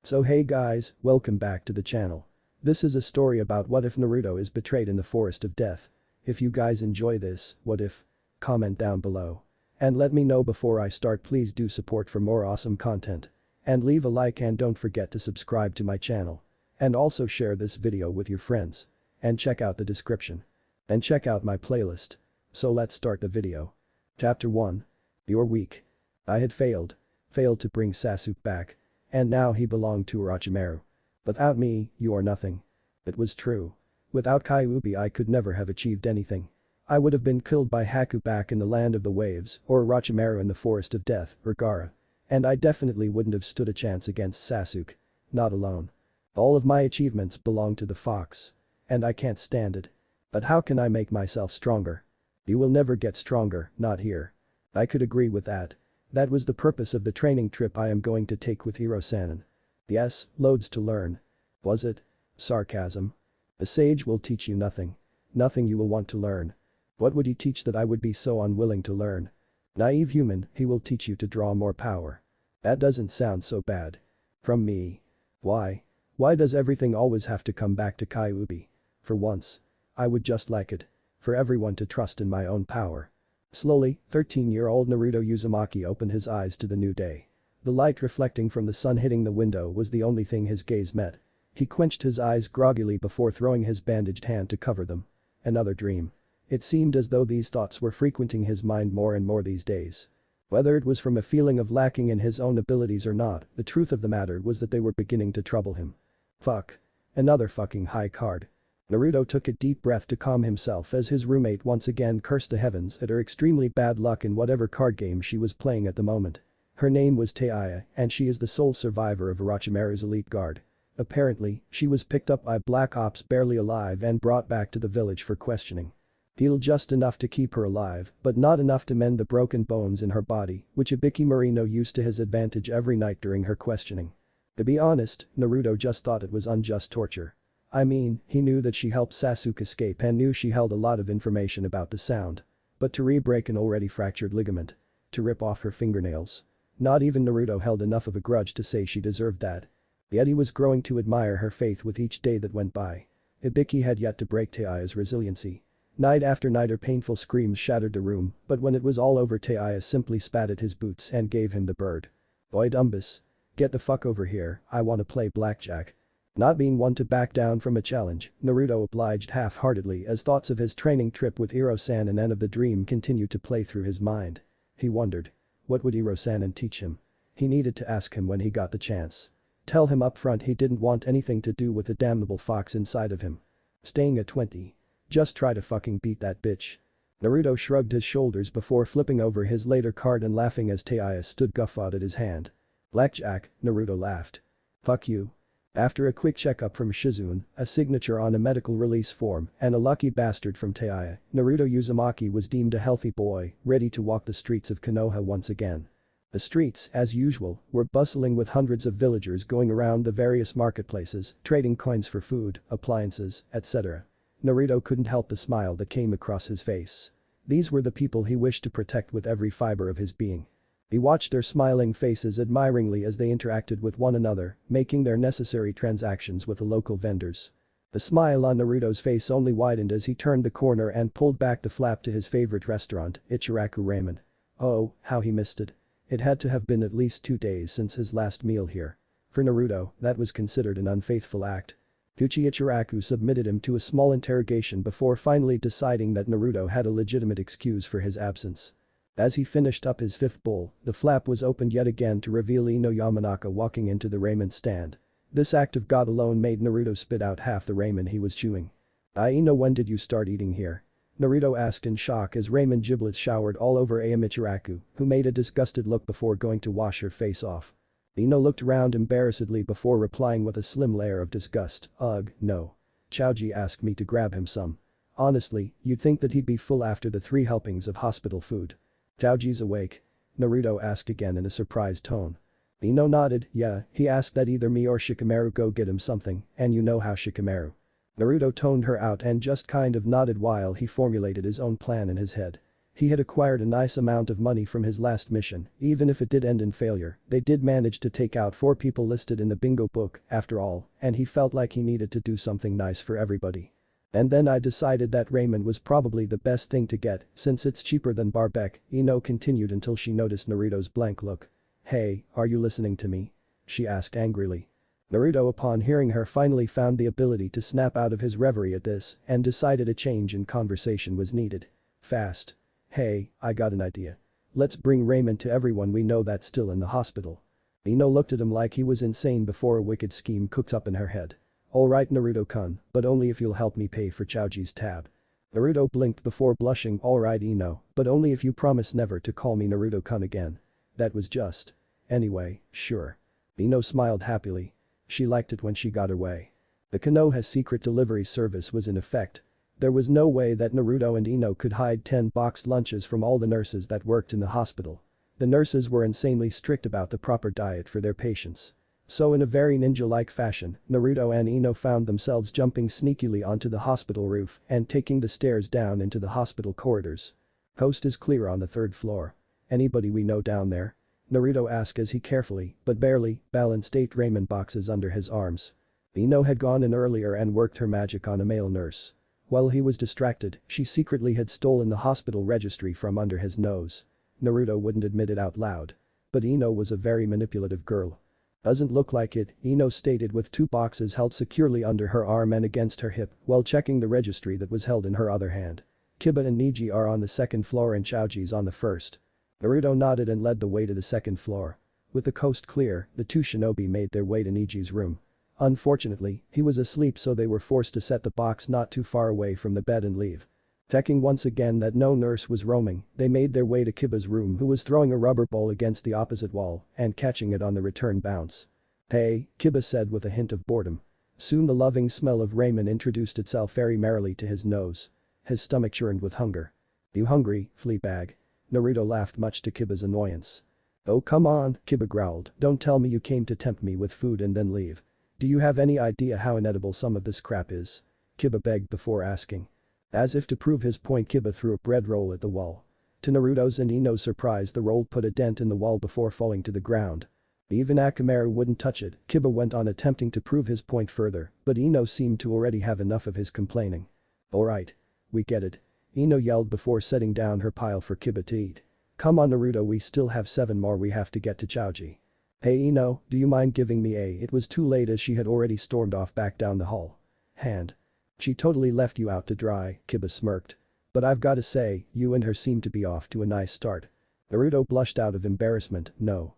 So hey guys, welcome back to the channel. This is a story about what if Naruto is betrayed in the forest of death. If you guys enjoy this, what if? Comment down below. And let me know before I start. Please do support for more awesome content. And leave a like and don't forget to subscribe to my channel. And also share this video with your friends. And check out the description. And check out my playlist. So let's start the video. Chapter 1. You're weak. I had failed to bring Sasuke back. And now he belonged to Orochimaru. Without me, you are nothing. It was true. Without Kyuubi I could never have achieved anything. I would have been killed by Haku back in the land of the waves or Orochimaru in the forest of death or Gaara. And I definitely wouldn't have stood a chance against Sasuke. Not alone. All of my achievements belong to the fox. And I can't stand it. But how can I make myself stronger? You will never get stronger, not here. I could agree with that. That was the purpose of the training trip I am going to take with Hiro-sanin. Yes, loads to learn. Was it? Sarcasm. The sage will teach you nothing. Nothing you will want to learn. What would he teach that I would be so unwilling to learn? Naive human, he will teach you to draw more power. That doesn't sound so bad. From me. Why? Why does everything always have to come back to Kyuubi? For once. I would just like it. For everyone to trust in my own power. Slowly, 13-year-old Naruto Uzumaki opened his eyes to the new day. The light reflecting from the sun hitting the window was the only thing his gaze met. He quenched his eyes groggily before throwing his bandaged hand to cover them. Another dream. It seemed as though these thoughts were frequenting his mind more and more these days. Whether it was from a feeling of lacking in his own abilities or not, the truth of the matter was that they were beginning to trouble him. Fuck. Another fucking high card. Naruto took a deep breath to calm himself as his roommate once again cursed the heavens at her extremely bad luck in whatever card game she was playing at the moment. Her name was Jiraiya and she is the sole survivor of Orochimaru's elite guard. Apparently, she was picked up by Black Ops barely alive and brought back to the village for questioning. Healed just enough to keep her alive, but not enough to mend the broken bones in her body, which Ibiki Marino used to his advantage every night during her questioning. To be honest, Naruto just thought it was unjust torture. I mean, he knew that she helped Sasuke escape and knew she held a lot of information about the sound. But to re-break an already fractured ligament. To rip off her fingernails. Not even Naruto held enough of a grudge to say she deserved that. Yet he was growing to admire her faith with each day that went by. Ibiki had yet to break Taiya's resiliency. Night after night her painful screams shattered the room, but when it was all over Taiya simply spat at his boots and gave him the bird. Boy Dumbus. Get the fuck over here, I wanna play blackjack. Not being one to back down from a challenge, Naruto obliged half-heartedly as thoughts of his training trip with Hiro-sanin and of the dream continued to play through his mind. He wondered. What would Hiro-sanin teach him? He needed to ask him when he got the chance. Tell him up front he didn't want anything to do with the damnable fox inside of him. Staying at 20. Just try to fucking beat that bitch. Naruto shrugged his shoulders before flipping over his later card and laughing as Taiya stood guffawed at his hand. Blackjack, Naruto laughed. Fuck you. After a quick checkup from Shizune, a signature on a medical release form, and a lucky bastard from Taiya, Naruto Uzumaki was deemed a healthy boy, ready to walk the streets of Konoha once again. The streets, as usual, were bustling with hundreds of villagers going around the various marketplaces, trading coins for food, appliances, etc. Naruto couldn't help the smile that came across his face. These were the people he wished to protect with every fiber of his being. He watched their smiling faces admiringly as they interacted with one another, making their necessary transactions with the local vendors. The smile on Naruto's face only widened as he turned the corner and pulled back the flap to his favorite restaurant, Ichiraku Ramen. Oh, how he missed it. It had to have been at least 2 days since his last meal here. For Naruto, that was considered an unfaithful act. Fuchi Ichiraku submitted him to a small interrogation before finally deciding that Naruto had a legitimate excuse for his absence. As he finished up his 5th bowl, the flap was opened yet again to reveal Ino Yamanaka walking into the ramen stand. This act of God alone made Naruto spit out half the ramen he was chewing. Ino, when did you start eating here? Naruto asked in shock as ramen giblets showered all over Ichiraku, who made a disgusted look before going to wash her face off. Ino looked around embarrassedly before replying with a slim layer of disgust, ugh, no. Chaoji asked me to grab him some. Honestly, you'd think that he'd be full after the 3 helpings of hospital food. Chaoji's awake? Naruto asked again in a surprised tone. Ino nodded, yeah, he asked that either me or Shikamaru go get him something, and you know how Shikamaru. Naruto toned her out and just kind of nodded while he formulated his own plan in his head. He had acquired a nice amount of money from his last mission, even if it did end in failure, they did manage to take out 4 people listed in the bingo book, after all, and he felt like he needed to do something nice for everybody. And then I decided that ramen was probably the best thing to get, since it's cheaper than barbecue, Ino continued until she noticed Naruto's blank look. Hey, are you listening to me? She asked angrily. Naruto, upon hearing her, finally found the ability to snap out of his reverie at this and decided a change in conversation was needed. Fast. Hey, I got an idea. Let's bring ramen to everyone we know that's still in the hospital. Ino looked at him like he was insane before a wicked scheme cooked up in her head. Alright Naruto-kun, but only if you'll help me pay for Chaoji's tab. Naruto blinked before blushing. Alright Ino, but only if you promise never to call me Naruto-kun again. That was just. Anyway, sure. Ino smiled happily. She liked it when she got her way. The Konoha's secret delivery service was in effect. There was no way that Naruto and Ino could hide 10 boxed lunches from all the nurses that worked in the hospital. The nurses were insanely strict about the proper diet for their patients. So in a very ninja-like fashion, Naruto and Ino found themselves jumping sneakily onto the hospital roof and taking the stairs down into the hospital corridors. Coast is clear on the 3rd floor. Anybody we know down there? Naruto asked as he carefully, but barely, balanced 8 ramen boxes under his arms. Ino had gone in earlier and worked her magic on a male nurse. While he was distracted, she secretly had stolen the hospital registry from under his nose. Naruto wouldn't admit it out loud. But Ino was a very manipulative girl. Doesn't look like it, Ino stated with 2 boxes held securely under her arm and against her hip while checking the registry that was held in her other hand. Kiba and Niji are on the 2nd floor and Chaoji's on the 1st. Naruto nodded and led the way to the 2nd floor. With the coast clear, the 2 shinobi made their way to Niji's room. Unfortunately, he was asleep, so they were forced to set the box not too far away from the bed and leave. Checking once again that no nurse was roaming, they made their way to Kiba's room, who was throwing a rubber ball against the opposite wall and catching it on the return bounce. Hey, Kiba said with a hint of boredom. Soon the loving smell of ramen introduced itself very merrily to his nose. His stomach churned with hunger. You hungry, fleabag? Naruto laughed, much to Kiba's annoyance. Oh come on, Kiba growled, don't tell me you came to tempt me with food and then leave. Do you have any idea how inedible some of this crap is? Kiba begged before asking. As if to prove his point, Kiba threw a bread roll at the wall. To Naruto's and Ino's surprise, the roll put a dent in the wall before falling to the ground. Even Akamaru wouldn't touch it. Kiba went on attempting to prove his point further, but Ino seemed to already have enough of his complaining. Alright. We get it. Ino yelled before setting down her pile for Kiba to eat. Come on Naruto, we still have 7 more we have to get to Chaoji. Hey Ino, do you mind giving me a— It was too late as she had already stormed off back down the hall. Hand. She totally left you out to dry, Kiba smirked. But I've gotta say, you and her seem to be off to a nice start. Naruto blushed out of embarrassment. No.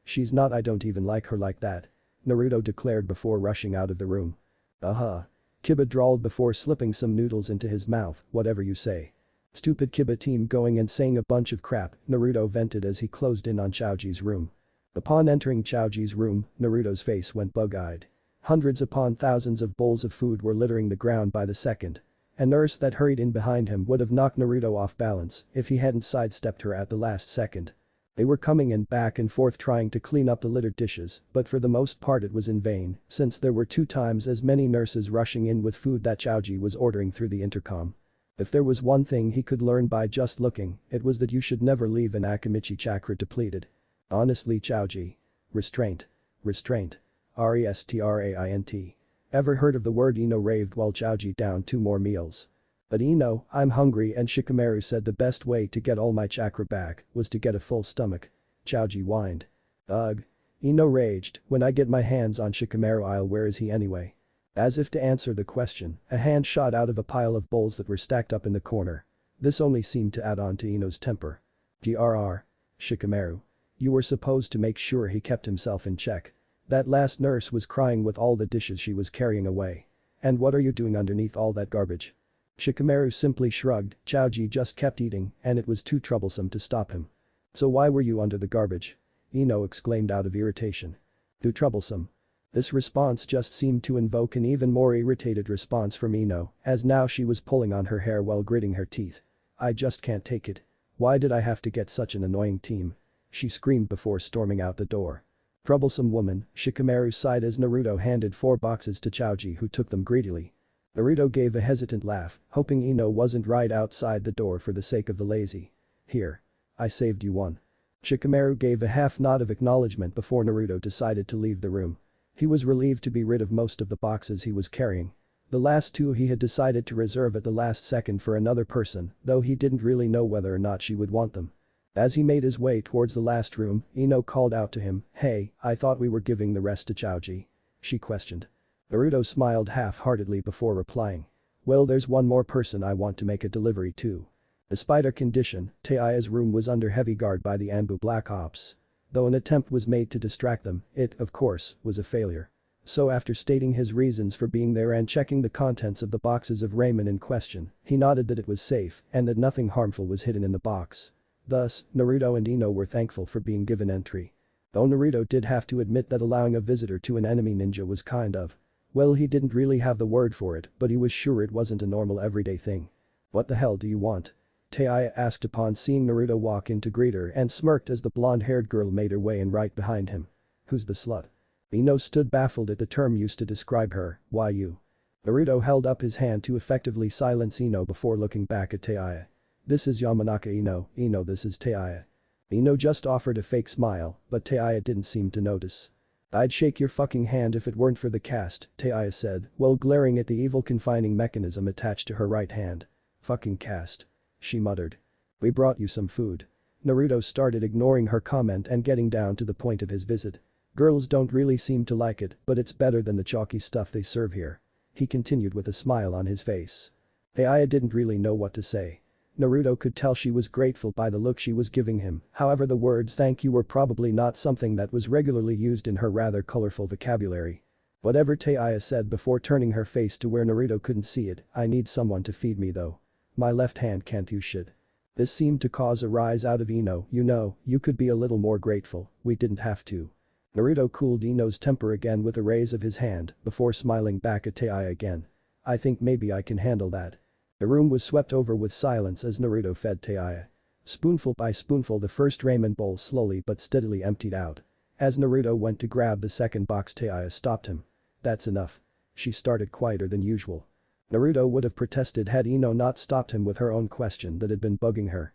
She's not, I don't even like her like that. Naruto declared before rushing out of the room. Kiba drawled before slipping some noodles into his mouth, whatever you say. Stupid Kiba team going and saying a bunch of crap, Naruto vented as he closed in on Chaoji's room. Upon entering Chaoji's room, Naruto's face went bug-eyed. Hundreds upon thousands of bowls of food were littering the ground by the second. A nurse that hurried in behind him would have knocked Naruto off balance if he hadn't sidestepped her at the last second. They were coming in back and forth trying to clean up the littered dishes, but for the most part it was in vain, since there were 2 times as many nurses rushing in with food that Chaoji was ordering through the intercom. If there was one thing he could learn by just looking, it was that you should never leave an Akimichi chakra depleted. Honestly, Chaoji. Restraint. Restraint. Restraint. Ever heard of the word? Ino raved while Chaoji downed 2 more meals. But Ino, I'm hungry, and Shikamaru said the best way to get all my chakra back was to get a full stomach. Chaoji whined. Ugh. Ino raged, when I get my hands on Shikamaru, where is he anyway? As if to answer the question, a hand shot out of a pile of bowls that were stacked up in the corner. This only seemed to add on to Ino's temper. Grr. Shikamaru. You were supposed to make sure he kept himself in check. That last nurse was crying with all the dishes she was carrying away. And what are you doing underneath all that garbage? Shikamaru simply shrugged. Chaoji just kept eating and it was too troublesome to stop him. So why were you under the garbage? Ino exclaimed out of irritation. Too troublesome. This response just seemed to invoke an even more irritated response from Ino, as now she was pulling on her hair while gritting her teeth. I just can't take it. Why did I have to get such an annoying team? She screamed before storming out the door. Troublesome woman, Shikamaru sighed as Naruto handed 4 boxes to Chaoji, who took them greedily. Naruto gave a hesitant laugh, hoping Ino wasn't right outside the door for the sake of the lazy. Here. I saved you one. Shikamaru gave a half nod of acknowledgement before Naruto decided to leave the room. He was relieved to be rid of most of the boxes he was carrying. The last two he had decided to reserve at the last second for another person, though he didn't really know whether or not she would want them. As he made his way towards the last room, Ino called out to him, "Hey, I thought we were giving the rest to Chaoji." She questioned. Naruto smiled half-heartedly before replying. "Well, there's one more person I want to make a delivery to." Despite her condition, Teiaya's room was under heavy guard by the Anbu Black Ops. Though an attempt was made to distract them, it, of course, was a failure. So after stating his reasons for being there and checking the contents of the boxes of raiment in question, he nodded that it was safe and that nothing harmful was hidden in the box. Thus, Naruto and Ino were thankful for being given entry. Though Naruto did have to admit that allowing a visitor to an enemy ninja was kind of… well, he didn't really have the word for it, but he was sure it wasn't a normal everyday thing. "What the hell do you want?" Teiaya asked upon seeing Naruto walk in to greet her and smirked as the blonde-haired girl made her way in right behind him. "Who's the slut?" Ino stood baffled at the term used to describe her. "Why you?" Naruto held up his hand to effectively silence Ino before looking back at Teiaya. "This is Yamanaka Ino, this is Teiaya." Ino just offered a fake smile, but Teiaya didn't seem to notice. "I'd shake your fucking hand if it weren't for the cast," Teiaya said, while glaring at the evil confining mechanism attached to her right hand. "Fucking cast," she muttered. "We brought you some food." Naruto started ignoring her comment and getting down to the point of his visit. "Girls don't really seem to like it, but it's better than the chalky stuff they serve here." He continued with a smile on his face. Teiaya didn't really know what to say. Naruto could tell she was grateful by the look she was giving him, however the words thank you were probably not something that was regularly used in her rather colorful vocabulary. Whatever Teiaya said before turning her face to where Naruto couldn't see it, "I need someone to feed me though. My left hand can't do shit." This seemed to cause a rise out of Ino. You could be a little more grateful, we didn't have to." Naruto cooled Ino's temper again with a raise of his hand before smiling back at Teiaya again. "I think maybe I can handle that." The room was swept over with silence as Naruto fed Teiaya. Spoonful by spoonful the first ramen bowl slowly but steadily emptied out. As Naruto went to grab the second box, Teiaya stopped him. "That's enough." She started quieter than usual. Naruto would have protested had Ino not stopped him with her own question that had been bugging her.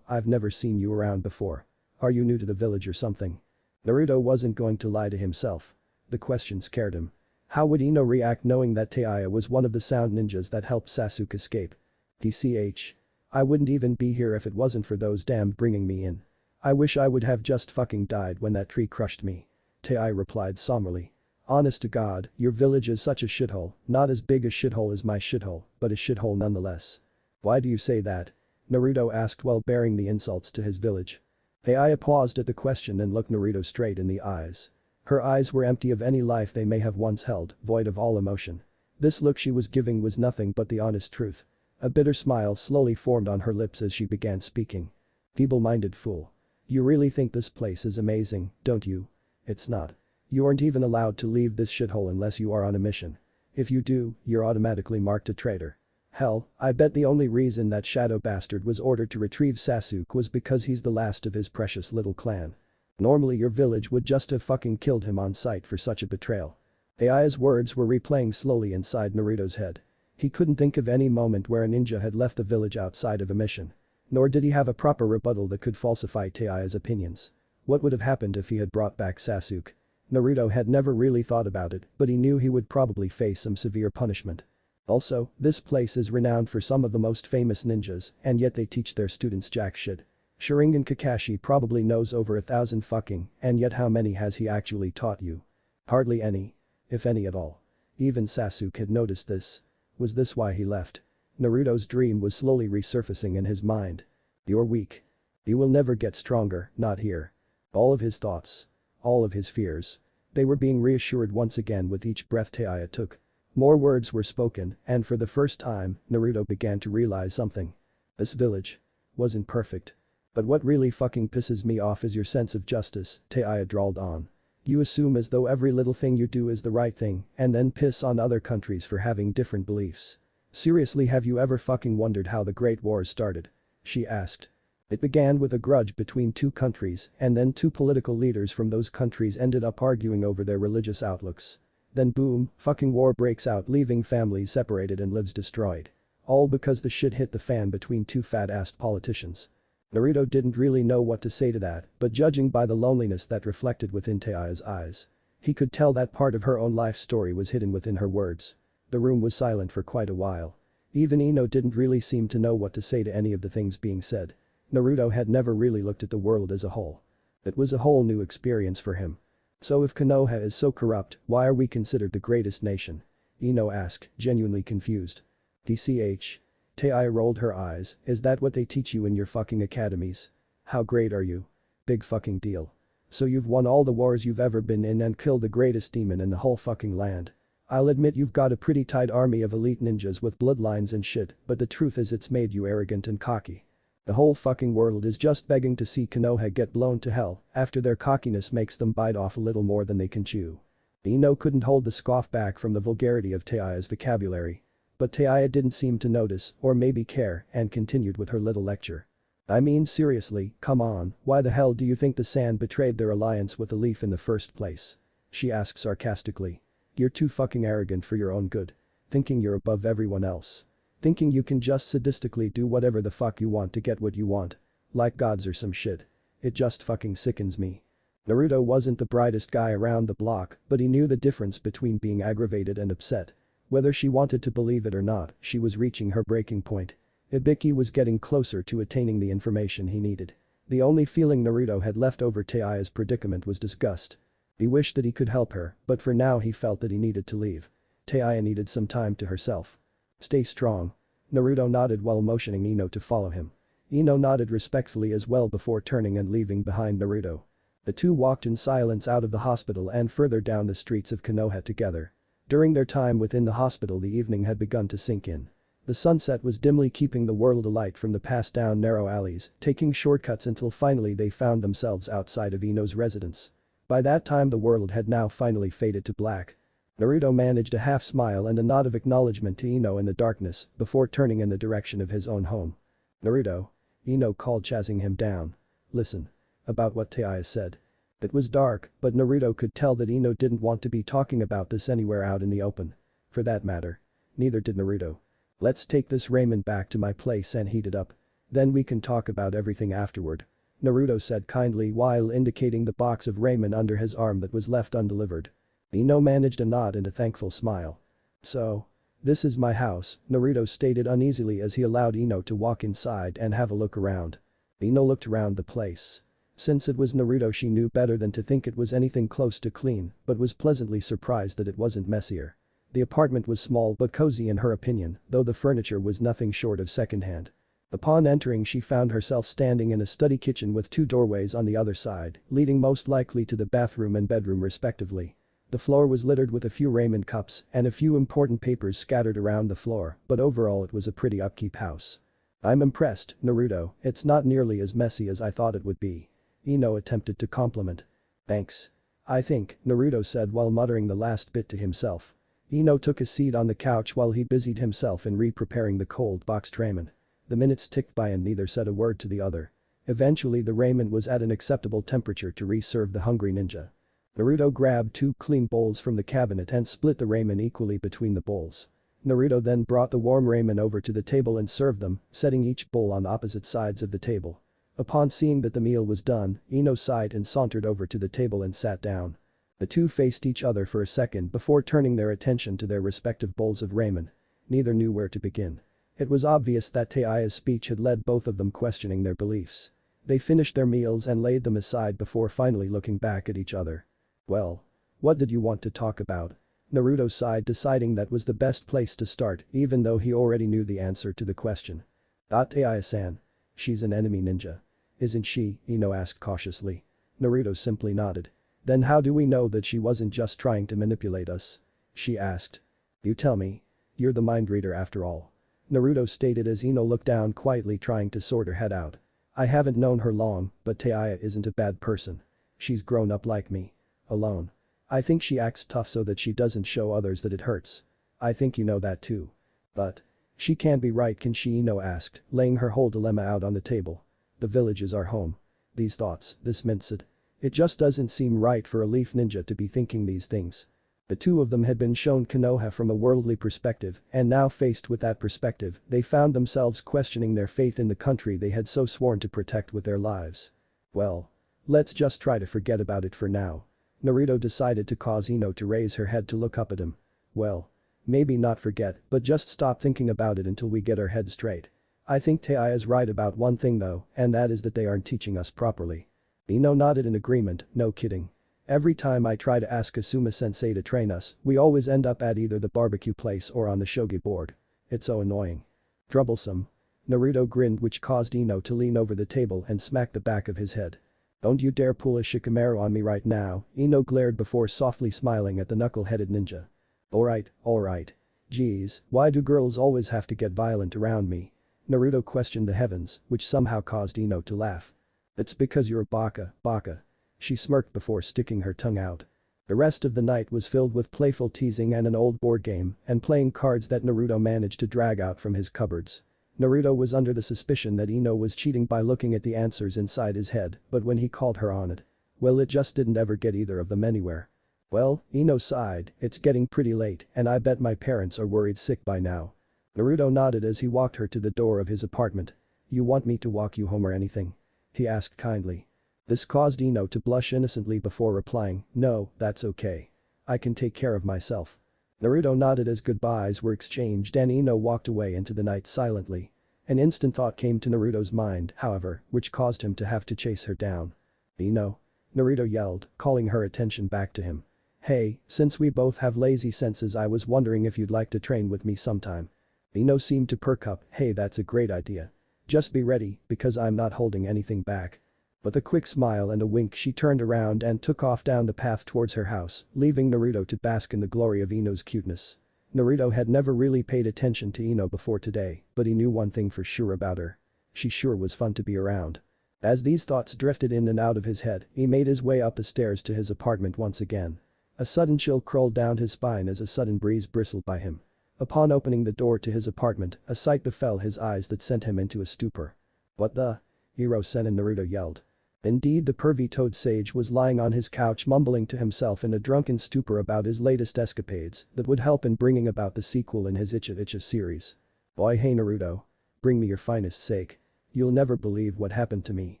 "I've never seen you around before. Are you new to the village or something?" Naruto wasn't going to lie to himself. The question scared him. How would Ino react knowing that Teiaya was one of the sound ninjas that helped Sasuke escape? "DCH. I wouldn't even be here if it wasn't for those damned bringing me in. I wish I would have just fucking died when that tree crushed me." Teiaya replied somberly. "Honest to God, your village is such a shithole, not as big a shithole as my shithole, but a shithole nonetheless." "Why do you say that?" Naruto asked while bearing the insults to his village. Teiaya paused at the question and looked Naruto straight in the eyes. Her eyes were empty of any life they may have once held, void of all emotion. This look she was giving was nothing but the honest truth. A bitter smile slowly formed on her lips as she began speaking. "Feeble-minded fool. You really think this place is amazing, don't you? It's not. You aren't even allowed to leave this shithole unless you are on a mission. If you do, you're automatically marked a traitor. Hell, I bet the only reason that shadow bastard was ordered to retrieve Sasuke was because he's the last of his precious little clan. Normally your village would just have fucking killed him on sight for such a betrayal." Teiaya's words were replaying slowly inside Naruto's head. He couldn't think of any moment where a ninja had left the village outside of a mission. Nor did he have a proper rebuttal that could falsify Teiaya's opinions. What would have happened if he had brought back Sasuke? Naruto had never really thought about it, but he knew he would probably face some severe punishment. Also, this place is renowned for some of the most famous ninjas, and yet they teach their students jack shit. Sharingan Kakashi probably knows over 1,000 fucking, and yet how many has he actually taught you? Hardly any. If any at all. Even Sasuke had noticed this. Was this why he left? Naruto's dream was slowly resurfacing in his mind. "You're weak. You will never get stronger, not here." All of his thoughts. All of his fears. They were being reassured once again with each breath Teiaya took. More words were spoken, and for the first time, Naruto began to realize something. This village wasn't perfect. "But what really fucking pisses me off is your sense of justice," Teiaya drawled on. "You assume as though every little thing you do is the right thing and then piss on other countries for having different beliefs. Seriously, have you ever fucking wondered how the Great Wars started?" she asked. "It began with a grudge between two countries and then two political leaders from those countries ended up arguing over their religious outlooks. Then boom, fucking war breaks out, leaving families separated and lives destroyed. All because the shit hit the fan between two fat-ass politicians. Naruto didn't really know what to say to that, but judging by the loneliness that reflected within Taiya's eyes, he could tell that part of her own life story was hidden within her words. The room was silent for quite a while. Even Ino didn't really seem to know what to say to any of the things being said. Naruto had never really looked at the world as a whole. It was a whole new experience for him. So if Konoha is so corrupt, why are we considered the greatest nation? Ino asked, genuinely confused. DCH. Taiya rolled her eyes, is that what they teach you in your fucking academies? How great are you? Big fucking deal. So you've won all the wars you've ever been in and killed the greatest demon in the whole fucking land. I'll admit you've got a pretty tight army of elite ninjas with bloodlines and shit, but the truth is it's made you arrogant and cocky. The whole fucking world is just begging to see Konoha get blown to hell after their cockiness makes them bite off a little more than they can chew. Ino couldn't hold the scoff back from the vulgarity of Taiya's vocabulary. But Taiya didn't seem to notice or maybe care and continued with her little lecture. I mean seriously, come on, why the hell do you think the Sand betrayed their alliance with the Leaf in the first place? She asked sarcastically. You're too fucking arrogant for your own good. Thinking you're above everyone else. Thinking you can just sadistically do whatever the fuck you want to get what you want. Like gods or some shit. It just fucking sickens me. Naruto wasn't the brightest guy around the block, but he knew the difference between being aggravated and upset. Whether she wanted to believe it or not, she was reaching her breaking point. Ibiki was getting closer to attaining the information he needed. The only feeling Naruto had left over Taiya's predicament was disgust. He wished that he could help her, but for now he felt that he needed to leave. Taiya needed some time to herself. Stay strong. Naruto nodded while motioning Ino to follow him. Ino nodded respectfully as well before turning and leaving behind Naruto. The two walked in silence out of the hospital and further down the streets of Konoha together. During their time within the hospital, the evening had begun to sink in. The sunset was dimly keeping the world alight from the pass down narrow alleys, taking shortcuts until finally they found themselves outside of Ino's residence. By that time the world had now finally faded to black. Naruto managed a half smile and a nod of acknowledgement to Ino in the darkness before turning in the direction of his own home. Naruto. Ino called, chasing him down. Listen. About what Taiya said. It was dark, but Naruto could tell that Ino didn't want to be talking about this anywhere out in the open. For that matter. Neither did Naruto. Let's take this ramen back to my place and heat it up. Then we can talk about everything afterward. Naruto said kindly while indicating the box of ramen under his arm that was left undelivered. Ino managed a nod and a thankful smile. So. This is my house, Naruto stated uneasily as he allowed Ino to walk inside and have a look around. Ino looked around the place. Since it was Naruto, she knew better than to think it was anything close to clean, but was pleasantly surprised that it wasn't messier. The apartment was small but cozy in her opinion, though the furniture was nothing short of secondhand. Upon entering, she found herself standing in a study kitchen with two doorways on the other side, leading most likely to the bathroom and bedroom respectively. The floor was littered with a few ramen cups and a few important papers scattered around the floor, but overall it was a pretty upkeep house. I'm impressed, Naruto, it's not nearly as messy as I thought it would be. Ino attempted to compliment. Thanks. I think, Naruto said while muttering the last bit to himself. Ino took a seat on the couch while he busied himself in re-preparing the cold boxed ramen. The minutes ticked by and neither said a word to the other. Eventually the ramen was at an acceptable temperature to re-serve the hungry ninja. Naruto grabbed two clean bowls from the cabinet and split the ramen equally between the bowls. Naruto then brought the warm ramen over to the table and served them, setting each bowl on opposite sides of the table. Upon seeing that the meal was done, Ino sighed and sauntered over to the table and sat down. The two faced each other for a second before turning their attention to their respective bowls of ramen. Neither knew where to begin. It was obvious that Taiya's speech had led both of them questioning their beliefs. They finished their meals and laid them aside before finally looking back at each other. Well. What did you want to talk about? Naruto sighed, deciding that was the best place to start even though he already knew the answer to the question. Taiya-san. She's an enemy ninja. Isn't she? Ino asked cautiously. Naruto simply nodded. Then how do we know that she wasn't just trying to manipulate us? She asked. You tell me. You're the mind reader after all. Naruto stated as Ino looked down quietly, trying to sort her head out. I haven't known her long, but Taiya isn't a bad person. She's grown up like me. Alone. I think she acts tough so that she doesn't show others that it hurts. I think you know that too. But. She can't be right, can she? Ino asked, laying her whole dilemma out on the table. The village is our home. These thoughts, this mindset. It just doesn't seem right for a leaf ninja to be thinking these things. The two of them had been shown Konoha from a worldly perspective, and now faced with that perspective, they found themselves questioning their faith in the country they had so sworn to protect with their lives. Well. Let's just try to forget about it for now. Naruto decided to cause Ino to raise her head to look up at him. Well. Maybe not forget, but just stop thinking about it until we get our head straight. I think Tei is right about one thing though, and that is that they aren't teaching us properly. Ino nodded in agreement, no kidding. Every time I try to ask Asuma-sensei to train us, we always end up at either the barbecue place or on the shogi board. It's so annoying. Troublesome. Naruto grinned, which caused Ino to lean over the table and smack the back of his head. Don't you dare pull a Shikamaru on me right now, Ino glared before softly smiling at the knuckle-headed ninja. Alright. Geez, why do girls always have to get violent around me? Naruto questioned the heavens, which somehow caused Ino to laugh. It's because you're a baka. She smirked before sticking her tongue out. The rest of the night was filled with playful teasing and an old board game and playing cards that Naruto managed to drag out from his cupboards. Naruto was under the suspicion that Ino was cheating by looking at the answers inside his head, but when he called her on it, well, it just didn't ever get either of them anywhere. Well, Ino sighed, it's getting pretty late and I bet my parents are worried sick by now. Naruto nodded as he walked her to the door of his apartment. You want me to walk you home or anything? He asked kindly. This caused Ino to blush innocently before replying, no, that's okay. I can take care of myself. Naruto nodded as goodbyes were exchanged and Ino walked away into the night silently. An instant thought came to Naruto's mind, however, which caused him to have to chase her down. Ino. Naruto yelled, calling her attention back to him. Hey, since we both have lazy senses, I was wondering if you'd like to train with me sometime. Ino seemed to perk up, hey, that's a great idea. Just be ready, because I'm not holding anything back. With a quick smile and a wink, she turned around and took off down the path towards her house, leaving Naruto to bask in the glory of Ino's cuteness. Naruto had never really paid attention to Ino before today, but he knew one thing for sure about her. She sure was fun to be around. As these thoughts drifted in and out of his head, he made his way up the stairs to his apartment once again. A sudden chill crawled down his spine as a sudden breeze bristled by him. Upon opening the door to his apartment, a sight befell his eyes that sent him into a stupor. What the? Hiro-sen and Naruto yelled. Indeed, the pervy toad sage was lying on his couch mumbling to himself in a drunken stupor about his latest escapades that would help in bringing about the sequel in his Icha series. Boy, hey Naruto. Bring me your finest sake. You'll never believe what happened to me.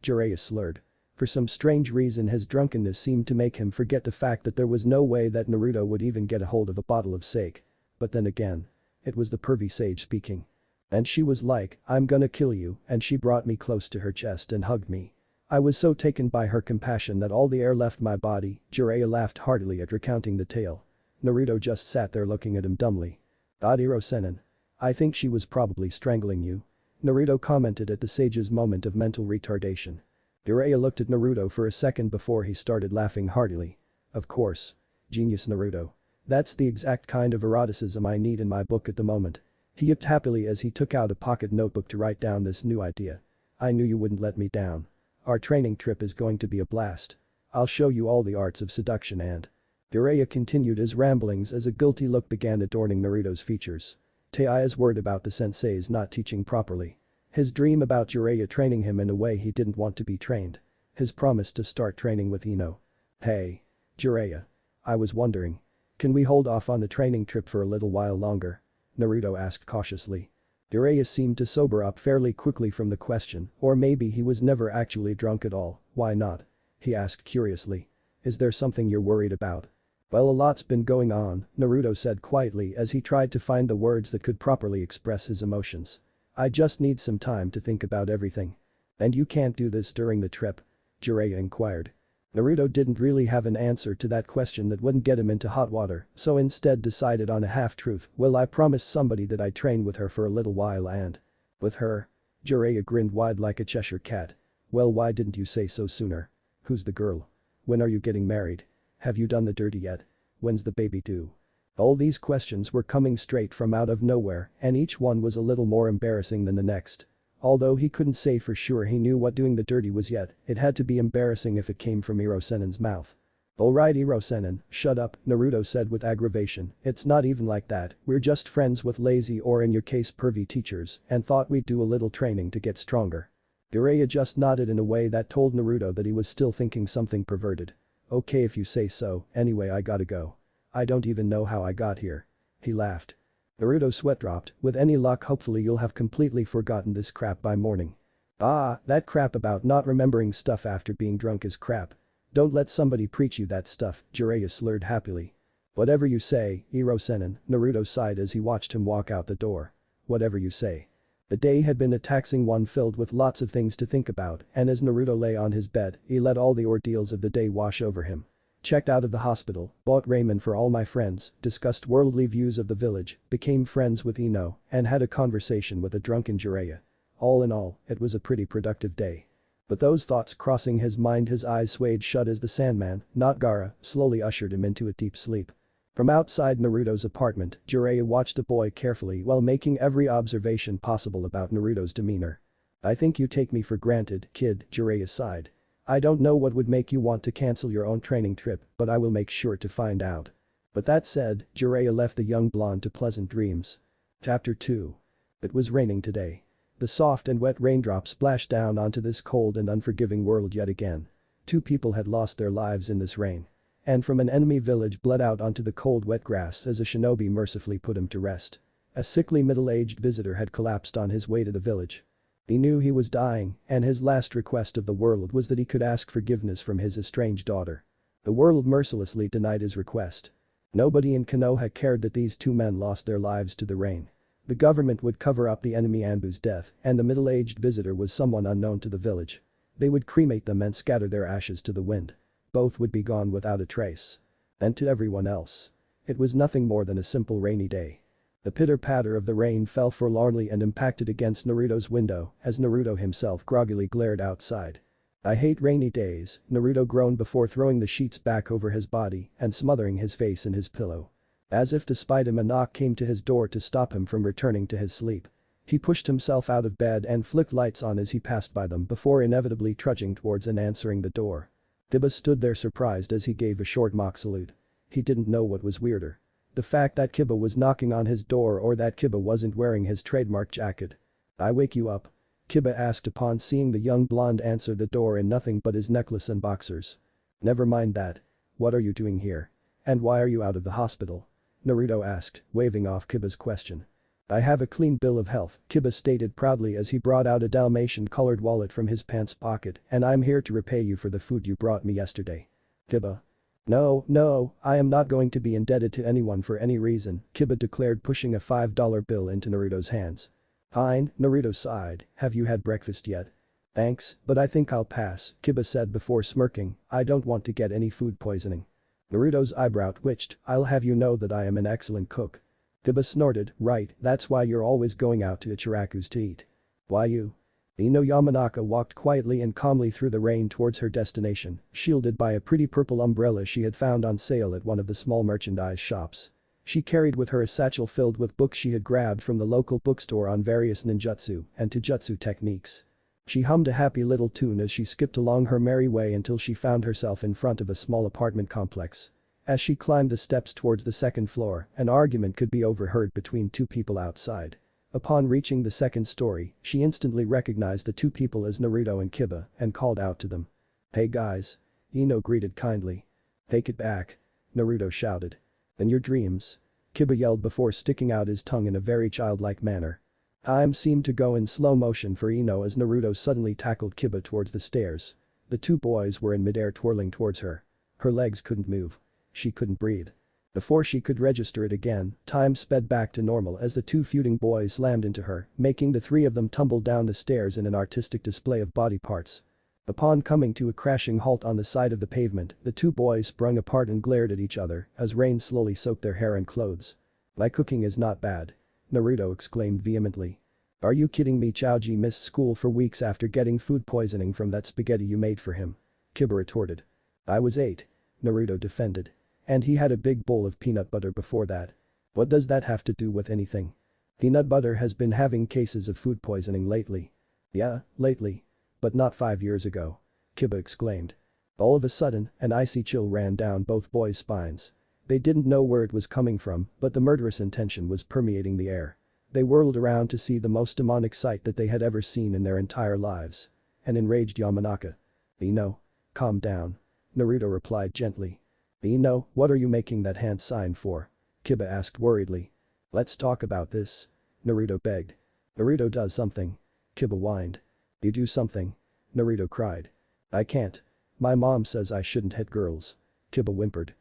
Jiraiya slurred. For some strange reason his drunkenness seemed to make him forget the fact that there was no way that Naruto would even get a hold of a bottle of sake. But then again. It was the pervy sage speaking. And she was like, I'm gonna kill you, and she brought me close to her chest and hugged me. I was so taken by her compassion that all the air left my body. Jiraiya laughed heartily at recounting the tale. Naruto just sat there looking at him dumbly. Hiro-sen. I think she was probably strangling you. Naruto commented at the sage's moment of mental retardation. Jiraiya looked at Naruto for a second before he started laughing heartily. Of course. Genius Naruto. That's the exact kind of eroticism I need in my book at the moment. He yipped happily as he took out a pocket notebook to write down this new idea. I knew you wouldn't let me down. Our training trip is going to be a blast. I'll show you all the arts of seduction and… Jiraiya continued his ramblings as a guilty look began adorning Naruto's features. Teia's word about the sensei's not teaching properly. His dream about Jiraiya training him in a way he didn't want to be trained. His promise to start training with Ino. Hey. Jiraiya. I was wondering. Can we hold off on the training trip for a little while longer? Naruto asked cautiously. Jiraiya seemed to sober up fairly quickly from the question, or maybe he was never actually drunk at all, why not? He asked curiously. Is there something you're worried about? Well, a lot's been going on, Naruto said quietly as he tried to find the words that could properly express his emotions. I just need some time to think about everything. And you can't do this during the trip? Jiraiya inquired. Naruto didn't really have an answer to that question that wouldn't get him into hot water, so instead decided on a half-truth. Well, I promised somebody that I'd train with her for a little while and… With her? Jiraiya grinned wide like a Cheshire cat. Well, why didn't you say so sooner? Who's the girl? When are you getting married? Have you done the dirty yet? When's the baby due? All these questions were coming straight from out of nowhere and each one was a little more embarrassing than the next. Although he couldn't say for sure he knew what doing the dirty was yet, it had to be embarrassing if it came from Hiro-sen's mouth. Alright Hiro-sen, shut up, Naruto said with aggravation, it's not even like that, we're just friends with lazy or in your case pervy teachers and thought we'd do a little training to get stronger. Jiraiya just nodded in a way that told Naruto that he was still thinking something perverted. Okay if you say so, anyway I gotta go. I don't even know how I got here. He laughed. Naruto's sweat dropped, with any luck hopefully you'll have completely forgotten this crap by morning. Ah, that crap about not remembering stuff after being drunk is crap. Don't let somebody preach you that stuff, Jiraiya slurred happily. Whatever you say, Iro-senin, Naruto sighed as he watched him walk out the door. Whatever you say. The day had been a taxing one filled with lots of things to think about, and as Naruto lay on his bed, he let all the ordeals of the day wash over him. Checked out of the hospital, bought ramen for all my friends, discussed worldly views of the village, became friends with Ino, and had a conversation with a drunken Jiraiya. All in all, it was a pretty productive day. But those thoughts crossing his mind, his eyes swayed shut as the Sandman, not Gaara, slowly ushered him into a deep sleep. From outside Naruto's apartment, Jiraiya watched the boy carefully while making every observation possible about Naruto's demeanor. I think you take me for granted, kid, Jiraiya sighed. I don't know what would make you want to cancel your own training trip, but I will make sure to find out. But that said, Jiraiya left the young blonde to pleasant dreams. Chapter 2. It was raining today. The soft and wet raindrops splashed down onto this cold and unforgiving world yet again. 2 people had lost their lives in this rain. And from an enemy village bled out onto the cold wet grass as a shinobi mercifully put him to rest. A sickly middle-aged visitor had collapsed on his way to the village. He knew he was dying, and his last request of the world was that he could ask forgiveness from his estranged daughter. The world mercilessly denied his request. Nobody in Konoha cared that these 2 men lost their lives to the rain. The government would cover up the enemy Anbu's death, and the middle-aged visitor was someone unknown to the village. They would cremate them and scatter their ashes to the wind. Both would be gone without a trace. And to everyone else. It was nothing more than a simple rainy day. The pitter-patter of the rain fell forlornly and impacted against Naruto's window as Naruto himself groggily glared outside. I hate rainy days, Naruto groaned before throwing the sheets back over his body and smothering his face in his pillow. As if to spite him, a knock came to his door to stop him from returning to his sleep. He pushed himself out of bed and flicked lights on as he passed by them before inevitably trudging towards and answering the door. Kiba stood there surprised as he gave a short mock salute. He didn't know what was weirder. The fact that Kiba was knocking on his door or that Kiba wasn't wearing his trademark jacket. I wake you up? Kiba asked upon seeing the young blonde answer the door in nothing but his necklace and boxers. Never mind that. What are you doing here? And why are you out of the hospital? Naruto asked, waving off Kiba's question. I have a clean bill of health, Kiba stated proudly as he brought out a Dalmatian-colored wallet from his pants pocket, and I'm here to repay you for the food you brought me yesterday. Kiba. No, I am not going to be indebted to anyone for any reason, Kiba declared, pushing a $5 bill into Naruto's hands. Fine, Naruto sighed, have you had breakfast yet? Thanks, but I think I'll pass, Kiba said before smirking, I don't want to get any food poisoning. Naruto's eyebrow twitched, I'll have you know that I am an excellent cook. Kiba snorted, right, that's why you're always going out to Ichiraku's to eat. Why you? Ino Yamanaka walked quietly and calmly through the rain towards her destination, shielded by a pretty purple umbrella she had found on sale at one of the small merchandise shops. She carried with her a satchel filled with books she had grabbed from the local bookstore on various ninjutsu and taijutsu techniques. She hummed a happy little tune as she skipped along her merry way until she found herself in front of a small apartment complex. As she climbed the steps towards the 2nd floor, an argument could be overheard between 2 people outside. Upon reaching the 2nd story, she instantly recognized the 2 people as Naruto and Kiba and called out to them. Hey guys. Ino greeted kindly. Take it back. Naruto shouted. In your dreams. Kiba yelled before sticking out his tongue in a very childlike manner. Time seemed to go in slow motion for Ino as Naruto suddenly tackled Kiba towards the stairs. The 2 boys were in midair twirling towards her. Her legs couldn't move. She couldn't breathe. Before she could register it again, time sped back to normal as the 2 feuding boys slammed into her, making the 3 of them tumble down the stairs in an artistic display of body parts. Upon coming to a crashing halt on the side of the pavement, the 2 boys sprung apart and glared at each other as rain slowly soaked their hair and clothes. My cooking is not bad. Naruto exclaimed vehemently. Are you kidding me? Chaoji missed school for weeks after getting food poisoning from that spaghetti you made for him. Kiba retorted. I was 8. Naruto defended. And he had a big bowl of peanut butter before that. What does that have to do with anything? Peanut butter has been having cases of food poisoning lately. Yeah, lately. But not 5 years ago. Kiba exclaimed. All of a sudden, an icy chill ran down both boys' spines. They didn't know where it was coming from, but the murderous intention was permeating the air. They whirled around to see the most demonic sight that they had ever seen in their entire lives. An enraged Yamanaka. Ino. Calm down. Naruto replied gently. What are you making that hand sign for? Kiba asked worriedly. Let's talk about this. Naruto begged. Naruto does something. Kiba whined. You do something. Naruto cried. I can't. My mom says I shouldn't hit girls. Kiba whimpered.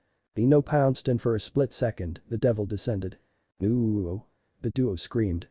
Pounced and for a split second, the devil descended. Ooh. The duo screamed.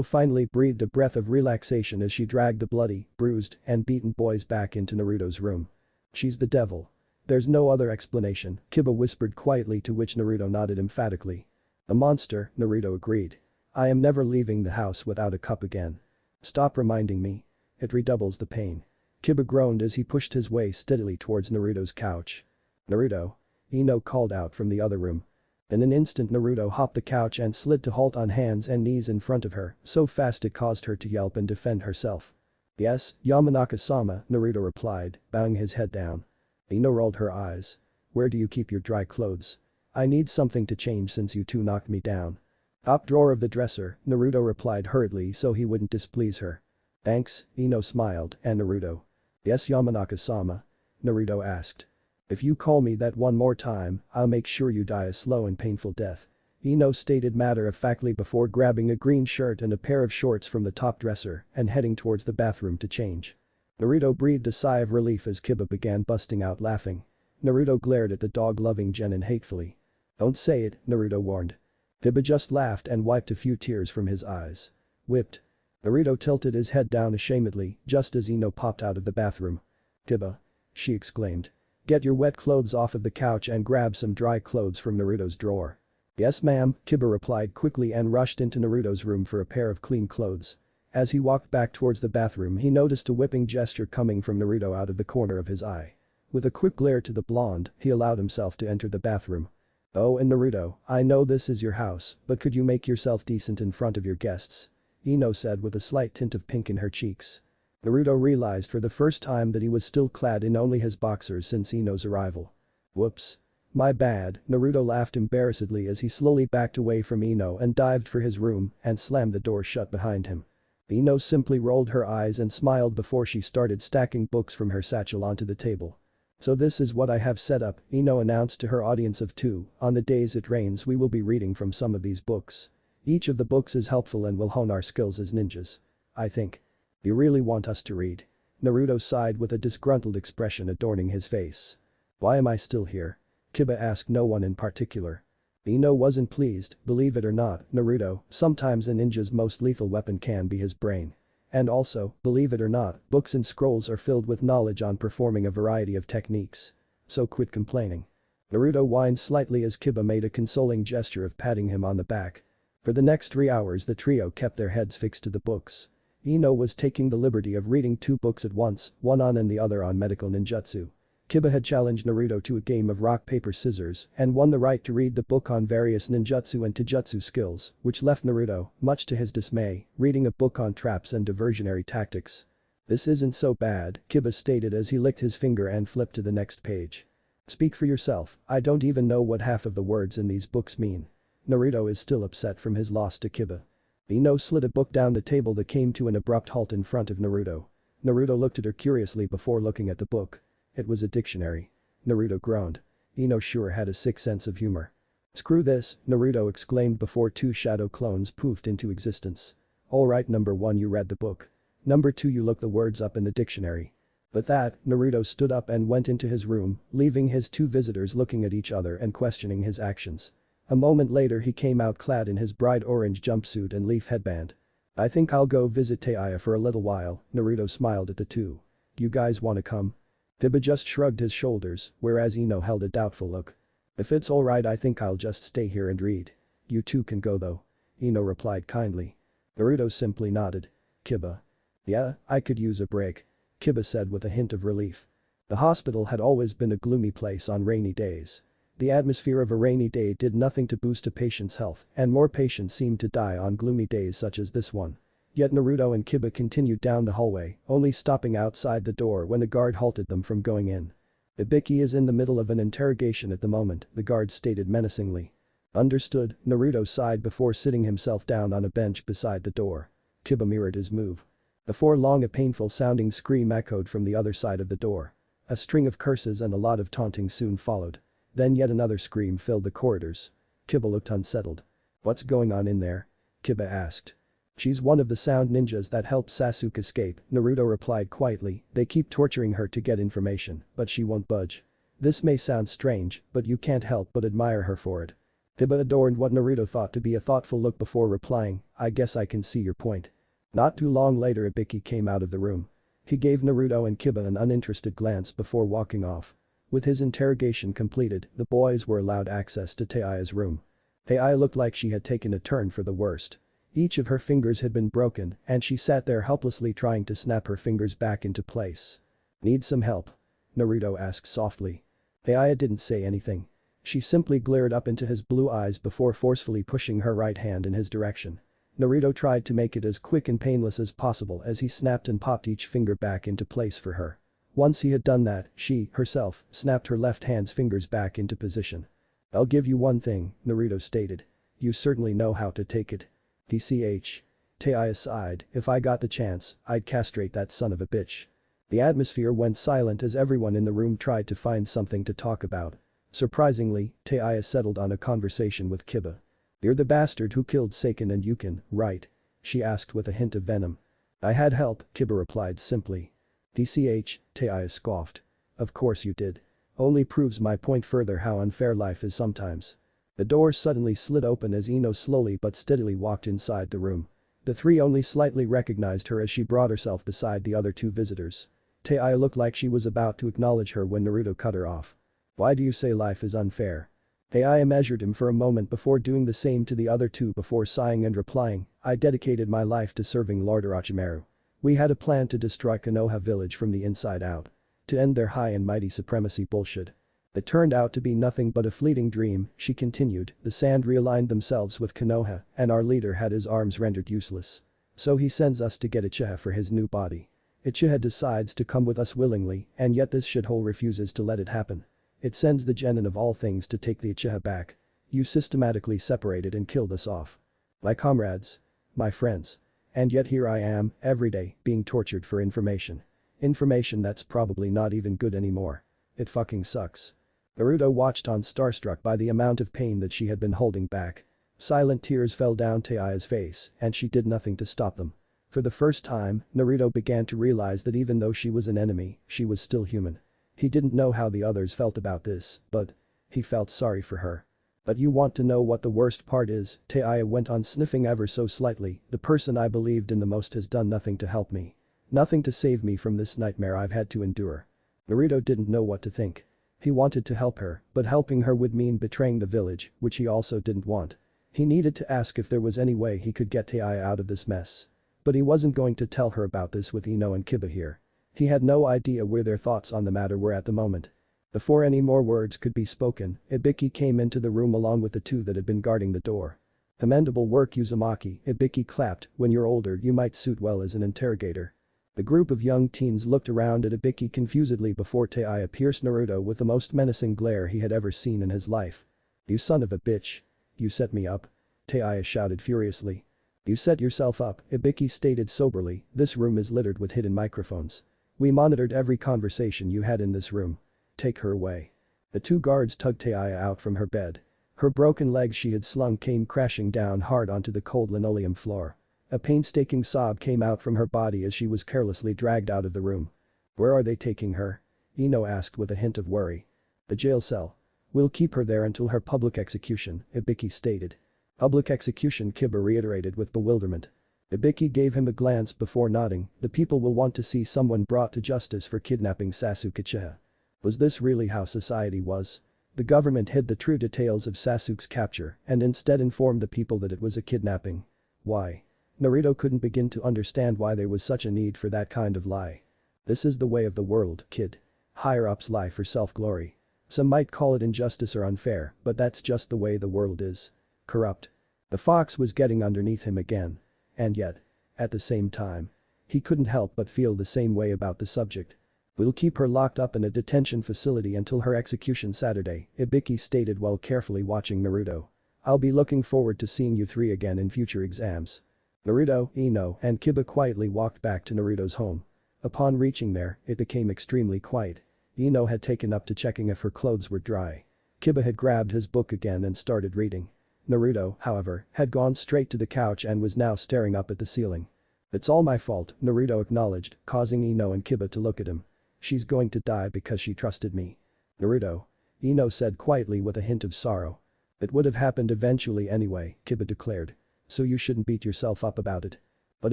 Finally breathed a breath of relaxation as she dragged the bloody, bruised, and beaten boys back into Naruto's room. She's the devil. There's no other explanation, Kiba whispered quietly, to which Naruto nodded emphatically. A monster, Naruto agreed. I am never leaving the house without a cup again. Stop reminding me. It redoubles the pain. Kiba groaned as he pushed his way steadily towards Naruto's couch. Naruto. Ino called out from the other room. In an instant Naruto hopped the couch and slid to halt on hands and knees in front of her, so fast it caused her to yelp and defend herself. Yes, Yamanaka-sama, Naruto replied, bowing his head down. Ino rolled her eyes. Where do you keep your dry clothes? I need something to change since you two knocked me down. Top drawer of the dresser, Naruto replied hurriedly so he wouldn't displease her. Thanks, Ino smiled, and Naruto. Yes, Yamanaka-sama? Naruto asked. If you call me that one more time, I'll make sure you die a slow and painful death. Ino stated matter-of-factly before grabbing a green shirt and a pair of shorts from the top dresser and heading towards the bathroom to change. Naruto breathed a sigh of relief as Kiba began busting out laughing. Naruto glared at the dog-loving genin hatefully. Don't say it, Naruto warned. Kiba just laughed and wiped a few tears from his eyes. Whipped. Naruto tilted his head down ashamedly just as Ino popped out of the bathroom. Kiba. She exclaimed. Get your wet clothes off of the couch and grab some dry clothes from Naruto's drawer. Yes ma'am, Kiba replied quickly and rushed into Naruto's room for a pair of clean clothes. As he walked back towards the bathroom he noticed a whipping gesture coming from Naruto out of the corner of his eye. With a quick glare to the blonde, he allowed himself to enter the bathroom. Oh, and Naruto, I know this is your house, but could you make yourself decent in front of your guests? Ino said with a slight tint of pink in her cheeks. Naruto realized for the first time that he was still clad in only his boxers since Ino's arrival. Whoops. My bad, Naruto laughed embarrassedly as he slowly backed away from Ino and dived for his room and slammed the door shut behind him. Ino simply rolled her eyes and smiled before she started stacking books from her satchel onto the table. So this is what I have set up, Ino announced to her audience of two, on the days it rains we will be reading from some of these books. Each of the books is helpful and will hone our skills as ninjas. I think. You really want us to read? Naruto sighed with a disgruntled expression adorning his face. Why am I still here? Kiba asked no one in particular. Ino wasn't pleased, believe it or not, Naruto, sometimes a ninja's most lethal weapon can be his brain. And also, believe it or not, books and scrolls are filled with knowledge on performing a variety of techniques. So quit complaining. Naruto whined slightly as Kiba made a consoling gesture of patting him on the back. For the next 3 hours the trio kept their heads fixed to the books. Ino was taking the liberty of reading 2 books at once, one on and the other on medical ninjutsu. Kiba had challenged Naruto to a game of rock paper scissors and won the right to read the book on various ninjutsu and taijutsu skills, which left Naruto, much to his dismay, reading a book on traps and diversionary tactics. This isn't so bad, Kiba stated as he licked his finger and flipped to the next page. Speak for yourself, I don't even know what half of the words in these books mean. Naruto is still upset from his loss to Kiba. Ino slid a book down the table that came to an abrupt halt in front of Naruto. Naruto looked at her curiously before looking at the book. It was a dictionary. Naruto groaned. Ino sure had a sick sense of humor. Screw this, Naruto exclaimed before 2 shadow clones poofed into existence. Alright, number 1, you read the book. Number 2, you look the words up in the dictionary. With that, Naruto stood up and went into his room, leaving his 2 visitors looking at each other and questioning his actions. A moment later he came out clad in his bright orange jumpsuit and leaf headband. I think I'll go visit Taiya for a little while, Naruto smiled at the 2. You guys wanna come? Kiba just shrugged his shoulders, whereas Ino held a doubtful look. If it's alright I think I'll just stay here and read. You 2 can go though. Ino replied kindly. Naruto simply nodded. Kiba. Yeah, I could use a break. Kiba said with a hint of relief. The hospital had always been a gloomy place on rainy days. The atmosphere of a rainy day did nothing to boost a patient's health, and more patients seemed to die on gloomy days such as this one. Yet Naruto and Kiba continued down the hallway, only stopping outside the door when the guard halted them from going in. Ibiki is in the middle of an interrogation at the moment, the guard stated menacingly. Understood, Naruto sighed before sitting himself down on a bench beside the door. Kiba mirrored his move. Before long a painful sounding scream echoed from the other side of the door. A string of curses and a lot of taunting soon followed. Then yet another scream filled the corridors. Kiba looked unsettled. "What's going on in there?" Kiba asked. "She's one of the sound ninjas that helped Sasuke escape," Naruto replied quietly. "They keep torturing her to get information, but she won't budge. This may sound strange, but you can't help but admire her for it." Kiba adorned what Naruto thought to be a thoughtful look before replying, "I guess I can see your point." Not too long later Ibiki came out of the room. He gave Naruto and Kiba an uninterested glance before walking off. With his interrogation completed, the boys were allowed access to Teia's room. Teiya looked like she had taken a turn for the worst. Each of her fingers had been broken and she sat there helplessly trying to snap her fingers back into place. "Need some help?" Naruto asked softly. Teiya didn't say anything. She simply glared up into his blue eyes before forcefully pushing her right hand in his direction. Naruto tried to make it as quick and painless as possible as he snapped and popped each finger back into place for her. Once he had done that, she, herself, snapped her left hand's fingers back into position. "I'll give you one thing," Naruto stated. "You certainly know how to take it." TCH. Teiya sighed, "If I got the chance, I'd castrate that son of a bitch." The atmosphere went silent as everyone in the room tried to find something to talk about. Surprisingly, Teiya settled on a conversation with Kiba. "You're the bastard who killed Seiken and Yukin, right?" she asked with a hint of venom. "I had help," Kiba replied simply. "DCH," Teiya scoffed. "Of course you did. Only proves my point further how unfair life is sometimes." The door suddenly slid open as Ino slowly but steadily walked inside the room. The three only slightly recognized her as she brought herself beside the other two visitors. Teiya looked like she was about to acknowledge her when Naruto cut her off. "Why do you say life is unfair?" Teiya measured him for a moment before doing the same to the other two before sighing and replying, "I dedicated my life to serving Lord Orochimaru. We had a plan to destroy Konoha village from the inside out. To end their high and mighty supremacy bullshit. It turned out to be nothing but a fleeting dream," she continued. "The sand realigned themselves with Konoha and our leader had his arms rendered useless. So he sends us to get Uchiha for his new body. Uchiha decides to come with us willingly and yet this shithole refuses to let it happen. It sends the genin of all things to take the Uchiha back. You systematically separated and killed us off. My comrades. My friends. And yet here I am, every day, being tortured for information. Information that's probably not even good anymore. It fucking sucks." Naruto watched on starstruck by the amount of pain that she had been holding back. Silent tears fell down Teia's face and she did nothing to stop them. For the first time, Naruto began to realize that even though she was an enemy, she was still human. He didn't know how the others felt about this, but he felt sorry for her. "But you want to know what the worst part is?" Teiya went on sniffing ever so slightly. "The person I believed in the most has done nothing to help me. Nothing to save me from this nightmare I've had to endure." Naruto didn't know what to think. He wanted to help her, but helping her would mean betraying the village, which he also didn't want. He needed to ask if there was any way he could get Teiya out of this mess. But he wasn't going to tell her about this with Ino and Kiba here. He had no idea where their thoughts on the matter were at the moment. Before any more words could be spoken, Ibiki came into the room along with the two that had been guarding the door. "Commendable work Uzumaki," Ibiki clapped, "when you're older you might suit well as an interrogator." The group of young teens looked around at Ibiki confusedly before Teiya pierced Naruto with the most menacing glare he had ever seen in his life. "You son of a bitch. You set me up." Teiya shouted furiously. "You set yourself up," Ibiki stated soberly. "This room is littered with hidden microphones. We monitored every conversation you had in this room. Take her away." The two guards tugged Teiya out from her bed. Her broken legs she had slung came crashing down hard onto the cold linoleum floor. A painstaking sob came out from her body as she was carelessly dragged out of the room. "Where are they taking her?" Ino asked with a hint of worry. "The jail cell. We'll keep her there until her public execution," Ibiki stated. "Public execution," Kiba reiterated with bewilderment. Ibiki gave him a glance before nodding. "The people will want to see someone brought to justice for kidnapping Sasuke Uchiha." Was this really how society was? The government hid the true details of Sasuke's capture and instead informed the people that it was a kidnapping. Why? Naruto couldn't begin to understand why there was such a need for that kind of lie. This is the way of the world, kid. Higher-ups lie for self-glory. Some might call it injustice or unfair, but that's just the way the world is. Corrupt. The fox was getting underneath him again. And yet, at the same time, he couldn't help but feel the same way about the subject. "We'll keep her locked up in a detention facility until her execution Saturday," Ibiki stated while carefully watching Naruto. "I'll be looking forward to seeing you three again in future exams." Naruto, Ino, and Kiba quietly walked back to Naruto's home. Upon reaching there, it became extremely quiet. Ino had taken up to checking if her clothes were dry. Kiba had grabbed his book again and started reading. Naruto, however, had gone straight to the couch and was now staring up at the ceiling. "It's all my fault," Naruto acknowledged, causing Ino and Kiba to look at him. "She's going to die because she trusted me." "Naruto," Ino said quietly with a hint of sorrow. "It would have happened eventually anyway," Kiba declared. "So you shouldn't beat yourself up about it." "But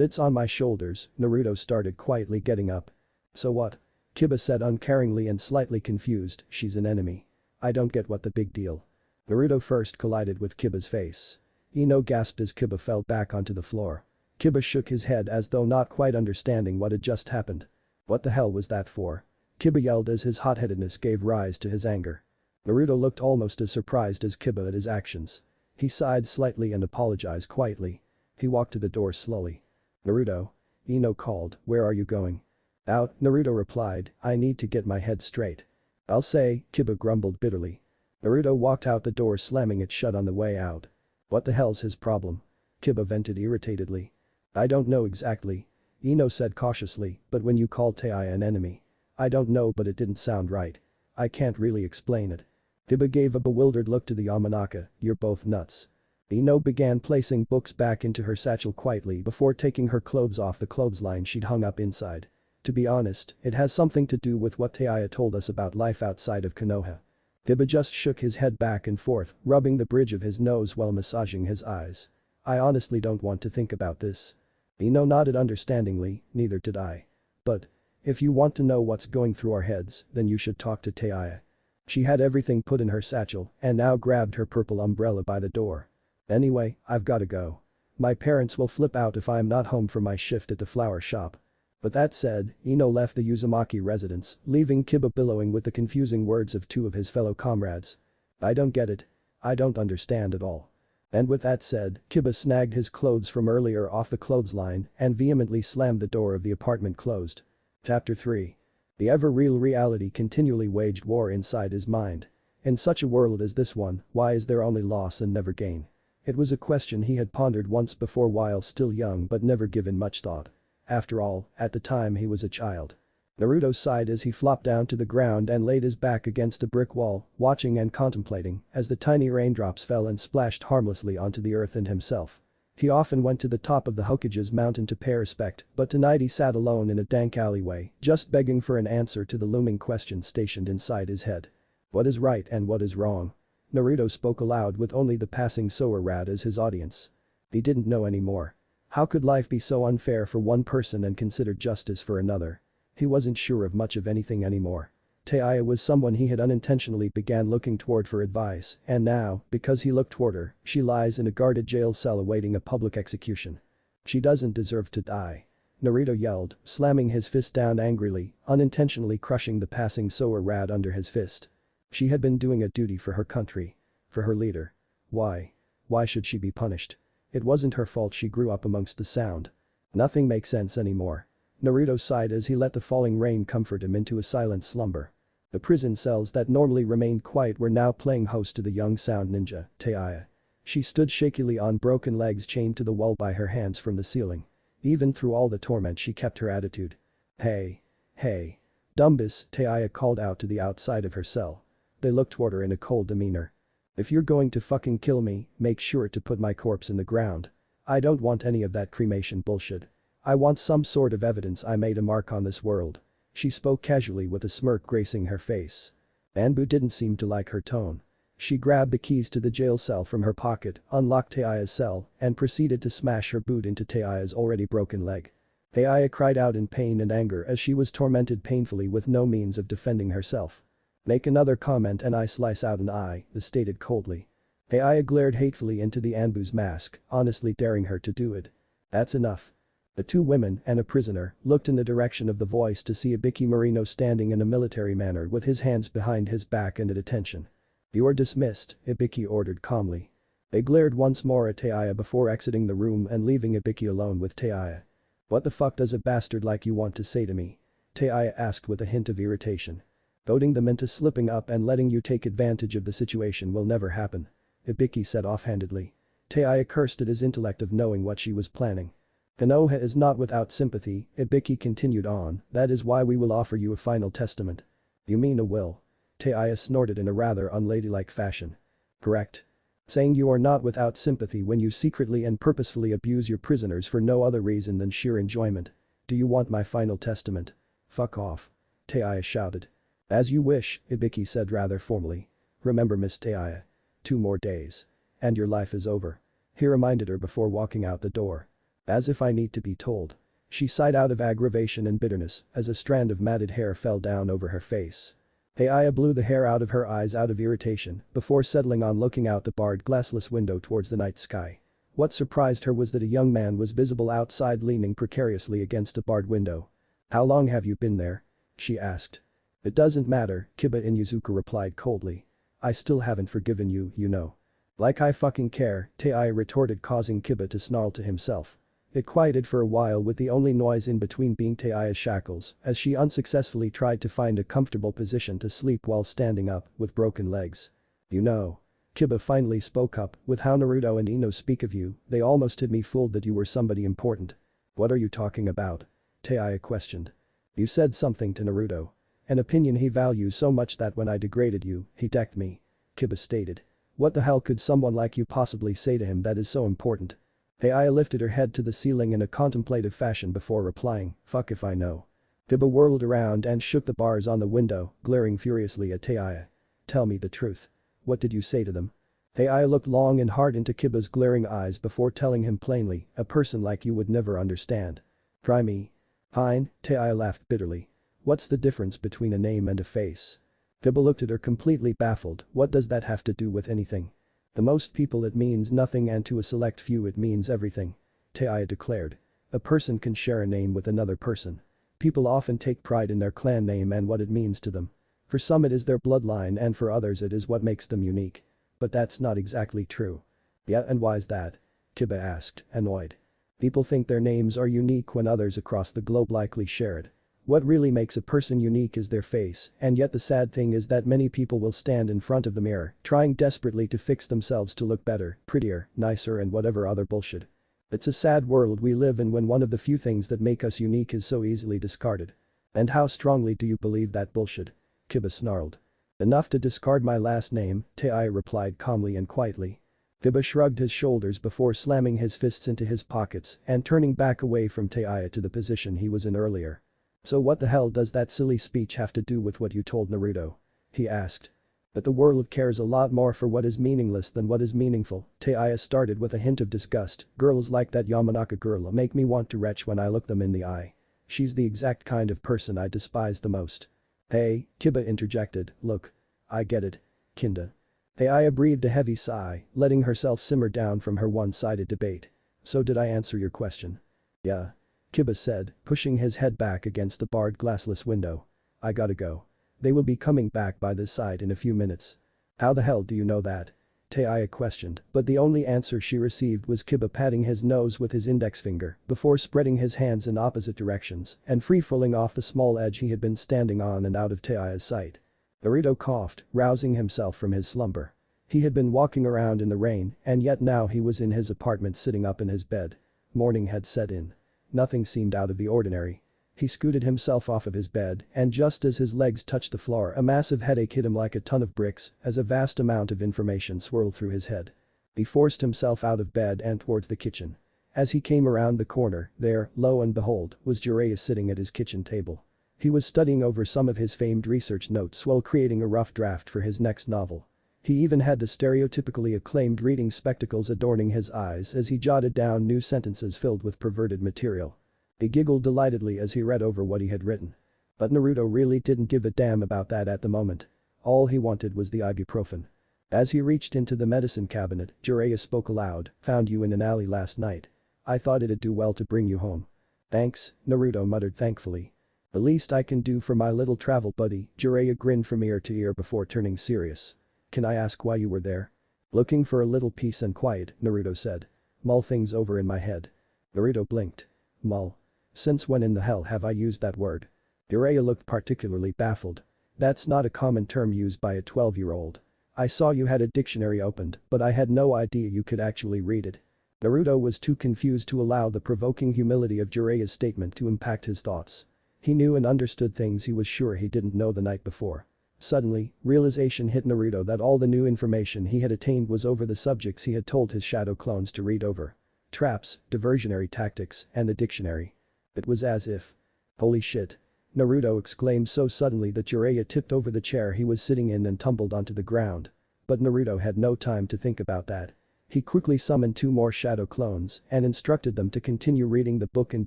it's on my shoulders," Naruto started quietly getting up. "So what?" Kiba said uncaringly and slightly confused. "She's an enemy. I don't get what the big deal." Naruto first collided with Kiba's face. Ino gasped as Kiba fell back onto the floor. Kiba shook his head as though not quite understanding what had just happened. "What the hell was that for?" Kiba yelled as his hot-headedness gave rise to his anger. Naruto looked almost as surprised as Kiba at his actions. He sighed slightly and apologized quietly. He walked to the door slowly. "Naruto," Ino called, "where are you going?" "Out," Naruto replied, "I need to get my head straight." "I'll say," Kiba grumbled bitterly. Naruto walked out the door slamming it shut on the way out. "What the hell's his problem?" Kiba vented irritatedly. "I don't know exactly," Ino said cautiously, "but when you called Taiya an enemy. I don't know but it didn't sound right. I can't really explain it." Kiba gave a bewildered look to the Yamanaka. "You're both nuts." Ino began placing books back into her satchel quietly before taking her clothes off the clothesline she'd hung up inside. "To be honest, it has something to do with what Taiya told us about life outside of Konoha." Kiba just shook his head back and forth, rubbing the bridge of his nose while massaging his eyes. "I honestly don't want to think about this." Ino nodded understandingly, "Neither did I. But if you want to know what's going through our heads, then you should talk to Taiya." She had everything put in her satchel and now grabbed her purple umbrella by the door. "Anyway, I've gotta go. My parents will flip out if I'm not home for my shift at the flower shop." But that said, Ino left the Uzumaki residence, leaving Kiba billowing with the confusing words of two of his fellow comrades. "I don't get it. I don't understand at all." And with that said, Kiba snagged his clothes from earlier off the clothesline and vehemently slammed the door of the apartment closed. Chapter 3. The ever-real reality continually waged war inside his mind. In such a world as this one, why is there only loss and never gain? It was a question he had pondered once before while still young but never given much thought. After all, at the time he was a child. Naruto sighed as he flopped down to the ground and laid his back against a brick wall, watching and contemplating as the tiny raindrops fell and splashed harmlessly onto the earth and himself. He often went to the top of the Hokage's mountain to pay respect, but tonight he sat alone in a dank alleyway, just begging for an answer to the looming question stationed inside his head. What is right and what is wrong? Naruto spoke aloud with only the passing Soarad as his audience. He didn't know anymore. How could life be so unfair for one person and considered justice for another? He wasn't sure of much of anything anymore. Taiya was someone he had unintentionally began looking toward for advice, and now, because he looked toward her, she lies in a guarded jail cell awaiting a public execution. She doesn't deserve to die. Naruto yelled, slamming his fist down angrily, unintentionally crushing the passing Soarad under his fist. She had been doing a duty for her country. For her leader. Why? Why should she be punished? It wasn't her fault she grew up amongst the sound. Nothing makes sense anymore. Naruto sighed as he let the falling rain comfort him into a silent slumber. The prison cells that normally remained quiet were now playing host to the young sound ninja, Taiya. She stood shakily on broken legs chained to the wall by her hands from the ceiling. Even through all the torment she kept her attitude. "Hey. Hey. Dumbus," Taiya called out to the outside of her cell. They looked toward her in a cold demeanor. "If you're going to fucking kill me, make sure to put my corpse in the ground. I don't want any of that cremation bullshit. I want some sort of evidence I made a mark on this world." She spoke casually with a smirk gracing her face. Anbu didn't seem to like her tone. She grabbed the keys to the jail cell from her pocket, unlocked Taiya's cell, and proceeded to smash her boot into Taiya's already broken leg. Taiya cried out in pain and anger as she was tormented painfully with no means of defending herself. "Make another comment and I slice out an eye," they stated coldly. Taiya glared hatefully into the Anbu's mask, honestly daring her to do it. "That's enough." The two women and a prisoner looked in the direction of the voice to see Ibiki Marino standing in a military manner with his hands behind his back and at attention. "You are dismissed," Ibiki ordered calmly. They glared once more at Taiya before exiting the room and leaving Ibiki alone with Taiya. "What the fuck does a bastard like you want to say to me?" Taiya asked with a hint of irritation. "Goading them into slipping up and letting you take advantage of the situation will never happen," Ibiki said offhandedly. Taiya cursed at his intellect of knowing what she was planning. "Konoha is not without sympathy," Ibiki continued on, "that is why we will offer you a final testament." "You mean a will?" Taiya snorted in a rather unladylike fashion. Correct. Saying you are not without sympathy when you secretly and purposefully abuse your prisoners for no other reason than sheer enjoyment. Do you want my final testament? Fuck off. Taiya shouted. As you wish, Ibiki said rather formally. Remember Miss Taiya. 2 more days. And your life is over. He reminded her before walking out the door. As if I need to be told. She sighed out of aggravation and bitterness as a strand of matted hair fell down over her face. Taiya blew the hair out of her eyes out of irritation before settling on looking out the barred glassless window towards the night sky. What surprised her was that a young man was visible outside leaning precariously against a barred window. How long have you been there? She asked. It doesn't matter, Kiba Inuzuka replied coldly. I still haven't forgiven you, you know. Like I fucking care, Taiya retorted, causing Kiba to snarl to himself. It quieted for a while with the only noise in between being Taiya's shackles as she unsuccessfully tried to find a comfortable position to sleep while standing up with broken legs. You know. Kiba finally spoke up, with how Naruto and Ino speak of you, they almost had me fooled that you were somebody important. What are you talking about? Taiya questioned. You said something to Naruto. An opinion he values so much that when I degraded you, he decked me. Kiba stated. What the hell could someone like you possibly say to him that is so important? Taiya lifted her head to the ceiling in a contemplative fashion before replying, fuck if I know. Kiba whirled around and shook the bars on the window, glaring furiously at Taiya. Tell me the truth. What did you say to them? Taiya looked long and hard into Kiba's glaring eyes before telling him plainly, a person like you would never understand. Try me. Hein, Taiya laughed bitterly. What's the difference between a name and a face? Kiba looked at her completely baffled, what does that have to do with anything? To most people it means nothing and to a select few it means everything. Taiya declared. A person can share a name with another person. People often take pride in their clan name and what it means to them. For some it is their bloodline and for others it is what makes them unique. But that's not exactly true. Yeah, and why's that? Kiba asked, annoyed. People think their names are unique when others across the globe likely share it. What really makes a person unique is their face, and yet the sad thing is that many people will stand in front of the mirror, trying desperately to fix themselves to look better, prettier, nicer and whatever other bullshit. It's a sad world we live in when one of the few things that make us unique is so easily discarded. And how strongly do you believe that bullshit? Kiba snarled. Enough to discard my last name, Taiya replied calmly and quietly. Kiba shrugged his shoulders before slamming his fists into his pockets and turning back away from Taiya to the position he was in earlier. So what the hell does that silly speech have to do with what you told Naruto? He asked. But the world cares a lot more for what is meaningless than what is meaningful, Taiya started with a hint of disgust. Girls like that Yamanaka girl make me want to retch when I look them in the eye. She's the exact kind of person I despise the most. Hey, Kiba interjected, look. I get it. Kinda. Taiya breathed a heavy sigh, letting herself simmer down from her one-sided debate. So did I answer your question? Yeah. Kiba said, pushing his head back against the barred glassless window. I gotta go. They will be coming back by this side in a few minutes. How the hell do you know that? Taiya questioned, but the only answer she received was Kiba patting his nose with his index finger before spreading his hands in opposite directions and free-falling off the small edge he had been standing on and out of Taiya's sight. Naruto coughed, rousing himself from his slumber. He had been walking around in the rain and yet now he was in his apartment sitting up in his bed. Morning had set in. Nothing seemed out of the ordinary. He scooted himself off of his bed and just as his legs touched the floor a massive headache hit him like a ton of bricks as a vast amount of information swirled through his head. He forced himself out of bed and towards the kitchen. As he came around the corner, there, lo and behold, was Jiraiya sitting at his kitchen table. He was studying over some of his famed research notes while creating a rough draft for his next novel. He even had the stereotypically acclaimed reading spectacles adorning his eyes as he jotted down new sentences filled with perverted material. He giggled delightedly as he read over what he had written. But Naruto really didn't give a damn about that at the moment. All he wanted was the ibuprofen. As he reached into the medicine cabinet, Jiraiya spoke aloud, found you in an alley last night. I thought it'd do well to bring you home. Thanks, Naruto muttered thankfully. The least I can do for my little travel buddy, Jiraiya grinned from ear to ear before turning serious. Can I ask why you were there? Looking for a little peace and quiet, Naruto said. Mull things over in my head. Naruto blinked. Mull. Since when in the hell have I used that word? Jiraiya looked particularly baffled. That's not a common term used by a 12-year-old. I saw you had a dictionary opened, but I had no idea you could actually read it. Naruto was too confused to allow the provoking humility of Jiraiya's statement to impact his thoughts. He knew and understood things he was sure he didn't know the night before. Suddenly, realization hit Naruto that all the new information he had attained was over the subjects he had told his shadow clones to read over. Traps, diversionary tactics, and the dictionary. It was as if. Holy shit. Naruto exclaimed so suddenly that Jiraiya tipped over the chair he was sitting in and tumbled onto the ground. But Naruto had no time to think about that. He quickly summoned 2 more shadow clones and instructed them to continue reading the book and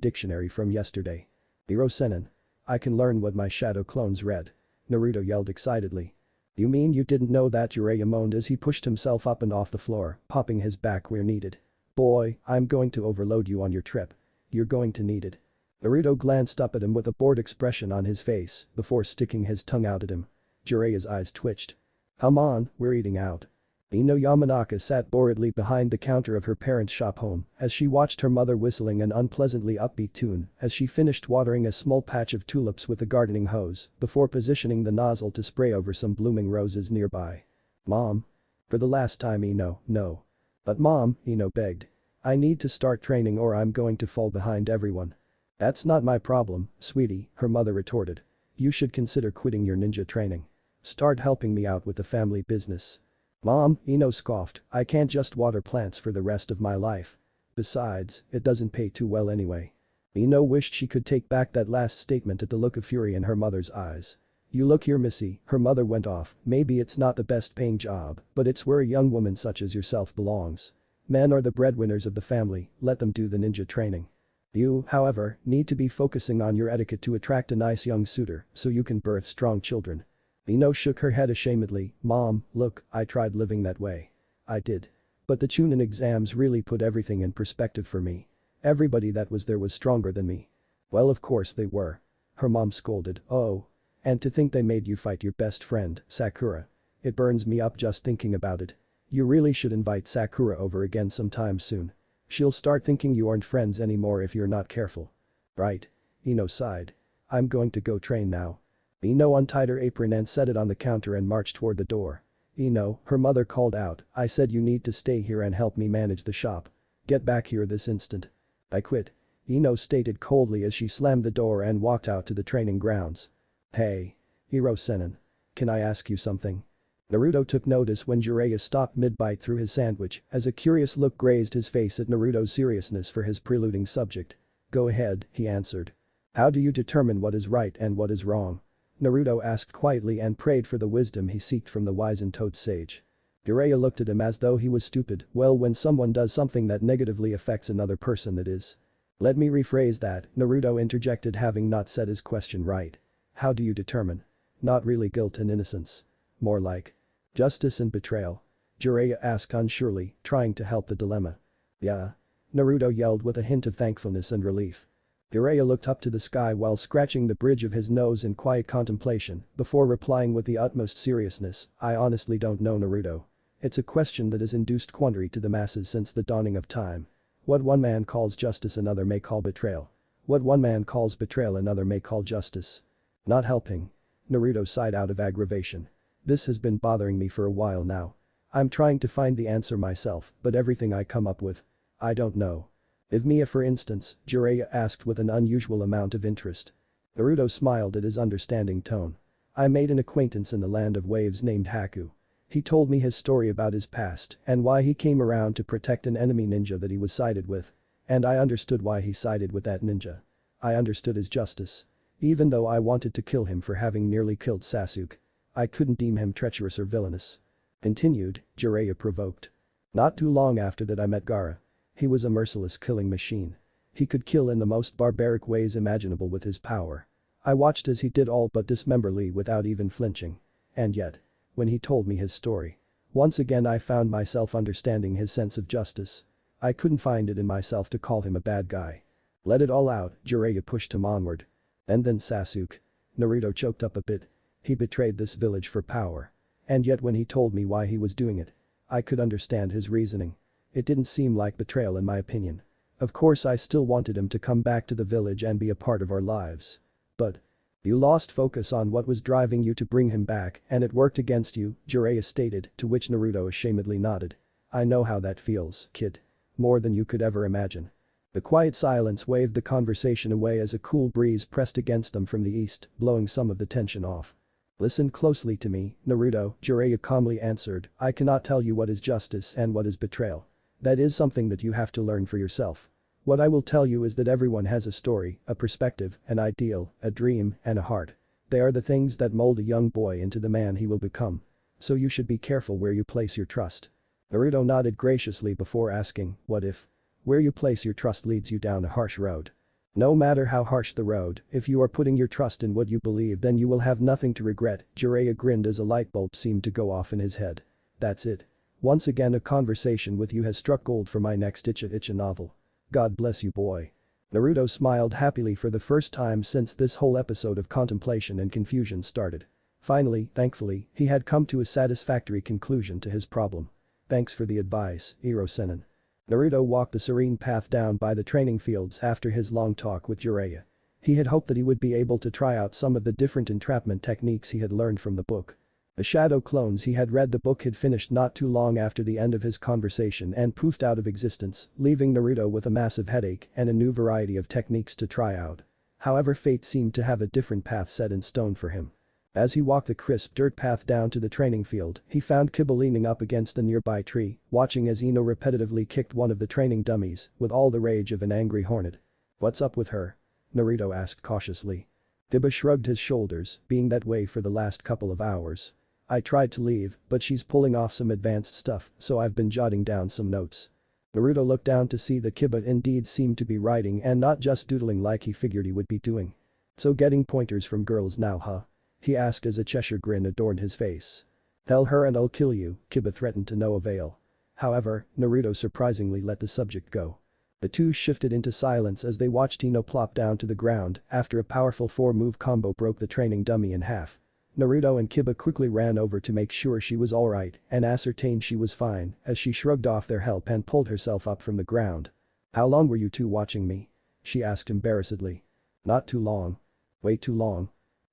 dictionary from yesterday. Hiro-senin. I can learn what my shadow clones read. Naruto yelled excitedly. You mean you didn't know that? Jiraiya moaned as he pushed himself up and off the floor, popping his back where needed. Boy, I'm going to overload you on your trip. You're going to need it. Naruto glanced up at him with a bored expression on his face before sticking his tongue out at him. Jiraiya's eyes twitched. Come on, we're eating out. Ino Yamanaka sat boredly behind the counter of her parents' shop home as she watched her mother whistling an unpleasantly upbeat tune as she finished watering a small patch of tulips with a gardening hose before positioning the nozzle to spray over some blooming roses nearby. Mom? For the last time, Ino, no. But Mom, Ino begged. I need to start training or I'm going to fall behind everyone. That's not my problem, sweetie, her mother retorted. You should consider quitting your ninja training. Start helping me out with the family business. Mom, Ino scoffed, I can't just water plants for the rest of my life. Besides, it doesn't pay too well anyway. Ino wished she could take back that last statement at the look of fury in her mother's eyes. You look here, Missy, her mother went off, maybe it's not the best paying job, but it's where a young woman such as yourself belongs. Men are the breadwinners of the family, let them do the ninja training. You, however, need to be focusing on your etiquette to attract a nice young suitor so you can birth strong children. Ino shook her head ashamedly, Mom, look, I tried living that way. I did. But the Chunin exams really put everything in perspective for me. Everybody that was there was stronger than me. Well, of course they were. Her mom scolded, oh. And to think they made you fight your best friend, Sakura. It burns me up just thinking about it. You really should invite Sakura over again sometime soon. She'll start thinking you aren't friends anymore if you're not careful. Right. Ino sighed. I'm going to go train now. Ino untied her apron and set it on the counter and marched toward the door. Ino, her mother called out, I said you need to stay here and help me manage the shop. Get back here this instant. I quit. Ino stated coldly as she slammed the door and walked out to the training grounds. Hey. Hiro-senin. Can I ask you something? Naruto took notice when Jiraiya stopped mid-bite through his sandwich as a curious look grazed his face at Naruto's seriousness for his preluding subject. Go ahead, he answered. How do you determine what is right and what is wrong? Naruto asked quietly and prayed for the wisdom he sought from the wizened toad sage. Jiraiya looked at him as though he was stupid. Well, when someone does something that negatively affects another person, that is. Let me rephrase that, Naruto interjected, having not said his question right. How do you determine? Not really guilt and innocence. More like justice and betrayal. Jiraiya asked unsurely, trying to help the dilemma. Yeah. Naruto yelled with a hint of thankfulness and relief. Jiraiya looked up to the sky while scratching the bridge of his nose in quiet contemplation before replying with the utmost seriousness, I honestly don't know, Naruto. It's a question that has induced quandary to the masses since the dawning of time. What one man calls justice another may call betrayal. What one man calls betrayal another may call justice. Not helping. Naruto sighed out of aggravation. This has been bothering me for a while now. I'm trying to find the answer myself, but everything I come up with, I don't know. If Mia, for instance, Jiraiya asked with an unusual amount of interest. Naruto smiled at his understanding tone. I made an acquaintance in the land of waves named Haku. He told me his story about his past and why he came around to protect an enemy ninja that he was sided with. And I understood why he sided with that ninja. I understood his justice. Even though I wanted to kill him for having nearly killed Sasuke. I couldn't deem him treacherous or villainous. Continued, Jiraiya provoked. Not too long after that I met Gaara. He was a merciless killing machine. He could kill in the most barbaric ways imaginable with his power. I watched as he did all but dismember Lee without even flinching. And yet, when he told me his story, once again I found myself understanding his sense of justice. I couldn't find it in myself to call him a bad guy. Let it all out, Jiraiya pushed him onward. And then Sasuke. Naruto choked up a bit. He betrayed this village for power. And yet when he told me why he was doing it, I could understand his reasoning. It didn't seem like betrayal in my opinion. Of course I still wanted him to come back to the village and be a part of our lives. But you lost focus on what was driving you to bring him back and it worked against you, Jiraiya stated, to which Naruto ashamedly nodded. I know how that feels, kid. More than you could ever imagine. The quiet silence waved the conversation away as a cool breeze pressed against them from the east, blowing some of the tension off. Listen closely to me, Naruto, Jiraiya calmly answered, I cannot tell you what is justice and what is betrayal. That is something that you have to learn for yourself. What I will tell you is that everyone has a story, a perspective, an ideal, a dream, and a heart. They are the things that mold a young boy into the man he will become. So you should be careful where you place your trust. Naruto nodded graciously before asking, what if? Where you place your trust leads you down a harsh road. No matter how harsh the road, if you are putting your trust in what you believe then you will have nothing to regret. Jiraiya grinned as a light bulb seemed to go off in his head. That's it. Once again a conversation with you has struck gold for my next Icha novel. God bless you boy. Naruto smiled happily for the first time since this whole episode of contemplation and confusion started. Finally, thankfully, he had come to a satisfactory conclusion to his problem. Thanks for the advice, Iro-senin. Naruto walked the serene path down by the training fields after his long talk with Jiraiya. He had hoped that he would be able to try out some of the different entrapment techniques he had learned from the book. The shadow clones he had read the book had finished not too long after the end of his conversation and poofed out of existence, leaving Naruto with a massive headache and a new variety of techniques to try out. However, fate seemed to have a different path set in stone for him. As he walked the crisp dirt path down to the training field, he found Kiba leaning up against the nearby tree, watching as Ino repetitively kicked one of the training dummies, with all the rage of an angry hornet. What's up with her? Naruto asked cautiously. Kiba shrugged his shoulders, being that way for the last couple of hours. I tried to leave, but she's pulling off some advanced stuff, so I've been jotting down some notes. Naruto looked down to see that Kiba indeed seemed to be writing and not just doodling like he figured he would be doing. So getting pointers from girls now huh? He asked as a Cheshire grin adorned his face. Tell her and I'll kill you, Kiba threatened to no avail. However, Naruto surprisingly let the subject go. The two shifted into silence as they watched Ino plop down to the ground after a powerful 4-move combo broke the training dummy in half. Naruto and Kiba quickly ran over to make sure she was alright and ascertained she was fine as she shrugged off their help and pulled herself up from the ground. How long were you two watching me? She asked embarrassedly. Not too long. Way too long.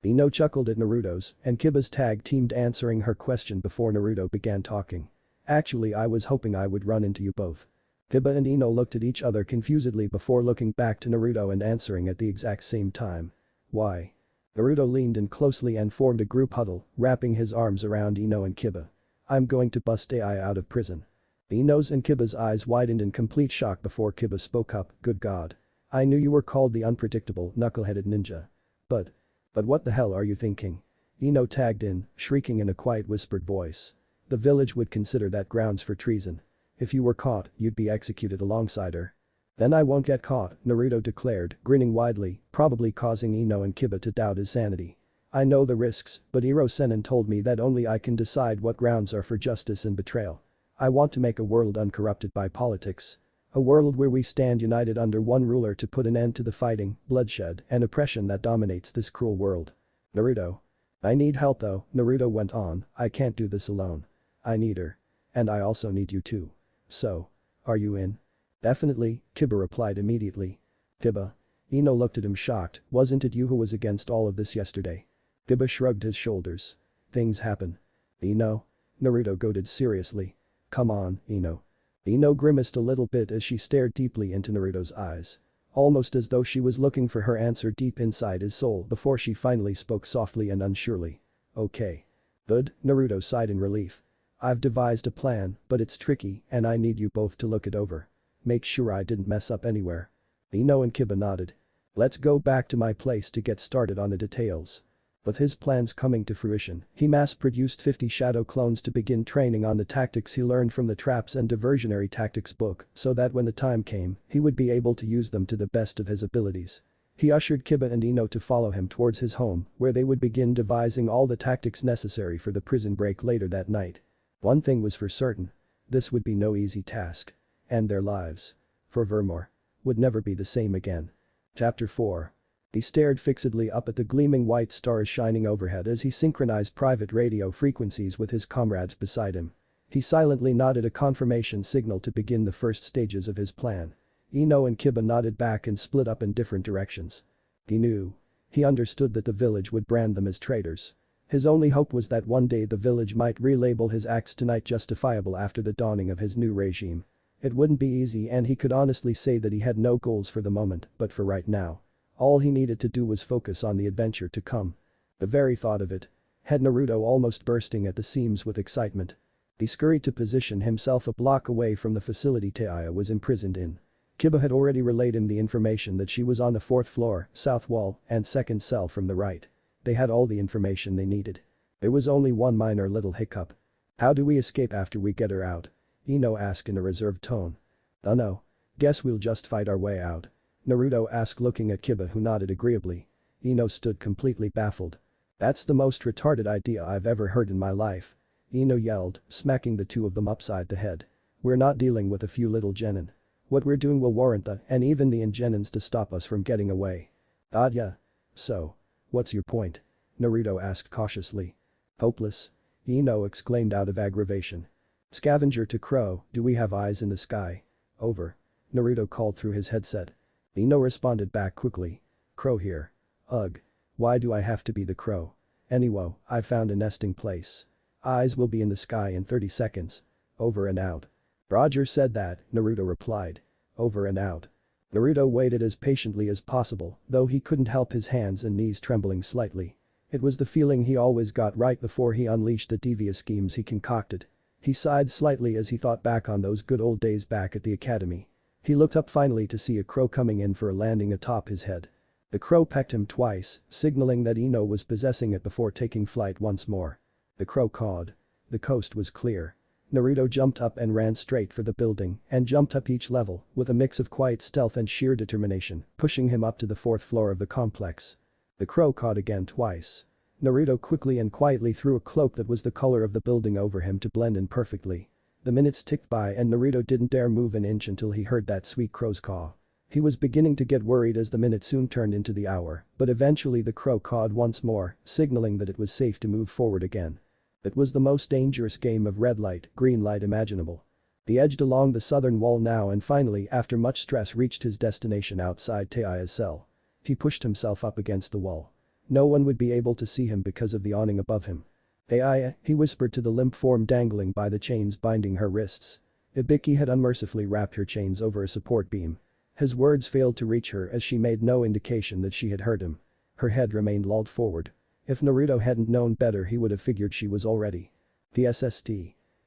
Ino chuckled at Naruto's and Kiba's tag teamed answering her question before Naruto began talking. Actually I was hoping I would run into you both. Kiba and Ino looked at each other confusedly before looking back to Naruto and answering at the exact same time. Why? Naruto leaned in closely and formed a group huddle, wrapping his arms around Ino and Kiba. I'm going to bust AI out of prison. Ino's and Kiba's eyes widened in complete shock before Kiba spoke up, good god. I knew you were called the unpredictable, knuckle-headed ninja. But what the hell are you thinking? Ino tagged in, shrieking in a quiet whispered voice. The village would consider that grounds for treason. If you were caught, you'd be executed alongside her. Then I won't get caught, Naruto declared, grinning widely, probably causing Ino and Kiba to doubt his sanity. I know the risks, but Iro-senin told me that only I can decide what grounds are for justice and betrayal. I want to make a world uncorrupted by politics. A world where we stand united under one ruler to put an end to the fighting, bloodshed, and oppression that dominates this cruel world. Naruto. I need help though, Naruto went on, I can't do this alone. I need her. And I also need you too. So. Are you in? Definitely, Kiba replied immediately. Kiba. Ino looked at him shocked, wasn't it you who was against all of this yesterday? Kiba shrugged his shoulders. Things happen. Ino? Naruto goaded seriously. Come on, Ino. Ino grimaced a little bit as she stared deeply into Naruto's eyes. Almost as though she was looking for her answer deep inside his soul before she finally spoke softly and unsurely. Okay. Good, Naruto sighed in relief. I've devised a plan, but it's tricky and I need you both to look it over. Make sure I didn't mess up anywhere. Ino and Kiba nodded. Let's go back to my place to get started on the details. With his plans coming to fruition, he mass-produced 50 shadow clones to begin training on the tactics he learned from the Traps and Diversionary Tactics book so that when the time came, he would be able to use them to the best of his abilities. He ushered Kiba and Ino to follow him towards his home, where they would begin devising all the tactics necessary for the prison break later that night. One thing was for certain. This would be no easy task. And their lives. For Vermore. Would never be the same again. Chapter 4. He stared fixedly up at the gleaming white stars shining overhead as he synchronized private radio frequencies with his comrades beside him. He silently nodded a confirmation signal to begin the first stages of his plan. Ino and Kiba nodded back and split up in different directions. He knew. He understood that the village would brand them as traitors. His only hope was that one day the village might relabel his acts tonight justifiable after the dawning of his new regime. It wouldn't be easy and he could honestly say that he had no goals for the moment, but for right now. All he needed to do was focus on the adventure to come. The very thought of it. Had Naruto almost bursting at the seams with excitement. He scurried to position himself a block away from the facility Taya was imprisoned in. Kiba had already relayed him the information that she was on the 4th floor, south wall, and second cell from the right. They had all the information they needed. There was only one minor little hiccup. How do we escape after we get her out? Ino asked in a reserved tone. No. Guess we'll just fight our way out. Naruto asked looking at Kiba who nodded agreeably. Ino stood completely baffled. That's the most retarded idea I've ever heard in my life. Ino yelled, smacking the two of them upside the head. We're not dealing with a few little genin. What we're doing will warrant the and even the ingenins to stop us from getting away. Yeah. So. What's your point? Naruto asked cautiously. Hopeless. Ino exclaimed out of aggravation. Scavenger to Crow, do we have eyes in the sky? Over. Naruto called through his headset. Ino responded back quickly. Crow here. Ugh. Why do I have to be the crow? Anyway, I found a nesting place. Eyes will be in the sky in 30 seconds. Over and out. Roger said that, Naruto replied. Over and out. Naruto waited as patiently as possible, though he couldn't help his hands and knees trembling slightly. It was the feeling he always got right before he unleashed the devious schemes he concocted. He sighed slightly as he thought back on those good old days back at the academy. He looked up finally to see a crow coming in for a landing atop his head. The crow pecked him twice, signaling that Ino was possessing it before taking flight once more. The crow cawed. The coast was clear. Naruto jumped up and ran straight for the building and jumped up each level with a mix of quiet stealth and sheer determination, pushing him up to the 4th floor of the complex. The crow cawed again twice. Naruto quickly and quietly threw a cloak that was the color of the building over him to blend in perfectly. The minutes ticked by and Naruto didn't dare move an inch until he heard that sweet crow's caw. He was beginning to get worried as the minute soon turned into the hour, but eventually the crow cawed once more, signaling that it was safe to move forward again. It was the most dangerous game of red light, green light imaginable. He edged along the southern wall now and finally after much stress reached his destination outside Taiya's cell. He pushed himself up against the wall. No one would be able to see him because of the awning above him. Taiya, he whispered to the limp form dangling by the chains binding her wrists. Ibiki had unmercifully wrapped her chains over a support beam. His words failed to reach her as she made no indication that she had heard him. Her head remained lolled forward. If Naruto hadn't known better he would have figured she was already. The SST.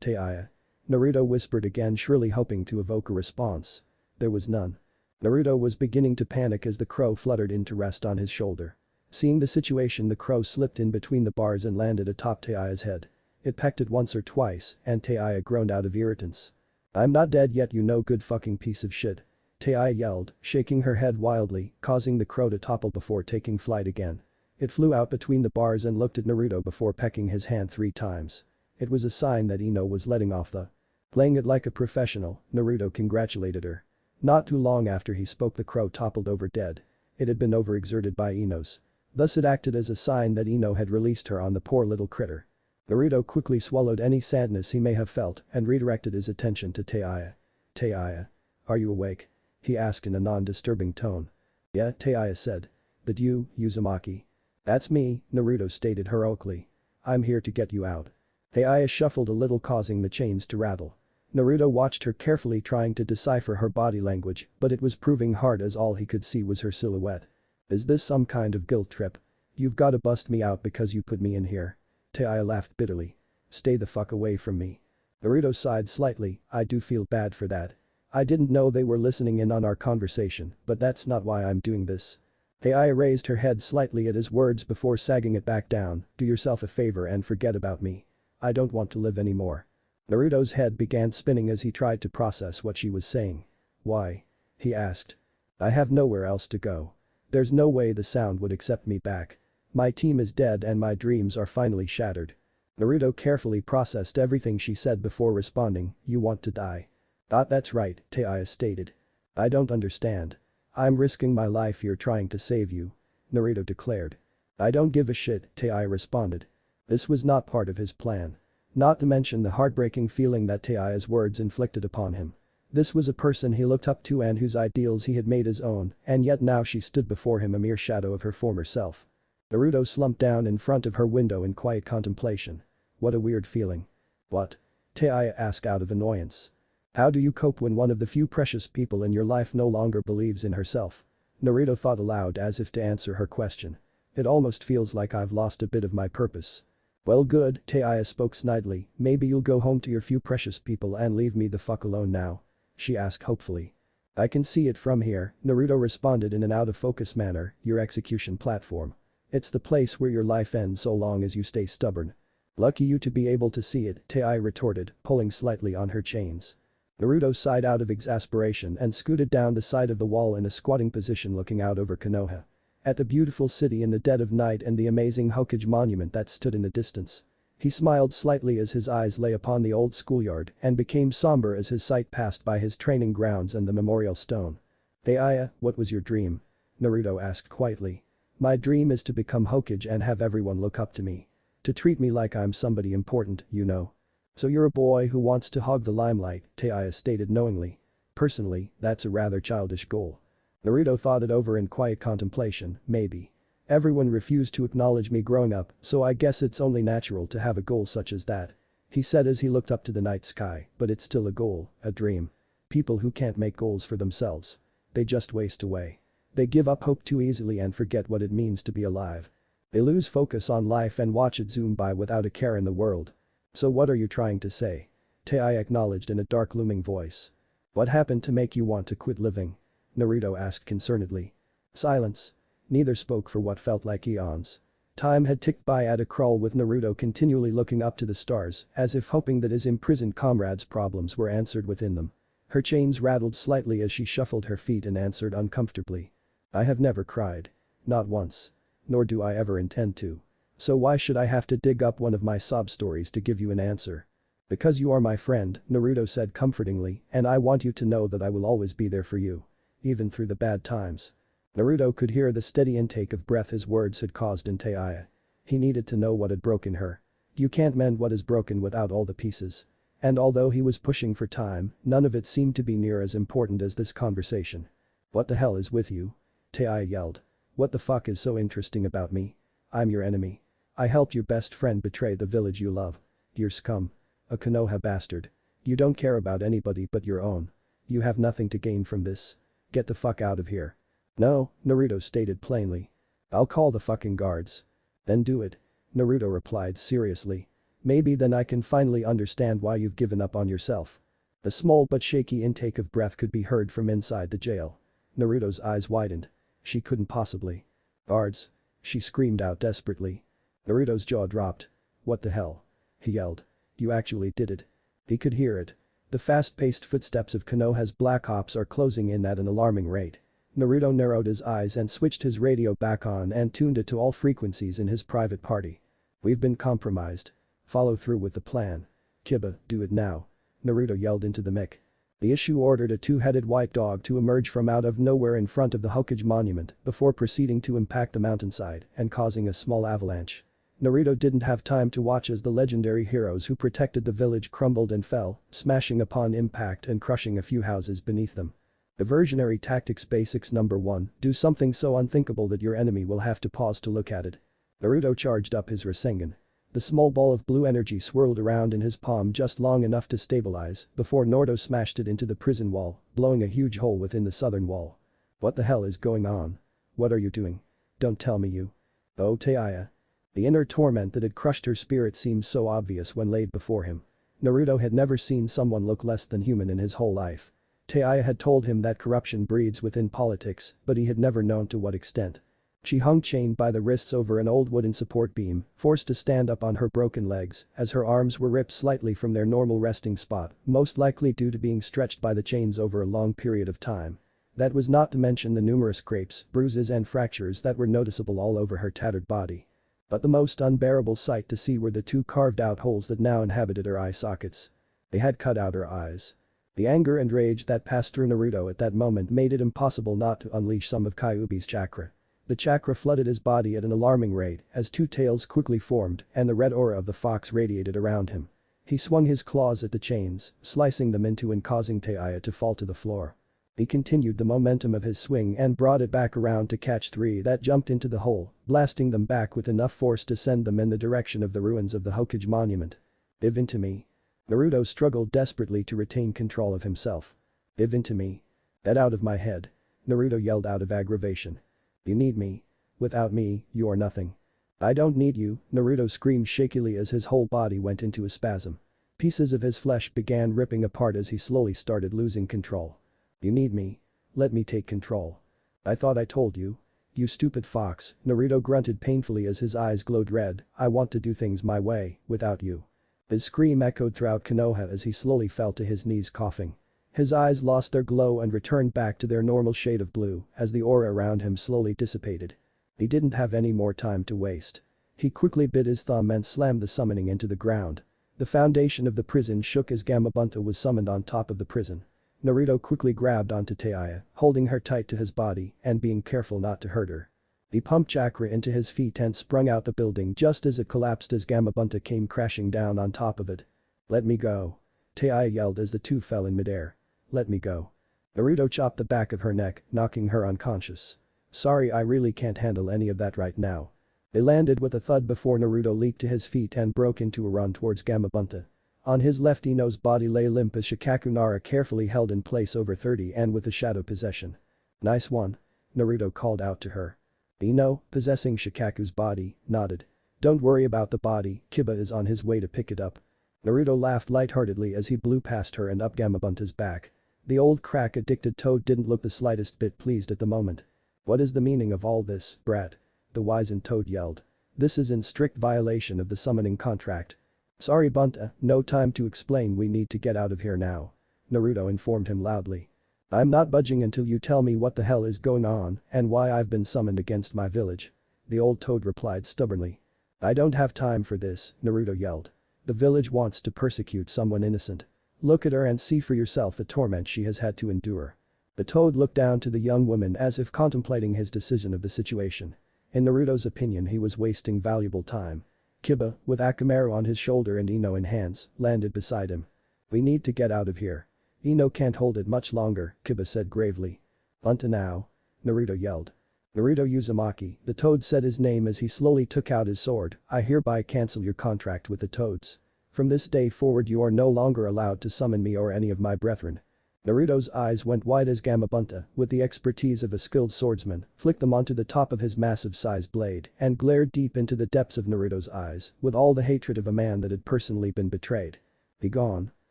Taiya. Naruto whispered again shrilly hoping to evoke a response. There was none. Naruto was beginning to panic as the crow fluttered in to rest on his shoulder. Seeing the situation the crow slipped in between the bars and landed atop Taiya's head. It pecked it once or twice and Taiya groaned out of irritants. I'm not dead yet you no good fucking piece of shit. Taiya yelled, shaking her head wildly, causing the crow to topple before taking flight again. It flew out between the bars and looked at Naruto before pecking his hand 3 times. It was a sign that Ino was letting off the. Playing it like a professional, Naruto congratulated her. Not too long after he spoke the crow toppled over dead. It had been overexerted by Ino's. Thus it acted as a sign that Ino had released her on the poor little critter. Naruto quickly swallowed any sadness he may have felt and redirected his attention to Taiya. Taiya. Are you awake? He asked in a non-disturbing tone. Yeah, Taiya said. That you, Uzumaki? That's me, Naruto stated heroically. I'm here to get you out. Taiya shuffled a little causing the chains to rattle. Naruto watched her carefully trying to decipher her body language but it was proving hard as all he could see was her silhouette. Is this some kind of guilt trip? You've gotta bust me out because you put me in here. Taiya laughed bitterly. Stay the fuck away from me. Naruto sighed slightly, I do feel bad for that. I didn't know they were listening in on our conversation, but that's not why I'm doing this. Taiya raised her head slightly at his words before sagging it back down, do yourself a favor and forget about me. I don't want to live anymore. Naruto's head began spinning as he tried to process what she was saying. Why? He asked. I have nowhere else to go. There's no way the sound would accept me back. My team is dead and my dreams are finally shattered. Naruto carefully processed everything she said before responding, you want to die. That's right, Taiya stated. I don't understand. I'm risking my life here trying to save you. Naruto declared. I don't give a shit, Taiya responded. This was not part of his plan. Not to mention the heartbreaking feeling that Taiya's words inflicted upon him. This was a person he looked up to and whose ideals he had made his own, and yet now she stood before him a mere shadow of her former self. Naruto slumped down in front of her window in quiet contemplation. What a weird feeling. What? Taiya asked out of annoyance. How do you cope when one of the few precious people in your life no longer believes in herself? Naruto thought aloud as if to answer her question. It almost feels like I've lost a bit of my purpose. Well good, Taiya spoke snidely, maybe you'll go home to your few precious people and leave me the fuck alone now? She asked hopefully. I can see it from here, Naruto responded in an out-of-focus manner, your execution platform. It's the place where your life ends so long as you stay stubborn. Lucky you to be able to see it, Taiya retorted, pulling slightly on her chains. Naruto sighed out of exasperation and scooted down the side of the wall in a squatting position looking out over Konoha. At the beautiful city in the dead of night and the amazing Hokage monument that stood in the distance. He smiled slightly as his eyes lay upon the old schoolyard and became somber as his sight passed by his training grounds and the memorial stone. Taiya, what was your dream? Naruto asked quietly. My dream is to become Hokage and have everyone look up to me. To treat me like I'm somebody important, you know. So you're a boy who wants to hog the limelight, Taiya stated knowingly. Personally, that's a rather childish goal. Naruto thought it over in quiet contemplation, maybe. Everyone refused to acknowledge me growing up, so I guess it's only natural to have a goal such as that. He said as he looked up to the night sky, but it's still a goal, a dream. People who can't make goals for themselves. They just waste away. They give up hope too easily and forget what it means to be alive. They lose focus on life and watch it zoom by without a care in the world. So what are you trying to say? Taiya acknowledged in a dark looming voice. What happened to make you want to quit living? Naruto asked concernedly. Silence. Neither spoke for what felt like eons. Time had ticked by at a crawl with Naruto continually looking up to the stars as if hoping that his imprisoned comrades' problems were answered within them. Her chains rattled slightly as she shuffled her feet and answered uncomfortably. I have never cried. Not once. Nor do I ever intend to. So why should I have to dig up one of my sob stories to give you an answer? Because you are my friend, Naruto said comfortingly, and I want you to know that I will always be there for you. Even through the bad times. Naruto could hear the steady intake of breath his words had caused in Taiya. He needed to know what had broken her. You can't mend what is broken without all the pieces. And although he was pushing for time, none of it seemed to be near as important as this conversation. What the hell is with you? Taiya yelled. What the fuck is so interesting about me? I'm your enemy. I helped your best friend betray the village you love. You're scum. A Konoha bastard. You don't care about anybody but your own. You have nothing to gain from this. Get the fuck out of here. No, Naruto stated plainly. I'll call the fucking guards. Then do it. Naruto replied seriously. Maybe then I can finally understand why you've given up on yourself. The small but shaky intake of breath could be heard from inside the jail. Naruto's eyes widened. She couldn't possibly. Guards. She screamed out desperately. Naruto's jaw dropped. What the hell? He yelled. You actually did it. He could hear it. The fast-paced footsteps of Konoha's Black Ops are closing in at an alarming rate. Naruto narrowed his eyes and switched his radio back on and tuned it to all frequencies in his private party. We've been compromised. Follow through with the plan. Kiba, do it now. Naruto yelled into the mic. The issue ordered a two-headed white dog to emerge from out of nowhere in front of the Hokage monument before proceeding to impact the mountainside and causing a small avalanche. Naruto didn't have time to watch as the legendary heroes who protected the village crumbled and fell, smashing upon impact and crushing a few houses beneath them. Diversionary Tactics Basics Number 1, do something so unthinkable that your enemy will have to pause to look at it. Naruto charged up his Rasengan. The small ball of blue energy swirled around in his palm just long enough to stabilize before Naruto smashed it into the prison wall, blowing a huge hole within the southern wall. What the hell is going on? What are you doing? Don't tell me you. Oh Taiya. The inner torment that had crushed her spirit seemed so obvious when laid before him. Naruto had never seen someone look less than human in his whole life. Taiya had told him that corruption breeds within politics, but he had never known to what extent. She hung chained by the wrists over an old wooden support beam, forced to stand up on her broken legs as her arms were ripped slightly from their normal resting spot, most likely due to being stretched by the chains over a long period of time. That was not to mention the numerous scrapes, bruises and fractures that were noticeable all over her tattered body. But the most unbearable sight to see were the two carved-out holes that now inhabited her eye sockets. They had cut out her eyes. The anger and rage that passed through Naruto at that moment made it impossible not to unleash some of Kyuubi's chakra. The chakra flooded his body at an alarming rate as two tails quickly formed and the red aura of the fox radiated around him. He swung his claws at the chains, slicing them into and causing Taiya to fall to the floor. He continued the momentum of his swing and brought it back around to catch three that jumped into the hole, blasting them back with enough force to send them in the direction of the ruins of the Hokage monument. Give in to me. Naruto struggled desperately to retain control of himself. Give in to me. Get out of my head. Naruto yelled out of aggravation. You need me. Without me, you are nothing. I don't need you, Naruto screamed shakily as his whole body went into a spasm. Pieces of his flesh began ripping apart as he slowly started losing control. You need me? Let me take control. I thought I told you. You stupid fox, Naruto grunted painfully as his eyes glowed red. I want to do things my way, without you. His scream echoed throughout Konoha as he slowly fell to his knees coughing. His eyes lost their glow and returned back to their normal shade of blue as the aura around him slowly dissipated. He didn't have any more time to waste. He quickly bit his thumb and slammed the summoning into the ground. The foundation of the prison shook as Gamabunta was summoned on top of the prison. Naruto quickly grabbed onto Jiraiya, holding her tight to his body and being careful not to hurt her. He pumped chakra into his feet and sprung out the building just as it collapsed as Gamabunta came crashing down on top of it. Let me go. Jiraiya yelled as the two fell in midair. Let me go. Naruto chopped the back of her neck, knocking her unconscious. Sorry, I really can't handle any of that right now. They landed with a thud before Naruto leaped to his feet and broke into a run towards Gamabunta. On his left, Ino's body lay limp as Shikaku Nara carefully held in place over 30 and with a shadow possession. Nice one. Naruto called out to her. Ino, possessing Shikaku's body, nodded. Don't worry about the body, Kiba is on his way to pick it up. Naruto laughed lightheartedly as he blew past her and up Gamabunta's back. The old crack-addicted toad didn't look the slightest bit pleased at the moment. What is the meaning of all this, brat? The wizened toad yelled. This is in strict violation of the summoning contract. Sorry Bunta, no time to explain, we need to get out of here now. Naruto informed him loudly. I'm not budging until you tell me what the hell is going on and why I've been summoned against my village. The old toad replied stubbornly. I don't have time for this, Naruto yelled. The village wants to persecute someone innocent. Look at her and see for yourself the torment she has had to endure. The toad looked down to the young woman as if contemplating his decision of the situation. In Naruto's opinion, he was wasting valuable time. Kiba, with Akamaru on his shoulder and Ino in hands, landed beside him. We need to get out of here. Ino can't hold it much longer, Kiba said gravely. Bunta now. Naruto yelled. Naruto Uzumaki, the toad said his name as he slowly took out his sword. I hereby cancel your contract with the toads. From this day forward you are no longer allowed to summon me or any of my brethren. Naruto's eyes went wide as Gamabunta, with the expertise of a skilled swordsman, flicked them onto the top of his massive-sized blade and glared deep into the depths of Naruto's eyes with all the hatred of a man that had personally been betrayed. Be gone.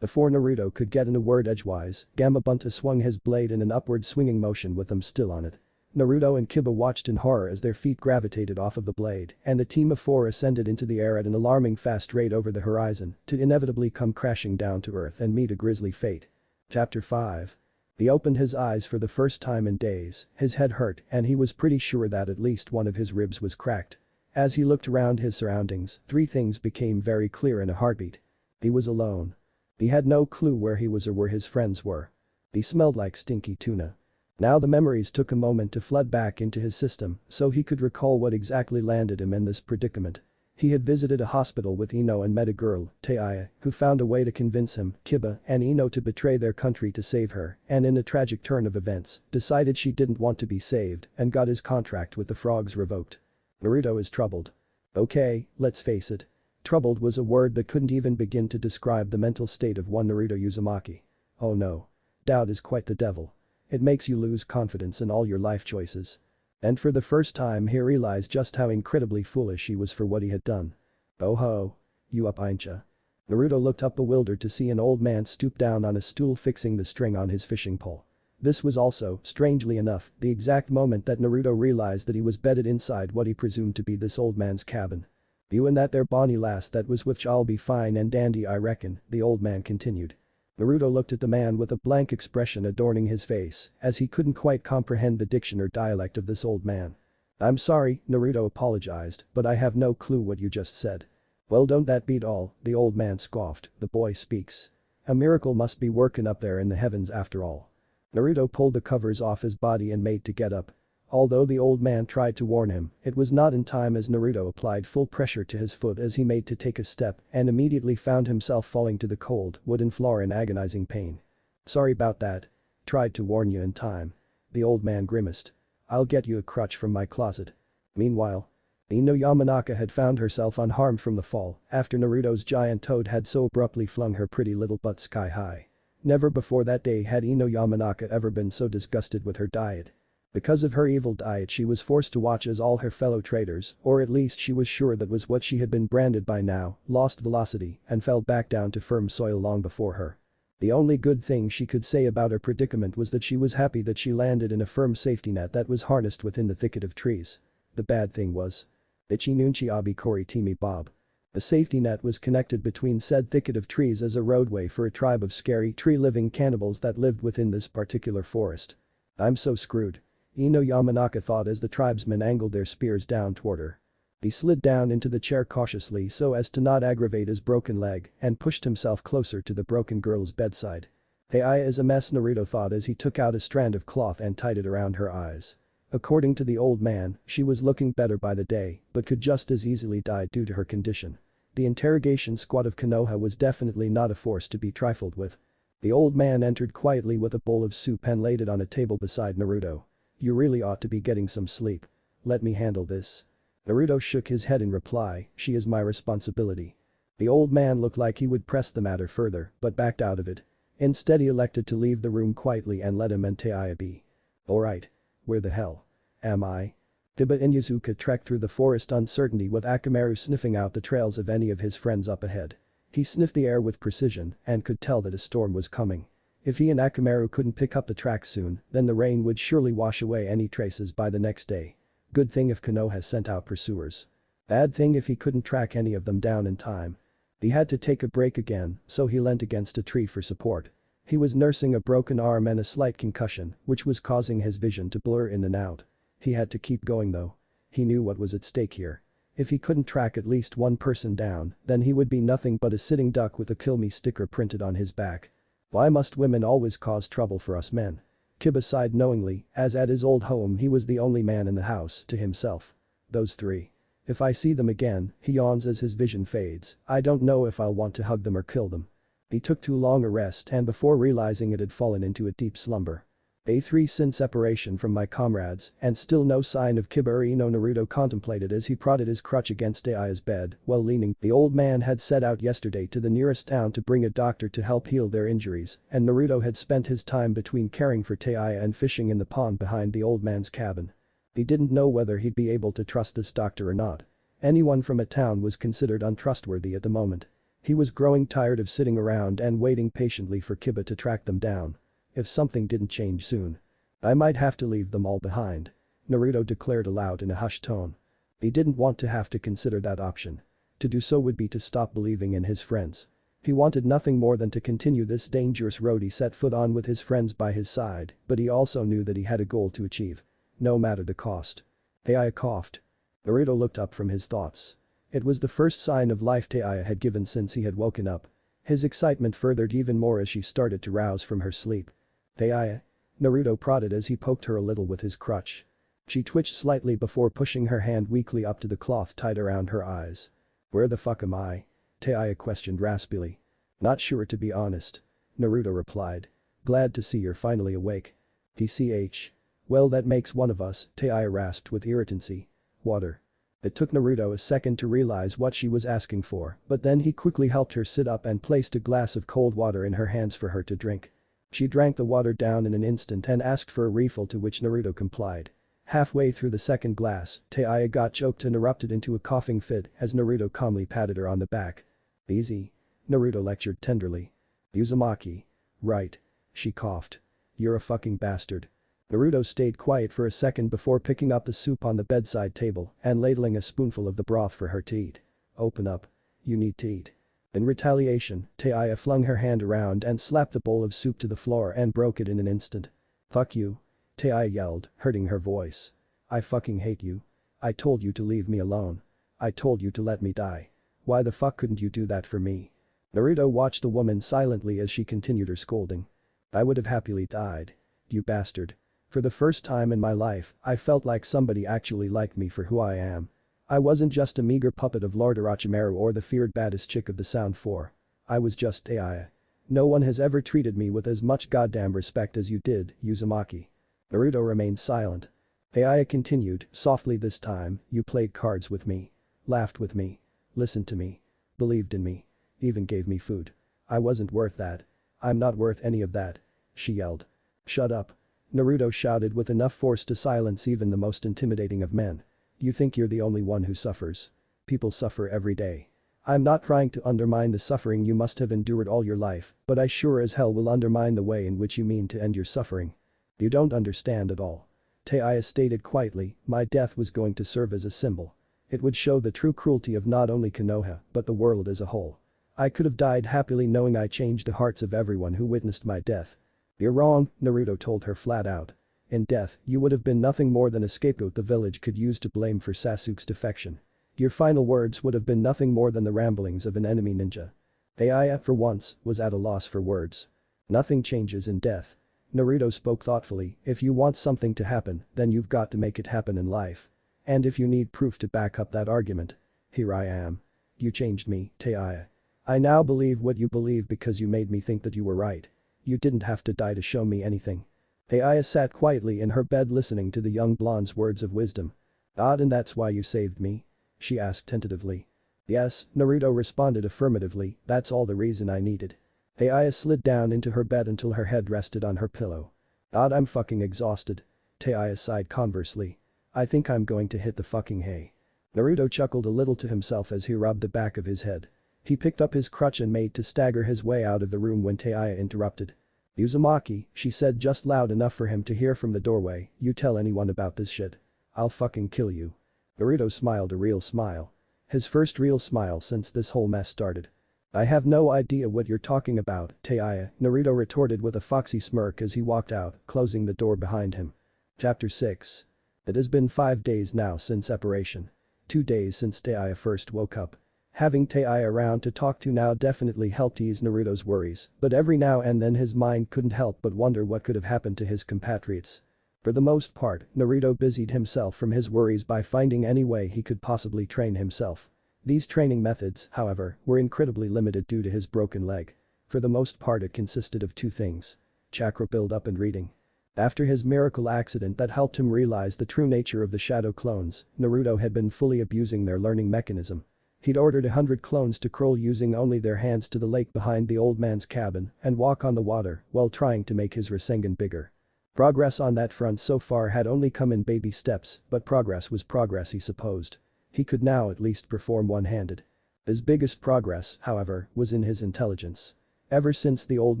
Before Naruto could get in a word edgewise, Gamabunta swung his blade in an upward swinging motion with them still on it. Naruto and Kiba watched in horror as their feet gravitated off of the blade and the team of four ascended into the air at an alarming fast rate over the horizon to inevitably come crashing down to earth and meet a grisly fate. Chapter 5. He opened his eyes for the first time in days, his head hurt and he was pretty sure that at least one of his ribs was cracked. As he looked around his surroundings, three things became very clear in a heartbeat. He was alone. He had no clue where he was or where his friends were. He smelled like stinky tuna. Now the memories took a moment to flood back into his system so he could recall what exactly landed him in this predicament. He had visited a hospital with Ino and met a girl, Jiraiya, who found a way to convince him, Kiba, and Ino to betray their country to save her and in a tragic turn of events, decided she didn't want to be saved and got his contract with the frogs revoked. Naruto is troubled. Okay, let's face it. Troubled was a word that couldn't even begin to describe the mental state of one Naruto Uzumaki. Oh no. Doubt is quite the devil. It makes you lose confidence in all your life choices. And for the first time he realized just how incredibly foolish he was for what he had done. Oh ho. You up Aincha? Naruto looked up bewildered to see an old man stoop down on a stool fixing the string on his fishing pole. This was also, strangely enough, the exact moment that Naruto realized that he was bedded inside what he presumed to be this old man's cabin. You and that there bonny lass that was with y'all be fine and dandy I reckon, the old man continued. Naruto looked at the man with a blank expression adorning his face as he couldn't quite comprehend the diction or dialect of this old man. I'm sorry, Naruto apologized, but I have no clue what you just said. Well don't that beat all, the old man scoffed, the boy speaks. A miracle must be working up there in the heavens after all. Naruto pulled the covers off his body and made to get up. Although the old man tried to warn him, it was not in time as Naruto applied full pressure to his foot as he made to take a step and immediately found himself falling to the cold wooden floor in agonizing pain. Sorry about that. Tried to warn you in time. The old man grimaced. I'll get you a crutch from my closet. Meanwhile, Ino Yamanaka had found herself unharmed from the fall after Naruto's giant toad had so abruptly flung her pretty little butt sky high. Never before that day had Ino Yamanaka ever been so disgusted with her diet. Because of her evil diet she was forced to watch as all her fellow traders, or at least she was sure that was what she had been branded by now, lost velocity and fell back down to firm soil long before her. The only good thing she could say about her predicament was that she was happy that she landed in a firm safety net that was harnessed within the thicket of trees. The bad thing was. Ichi nunchi abi kori timi bob. The safety net was connected between said thicket of trees as a roadway for a tribe of scary tree-living cannibals that lived within this particular forest. I'm so screwed. Ino Yamanaka thought as the tribesmen angled their spears down toward her. He slid down into the chair cautiously so as to not aggravate his broken leg and pushed himself closer to the broken girl's bedside. "Hey, eye is a mess," Naruto thought as he took out a strand of cloth and tied it around her eyes. According to the old man, she was looking better by the day but could just as easily die due to her condition. The interrogation squad of Konoha was definitely not a force to be trifled with. The old man entered quietly with a bowl of soup and laid it on a table beside Naruto. "You really ought to be getting some sleep. Let me handle this." Naruto shook his head in reply, "She is my responsibility." The old man looked like he would press the matter further but backed out of it. Instead he elected to leave the room quietly and let him and Teiya be. "Alright. Where the hell am I?" Kiba Inuzuka trekked through the forest uncertainty with Akamaru sniffing out the trails of any of his friends up ahead. He sniffed the air with precision and could tell that a storm was coming. If he and Akamaru couldn't pick up the track soon, then the rain would surely wash away any traces by the next day. Good thing if Konoha sent out pursuers. Bad thing if he couldn't track any of them down in time. He had to take a break again, so he leant against a tree for support. He was nursing a broken arm and a slight concussion, which was causing his vision to blur in and out. He had to keep going though. He knew what was at stake here. If he couldn't track at least one person down, then he would be nothing but a sitting duck with a "kill me" sticker printed on his back. Why must women always cause trouble for us men? Kiba sighed knowingly, as at his old home he was the only man in the house, to himself. Those three. If I see them again, he yawns as his vision fades, I don't know if I'll want to hug them or kill them. He took too long a rest and before realizing it had fallen into a deep slumber. Day 3 since separation from my comrades and still no sign of Kiba or Ino, Naruto contemplated as he prodded his crutch against Teiya's bed while leaning. The old man had set out yesterday to the nearest town to bring a doctor to help heal their injuries and Naruto had spent his time between caring for Teiya and fishing in the pond behind the old man's cabin. He didn't know whether he'd be able to trust this doctor or not. Anyone from a town was considered untrustworthy at the moment. He was growing tired of sitting around and waiting patiently for Kiba to track them down. If something didn't change soon. I might have to leave them all behind. Naruto declared aloud in a hushed tone. He didn't want to have to consider that option. To do so would be to stop believing in his friends. He wanted nothing more than to continue this dangerous road he set foot on with his friends by his side, but he also knew that he had a goal to achieve. No matter the cost. Teiya coughed. Naruto looked up from his thoughts. It was the first sign of life Teiya had given since he had woken up. His excitement furthered even more as she started to rouse from her sleep. "Teiya?" Naruto prodded as he poked her a little with his crutch. She twitched slightly before pushing her hand weakly up to the cloth tied around her eyes. "Where the fuck am I?" Teiya questioned raspily. "Not sure to be honest." Naruto replied. "Glad to see you're finally awake." "TCH. Well, that makes one of us," Teiya rasped with irritancy. "Water." It took Naruto a second to realize what she was asking for, but then he quickly helped her sit up and placed a glass of cold water in her hands for her to drink. She drank the water down in an instant and asked for a refill to which Naruto complied. Halfway through the second glass, Teiya got choked and erupted into a coughing fit as Naruto calmly patted her on the back. "Easy." Naruto lectured tenderly. "Uzumaki." "Right." She coughed. "You're a fucking bastard." Naruto stayed quiet for a second before picking up the soup on the bedside table and ladling a spoonful of the broth for her to eat. "Open up. You need to eat." In retaliation, Teiya flung her hand around and slapped the bowl of soup to the floor and broke it in an instant. "Fuck you." Teiya yelled, hurting her voice. "I fucking hate you. I told you to leave me alone. I told you to let me die. Why the fuck couldn't you do that for me?" Naruto watched the woman silently as she continued her scolding. "I would have happily died. You bastard. For the first time in my life, I felt like somebody actually liked me for who I am. I wasn't just a meager puppet of Lord Orochimaru or the feared baddest chick of the Sound 4. I was just Teiya. No one has ever treated me with as much goddamn respect as you did, Uzumaki." Naruto remained silent. Teiya continued, softly this time, "You played cards with me. Laughed with me. Listened to me. Believed in me. Even gave me food. I wasn't worth that. I'm not worth any of that." She yelled. "Shut up." Naruto shouted with enough force to silence even the most intimidating of men. You think you're the only one who suffers? People suffer every day. I'm not trying to undermine the suffering you must have endured all your life, but I sure as hell will undermine the way in which you mean to end your suffering. You don't understand at all. Taiya stated quietly, my death was going to serve as a symbol. It would show the true cruelty of not only Konoha, but the world as a whole. I could have died happily knowing I changed the hearts of everyone who witnessed my death. You're wrong, Naruto told her flat out. In death, you would have been nothing more than a scapegoat the village could use to blame for Sasuke's defection. Your final words would have been nothing more than the ramblings of an enemy ninja. Taiya, for once, was at a loss for words. Nothing changes in death. Naruto spoke thoughtfully, if you want something to happen, then you've got to make it happen in life. And if you need proof to back up that argument. Here I am. You changed me, Taiya. I now believe what you believe because you made me think that you were right. You didn't have to die to show me anything. Taiya sat quietly in her bed listening to the young blonde's words of wisdom. And that's why you saved me? She asked tentatively. Yes, Naruto responded affirmatively, that's all the reason I needed. Taiya slid down into her bed until her head rested on her pillow. I'm fucking exhausted. Taiya sighed conversely. I think I'm going to hit the fucking hay. Naruto chuckled a little to himself as he rubbed the back of his head. He picked up his crutch and made to stagger his way out of the room when Taiya interrupted. Uzumaki, she said just loud enough for him to hear from the doorway, you tell anyone about this shit. I'll fucking kill you. Naruto smiled a real smile. His first real smile since this whole mess started. I have no idea what you're talking about, Taiya, Naruto retorted with a foxy smirk as he walked out, closing the door behind him. Chapter 6. It has been 5 days now since separation. 2 days since Taiya first woke up. Having Taiya around to talk to now definitely helped ease Naruto's worries, but every now and then his mind couldn't help but wonder what could have happened to his compatriots. For the most part, Naruto busied himself from his worries by finding any way he could possibly train himself. These training methods, however, were incredibly limited due to his broken leg. For the most part it consisted of 2 things. Chakra build-up and reading. After his miracle accident that helped him realize the true nature of the shadow clones, Naruto had been fully abusing their learning mechanism. He'd ordered 100 clones to crawl using only their hands to the lake behind the old man's cabin and walk on the water while trying to make his Rasengan bigger. Progress on that front so far had only come in baby steps, but progress was progress he supposed. He could now at least perform one-handed. His biggest progress, however, was in his intelligence. Ever since the old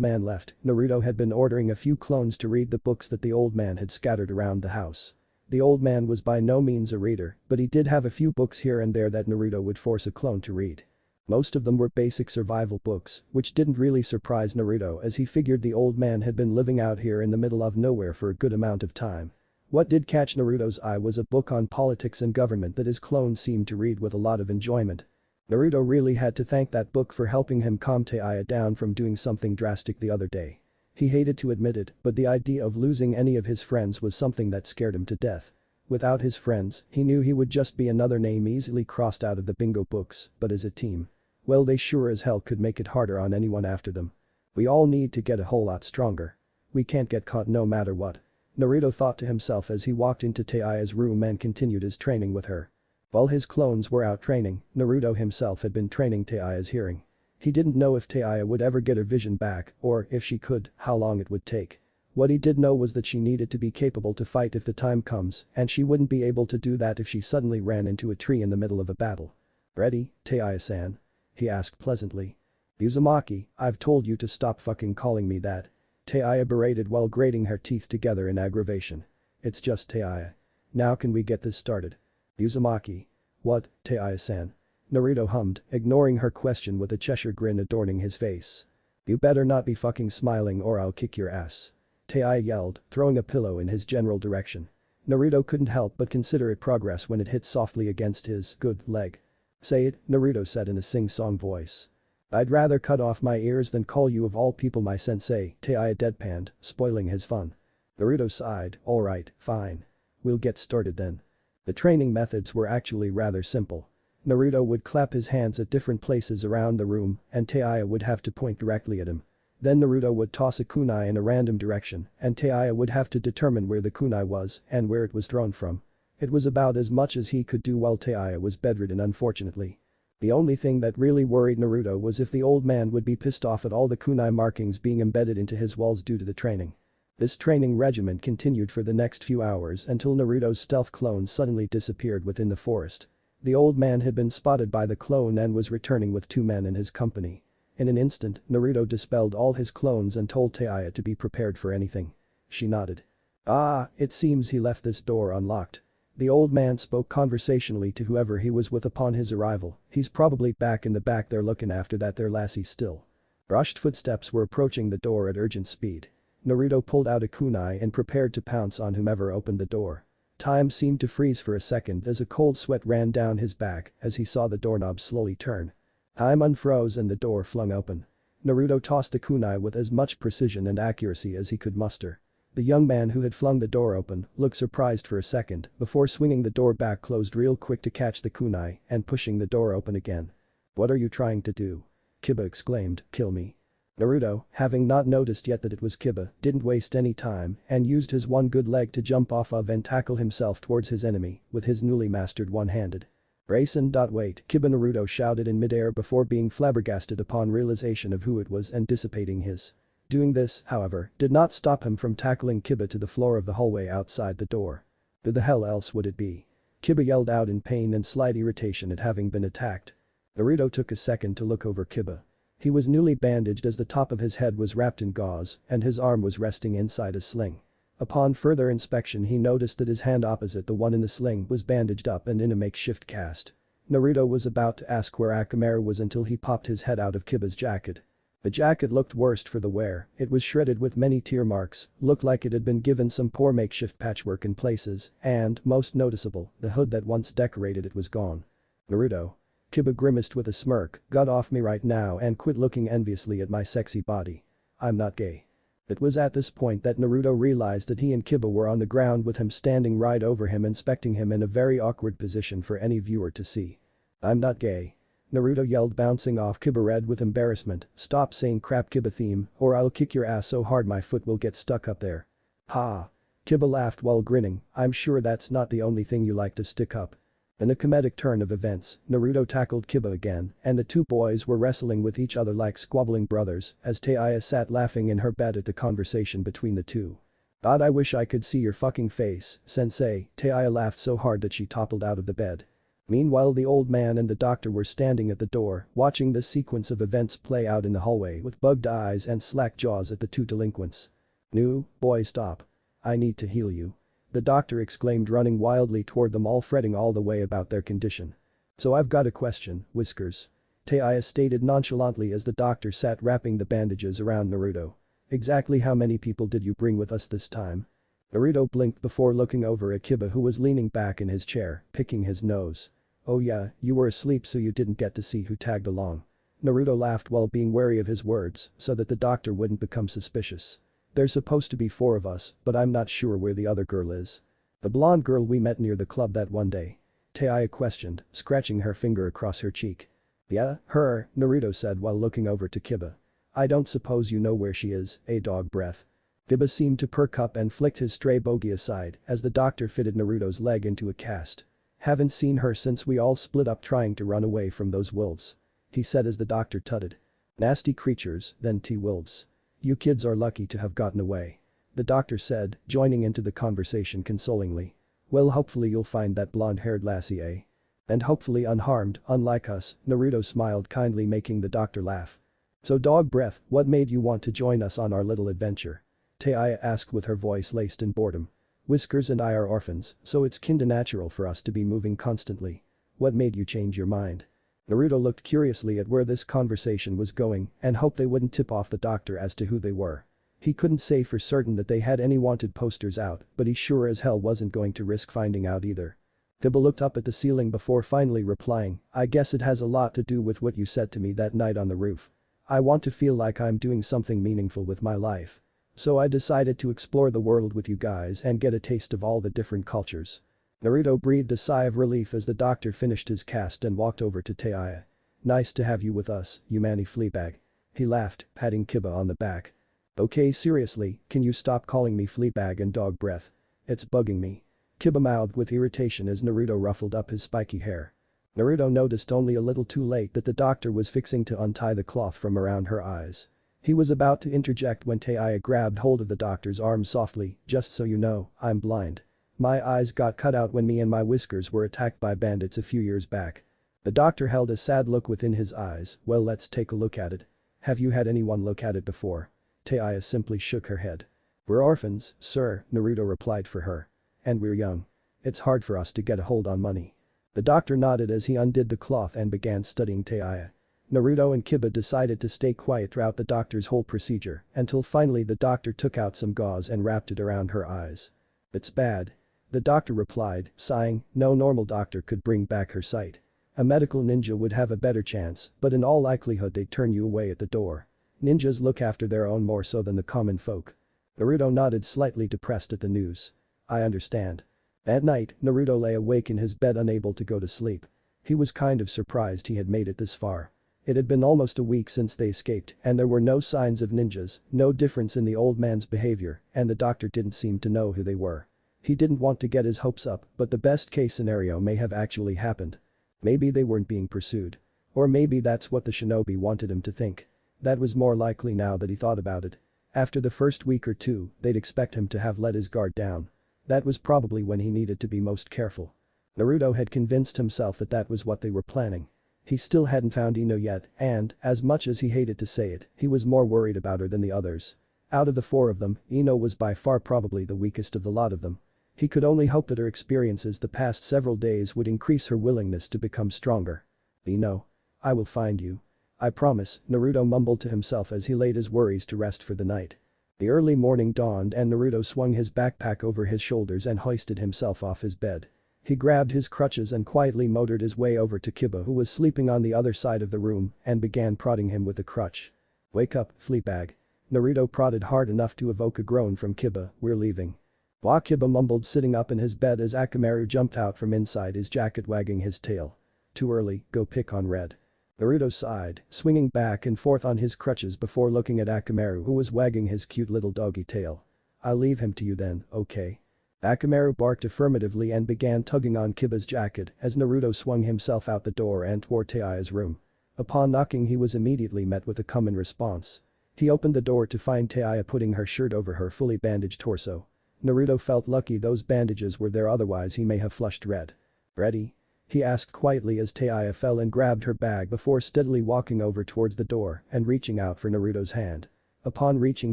man left, Naruto had been ordering a few clones to read the books that the old man had scattered around the house. The old man was by no means a reader, but he did have a few books here and there that Naruto would force a clone to read. Most of them were basic survival books, which didn't really surprise Naruto as he figured the old man had been living out here in the middle of nowhere for a good amount of time. What did catch Naruto's eye was a book on politics and government that his clone seemed to read with a lot of enjoyment. Naruto really had to thank that book for helping him calm Taiya down from doing something drastic the other day. He hated to admit it, but the idea of losing any of his friends was something that scared him to death. Without his friends, he knew he would just be another name easily crossed out of the bingo books, but as a team, well, they sure as hell could make it harder on anyone after them. We all need to get a whole lot stronger. We can't get caught no matter what. Naruto thought to himself as he walked into Taiya's room and continued his training with her. While his clones were out training, Naruto himself had been training Taiya's hearing. He didn't know if Taiya would ever get her vision back, or if she could, how long it would take. What he did know was that she needed to be capable to fight if the time comes, and she wouldn't be able to do that if she suddenly ran into a tree in the middle of a battle. Ready, Taiya-san? He asked pleasantly. Uzumaki, I've told you to stop fucking calling me that. Taiya berated while grating her teeth together in aggravation. It's just Taiya. Now can we get this started? Uzumaki. What, Taiya-san? Naruto hummed, ignoring her question with a Cheshire grin adorning his face. You better not be fucking smiling or I'll kick your ass. Taiya yelled, throwing a pillow in his general direction. Naruto couldn't help but consider it progress when it hit softly against his good leg. Say it, Naruto said in a sing-song voice. I'd rather cut off my ears than call you of all people my sensei, Taiya deadpanned, spoiling his fun. Naruto sighed, alright, fine. We'll get started then. The training methods were actually rather simple. Naruto would clap his hands at different places around the room and Taiya would have to point directly at him. Then Naruto would toss a kunai in a random direction and Taiya would have to determine where the kunai was and where it was thrown from. It was about as much as he could do while Taiya was bedridden unfortunately. The only thing that really worried Naruto was if the old man would be pissed off at all the kunai markings being embedded into his walls due to the training. This training regimen continued for the next few hours until Naruto's stealth clone suddenly disappeared within the forest. The old man had been spotted by the clone and was returning with 2 men in his company. In an instant, Naruto dispelled all his clones and told Taya to be prepared for anything. She nodded. Ah, it seems he left this door unlocked. The old man spoke conversationally to whoever he was with upon his arrival. He's probably back in the back there looking after that there lassie still. Rushed footsteps were approaching the door at urgent speed. Naruto pulled out a kunai and prepared to pounce on whomever opened the door. Time seemed to freeze for a second as a cold sweat ran down his back as he saw the doorknob slowly turn. Time unfroze and the door flung open. Naruto tossed the kunai with as much precision and accuracy as he could muster. The young man who had flung the door open looked surprised for a second before swinging the door back closed real quick to catch the kunai and pushing the door open again. "What are you trying to do?" Kiba exclaimed, "Kill me." Naruto, having not noticed yet that it was Kiba, didn't waste any time and used his one good leg to jump off of and tackle himself towards his enemy with his newly mastered one-handed. "Brace and wait," Kiba Naruto shouted in midair before being flabbergasted upon realization of who it was and dissipating his. Doing this, however, did not stop him from tackling Kiba to the floor of the hallway outside the door. Who the hell else would it be? Kiba yelled out in pain and slight irritation at having been attacked. Naruto took a second to look over Kiba. He was newly bandaged as the top of his head was wrapped in gauze and his arm was resting inside a sling. Upon further inspection he noticed that his hand opposite the one in the sling was bandaged up and in a makeshift cast. Naruto was about to ask where Akamaru was until he popped his head out of Kiba's jacket. The jacket looked worst for the wear, it was shredded with many tear marks, looked like it had been given some poor makeshift patchwork in places, and, most noticeable, the hood that once decorated it was gone. "Naruto." Kiba grimaced with a smirk, "Got off me right now and quit looking enviously at my sexy body. I'm not gay." It was at this point that Naruto realized that he and Kiba were on the ground with him standing right over him inspecting him in a very awkward position for any viewer to see. "I'm not gay." Naruto yelled bouncing off Kiba red with embarrassment, "Stop saying crap Kiba theme or I'll kick your ass so hard my foot will get stuck up there." "Ha." Kiba laughed while grinning, "I'm sure that's not the only thing you like to stick up." In a comedic turn of events, Naruto tackled Kiba again and the 2 boys were wrestling with each other like squabbling brothers as Taya sat laughing in her bed at the conversation between the 2. "God, I wish I could see your fucking face, sensei." Taya laughed so hard that she toppled out of the bed. Meanwhile the old man and the doctor were standing at the door watching this sequence of events play out in the hallway with bugged eyes and slack jaws at the 2 delinquents. "No, boy, stop. I need to heal you." The doctor exclaimed running wildly toward them all fretting all the way about their condition. "So I've got a question, Whiskers." Taya stated nonchalantly as the doctor sat wrapping the bandages around Naruto. "Exactly how many people did you bring with us this time?" Naruto blinked before looking over at Kiba who was leaning back in his chair, picking his nose. "Oh yeah, you were asleep so you didn't get to see who tagged along." Naruto laughed while being wary of his words so that the doctor wouldn't become suspicious. "There's supposed to be 4 of us, but I'm not sure where the other girl is." "The blonde girl we met near the club that one day?" Taya questioned, scratching her finger across her cheek. "Yeah, her," Naruto said while looking over to Kiba. "I don't suppose you know where she is, dog breath." Kiba seemed to perk up and flicked his stray bogey aside as the doctor fitted Naruto's leg into a cast. "Haven't seen her since we all split up trying to run away from those wolves," he said as the doctor tutted. "Nasty creatures, then T-wolves. You kids are lucky to have gotten away," the doctor said, joining into the conversation consolingly. "Well, hopefully you'll find that blonde-haired lassie, eh? And hopefully unharmed, unlike us." Naruto smiled kindly making the doctor laugh. "So dog breath, what made you want to join us on our little adventure?" Taya asked with her voice laced in boredom. "Whiskers and I are orphans, so it's kinda natural for us to be moving constantly. What made you change your mind?" Naruto looked curiously at where this conversation was going and hoped they wouldn't tip off the doctor as to who they were. He couldn't say for certain that they had any wanted posters out, but he sure as hell wasn't going to risk finding out either. Kiba looked up at the ceiling before finally replying, "I guess it has a lot to do with what you said to me that night on the roof. I want to feel like I'm doing something meaningful with my life. So I decided to explore the world with you guys and get a taste of all the different cultures." Naruto breathed a sigh of relief as the doctor finished his cast and walked over to Taya. "Nice to have you with us, you manny fleabag." He laughed, patting Kiba on the back. "Okay, seriously, can you stop calling me fleabag and dog breath? It's bugging me." Kiba mouthed with irritation as Naruto ruffled up his spiky hair. Naruto noticed only a little too late that the doctor was fixing to untie the cloth from around her eyes. He was about to interject when Taiya grabbed hold of the doctor's arm softly, "Just so you know, I'm blind. My eyes got cut out when me and my whiskers were attacked by bandits a few years back." The doctor held a sad look within his eyes. "Well, let's take a look at it. Have you had anyone look at it before?" Taiya simply shook her head. "We're orphans, sir," Naruto replied for her. "And we're young. It's hard for us to get a hold on money." The doctor nodded as he undid the cloth and began studying Taiya. Naruto and Kiba decided to stay quiet throughout the doctor's whole procedure until finally the doctor took out some gauze and wrapped it around her eyes. "It's bad." The doctor replied, sighing. "No normal doctor could bring back her sight. A medical ninja would have a better chance, but in all likelihood they'd turn you away at the door. Ninjas look after their own more so than the common folk." Naruto nodded, slightly depressed at the news. "I understand." At night, Naruto lay awake in his bed unable to go to sleep. He was kind of surprised he had made it this far. It had been almost a week since they escaped and there were no signs of ninjas, no difference in the old man's behavior, and the doctor didn't seem to know who they were. He didn't want to get his hopes up, but the best case scenario may have actually happened. Maybe they weren't being pursued. Or maybe that's what the shinobi wanted him to think. That was more likely now that he thought about it. After the first week or two, they'd expect him to have let his guard down. That was probably when he needed to be most careful. Naruto had convinced himself that that was what they were planning. He still hadn't found Ino yet and, as much as he hated to say it, he was more worried about her than the others. Out of the four of them, Ino was by far probably the weakest of the lot of them. He could only hope that her experiences the past several days would increase her willingness to become stronger. "Ino. I will find you. I promise," Naruto mumbled to himself as he laid his worries to rest for the night. The early morning dawned and Naruto swung his backpack over his shoulders and hoisted himself off his bed. He grabbed his crutches and quietly motored his way over to Kiba, who was sleeping on the other side of the room, and began prodding him with the crutch. "Wake up, fleabag." Naruto prodded hard enough to evoke a groan from Kiba. "We're leaving." Wah, Kiba mumbled, sitting up in his bed as Akamaru jumped out from inside his jacket wagging his tail. "Too early, go pick on Red." Naruto sighed, swinging back and forth on his crutches before looking at Akamaru, who was wagging his cute little doggy tail. "I'll leave him to you then, okay?" Akamaru barked affirmatively and began tugging on Kiba's jacket as Naruto swung himself out the door and toward Taiya's room. Upon knocking, he was immediately met with a common response. He opened the door to find Taiya putting her shirt over her fully bandaged torso. Naruto felt lucky those bandages were there, otherwise he may have flushed Red. "Ready?" he asked quietly as Taiya fell and grabbed her bag before steadily walking over towards the door and reaching out for Naruto's hand. Upon reaching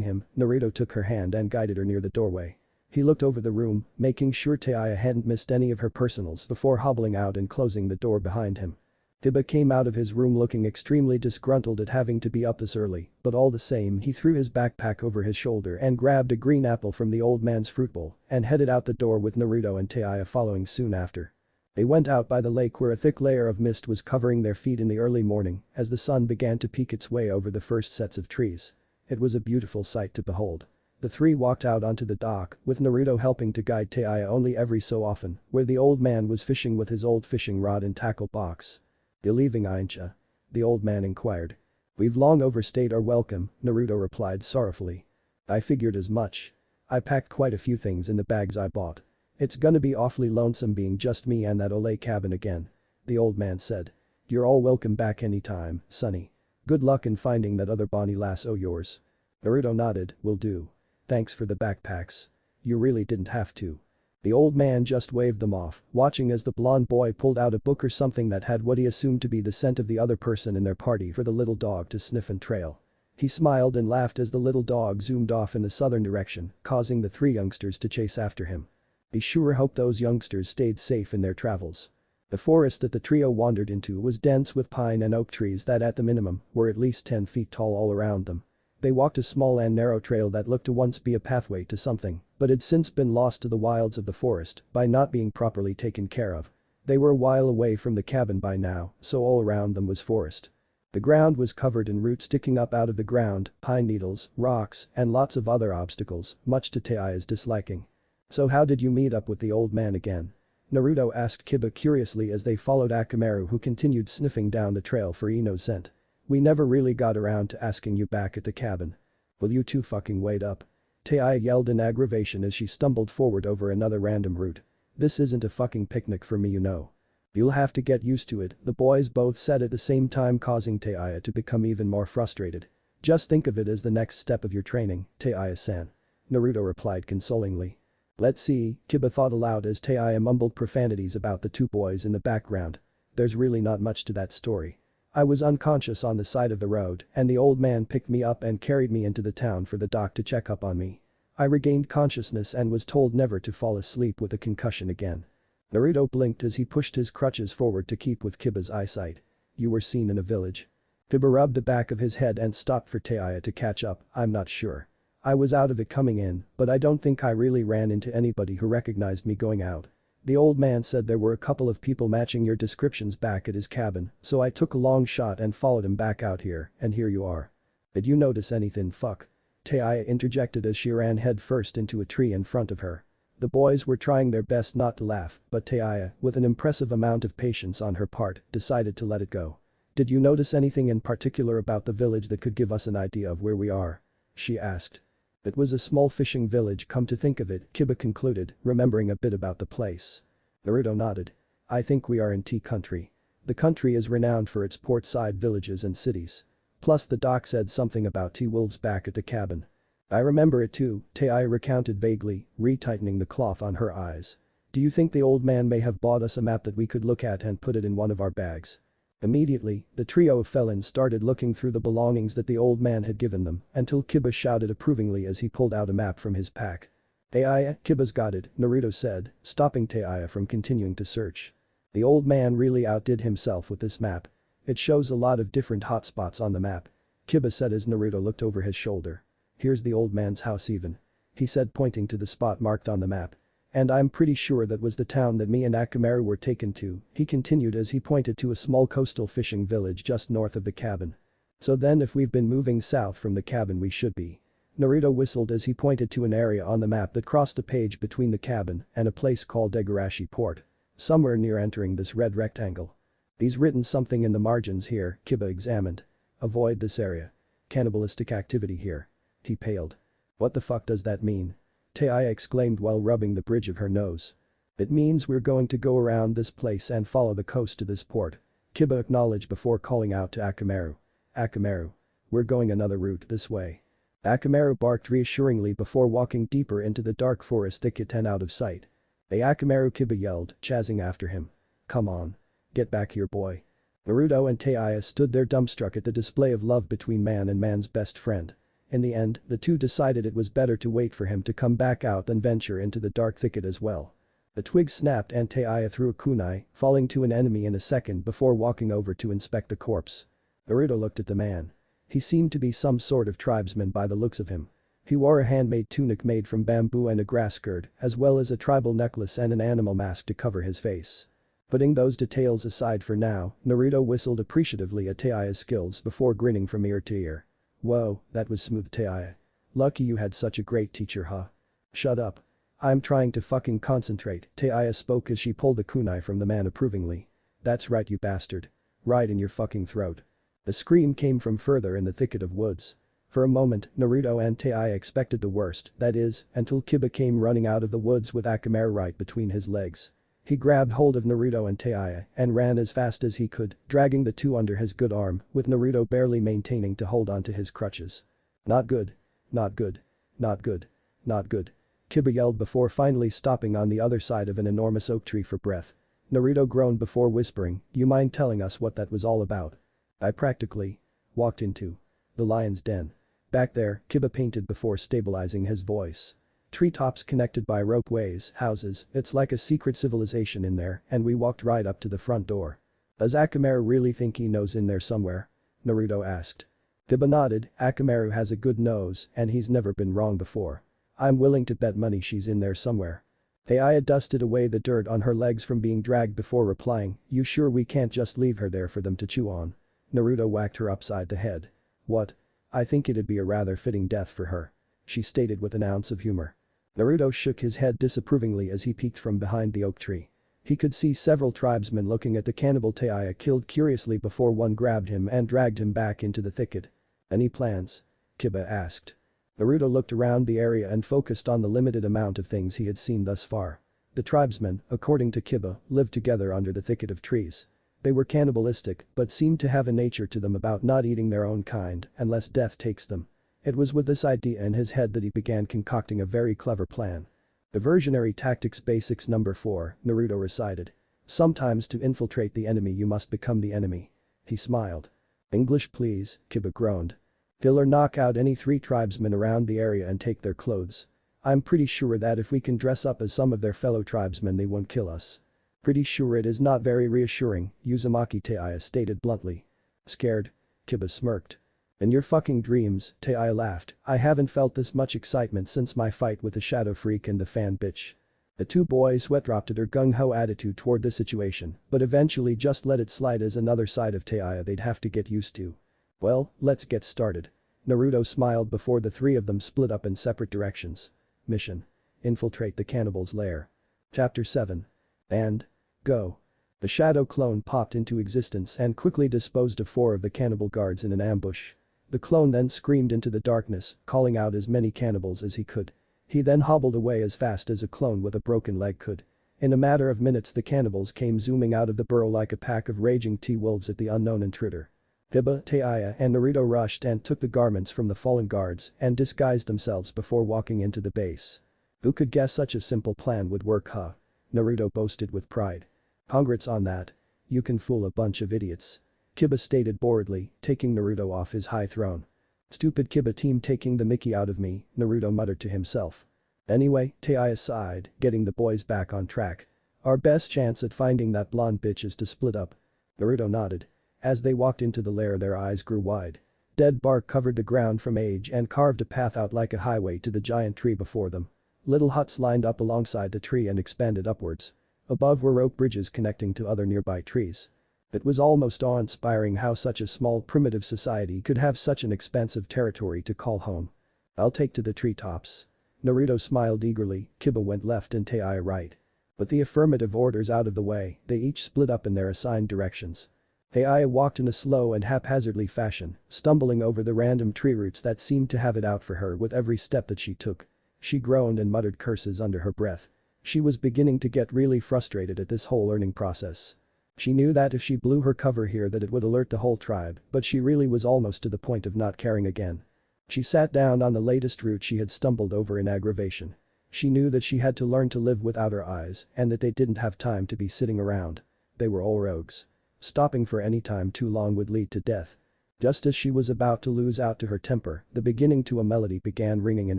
him, Naruto took her hand and guided her near the doorway. He looked over the room, making sure Taiya hadn't missed any of her personals before hobbling out and closing the door behind him. Kiba came out of his room looking extremely disgruntled at having to be up this early, but all the same he threw his backpack over his shoulder and grabbed a green apple from the old man's fruit bowl and headed out the door with Naruto and Taiya following soon after. They went out by the lake where a thick layer of mist was covering their feet in the early morning as the sun began to peek its way over the first sets of trees. It was a beautiful sight to behold. The three walked out onto the dock, with Naruto helping to guide Taiya only every so often, where the old man was fishing with his old fishing rod and tackle box. "You leaving, ain'tcha?" the old man inquired. "We've long overstayed our welcome," Naruto replied sorrowfully. "I figured as much. I packed quite a few things in the bags I bought. It's gonna be awfully lonesome being just me and that ole cabin again," the old man said. "You're all welcome back anytime, sonny. Good luck in finding that other bonny lass o' yours." Naruto nodded. "Will do. Thanks for the backpacks. You really didn't have to." The old man just waved them off, watching as the blonde boy pulled out a book or something that had what he assumed to be the scent of the other person in their party for the little dog to sniff and trail. He smiled and laughed as the little dog zoomed off in the southern direction, causing the three youngsters to chase after him. He sure hoped those youngsters stayed safe in their travels. The forest that the trio wandered into was dense with pine and oak trees that at the minimum were at least 10 feet tall all around them. They walked a small and narrow trail that looked to once be a pathway to something, but had since been lost to the wilds of the forest by not being properly taken care of. They were a while away from the cabin by now, so all around them was forest. The ground was covered in roots sticking up out of the ground, pine needles, rocks, and lots of other obstacles, much to Taiya's disliking. "So how did you meet up with the old man again?" Naruto asked Kiba curiously as they followed Akamaru, who continued sniffing down the trail for Ino's scent. "We never really got around to asking you back at the cabin." "Will you two fucking wait up?" Taiya yelled in aggravation as she stumbled forward over another random route. "This isn't a fucking picnic for me, you know." "You'll have to get used to it," the boys both said at the same time, causing Taiya to become even more frustrated. Just think of it as the next step of your training, Taiya-san. Naruto replied consolingly. Let's see, Kiba thought aloud as Taiya mumbled profanities about the two boys in the background. There's really not much to that story. I was unconscious on the side of the road and the old man picked me up and carried me into the town for the doc to check up on me. I regained consciousness and was told never to fall asleep with a concussion again. Naruto blinked as he pushed his crutches forward to keep with Kiba's eyesight. You were seen in a village. Kiba rubbed the back of his head and stopped for Taiya to catch up. I'm not sure. I was out of it coming in, but I don't think I really ran into anybody who recognized me going out. The old man said there were a couple of people matching your descriptions back at his cabin, so I took a long shot and followed him back out here, and here you are. Did you notice anything, fuck? Taiya interjected as she ran headfirst into a tree in front of her. The boys were trying their best not to laugh, but Taiya, with an impressive amount of patience on her part, decided to let it go. Did you notice anything in particular about the village that could give us an idea of where we are? She asked. It was a small fishing village, come to think of it, Kiba concluded, remembering a bit about the place. Naruto nodded. I think we are in tea country. The country is renowned for its port-side villages and cities. Plus the doc said something about T-wolves back at the cabin. I remember it too, Taiya recounted vaguely, retightening the cloth on her eyes. Do you think the old man may have bought us a map that we could look at and put it in one of our bags? Immediately, the trio of felons started looking through the belongings that the old man had given them until Kiba shouted approvingly as he pulled out a map from his pack. Taiya, Kiba's got it, Naruto said, stopping Taiya from continuing to search. The old man really outdid himself with this map. It shows a lot of different hotspots on the map. Kiba said as Naruto looked over his shoulder. Here's the old man's house even. He said pointing to the spot marked on the map. And I'm pretty sure that was the town that me and Akamaru were taken to, he continued as he pointed to a small coastal fishing village just north of the cabin. So then if we've been moving south from the cabin we should be. Naruto whistled as he pointed to an area on the map that crossed a page between the cabin and a place called Egarashi Port. Somewhere near entering this red rectangle. He's written something in the margins here, Kiba examined. Avoid this area. Cannibalistic activity here. He paled. What the fuck does that mean? Taiya exclaimed while rubbing the bridge of her nose. It means we're going to go around this place and follow the coast to this port. Kiba acknowledged before calling out to Akamaru. Akamaru. We're going another route this way. Akamaru barked reassuringly before walking deeper into the dark forest thicket and out of sight. Hey Akamaru, Kiba yelled, chasing after him. Come on. Get back here boy. Naruto and Taiya stood there dumbstruck at the display of love between man and man's best friend. In the end, the two decided it was better to wait for him to come back out than venture into the dark thicket as well. The twig snapped and Taiya threw a kunai, falling to an enemy in a second before walking over to inspect the corpse. Naruto looked at the man. He seemed to be some sort of tribesman by the looks of him. He wore a handmade tunic made from bamboo and a grass skirt, as well as a tribal necklace and an animal mask to cover his face. Putting those details aside for now, Naruto whistled appreciatively at Taiya's skills before grinning from ear to ear. Whoa, that was smooth Taiya. Lucky you had such a great teacher huh? Shut up. I'm trying to fucking concentrate, Taiya spoke as she pulled the kunai from the man approvingly. That's right you bastard. Right in your fucking throat. The scream came from further in the thicket of woods. For a moment, Naruto and Taiya expected the worst, that is, until Kiba came running out of the woods with Akamaru right between his legs. He grabbed hold of Naruto and Taiya and ran as fast as he could, dragging the two under his good arm, with Naruto barely maintaining to hold onto his crutches. Not good. Not good. Not good. Not good. Kiba yelled before finally stopping on the other side of an enormous oak tree for breath. Naruto groaned before whispering, you mind telling us what that was all about? I practically walked into the lion's den. Back there, Kiba painted before stabilizing his voice. Treetops connected by ropeways, houses, it's like a secret civilization in there and we walked right up to the front door. Does Akamaru really think he knows in there somewhere? Naruto asked. Kiba nodded, Akamaru has a good nose and he's never been wrong before. I'm willing to bet money she's in there somewhere. Taiya dusted away the dirt on her legs from being dragged before replying, you sure we can't just leave her there for them to chew on? Naruto whacked her upside the head. What? I think it'd be a rather fitting death for her. She stated with an ounce of humor. Naruto shook his head disapprovingly as he peeked from behind the oak tree. He could see several tribesmen looking at the cannibal Taiya killed curiously before one grabbed him and dragged him back into the thicket. Any plans? Kiba asked. Naruto looked around the area and focused on the limited amount of things he had seen thus far. The tribesmen, according to Kiba, lived together under the thicket of trees. They were cannibalistic but seemed to have a nature to them about not eating their own kind unless death takes them. It was with this idea in his head that he began concocting a very clever plan. Diversionary Tactics Basics Number 4, Naruto recited. Sometimes to infiltrate the enemy you must become the enemy. He smiled. English please, Kiba groaned. Kill or knock out any 3 tribesmen around the area and take their clothes. I'm pretty sure that if we can dress up as some of their fellow tribesmen they won't kill us. Pretty sure it is not very reassuring, Uzumaki Teiya stated bluntly. Scared? Kiba smirked. In your fucking dreams, Teiya laughed, I haven't felt this much excitement since my fight with the Shadow Freak and the fan bitch. The 2 boys wet-dropped their gung-ho attitude toward the situation, but eventually just let it slide as another side of Teiya they'd have to get used to. Well, let's get started. Naruto smiled before the 3 of them split up in separate directions. Mission. Infiltrate the cannibal's lair. Chapter 7. And. Go. The shadow clone popped into existence and quickly disposed of 4 of the cannibal guards in an ambush. The clone then screamed into the darkness, calling out as many cannibals as he could. He then hobbled away as fast as a clone with a broken leg could. In a matter of minutes the cannibals came zooming out of the burrow like a pack of raging T-wolves at the unknown intruder. Kiba, Teiya and Naruto rushed and took the garments from the fallen guards and disguised themselves before walking into the base. Who could guess such a simple plan would work, huh? Naruto boasted with pride. Congrats on that. You can fool a bunch of idiots. Kiba stated boredly, taking Naruto off his high throne. Stupid Kiba team taking the mickey out of me, Naruto muttered to himself. Anyway, Teiya sighed, getting the boys back on track. Our best chance at finding that blonde bitch is to split up. Naruto nodded. As they walked into the lair their eyes grew wide. Dead bark covered the ground from age and carved a path out like a highway to the giant tree before them. Little huts lined up alongside the tree and expanded upwards. Above were rope bridges connecting to other nearby trees. It was almost awe-inspiring how such a small primitive society could have such an expansive territory to call home. I'll take to the treetops. Naruto smiled eagerly, Kiba went left and Teiya right. With the affirmative orders out of the way, they each split up in their assigned directions. Teiya walked in a slow and haphazardly fashion, stumbling over the random tree roots that seemed to have it out for her with every step that she took. She groaned and muttered curses under her breath. She was beginning to get really frustrated at this whole learning process. She knew that if she blew her cover here that it would alert the whole tribe, but she really was almost to the point of not caring again. She sat down on the latest root she had stumbled over in aggravation. She knew that she had to learn to live without her eyes and that they didn't have time to be sitting around. They were all rogues. Stopping for any time too long would lead to death. Just as she was about to lose out to her temper, the beginning to a melody began ringing in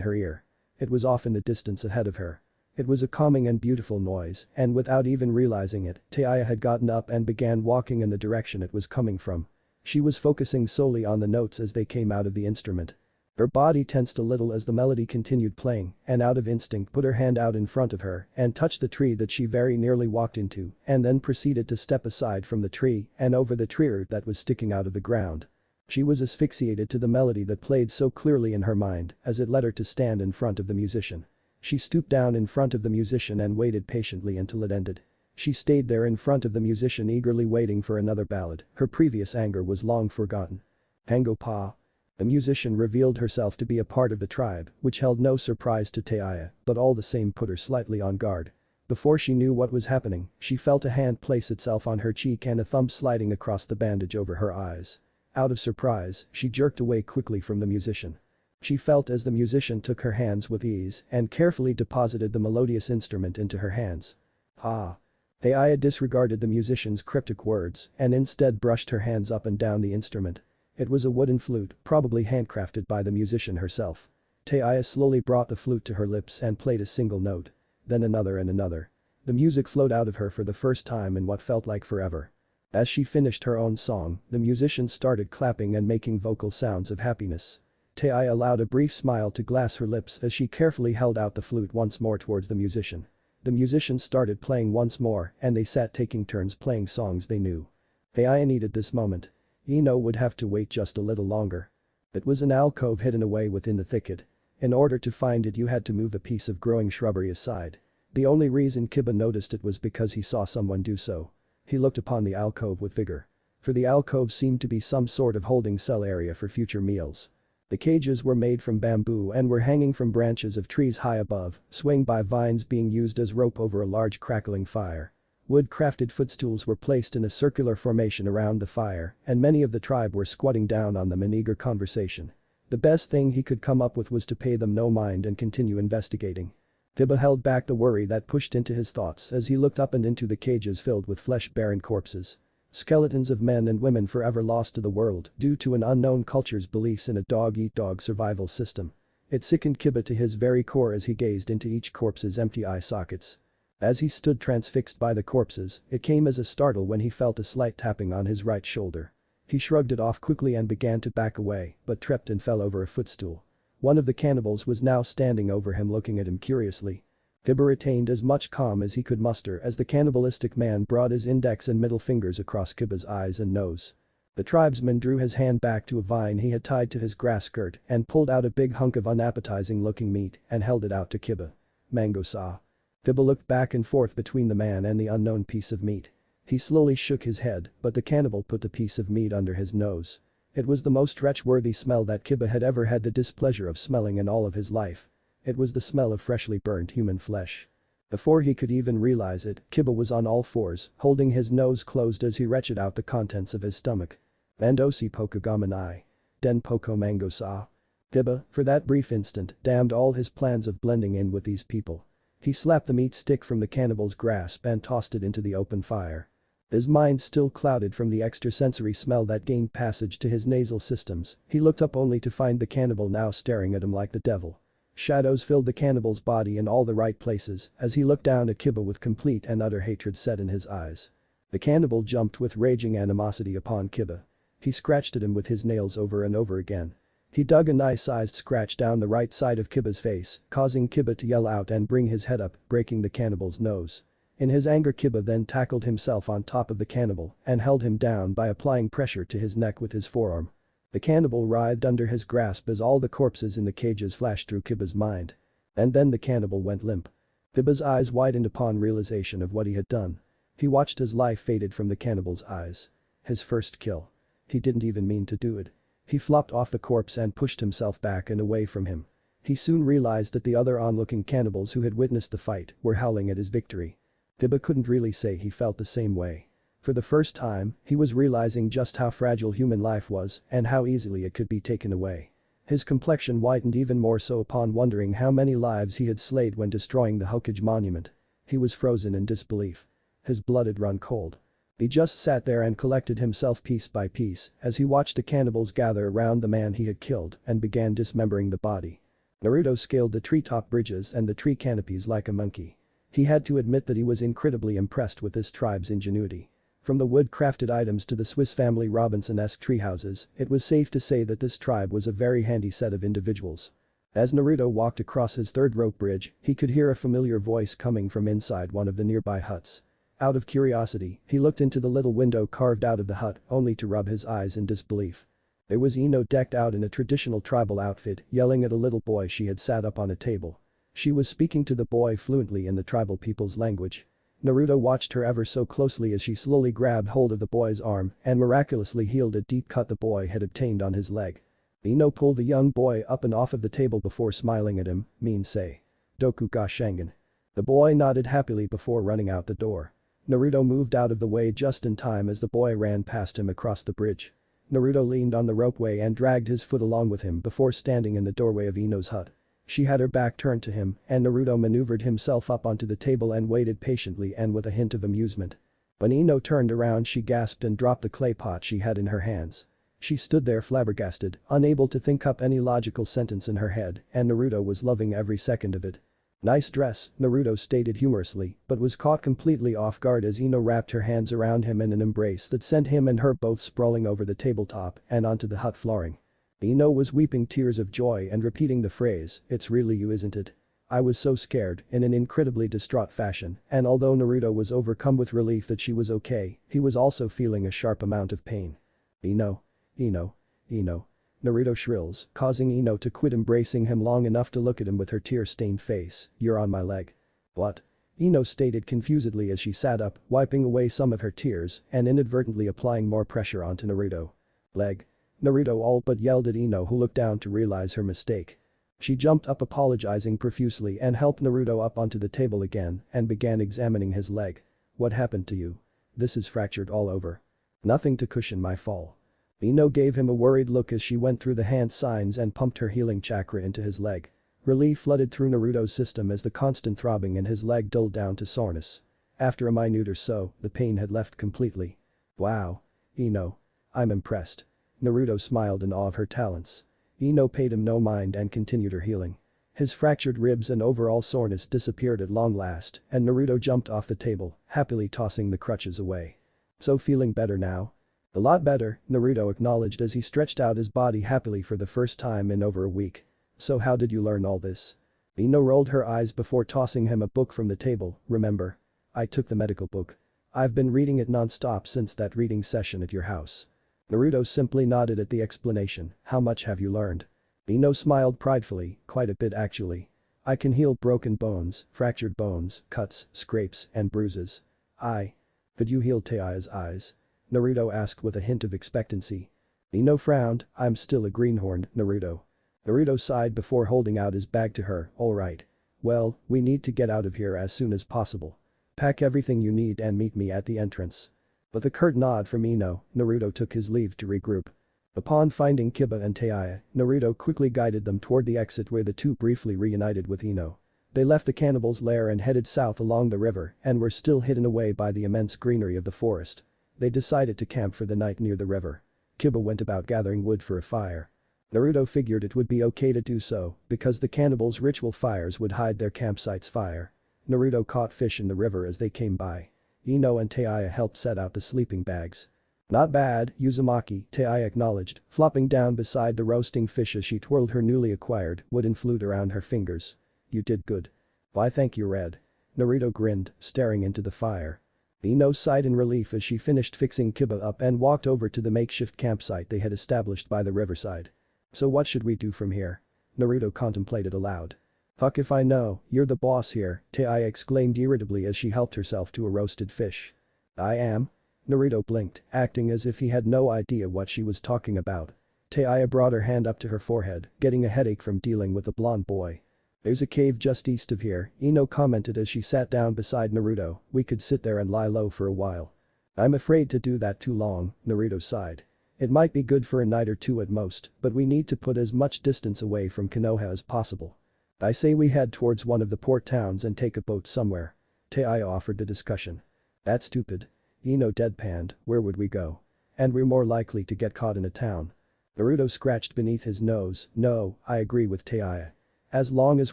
her ear. It was off in the distance ahead of her. It was a calming and beautiful noise, and without even realizing it, Teiya had gotten up and began walking in the direction it was coming from. She was focusing solely on the notes as they came out of the instrument. Her body tensed a little as the melody continued playing, and out of instinct put her hand out in front of her and touched the tree that she very nearly walked into, and then proceeded to step aside from the tree and over the tree root that was sticking out of the ground. She was asphyxiated to the melody that played so clearly in her mind as it led her to stand in front of the musician. She stooped down in front of the musician and waited patiently until it ended. She stayed there in front of the musician eagerly waiting for another ballad, her previous anger was long forgotten. Tango Pa. The musician revealed herself to be a part of the tribe, which held no surprise to Teiya, but all the same put her slightly on guard. Before she knew what was happening, she felt a hand place itself on her cheek and a thumb sliding across the bandage over her eyes. Out of surprise, she jerked away quickly from the musician. She felt as the musician took her hands with ease and carefully deposited the melodious instrument into her hands. Ah. Teiya disregarded the musician's cryptic words and instead brushed her hands up and down the instrument. It was a wooden flute, probably handcrafted by the musician herself. Teiya slowly brought the flute to her lips and played a single note. Then another and another. The music flowed out of her for the first time in what felt like forever. As she finished her own song, the musician started clapping and making vocal sounds of happiness. Teiya allowed a brief smile to glass her lips as she carefully held out the flute once more towards the musician. The musician started playing once more and they sat taking turns playing songs they knew. Teiya needed this moment. Ino would have to wait just a little longer. It was an alcove hidden away within the thicket. In order to find it you had to move a piece of growing shrubbery aside. The only reason Kiba noticed it was because he saw someone do so. He looked upon the alcove with vigor. For the alcove seemed to be some sort of holding cell area for future meals. The cages were made from bamboo and were hanging from branches of trees high above, swaying by vines being used as rope over a large crackling fire. Wood-crafted footstools were placed in a circular formation around the fire, and many of the tribe were squatting down on them in eager conversation. The best thing he could come up with was to pay them no mind and continue investigating. Kiba held back the worry that pushed into his thoughts as he looked up and into the cages filled with flesh-bearing corpses. Skeletons of men and women forever lost to the world due to an unknown culture's beliefs in a dog-eat-dog survival system. It sickened Kiba to his very core as he gazed into each corpse's empty eye sockets. As he stood transfixed by the corpses, it came as a startle when he felt a slight tapping on his right shoulder. He shrugged it off quickly and began to back away, but tripped and fell over a footstool. One of the cannibals was now standing over him looking at him curiously. Kiba retained as much calm as he could muster as the cannibalistic man brought his index and middle fingers across Kiba's eyes and nose. The tribesman drew his hand back to a vine he had tied to his grass skirt and pulled out a big hunk of unappetizing looking meat and held it out to Kiba. "Mango saw." Kiba looked back and forth between the man and the unknown piece of meat. He slowly shook his head, but the cannibal put the piece of meat under his nose. It was the most retch-worthy smell that Kiba had ever had the displeasure of smelling in all of his life. It was the smell of freshly burned human flesh. Before he could even realize it, Kiba was on all fours, holding his nose closed as he retched out the contents of his stomach. "Andosi Pokogamanai. Den Poko Mango Sa." Kiba, for that brief instant, damned all his plans of blending in with these people. He slapped the meat stick from the cannibal's grasp and tossed it into the open fire. His mind still clouded from the extrasensory smell that gained passage to his nasal systems, he looked up only to find the cannibal now staring at him like the devil. Shadows filled the cannibal's body in all the right places as he looked down at Kiba with complete and utter hatred set in his eyes. The cannibal jumped with raging animosity upon Kiba. He scratched at him with his nails over and over again. He dug a nice-sized scratch down the right side of Kiba's face, causing Kiba to yell out and bring his head up, breaking the cannibal's nose. In his anger, Kiba then tackled himself on top of the cannibal and held him down by applying pressure to his neck with his forearm. The cannibal writhed under his grasp as all the corpses in the cages flashed through Kiba's mind. And then the cannibal went limp. Kiba's eyes widened upon realization of what he had done. He watched as life faded from the cannibal's eyes. His first kill. He didn't even mean to do it. He flopped off the corpse and pushed himself back and away from him. He soon realized that the other onlooking cannibals who had witnessed the fight were howling at his victory. Kiba couldn't really say he felt the same way. For the first time, he was realizing just how fragile human life was and how easily it could be taken away. His complexion whitened even more so upon wondering how many lives he had slayed when destroying the Hokage monument. He was frozen in disbelief. His blood had run cold. He just sat there and collected himself piece by piece as he watched the cannibals gather around the man he had killed and began dismembering the body. Naruto scaled the treetop bridges and the tree canopies like a monkey. He had to admit that he was incredibly impressed with this tribe's ingenuity. From the wood-crafted items to the Swiss Family Robinson-esque treehouses, it was safe to say that this tribe was a very handy set of individuals. As Naruto walked across his third rope bridge, he could hear a familiar voice coming from inside one of the nearby huts. Out of curiosity, he looked into the little window carved out of the hut, only to rub his eyes in disbelief. There was Ino decked out in a traditional tribal outfit, yelling at a little boy she had sat up on a table. She was speaking to the boy fluently in the tribal people's language. Naruto watched her ever so closely as she slowly grabbed hold of the boy's arm and miraculously healed a deep cut the boy had obtained on his leg. Ino pulled the young boy up and off of the table before smiling at him, mean say. "Doku ga Shengen." The boy nodded happily before running out the door. Naruto moved out of the way just in time as the boy ran past him across the bridge. Naruto leaned on the ropeway and dragged his foot along with him before standing in the doorway of Ino's hut. She had her back turned to him and Naruto maneuvered himself up onto the table and waited patiently and with a hint of amusement. When Ino turned around, she gasped and dropped the clay pot she had in her hands. She stood there flabbergasted, unable to think up any logical sentence in her head, and Naruto was loving every second of it. "Nice dress," Naruto stated humorously, but was caught completely off guard as Ino wrapped her hands around him in an embrace that sent him and her both sprawling over the tabletop and onto the hut flooring. Ino was weeping tears of joy and repeating the phrase, "It's really you, isn't it? I was so scared," in an incredibly distraught fashion, and although Naruto was overcome with relief that she was okay, he was also feeling a sharp amount of pain. "Ino. Ino. Ino." Naruto shrills, causing Ino to quit embracing him long enough to look at him with her tear-stained face. "You're on my leg." "What?" Ino stated confusedly as she sat up, wiping away some of her tears and inadvertently applying more pressure onto Naruto. "Leg." Naruto all but yelled at Ino, who looked down to realize her mistake. She jumped up apologizing profusely and helped Naruto up onto the table again and began examining his leg. What happened to you? This is fractured all over. Nothing to cushion my fall. Ino gave him a worried look as she went through the hand signs and pumped her healing chakra into his leg. Relief flooded through Naruto's system as the constant throbbing in his leg dulled down to soreness. After a minute or so, the pain had left completely. Wow. Ino. I'm impressed. Naruto smiled in awe of her talents. Ino paid him no mind and continued her healing. His fractured ribs and overall soreness disappeared at long last, and Naruto jumped off the table, happily tossing the crutches away. So feeling better now? A lot better, Naruto acknowledged as he stretched out his body happily for the first time in over a week. So how did you learn all this? Ino rolled her eyes before tossing him a book from the table. Remember? I took the medical book. I've been reading it non-stop since that reading session at your house. Naruto simply nodded at the explanation. How much have you learned? Ino smiled pridefully, quite a bit actually. I can heal broken bones, fractured bones, cuts, scrapes, and bruises. Could you heal Taiya's eyes? Naruto asked with a hint of expectancy. Ino frowned. I'm still a greenhorn, Naruto. Naruto sighed before holding out his bag to her. Alright. Well, we need to get out of here as soon as possible. Pack everything you need and meet me at the entrance. With a curt nod from Ino, Naruto took his leave to regroup. Upon finding Kiba and Taiya, Naruto quickly guided them toward the exit where the two briefly reunited with Ino. They left the cannibal's lair and headed south along the river and were still hidden away by the immense greenery of the forest. They decided to camp for the night near the river. Kiba went about gathering wood for a fire. Naruto figured it would be okay to do so because the cannibals' ritual fires would hide their campsite's fire. Naruto caught fish in the river as they came by. Ino and Taiya helped set out the sleeping bags. Not bad, Uzumaki, Taiya acknowledged, flopping down beside the roasting fish as she twirled her newly acquired wooden flute around her fingers. You did good. Why thank you, Red. Naruto grinned, staring into the fire. Ino sighed in relief as she finished fixing Kiba up and walked over to the makeshift campsite they had established by the riverside. So what should we do from here? Naruto contemplated aloud. Fuck if I know, you're the boss here, Taiya exclaimed irritably as she helped herself to a roasted fish. I am? Naruto blinked, acting as if he had no idea what she was talking about. Taiya brought her hand up to her forehead, getting a headache from dealing with a blonde boy. There's a cave just east of here, Ino commented as she sat down beside Naruto. We could sit there and lie low for a while. I'm afraid to do that too long, Naruto sighed. It might be good for a night or two at most, but we need to put as much distance away from Konoha as possible. I say we head towards one of the port towns and take a boat somewhere. Taiya offered the discussion. That's stupid. Ino deadpanned, where would we go? And we're more likely to get caught in a town. Naruto scratched beneath his nose. No, I agree with Taiya. As long as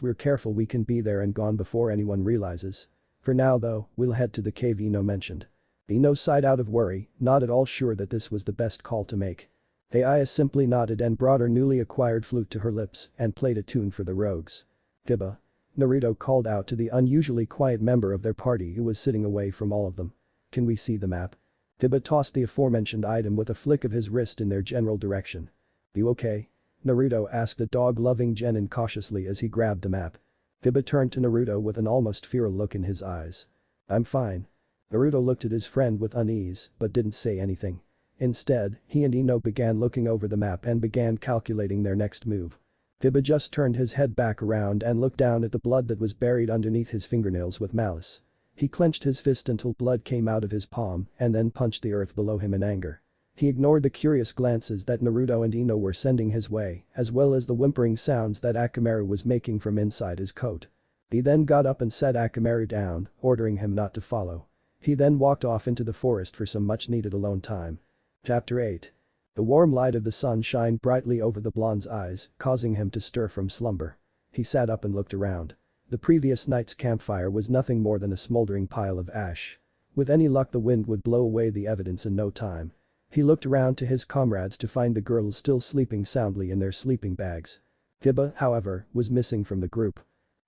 we're careful we can be there and gone before anyone realizes. For now though, we'll head to the cave Ino mentioned. Ino sighed out of worry, not at all sure that this was the best call to make. Taiya simply nodded and brought her newly acquired flute to her lips and played a tune for the rogues. Kiba. Naruto called out to the unusually quiet member of their party who was sitting away from all of them. Can we see the map? Kiba tossed the aforementioned item with a flick of his wrist in their general direction. You okay? Naruto asked the dog-loving genin cautiously as he grabbed the map. Kiba turned to Naruto with an almost feral look in his eyes. I'm fine. Naruto looked at his friend with unease but didn't say anything. Instead, he and Ino began looking over the map and began calculating their next move. Kiba just turned his head back around and looked down at the blood that was buried underneath his fingernails with malice. He clenched his fist until blood came out of his palm and then punched the earth below him in anger. He ignored the curious glances that Naruto and Ino were sending his way, as well as the whimpering sounds that Akamaru was making from inside his coat. He then got up and set Akamaru down, ordering him not to follow. He then walked off into the forest for some much-needed alone time. Chapter 8. The warm light of the sun shined brightly over the blonde's eyes, causing him to stir from slumber. He sat up and looked around. The previous night's campfire was nothing more than a smoldering pile of ash. With any luck the wind would blow away the evidence in no time. He looked around to his comrades to find the girls still sleeping soundly in their sleeping bags. Kiba, however, was missing from the group.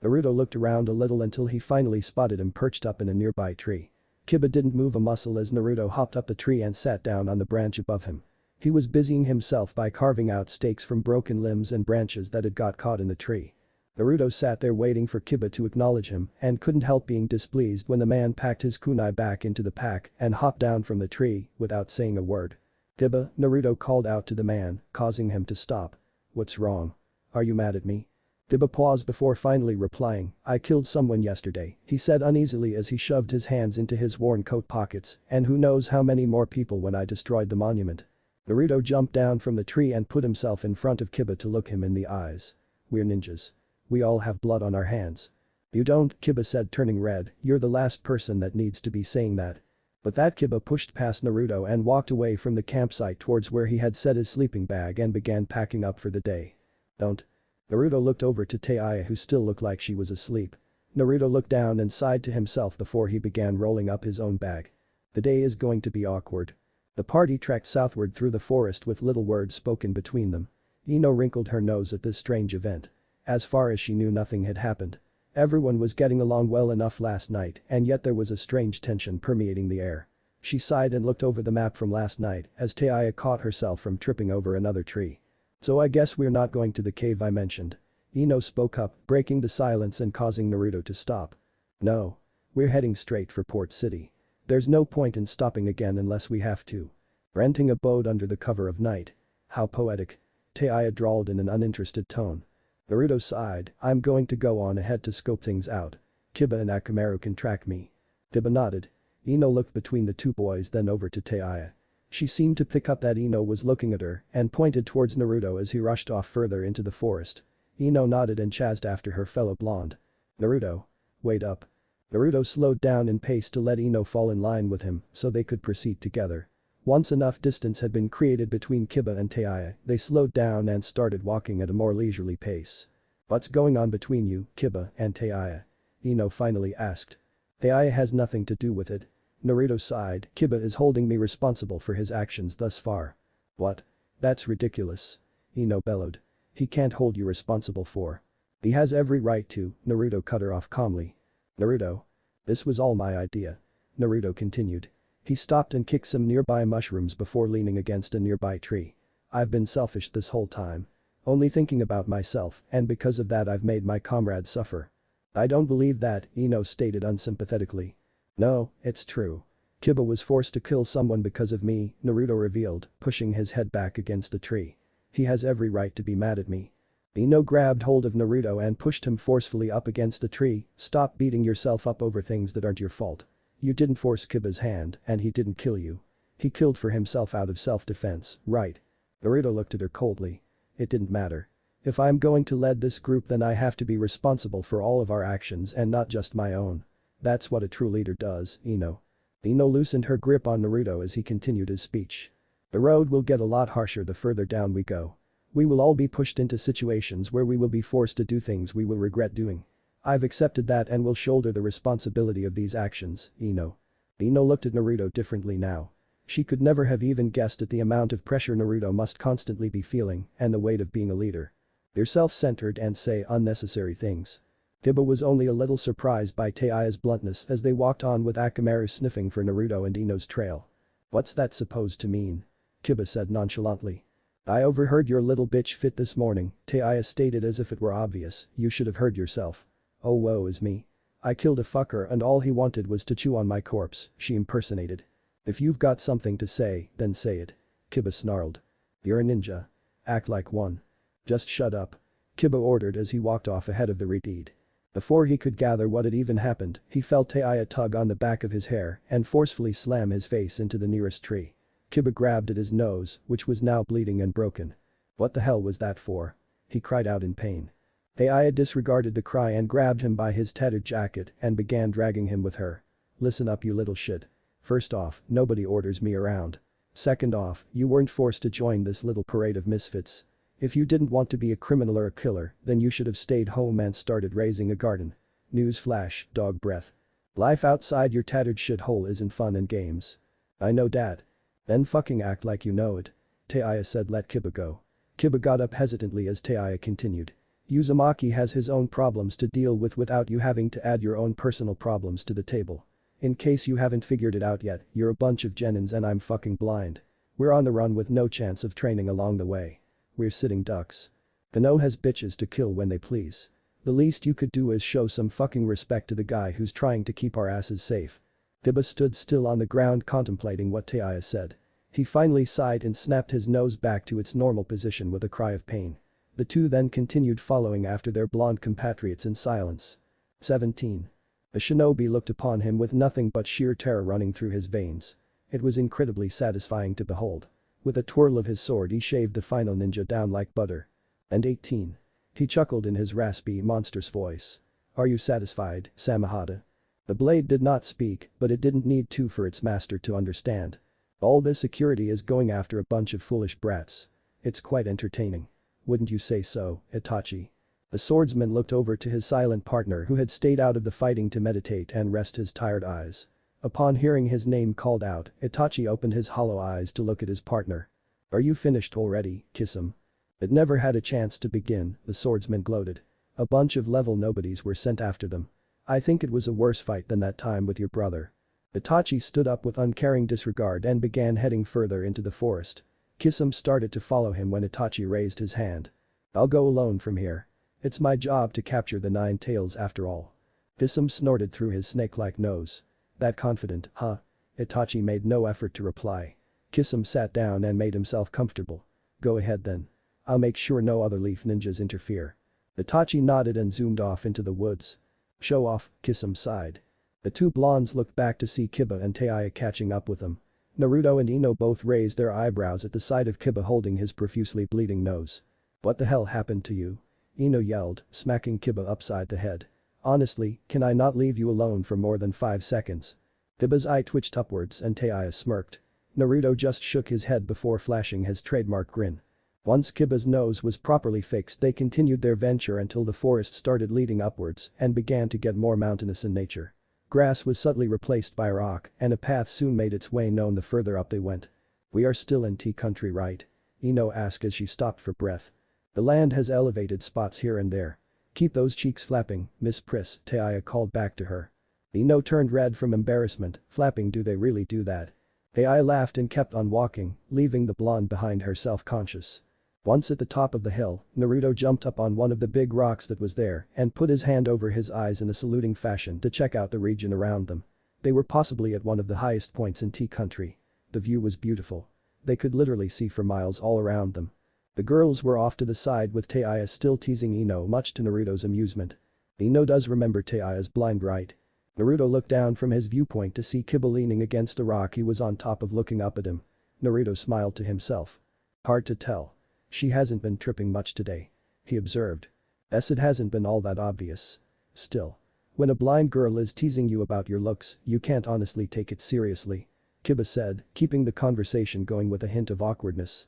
Naruto looked around a little until he finally spotted him perched up in a nearby tree. Kiba didn't move a muscle as Naruto hopped up the tree and sat down on the branch above him. He was busying himself by carving out stakes from broken limbs and branches that had got caught in the tree. Naruto sat there waiting for Kiba to acknowledge him and couldn't help being displeased when the man packed his kunai back into the pack and hopped down from the tree without saying a word. Kiba, Naruto called out to the man, causing him to stop. What's wrong? Are you mad at me? Kiba paused before finally replying, "I killed someone yesterday," he said uneasily as he shoved his hands into his worn coat pockets, "and who knows how many more people when I destroyed the monument." Naruto jumped down from the tree and put himself in front of Kiba to look him in the eyes. "We're ninjas. We all have blood on our hands." "You don't," Kiba said turning red, "you're the last person that needs to be saying that." But that Kiba pushed past Naruto and walked away from the campsite towards where he had set his sleeping bag and began packing up for the day. "Don't." Naruto looked over to Taiya who still looked like she was asleep. Naruto looked down and sighed to himself before he began rolling up his own bag. The day is going to be awkward. The party trekked southward through the forest with little words spoken between them. Ino wrinkled her nose at this strange event. As far as she knew, nothing had happened. Everyone was getting along well enough last night, and yet there was a strange tension permeating the air. She sighed and looked over the map from last night as Taiya caught herself from tripping over another tree. "So I guess we're not going to the cave I mentioned." Ino spoke up, breaking the silence and causing Naruto to stop. "No. We're heading straight for Port City. There's no point in stopping again unless we have to. Renting a boat under the cover of night. How poetic." Taiya drawled in an uninterested tone. Naruto sighed, "I'm going to go on ahead to scope things out. Kiba and Akamaru can track me." Kiba nodded. Ino looked between the two boys then over to Taiya. She seemed to pick up that Ino was looking at her and pointed towards Naruto as he rushed off further into the forest. Ino nodded and chased after her fellow blonde. "Naruto. Wait up." Naruto slowed down in pace to let Ino fall in line with him so they could proceed together. Once enough distance had been created between Kiba and Taiya, they slowed down and started walking at a more leisurely pace. "What's going on between you, Kiba and Taiya?" Ino finally asked. "Taiya has nothing to do with it." Naruto sighed, "Kiba is holding me responsible for his actions thus far." "What? That's ridiculous." Ino bellowed. "He can't hold you responsible for." "He has every right to," Naruto cut her off calmly. "Naruto. This was all my idea." Naruto continued. He stopped and kicked some nearby mushrooms before leaning against a nearby tree. "I've been selfish this whole time. Only thinking about myself, and because of that I've made my comrades suffer." "I don't believe that," Ino stated unsympathetically. "No, it's true. Kiba was forced to kill someone because of me," Naruto revealed, pushing his head back against the tree. "He has every right to be mad at me." Ino grabbed hold of Naruto and pushed him forcefully up against the tree. "Stop beating yourself up over things that aren't your fault. You didn't force Kiba's hand and he didn't kill you. He killed for himself out of self-defense, right?" Naruto looked at her coldly. "It didn't matter. If I'm going to lead this group then I have to be responsible for all of our actions and not just my own. That's what a true leader does, Ino." Ino loosened her grip on Naruto as he continued his speech. "The road will get a lot harsher the further down we go. We will all be pushed into situations where we will be forced to do things we will regret doing. I've accepted that and will shoulder the responsibility of these actions, Ino." Ino looked at Naruto differently now. She could never have even guessed at the amount of pressure Naruto must constantly be feeling and the weight of being a leader. They're self-centered and say unnecessary things. Kiba was only a little surprised by Taiya's bluntness as they walked on with Akamaru sniffing for Naruto and Ino's trail. "What's that supposed to mean?" Kiba said nonchalantly. "I overheard your little bitch fit this morning," Taiya stated as if it were obvious. "You should have heard yourself." "Oh woe is me. I killed a fucker and all he wanted was to chew on my corpse," she impersonated. "If you've got something to say, then say it." Kiba snarled. "You're a ninja. Act like one." "Just shut up." Kiba ordered as he walked off ahead of the retreat. Before he could gather what had even happened, he felt Taiya tug on the back of his hair and forcefully slam his face into the nearest tree. Kiba grabbed at his nose, which was now bleeding and broken. "What the hell was that for?" he cried out in pain. Taiya disregarded the cry and grabbed him by his tattered jacket and began dragging him with her. "Listen up you little shit. First off, nobody orders me around. Second off, you weren't forced to join this little parade of misfits. If you didn't want to be a criminal or a killer, then you should have stayed home and started raising a garden. Newsflash, dog breath. Life outside your tattered shithole isn't fun and games. I know that. Then fucking act like you know it." Taiya said, "Let Kiba go." Kiba got up hesitantly as Taiya continued. "Uzumaki has his own problems to deal with without you having to add your own personal problems to the table. In case you haven't figured it out yet, you're a bunch of genins and I'm fucking blind. We're on the run with no chance of training along the way. We're sitting ducks. Kano has bitches to kill when they please. The least you could do is show some fucking respect to the guy who's trying to keep our asses safe." Kiba stood still on the ground contemplating what Taiya said. He finally sighed and snapped his nose back to its normal position with a cry of pain. The two then continued following after their blonde compatriots in silence. 17. The shinobi looked upon him with nothing but sheer terror running through his veins. It was incredibly satisfying to behold. With a twirl of his sword he shaved the final ninja down like butter. And 18. He chuckled in his raspy, monstrous voice. Are you satisfied, Samahata? The blade did not speak, but it didn't need to for its master to understand. All this security is going after a bunch of foolish brats. It's quite entertaining. Wouldn't you say so, Itachi? The swordsman looked over to his silent partner who had stayed out of the fighting to meditate and rest his tired eyes. Upon hearing his name called out, Itachi opened his hollow eyes to look at his partner. Are you finished already, kiss him? It never had a chance to begin, the swordsman gloated. A bunch of level nobodies were sent after them. I think it was a worse fight than that time with your brother. Itachi stood up with uncaring disregard and began heading further into the forest. Kisum started to follow him when Itachi raised his hand. I'll go alone from here. It's my job to capture the 9 tails after all. Kisum snorted through his snake-like nose. That confident, huh? Itachi made no effort to reply. Kisum sat down and made himself comfortable. Go ahead then. I'll make sure no other leaf ninjas interfere. Itachi nodded and zoomed off into the woods. Show off, Kisum sighed. The two blondes looked back to see Kiba and Taiya catching up with them. Naruto and Ino both raised their eyebrows at the sight of Kiba holding his profusely bleeding nose. What the hell happened to you? Ino yelled, smacking Kiba upside the head. Honestly, can I not leave you alone for more than 5 seconds? Kiba's eye twitched upwards and Taiya smirked. Naruto just shook his head before flashing his trademark grin. Once Kiba's nose was properly fixed they continued their venture until the forest started leading upwards and began to get more mountainous in nature. Grass was subtly replaced by rock and a path soon made its way known the further up they went. We are still in tea country, right? Ino asked as she stopped for breath. The land has elevated spots here and there. Keep those cheeks flapping, Miss Priss, Taiya called back to her. Ino turned red from embarrassment, flapping, do they really do that? Taiya laughed and kept on walking, leaving the blonde behind her self-conscious. Once at the top of the hill, Naruto jumped up on one of the big rocks that was there and put his hand over his eyes in a saluting fashion to check out the region around them. They were possibly at one of the highest points in tea country. The view was beautiful. They could literally see for miles all around them. The girls were off to the side with Taiya still teasing Ino much to Naruto's amusement. Ino does remember Taiya's blind, right? Naruto looked down from his viewpoint to see Kiba leaning against the rock he was on top of looking up at him. Naruto smiled to himself. Hard to tell. She hasn't been tripping much today. He observed. It hasn't been all that obvious. Still. When a blind girl is teasing you about your looks, you can't honestly take it seriously. Kiba said, keeping the conversation going with a hint of awkwardness.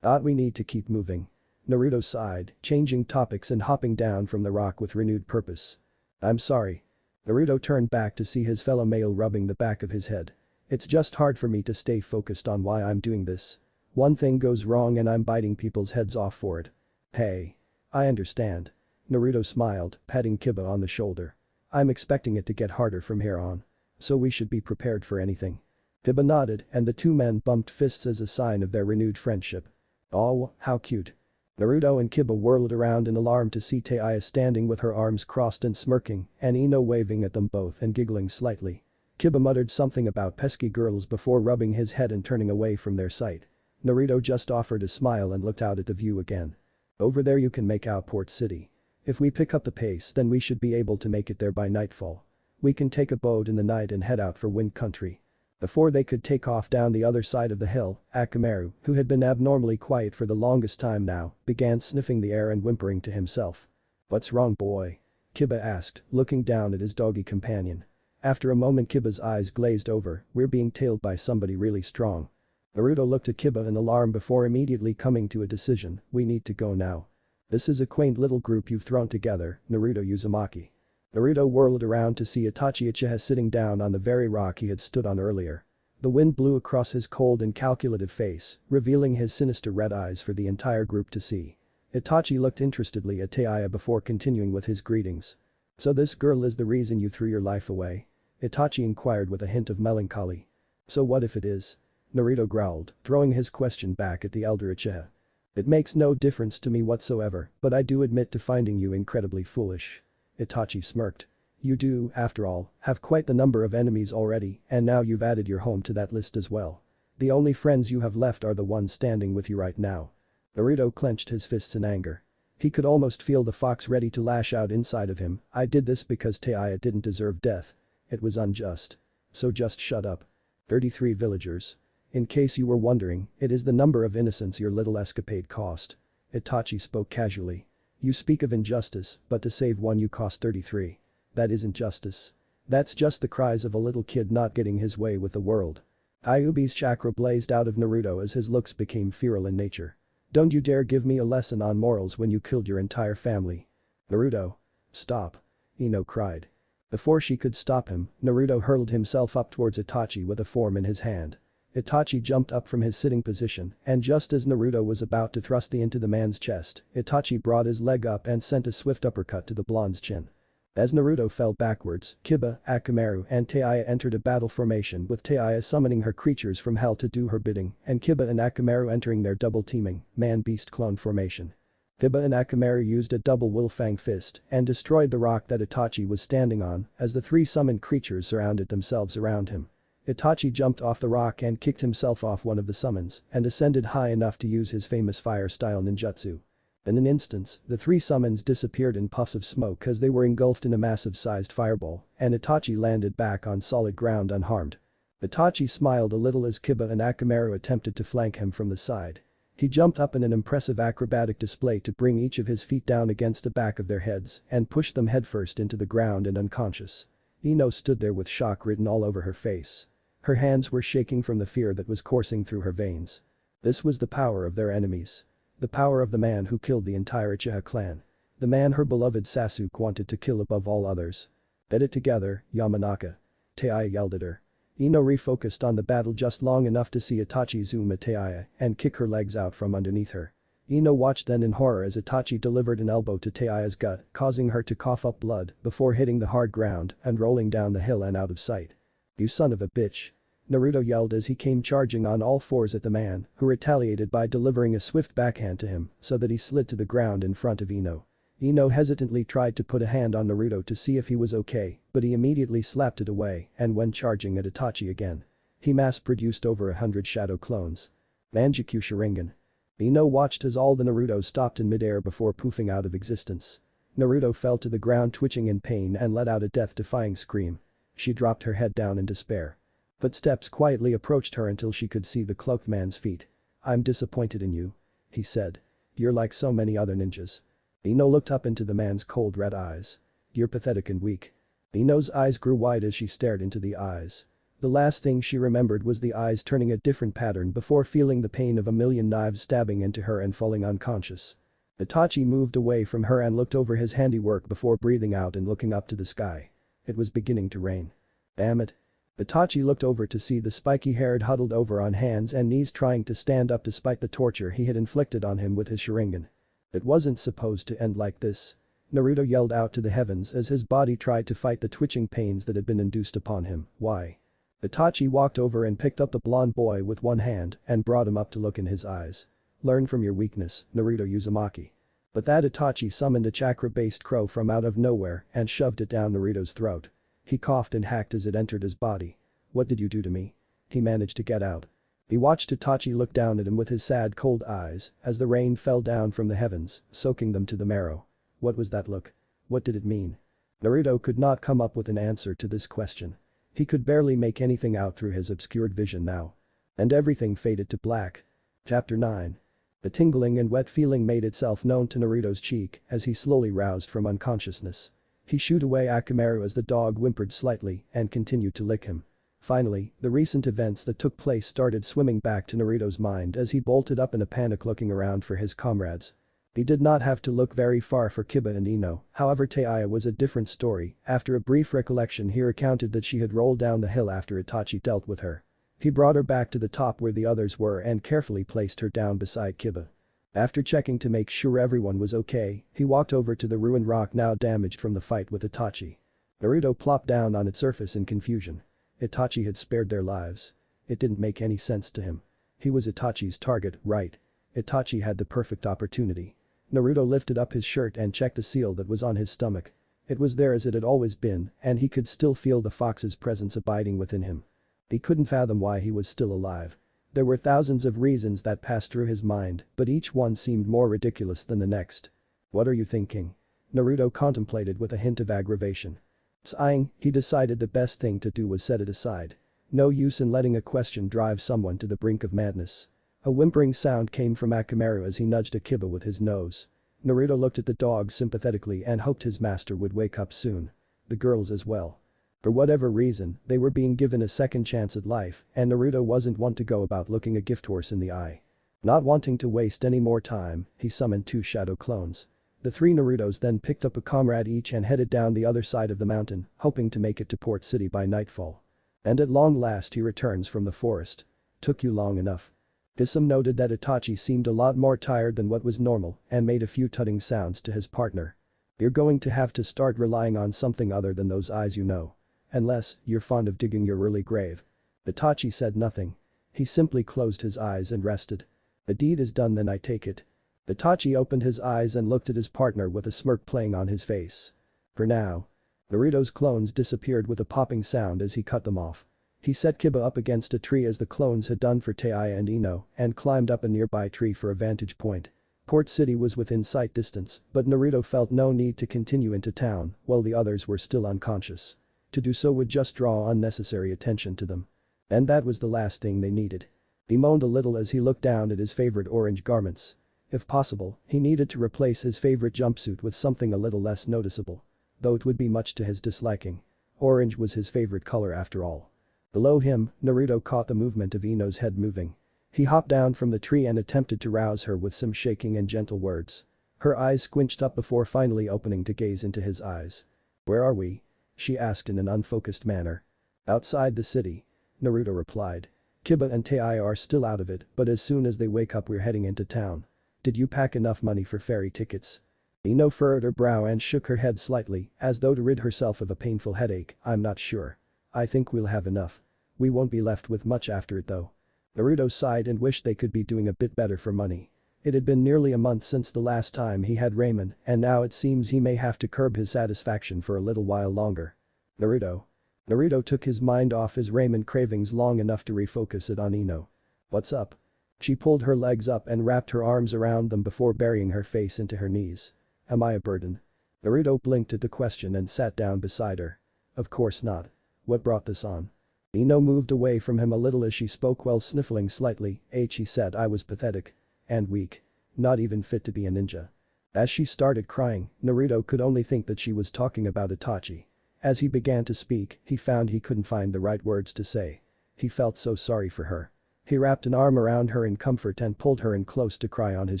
We need to keep moving. Naruto sighed, changing topics and hopping down from the rock with renewed purpose. I'm sorry. Naruto turned back to see his fellow male rubbing the back of his head. It's just hard for me to stay focused on why I'm doing this. One thing goes wrong and I'm biting people's heads off for it. Hey. I understand. Naruto smiled, patting Kiba on the shoulder. I'm expecting it to get harder from here on. So we should be prepared for anything. Kiba nodded and the two men bumped fists as a sign of their renewed friendship. Oh, how cute. Naruto and Kiba whirled around in alarm to see Taiya standing with her arms crossed and smirking and Ino waving at them both and giggling slightly. Kiba muttered something about pesky girls before rubbing his head and turning away from their sight. Naruto just offered a smile and looked out at the view again. Over there you can make out Port City. If we pick up the pace then we should be able to make it there by nightfall. We can take a boat in the night and head out for Wind Country. Before they could take off down the other side of the hill, Akamaru, who had been abnormally quiet for the longest time now, began sniffing the air and whimpering to himself. What's wrong, boy? Kiba asked, looking down at his doggy companion. After a moment Kiba's eyes glazed over, we're being tailed by somebody really strong. Naruto looked at Kiba in alarm before immediately coming to a decision, we need to go now. This is a quaint little group you've thrown together, Naruto Uzumaki. Naruto whirled around to see Itachi Uchiha sitting down on the very rock he had stood on earlier. The wind blew across his cold and calculative face, revealing his sinister red eyes for the entire group to see. Itachi looked interestedly at Taiya before continuing with his greetings. So this girl is the reason you threw your life away? Itachi inquired with a hint of melancholy. So what if it is? Naruto growled, throwing his question back at the elder Uchiha. It makes no difference to me whatsoever, but I do admit to finding you incredibly foolish. Itachi smirked. You do, after all, have quite the number of enemies already, and now you've added your home to that list as well. The only friends you have left are the ones standing with you right now. Naruto clenched his fists in anger. He could almost feel the fox ready to lash out inside of him. I did this because Taya didn't deserve death. It was unjust. So just shut up. 33 villagers. In case you were wondering, it is the number of innocents your little escapade cost. Itachi spoke casually. You speak of injustice, but to save one you cost 33. That isn't justice. That's just the cries of a little kid not getting his way with the world. Ayubi's chakra blazed out of Naruto as his looks became feral in nature. Don't you dare give me a lesson on morals when you killed your entire family. Naruto. Stop. Ino cried. Before she could stop him, Naruto hurled himself up towards Itachi with a form in his hand. Itachi jumped up from his sitting position, and just as Naruto was about to thrust into the man's chest, Itachi brought his leg up and sent a swift uppercut to the blonde's chin. As Naruto fell backwards, Kiba, Akamaru and Taya entered a battle formation with Taya summoning her creatures from hell to do her bidding and Kiba and Akamaru entering their double-teaming, man-beast clone formation. Kiba and Akamaru used a double Wolfang fist and destroyed the rock that Itachi was standing on as the three summoned creatures surrounded themselves around him. Itachi jumped off the rock and kicked himself off one of the summons and ascended high enough to use his famous fire-style ninjutsu. In an instant, the three summons disappeared in puffs of smoke as they were engulfed in a massive-sized fireball, and Itachi landed back on solid ground unharmed. Itachi smiled a little as Kiba and Akamaru attempted to flank him from the side. He jumped up in an impressive acrobatic display to bring each of his feet down against the back of their heads and push them headfirst into the ground and unconscious. Ino stood there with shock written all over her face. Her hands were shaking from the fear that was coursing through her veins. This was the power of their enemies. The power of the man who killed the entire Uchiha clan. The man her beloved Sasuke wanted to kill above all others. "Get it together, Yamanaka." Taya yelled at her. Ino refocused on the battle just long enough to see Itachi zoom at Taya and kick her legs out from underneath her. Ino watched then in horror as Itachi delivered an elbow to Taya's gut, causing her to cough up blood before hitting the hard ground and rolling down the hill and out of sight. "You son of a bitch." Naruto yelled as he came charging on all fours at the man, who retaliated by delivering a swift backhand to him so that he slid to the ground in front of Ino. Ino hesitantly tried to put a hand on Naruto to see if he was okay, but he immediately slapped it away and went charging at Itachi again. He mass-produced over 100 shadow clones. Manjikyu Sharingan. Ino watched as all the Narutos stopped in midair before poofing out of existence. Naruto fell to the ground twitching in pain and let out a death-defying scream. She dropped her head down in despair. Footsteps quietly approached her until she could see the cloaked man's feet. "I'm disappointed in you," he said. "You're like so many other ninjas." Ino looked up into the man's cold red eyes. "You're pathetic and weak." Ino's eyes grew wide as she stared into the eyes. The last thing she remembered was the eyes turning a different pattern before feeling the pain of a million knives stabbing into her and falling unconscious. Itachi moved away from her and looked over his handiwork before breathing out and looking up to the sky. It was beginning to rain. "Damn it." Itachi looked over to see the spiky-haired huddled over on hands and knees trying to stand up despite the torture he had inflicted on him with his Sharingan. It wasn't supposed to end like this. Naruto yelled out to the heavens as his body tried to fight the twitching pains that had been induced upon him. "Why?" Itachi walked over and picked up the blonde boy with one hand and brought him up to look in his eyes. "Learn from your weakness, Naruto Uzumaki." But that Itachi summoned a chakra-based crow from out of nowhere and shoved it down Naruto's throat. He coughed and hacked as it entered his body. "What did you do to me?" He managed to get out. He watched Itachi look down at him with his sad cold eyes as the rain fell down from the heavens, soaking them to the marrow. What was that look? What did it mean? Naruto could not come up with an answer to this question. He could barely make anything out through his obscured vision now. And everything faded to black. Chapter 9. A tingling and wet feeling made itself known to Naruto's cheek as he slowly roused from unconsciousness. He shooed away Akamaru as the dog whimpered slightly and continued to lick him. Finally, the recent events that took place started swimming back to Naruto's mind as he bolted up in a panic looking around for his comrades. He did not have to look very far for Kiba and Ino, however Taya was a different story. After a brief recollection he recounted that she had rolled down the hill after Itachi dealt with her. He brought her back to the top where the others were and carefully placed her down beside Kiba. After checking to make sure everyone was okay, he walked over to the ruined rock now damaged from the fight with Itachi. Naruto plopped down on its surface in confusion. Itachi had spared their lives. It didn't make any sense to him. He was Itachi's target, right? Itachi had the perfect opportunity. Naruto lifted up his shirt and checked the seal that was on his stomach. It was there as it had always been, and he could still feel the fox's presence abiding within him. He couldn't fathom why he was still alive. There were thousands of reasons that passed through his mind, but each one seemed more ridiculous than the next. What are you thinking? Naruto contemplated with a hint of aggravation. Sighing, he decided the best thing to do was set it aside. No use in letting a question drive someone to the brink of madness. A whimpering sound came from Akamaru as he nudged Akiba with his nose. Naruto looked at the dog sympathetically and hoped his master would wake up soon. The girls as well. For whatever reason, they were being given a second chance at life, and Naruto wasn't one to go about looking a gift horse in the eye. Not wanting to waste any more time, he summoned 2 shadow clones. The 3 Narutos then picked up a comrade each and headed down the other side of the mountain, hoping to make it to Port City by nightfall. And at long last he returns from the forest. Took you long enough. Gisum noted that Itachi seemed a lot more tired than what was normal and made a few tutting sounds to his partner. You're going to have to start relying on something other than those eyes, you know. Unless you're fond of digging your early grave. Itachi said nothing. He simply closed his eyes and rested. The deed is done, then I take it. Itachi opened his eyes and looked at his partner with a smirk playing on his face. For now. Naruto's clones disappeared with a popping sound as he cut them off. He set Kiba up against a tree as the clones had done for Tei and Ino and climbed up a nearby tree for a vantage point. Port City was within sight distance, but Naruto felt no need to continue into town while the others were still unconscious. To do so would just draw unnecessary attention to them. And that was the last thing they needed. He moaned a little as he looked down at his favorite orange garments. If possible, he needed to replace his favorite jumpsuit with something a little less noticeable. Though it would be much to his disliking. Orange was his favorite color after all. Below him, Naruto caught the movement of Ino's head moving. He hopped down from the tree and attempted to rouse her with some shaking and gentle words. Her eyes squinched up before finally opening to gaze into his eyes. Where are we? She asked in an unfocused manner. Outside the city. Naruto replied. Kiba and Tei are still out of it, but as soon as they wake up we're heading into town. Did you pack enough money for ferry tickets? Ino furrowed her brow and shook her head slightly, as though to rid herself of a painful headache. I'm not sure. I think we'll have enough. We won't be left with much after it though. Naruto sighed and wished they could be doing a bit better for money. It had been nearly a month since the last time he had ramen, and now it seems he may have to curb his satisfaction for a little while longer. Naruto. Naruto took his mind off his ramen cravings long enough to refocus it on Ino. What's up? She pulled her legs up and wrapped her arms around them before burying her face into her knees. Am I a burden? Naruto blinked at the question and sat down beside her. Of course not. What brought this on? Ino moved away from him a little as she spoke while sniffling slightly. He said I was pathetic. And weak. Not even fit to be a ninja. As she started crying, Naruto could only think that she was talking about Itachi. As he began to speak, he found he couldn't find the right words to say. He felt so sorry for her. He wrapped an arm around her in comfort and pulled her in close to cry on his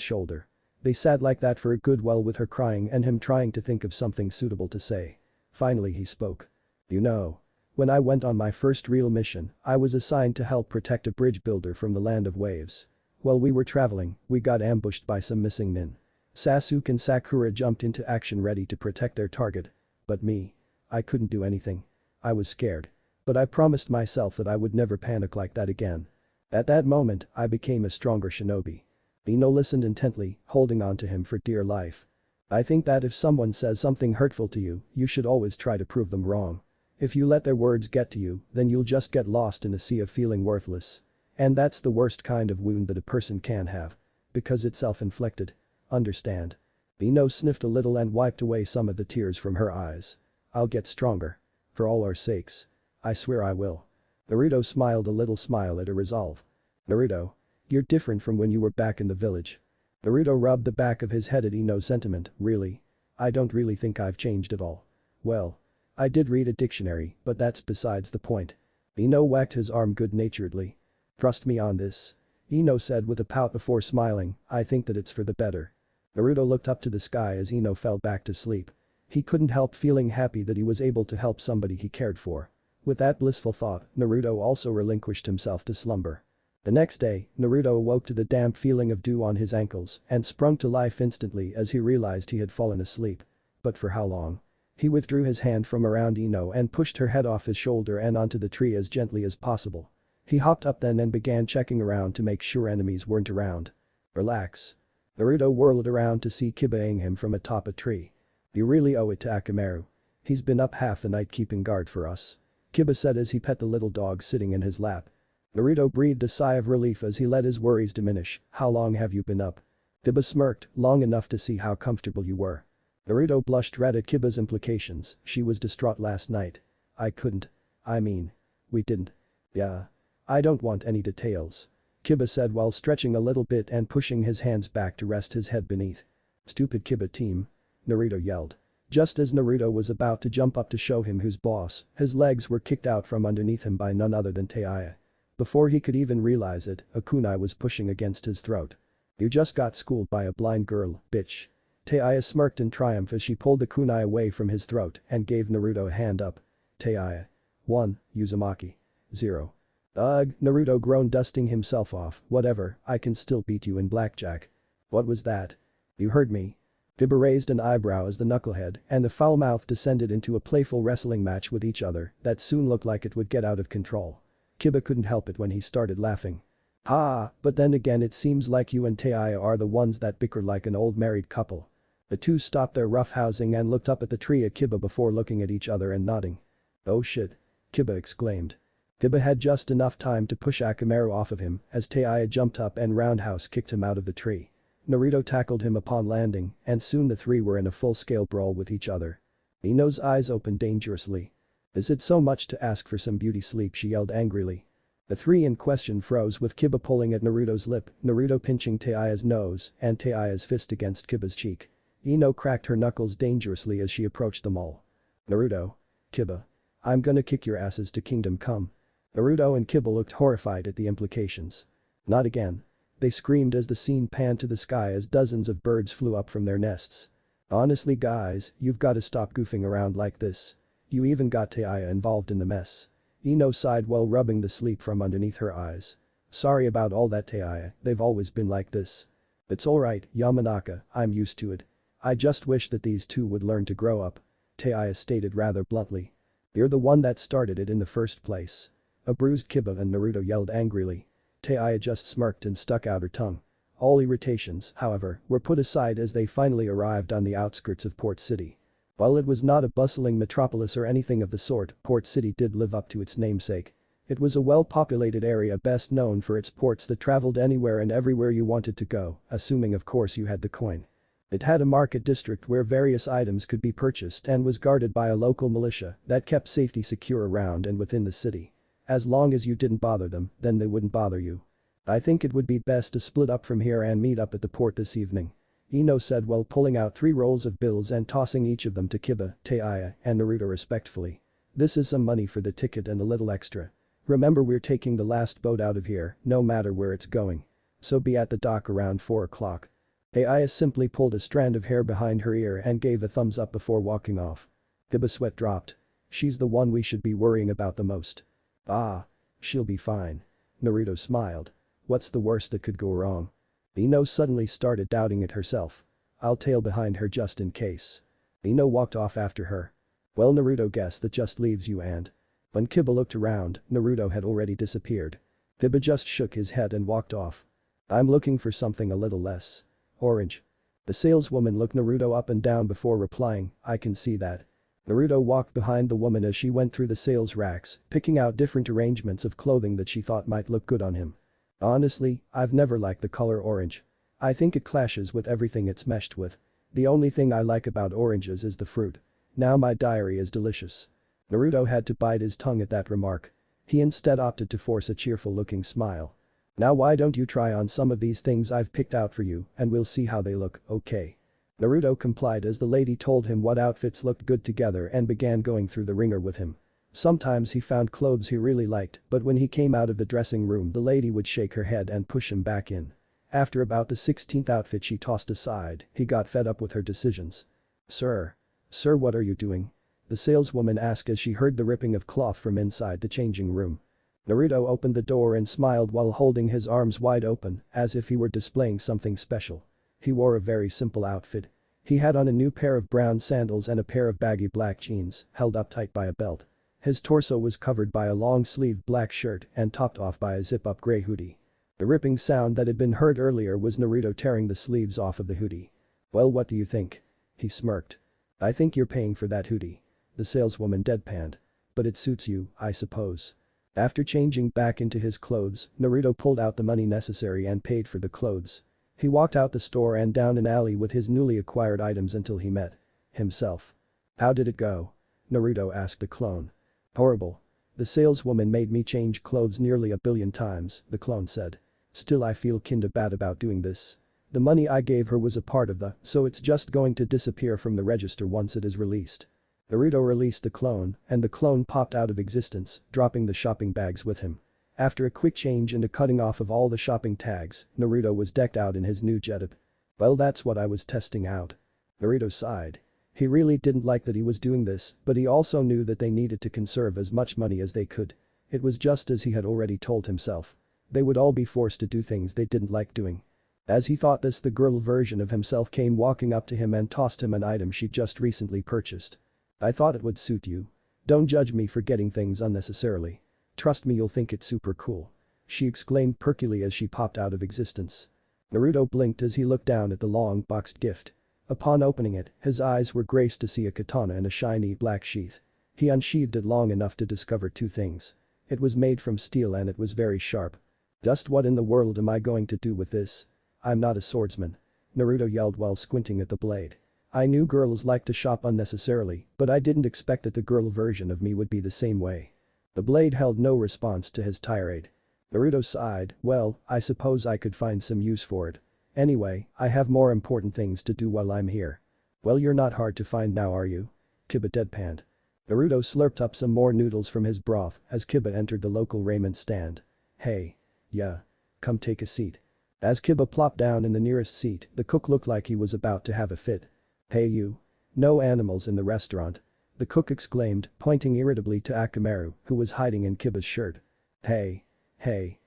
shoulder. They sat like that for a good while with her crying and him trying to think of something suitable to say. Finally he spoke. You know. When I went on my first real mission, I was assigned to help protect a bridge builder from the land of waves. While we were traveling, we got ambushed by some missing nin. Sasuke and Sakura jumped into action ready to protect their target. But me. I couldn't do anything. I was scared. But I promised myself that I would never panic like that again. At that moment, I became a stronger shinobi. Ino listened intently, holding on to him for dear life. I think that if someone says something hurtful to you, you should always try to prove them wrong. If you let their words get to you, then you'll just get lost in a sea of feeling worthless. And that's the worst kind of wound that a person can have. Because it's self-inflicted. Understand? Ino sniffed a little and wiped away some of the tears from her eyes. I'll get stronger. For all our sakes. I swear I will. Naruto smiled a little smile at her resolve. Naruto. You're different from when you were back in the village. Naruto rubbed the back of his head at Ino's sentiment. Really? I don't really think I've changed at all. Well. I did read a dictionary, but that's besides the point. Ino whacked his arm good-naturedly. Trust me on this. Ino said with a pout before smiling, I think that it's for the better. Naruto looked up to the sky as Ino fell back to sleep. He couldn't help feeling happy that he was able to help somebody he cared for. With that blissful thought, Naruto also relinquished himself to slumber. The next day, Naruto awoke to the damp feeling of dew on his ankles and sprung to life instantly as he realized he had fallen asleep. But for how long? He withdrew his hand from around Ino and pushed her head off his shoulder and onto the tree as gently as possible. He hopped up then and began checking around to make sure enemies weren't around. Relax. Naruto whirled around to see Kiba eyeing him from atop a tree. You really owe it to Akamaru. He's been up half the night keeping guard for us. Kiba said as he pet the little dog sitting in his lap. Naruto breathed a sigh of relief as he let his worries diminish. How long have you been up? Kiba smirked, long enough to see how comfortable you were. Naruto blushed red at Kiba's implications, she was distraught last night. I couldn't. I mean. We didn't. Yeah. I don't want any details. Kiba said while stretching a little bit and pushing his hands back to rest his head beneath. Stupid Kiba team. Naruto yelled. Just as Naruto was about to jump up to show him who's boss, his legs were kicked out from underneath him by none other than Jiraiya. Before he could even realize it, a kunai was pushing against his throat. You just got schooled by a blind girl, bitch. Jiraiya smirked in triumph as she pulled the kunai away from his throat and gave Naruto a hand up. Jiraiya. 1, Uzumaki. 0. Ugh, Naruto groaned, dusting himself off, whatever, I can still beat you in blackjack. What was that? You heard me. Kiba raised an eyebrow as the knucklehead and the foul mouth descended into a playful wrestling match with each other that soon looked like it would get out of control. Kiba couldn't help it when he started laughing. Ha, but then again it seems like you and Jiraiya are the ones that bicker like an old married couple. The two stopped their roughhousing and looked up at the tree at Kiba before looking at each other and nodding. Oh shit. Kiba exclaimed. Kiba had just enough time to push Akamaru off of him as Jiraiya jumped up and roundhouse kicked him out of the tree. Naruto tackled him upon landing and soon the three were in a full-scale brawl with each other. Ino's eyes opened dangerously. Is it so much to ask for some beauty sleep, she yelled angrily. The three in question froze with Kiba pulling at Naruto's lip, Naruto pinching Taiya's nose and Taiya's fist against Kiba's cheek. Ino cracked her knuckles dangerously as she approached them all. Naruto. Kiba. I'm gonna kick your asses to Kingdom Come. Naruto and Kiba looked horrified at the implications. Not again. They screamed as the scene panned to the sky as dozens of birds flew up from their nests. Honestly guys, you've gotta stop goofing around like this. You even got Taiya involved in the mess. Ino sighed while rubbing the sleep from underneath her eyes. Sorry about all that Taiya, they've always been like this. It's alright, Yamanaka, I'm used to it. I just wish that these two would learn to grow up. Taiya stated rather bluntly. You're the one that started it in the first place. A bruised Kiba and Naruto yelled angrily. Taiya just smirked and stuck out her tongue. All irritations, however, were put aside as they finally arrived on the outskirts of Port City. While it was not a bustling metropolis or anything of the sort, Port City did live up to its namesake. It was a well-populated area best known for its ports that traveled anywhere and everywhere you wanted to go, assuming of course you had the coin. It had a market district where various items could be purchased and was guarded by a local militia that kept safety secure around and within the city. As long as you didn't bother them, then they wouldn't bother you. I think it would be best to split up from here and meet up at the port this evening. Ino said while pulling out 3 rolls of bills and tossing each of them to Kiba, Taiya, and Naruto respectfully. This is some money for the ticket and a little extra. Remember we're taking the last boat out of here, no matter where it's going. So be at the dock around 4 o'clock. Taiya simply pulled a strand of hair behind her ear and gave a thumbs up before walking off. Kiba's sweat dropped. She's the one we should be worrying about the most. Ah. She'll be fine. Naruto smiled. What's the worst that could go wrong? Ino suddenly started doubting it herself. I'll tail behind her just in case. Ino walked off after her. Well, Naruto, guess that just leaves you and. When Kiba looked around, Naruto had already disappeared. Kiba just shook his head and walked off. I'm looking for something a little less orange. The saleswoman looked Naruto up and down before replying, I can see that. Naruto walked behind the woman as she went through the sales racks, picking out different arrangements of clothing that she thought might look good on him. Honestly, I've never liked the color orange. I think it clashes with everything it's meshed with. The only thing I like about oranges is the fruit. Now my diary is delicious. Naruto had to bite his tongue at that remark. He instead opted to force a cheerful-looking smile. Now why don't you try on some of these things I've picked out for you and we'll see how they look, okay? Naruto complied as the lady told him what outfits looked good together and began going through the ringer with him. Sometimes he found clothes he really liked, but when he came out of the dressing room the lady would shake her head and push him back in. After about the 16th outfit she tossed aside, he got fed up with her decisions. Sir. Sir, what are you doing? The saleswoman asked as she heard the ripping of cloth from inside the changing room. Naruto opened the door and smiled while holding his arms wide open, as if he were displaying something special. He wore a very simple outfit. He had on a new pair of brown sandals and a pair of baggy black jeans, held up tight by a belt. His torso was covered by a long-sleeved black shirt and topped off by a zip-up gray hoodie. The ripping sound that had been heard earlier was Naruto tearing the sleeves off of the hoodie. Well, what do you think? He smirked. I think you're paying for that hoodie. The saleswoman deadpanned. But it suits you, I suppose. After changing back into his clothes, Naruto pulled out the money necessary and paid for the clothes. He walked out the store and down an alley with his newly acquired items until he met himself. "How did it go?" Naruto asked the clone. "Horrible. The saleswoman made me change clothes nearly a billion times," the clone said. "Still I feel kinda bad about doing this. The money I gave her was a part of so it's just going to disappear from the register once it is released." Naruto released the clone, and the clone popped out of existence, dropping the shopping bags with him. After a quick change and a cutting off of all the shopping tags, Naruto was decked out in his new getup. "Well, that's what I was testing out." Naruto sighed. He really didn't like that he was doing this, but he also knew that they needed to conserve as much money as they could. It was just as he had already told himself. They would all be forced to do things they didn't like doing. As he thought this, the girl version of himself came walking up to him and tossed him an item she'd just recently purchased. "I thought it would suit you. Don't judge me for getting things unnecessarily. Trust me, you'll think it's super cool," she exclaimed perkily as she popped out of existence. Naruto blinked as he looked down at the long boxed gift. Upon opening it, his eyes were graced to see a katana in a shiny black sheath. He unsheathed it long enough to discover two things. It was made from steel and it was very sharp. "Just what in the world am I going to do with this? I'm not a swordsman," Naruto yelled while squinting at the blade. "I knew girls like to shop unnecessarily, but I didn't expect that the girl version of me would be the same way." The blade held no response to his tirade. Naruto sighed. "Well, I suppose I could find some use for it. Anyway, I have more important things to do while I'm here." "Well, you're not hard to find now, are you?" Kiba deadpanned. Naruto slurped up some more noodles from his broth as Kiba entered the local ramen stand. "Hey. Yeah. Come take a seat." As Kiba plopped down in the nearest seat, the cook looked like he was about to have a fit. "Hey you. No animals in the restaurant," the cook exclaimed, pointing irritably to Akamaru, who was hiding in Kiba's shirt. Hey. Hey.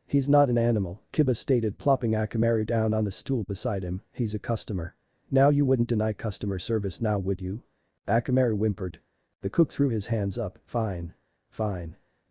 "He's not an animal," Kiba stated, plopping Akamaru down on the stool beside him. "He's a customer. Now you wouldn't deny customer service now, would you?" Akamaru whimpered. The cook threw his hands up. Fine.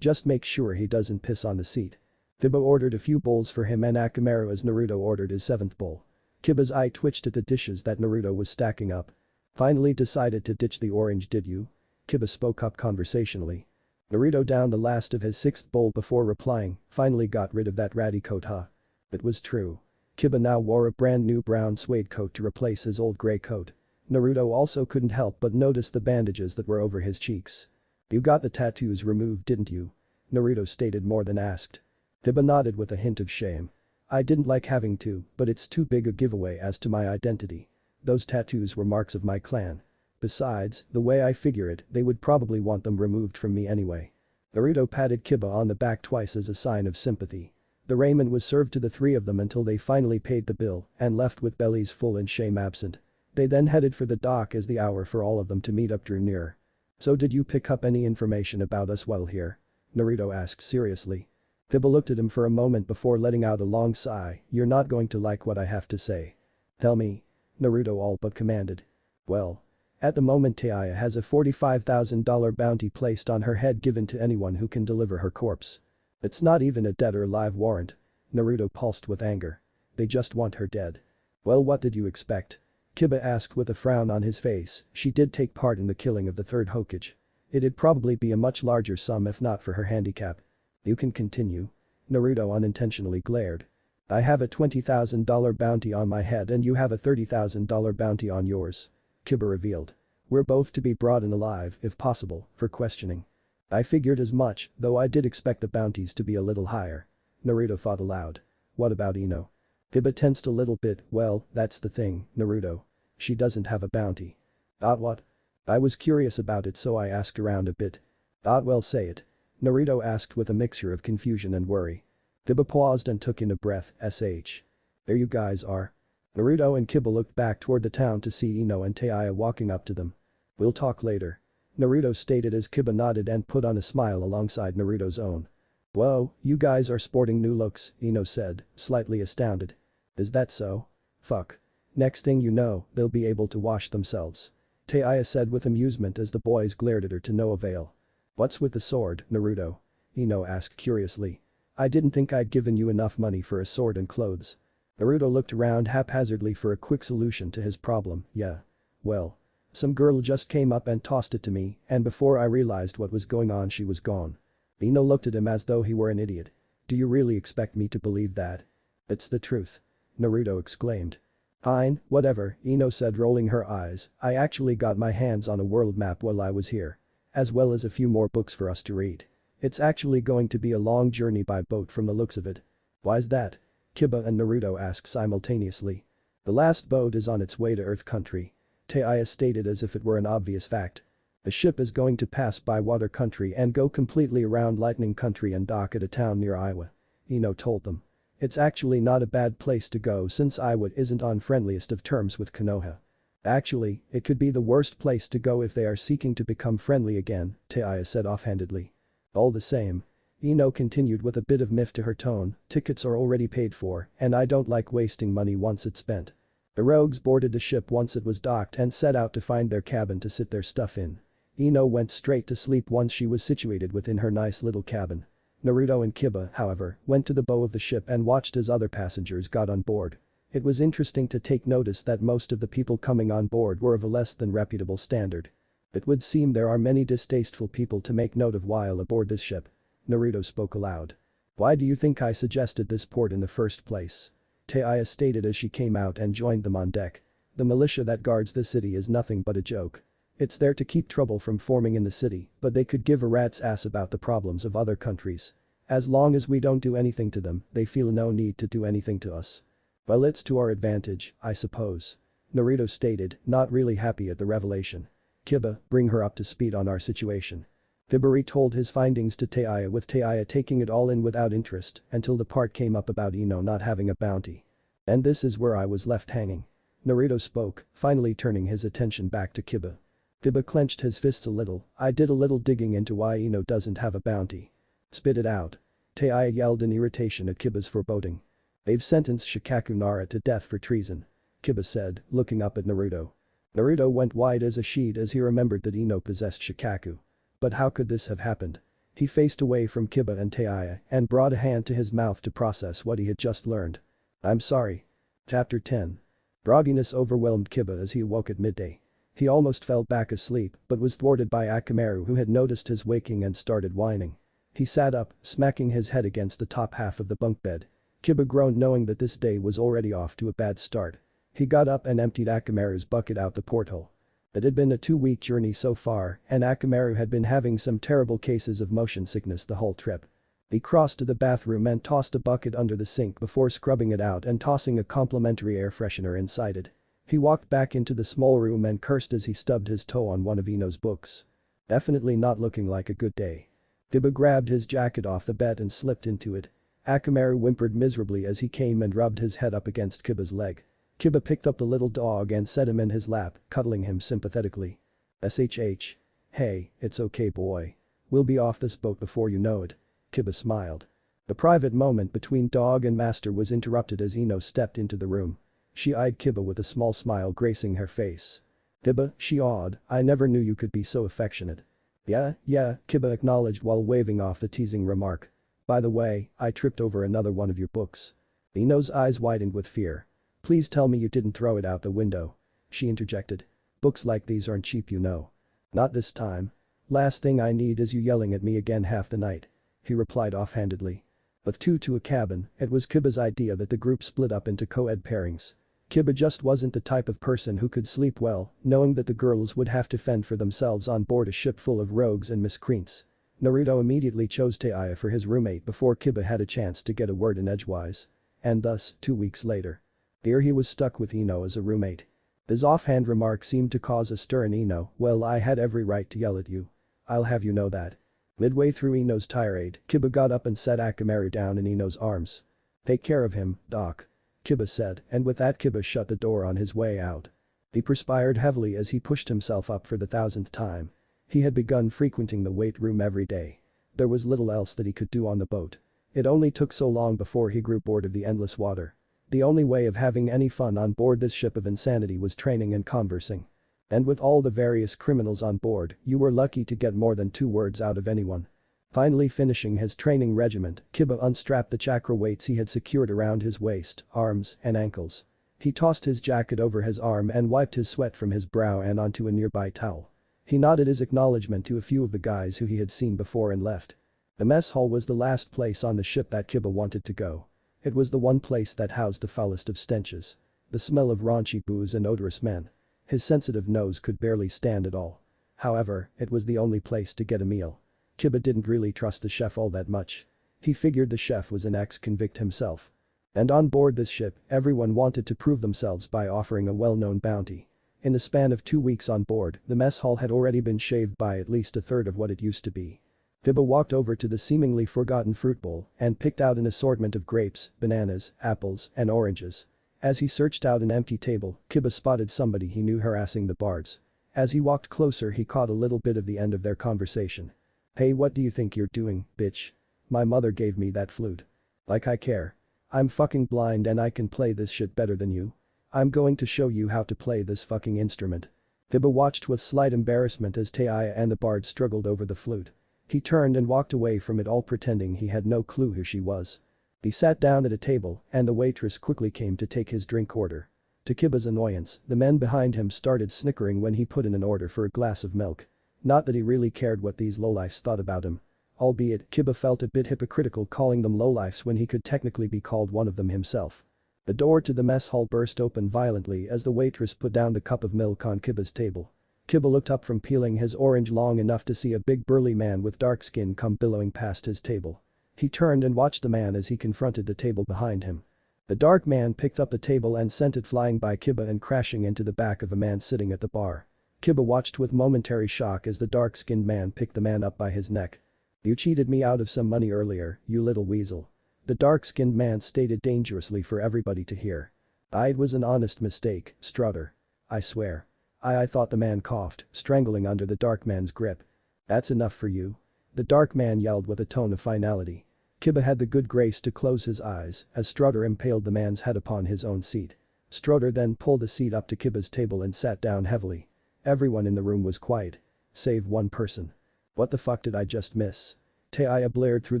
Just make sure he doesn't piss on the seat." Kiba ordered a few bowls for him and Akamaru as Naruto ordered his seventh bowl. Kiba's eye twitched at the dishes that Naruto was stacking up. "Finally decided to ditch the orange, did you?" Kiba spoke up conversationally. Naruto downed the last of his sixth bowl before replying, "Finally got rid of that ratty coat, huh?" It was true. Kiba now wore a brand new brown suede coat to replace his old gray coat. Naruto also couldn't help but notice the bandages that were over his cheeks. "You got the tattoos removed, didn't you?" Naruto stated more than asked. Kiba nodded with a hint of shame. "I didn't like having to, but it's too big a giveaway as to my identity. Those tattoos were marks of my clan. Besides, the way I figure it, they would probably want them removed from me anyway." Naruto patted Kiba on the back twice as a sign of sympathy. The ramen was served to the three of them until they finally paid the bill and left with bellies full and shame absent. They then headed for the dock as the hour for all of them to meet up drew near. "So did you pick up any information about us while here?" Naruto asked seriously. Kiba looked at him for a moment before letting out a long sigh. "You're not going to like what I have to say." "Tell me," Naruto all but commanded. "Well. At the moment Taya has a $45,000 bounty placed on her head given to anyone who can deliver her corpse. It's not even a dead or alive warrant." Naruto pulsed with anger. "They just want her dead." "Well, what did you expect?" Kiba asked with a frown on his face. "She did take part in the killing of the third Hokage. It'd probably be a much larger sum if not for her handicap." "You can continue." Naruto unintentionally glared. "I have a $20,000 bounty on my head and you have a $30,000 bounty on yours," Kiba revealed. "We're both to be brought in alive, if possible, for questioning." "I figured as much, though I did expect the bounties to be a little higher." Naruto thought aloud. "What about Ino?" Kiba tensed a little bit. "Well, that's the thing, Naruto. She doesn't have a bounty." What?" "I was curious about it so I asked around a bit." Well, say it." Naruto asked with a mixture of confusion and worry. Kiba paused and took in a breath. "There you guys are." Naruto and Kiba looked back toward the town to see Ino and Taya walking up to them. "We'll talk later," Naruto stated as Kiba nodded and put on a smile alongside Naruto's own. "Whoa, you guys are sporting new looks," Ino said, slightly astounded. "Is that so? Fuck. Next thing you know, they'll be able to wash themselves," Taya said with amusement as the boys glared at her to no avail. "What's with the sword, Naruto?" Ino asked curiously. "I didn't think I'd given you enough money for a sword and clothes." Naruto looked around haphazardly for a quick solution to his problem. "Yeah. Well. Some girl just came up and tossed it to me and before I realized what was going on she was gone." Ino looked at him as though he were an idiot. "Do you really expect me to believe that?" "It's the truth." Naruto exclaimed. Fine, whatever, Ino said, rolling her eyes. I actually got my hands on a world map while I was here. As well as a few more books for us to read. It's actually going to be a long journey by boat from the looks of it. Why's that? Kiba and Naruto asked simultaneously. The last boat is on its way to Earth Country. Taiya stated as if it were an obvious fact. The ship is going to pass by Water Country and go completely around Lightning Country and dock at a town near Iowa. Ino told them. It's actually not a bad place to go since Iowa isn't on friendliest of terms with Konoha. Actually, it could be the worst place to go if they are seeking to become friendly again, Taiya said offhandedly. All the same. Ino continued with a bit of miff to her tone, tickets are already paid for, and I don't like wasting money once it's spent. The rogues boarded the ship once it was docked and set out to find their cabin to sit their stuff in. Ino went straight to sleep once she was situated within her nice little cabin. Naruto and Kiba, however, went to the bow of the ship and watched as other passengers got on board. It was interesting to take notice that most of the people coming on board were of a less than reputable standard. It would seem there are many distasteful people to make note of while aboard this ship. Naruto spoke aloud. Why do you think I suggested this port in the first place? Taiya stated as she came out and joined them on deck. The militia that guards the city is nothing but a joke. It's there to keep trouble from forming in the city, but they could give a rat's ass about the problems of other countries. As long as we don't do anything to them, they feel no need to do anything to us. Well, it's to our advantage, I suppose. Naruto stated, not really happy at the revelation. Kiba, bring her up to speed on our situation. Hibari told his findings to Taiya with Taiya taking it all in without interest until the part came up about Ino not having a bounty. And this is where I was left hanging. Naruto spoke, finally turning his attention back to Kiba. Kiba clenched his fists a little. I did a little digging into why Ino doesn't have a bounty. Spit it out. Taiya yelled in irritation at Kiba's foreboding. They've sentenced Shikaku Nara to death for treason. Kiba said, looking up at Naruto. Naruto went white as a sheet as he remembered that Ino possessed Shikaku. But how could this have happened? He faced away from Kiba and Taiya and brought a hand to his mouth to process what he had just learned. I'm sorry. Chapter 10. Grogginess overwhelmed Kiba as he awoke at midday. He almost fell back asleep but was thwarted by Akamaru, who had noticed his waking and started whining. He sat up, smacking his head against the top half of the bunk bed. Kiba groaned knowing that this day was already off to a bad start. He got up and emptied Akamaru's bucket out the porthole. It had been a 2-week journey so far and Akamaru had been having some terrible cases of motion sickness the whole trip. He crossed to the bathroom and tossed a bucket under the sink before scrubbing it out and tossing a complimentary air freshener inside it. He walked back into the small room and cursed as he stubbed his toe on one of Ino's books. Definitely not looking like a good day. Kiba grabbed his jacket off the bed and slipped into it. Akamaru whimpered miserably as he came and rubbed his head up against Kiba's leg. Kiba picked up the little dog and set him in his lap, cuddling him sympathetically. SHH. Hey, it's okay boy. We'll be off this boat before you know it. Kiba smiled. The private moment between dog and master was interrupted as Ino stepped into the room. She eyed Kiba with a small smile gracing her face. Kiba, she awed, I never knew you could be so affectionate. Yeah, Kiba acknowledged while waving off the teasing remark. By the way, I tripped over another one of your books. Ino's eyes widened with fear. Please tell me you didn't throw it out the window. She interjected. Books like these aren't cheap, you know. Not this time. Last thing I need is you yelling at me again half the night. He replied offhandedly. With two to a cabin, it was Kiba's idea that the group split up into co-ed pairings. Kiba just wasn't the type of person who could sleep well, knowing that the girls would have to fend for themselves on board a ship full of rogues and miscreants. Naruto immediately chose Taiya for his roommate before Kiba had a chance to get a word in edgewise. And thus, 2 weeks later. Here he was stuck with Ino as a roommate. His offhand remark seemed to cause a stir in Ino. Well, I had every right to yell at you. I'll have you know that. Midway through Ino's tirade, Kiba got up and set Akamaru down in Ino's arms. Take care of him, Doc. Kiba said, and with that Kiba shut the door on his way out. He perspired heavily as he pushed himself up for the 1000th time. He had begun frequenting the weight room every day. There was little else that he could do on the boat. It only took so long before he grew bored of the endless water. The only way of having any fun on board this ship of insanity was training and conversing. And with all the various criminals on board, you were lucky to get more than 2 words out of anyone. Finally finishing his training regiment, Kiba unstrapped the chakra weights he had secured around his waist, arms, and ankles. He tossed his jacket over his arm and wiped his sweat from his brow and onto a nearby towel. He nodded his acknowledgement to a few of the guys who he had seen before and left. The mess hall was the last place on the ship that Kiba wanted to go. It was the one place that housed the foulest of stenches. The smell of raunchy booze and odorous men. His sensitive nose could barely stand it all. However, it was the only place to get a meal. Kiba didn't really trust the chef all that much. He figured the chef was an ex-convict himself. And on board this ship, everyone wanted to prove themselves by offering a well-known bounty. In the span of 2 weeks on board, the mess hall had already been shaved by at least a third of what it used to be. Kiba walked over to the seemingly forgotten fruit bowl and picked out an assortment of grapes, bananas, apples, and oranges. As he searched out an empty table, Kiba spotted somebody he knew harassing the bards. As he walked closer, he caught a little bit of the end of their conversation. "Hey, what do you think you're doing, bitch? My mother gave me that flute. Like I care. I'm fucking blind and I can play this shit better than you. I'm going to show you how to play this fucking instrument." Kiba watched with slight embarrassment as Taya and the bard struggled over the flute. He turned and walked away from it all pretending he had no clue who she was. He sat down at a table and the waitress quickly came to take his drink order. To Kiba's annoyance, the men behind him started snickering when he put in an order for a glass of milk. Not that he really cared what these lowlifes thought about him. Albeit, Kiba felt a bit hypocritical calling them lowlifes when he could technically be called one of them himself. The door to the mess hall burst open violently as the waitress put down the cup of milk on Kiba's table. Kiba looked up from peeling his orange long enough to see a big burly man with dark skin come billowing past his table. He turned and watched the man as he confronted the table behind him. The dark man picked up the table and sent it flying by Kiba and crashing into the back of a man sitting at the bar. Kiba watched with momentary shock as the dark-skinned man picked the man up by his neck. "You cheated me out of some money earlier, you little weasel." The dark-skinned man stated dangerously for everybody to hear. "It was an honest mistake, Strutter. I swear." I thought the man coughed, strangling under the dark man's grip. "That's enough for you." The dark man yelled with a tone of finality. Kiba had the good grace to close his eyes as Strutter impaled the man's head upon his own seat. Strutter then pulled the seat up to Kiba's table and sat down heavily. Everyone in the room was quiet. Save one person. "What the fuck did I just miss?" Taya blared through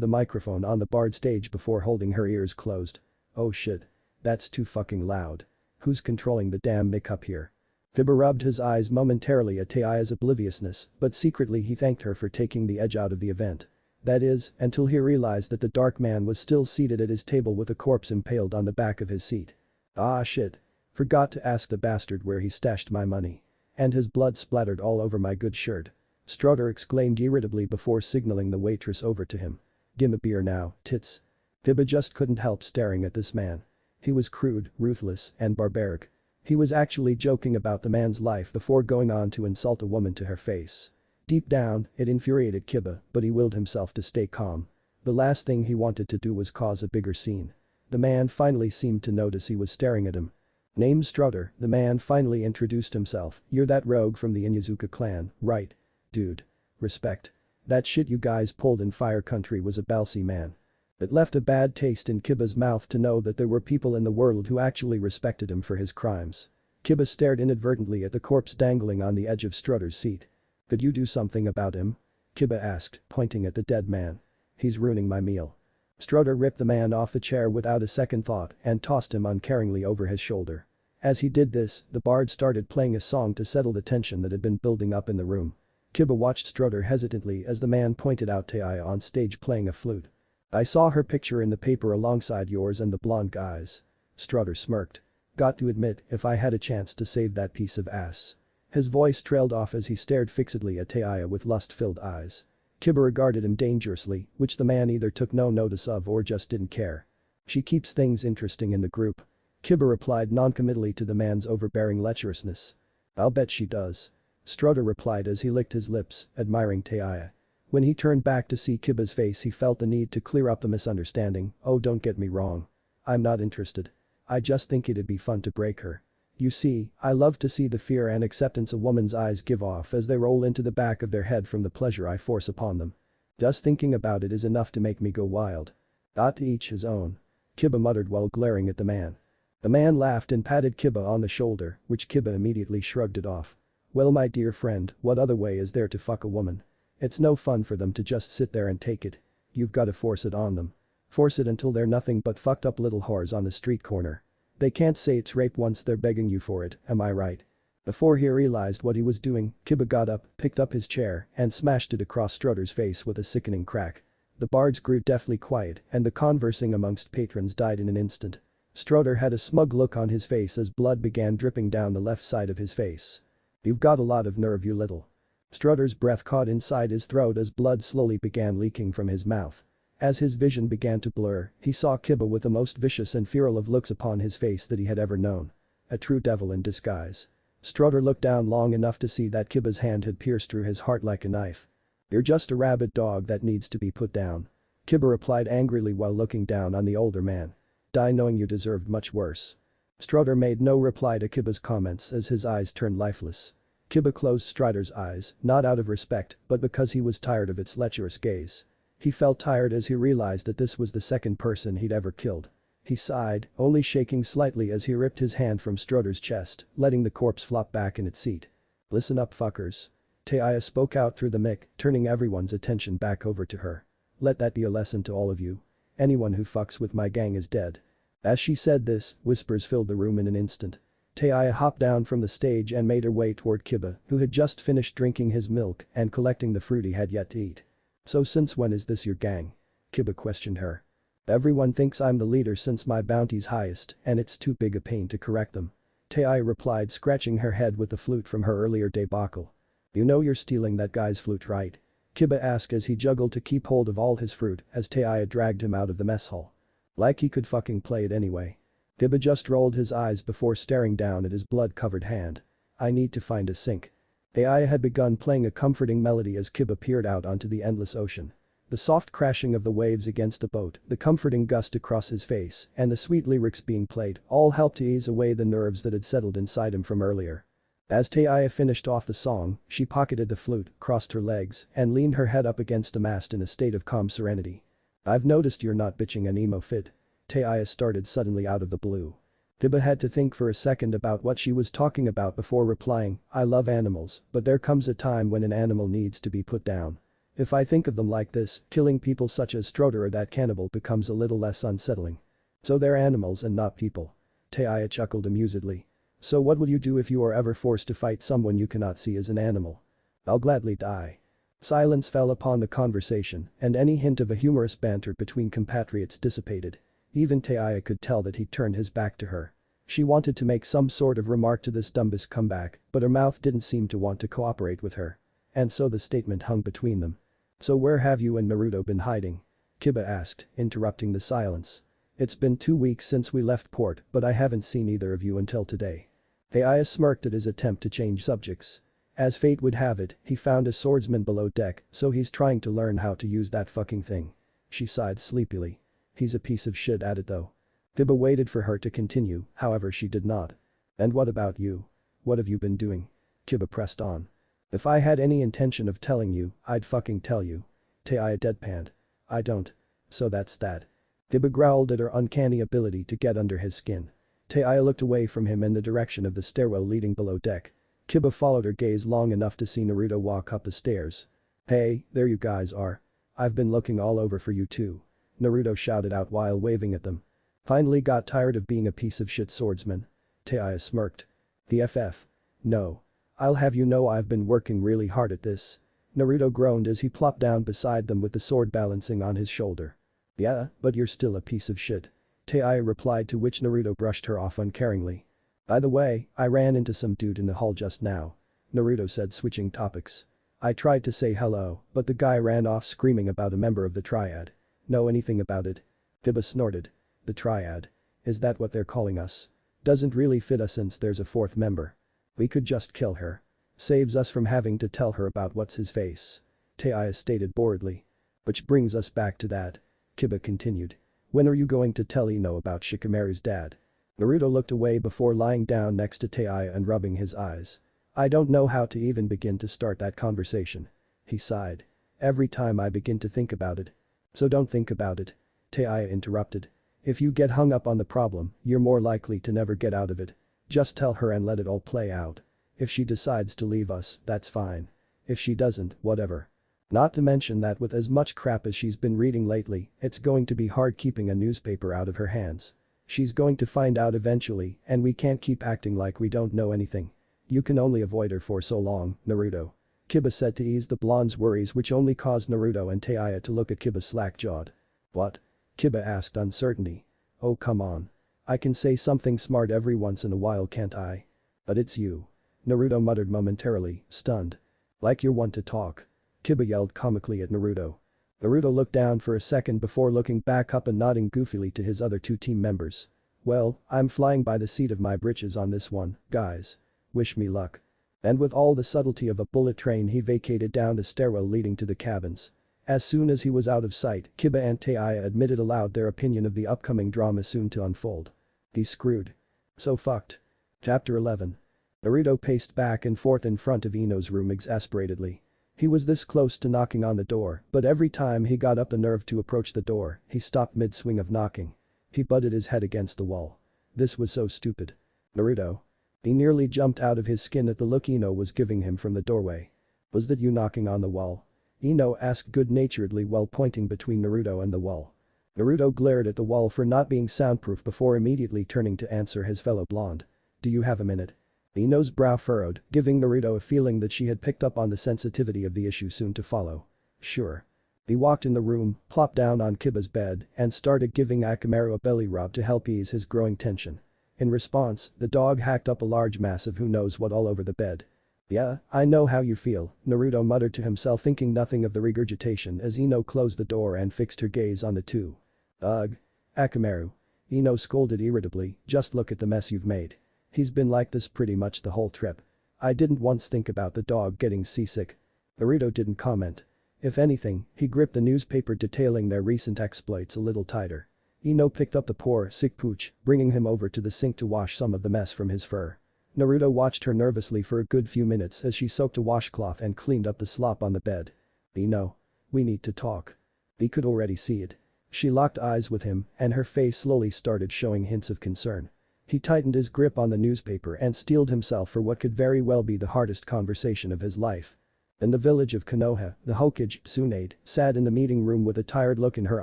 the microphone on the bard stage before holding her ears closed. "Oh shit. That's too fucking loud. Who's controlling the damn mic up here?" Kiba rubbed his eyes momentarily at Taya's obliviousness, but secretly he thanked her for taking the edge out of the event. That is, until he realized that the dark man was still seated at his table with a corpse impaled on the back of his seat. "Ah shit. Forgot to ask the bastard where he stashed my money. And his blood splattered all over my good shirt." Strutter exclaimed irritably before signaling the waitress over to him. "Gimme beer now, tits." Kiba just couldn't help staring at this man. He was crude, ruthless, and barbaric. He was actually joking about the man's life before going on to insult a woman to her face. Deep down, it infuriated Kiba, but he willed himself to stay calm. The last thing he wanted to do was cause a bigger scene. The man finally seemed to notice he was staring at him. "Name's Strutter," the man finally introduced himself. "You're that rogue from the Inyazuka clan, right? Dude. Respect. That shit you guys pulled in Fire Country was a ballsy, man." It left a bad taste in Kiba's mouth to know that there were people in the world who actually respected him for his crimes. Kiba stared inadvertently at the corpse dangling on the edge of Strutter's seat. "Could you do something about him?" Kiba asked, pointing at the dead man. "He's ruining my meal." Strutter ripped the man off the chair without a second thought and tossed him uncaringly over his shoulder. As he did this, the bard started playing a song to settle the tension that had been building up in the room. Kiba watched Strutter hesitantly as the man pointed out Taya on stage playing a flute. "I saw her picture in the paper alongside yours and the blonde guy's." Strutter smirked. "Got to admit, if I had a chance to save that piece of ass." His voice trailed off as he stared fixedly at Taya with lust-filled eyes. Kiba regarded him dangerously, which the man either took no notice of or just didn't care. "She keeps things interesting in the group." Kiba replied noncommittally to the man's overbearing lecherousness. "I'll bet she does." Strutter replied as he licked his lips, admiring Taya. When he turned back to see Kiba's face, he felt the need to clear up the misunderstanding. "Oh, don't get me wrong. I'm not interested. I just think it'd be fun to break her. You see, I love to see the fear and acceptance a woman's eyes give off as they roll into the back of their head from the pleasure I force upon them. Just thinking about it is enough to make me go wild." "To each his own." Kiba muttered while glaring at the man. The man laughed and patted Kiba on the shoulder, which Kiba immediately shrugged it off. "Well, my dear friend, what other way is there to fuck a woman? It's no fun for them to just sit there and take it. You've gotta force it on them. Force it until they're nothing but fucked up little whores on the street corner. They can't say it's rape once they're begging you for it, am I right?" Before he realized what he was doing, Kiba got up, picked up his chair, and smashed it across Strutter's face with a sickening crack. The bards grew deathly quiet and the conversing amongst patrons died in an instant. Strutter had a smug look on his face as blood began dripping down the left side of his face. "You've got a lot of nerve, you little." Strutter's breath caught inside his throat as blood slowly began leaking from his mouth. As his vision began to blur, he saw Kiba with the most vicious and feral of looks upon his face that he had ever known. A true devil in disguise. Strutter looked down long enough to see that Kiba's hand had pierced through his heart like a knife. "You're just a rabid dog that needs to be put down." Kiba replied angrily while looking down on the older man. "Die knowing you deserved much worse." Strutter made no reply to Kiba's comments as his eyes turned lifeless. Kiba closed Strider's eyes, not out of respect, but because he was tired of its lecherous gaze. He felt tired as he realized that this was the second person he'd ever killed. He sighed, only shaking slightly as he ripped his hand from Strutter's chest, letting the corpse flop back in its seat. "Listen up, fuckers." Taya spoke out through the mic, turning everyone's attention back over to her. "Let that be a lesson to all of you. Anyone who fucks with my gang is dead." As she said this, whispers filled the room in an instant. Taya hopped down from the stage and made her way toward Kiba, who had just finished drinking his milk and collecting the fruit he had yet to eat. "So since when is this your gang?" Kiba questioned her. "Everyone thinks I'm the leader since my bounty's highest and it's too big a pain to correct them." Taya replied, scratching her head with the flute from her earlier debacle. "You know you're stealing that guy's flute, right?" Kiba asked as he juggled to keep hold of all his fruit as Taya dragged him out of the mess hall. "Like he could fucking play it anyway." Kiba just rolled his eyes before staring down at his blood-covered hand. "I need to find a sink." Taya had begun playing a comforting melody as Kiba peered out onto the endless ocean. The soft crashing of the waves against the boat, the comforting gust across his face, and the sweet lyrics being played all helped to ease away the nerves that had settled inside him from earlier. As Taya finished off the song, she pocketed the flute, crossed her legs, and leaned her head up against the mast in a state of calm serenity. "I've noticed you're not bitching an emo fit." Taya started suddenly out of the blue. Kiba had to think for a second about what she was talking about before replying, "I love animals, but there comes a time when an animal needs to be put down. If I think of them like this, killing people such as Strutter or that cannibal becomes a little less unsettling." "So they're animals and not people." Taya chuckled amusedly. "So what will you do if you are ever forced to fight someone you cannot see as an animal?" "I'll gladly die." Silence fell upon the conversation and any hint of a humorous banter between compatriots dissipated. Even Taya could tell that he turned his back to her. She wanted to make some sort of remark to this dumbest comeback, but her mouth didn't seem to want to cooperate with her. And so the statement hung between them. "So where have you and Naruto been hiding?" Kiba asked, interrupting the silence. "It's been 2 weeks since we left port, but I haven't seen either of you until today." Taya smirked at his attempt to change subjects. As fate would have it, he found a swordsman below deck, so he's trying to learn how to use that fucking thing. She sighed sleepily. "He's a piece of shit at it though." Kiba waited for her to continue, however she did not. "And what about you? What have you been doing?" Kiba pressed on. "If I had any intention of telling you, I'd fucking tell you." Taya deadpanned. "I don't. So that's that." Kiba growled at her uncanny ability to get under his skin. Taya looked away from him in the direction of the stairwell leading below deck. Kiba followed her gaze long enough to see Naruto walk up the stairs. "Hey, there you guys are. I've been looking all over for you too." Naruto shouted out while waving at them. "Finally got tired of being a piece of shit swordsman?" Taya smirked. "The FF. No. I'll have you know I've been working really hard at this." Naruto groaned as he plopped down beside them with the sword balancing on his shoulder. "Yeah, but you're still a piece of shit." Taya replied, to which Naruto brushed her off uncaringly. "By the way, I ran into some dude in the hall just now." Naruto said, switching topics. "I tried to say hello, but the guy ran off screaming about a member of the triad." "Know anything about it?" Kiba snorted. "The triad? Is that what they're calling us? Doesn't really fit us since there's a fourth member. We could just kill her. Saves us from having to tell her about what's his face." Taya stated boredly. "Which brings us back to that." Kiba continued. "When are you going to tell Ino about Shikamaru's dad?" Naruto looked away before lying down next to Taya and rubbing his eyes. "I don't know how to even begin to start that conversation." He sighed. "Every time I begin to think about it." "So don't think about it." Taya interrupted. "If you get hung up on the problem, you're more likely to never get out of it. Just tell her and let it all play out. If she decides to leave us, that's fine. If she doesn't, whatever. Not to mention that with as much crap as she's been reading lately, it's going to be hard keeping a newspaper out of her hands. She's going to find out eventually and we can't keep acting like we don't know anything. You can only avoid her for so long, Naruto." Kiba said to ease the blonde's worries, which only caused Naruto and Taiya to look at Kiba slack-jawed. What? Kiba asked uncertainly. Oh come on. I can say something smart every once in a while, can't I? But it's you. Naruto muttered momentarily, stunned. Like you're one to talk. Kiba yelled comically at Naruto. Naruto looked down for a second before looking back up and nodding goofily to his other two team members. Well, I'm flying by the seat of my britches on this one, guys. Wish me luck. And with all the subtlety of a bullet train, he vacated down the stairwell leading to the cabins. As soon as he was out of sight, Kiba and Taiya admitted aloud their opinion of the upcoming drama soon to unfold. He's screwed. So fucked. Chapter 11. Naruto paced back and forth in front of Ino's room exasperatedly. He was this close to knocking on the door, but every time he got up the nerve to approach the door, he stopped mid-swing of knocking. He butted his head against the wall. This was so stupid. Naruto. He nearly jumped out of his skin at the look Ino was giving him from the doorway. Was that you knocking on the wall? Ino asked good-naturedly while pointing between Naruto and the wall. Naruto glared at the wall for not being soundproof before immediately turning to answer his fellow blonde. Do you have a minute? Ino's brow furrowed, giving Naruto a feeling that she had picked up on the sensitivity of the issue soon to follow. Sure. He walked in the room, plopped down on Kiba's bed, and started giving Akamaru a belly rub to help ease his growing tension. In response, the dog hacked up a large mass of who knows what all over the bed. Yeah, I know how you feel, Naruto muttered to himself, thinking nothing of the regurgitation as Ino closed the door and fixed her gaze on the two. Ugh. Akamaru. Ino scolded irritably, just look at the mess you've made. He's been like this pretty much the whole trip. I didn't once think about the dog getting seasick. Naruto didn't comment. If anything, he gripped the newspaper detailing their recent exploits a little tighter. Ino picked up the poor, sick pooch, bringing him over to the sink to wash some of the mess from his fur. Naruto watched her nervously for a good few minutes as she soaked a washcloth and cleaned up the slop on the bed. Ino. We need to talk. He could already see it. She locked eyes with him, and her face slowly started showing hints of concern. He tightened his grip on the newspaper and steeled himself for what could very well be the hardest conversation of his life. In the village of Konoha, the Hokage, Tsunade, sat in the meeting room with a tired look in her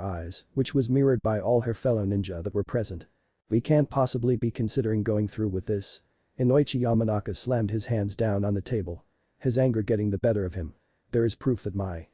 eyes, which was mirrored by all her fellow ninja that were present. We can't possibly be considering going through with this. Inoichi Yamanaka slammed his hands down on the table. His anger getting the better of him. There is proof that my.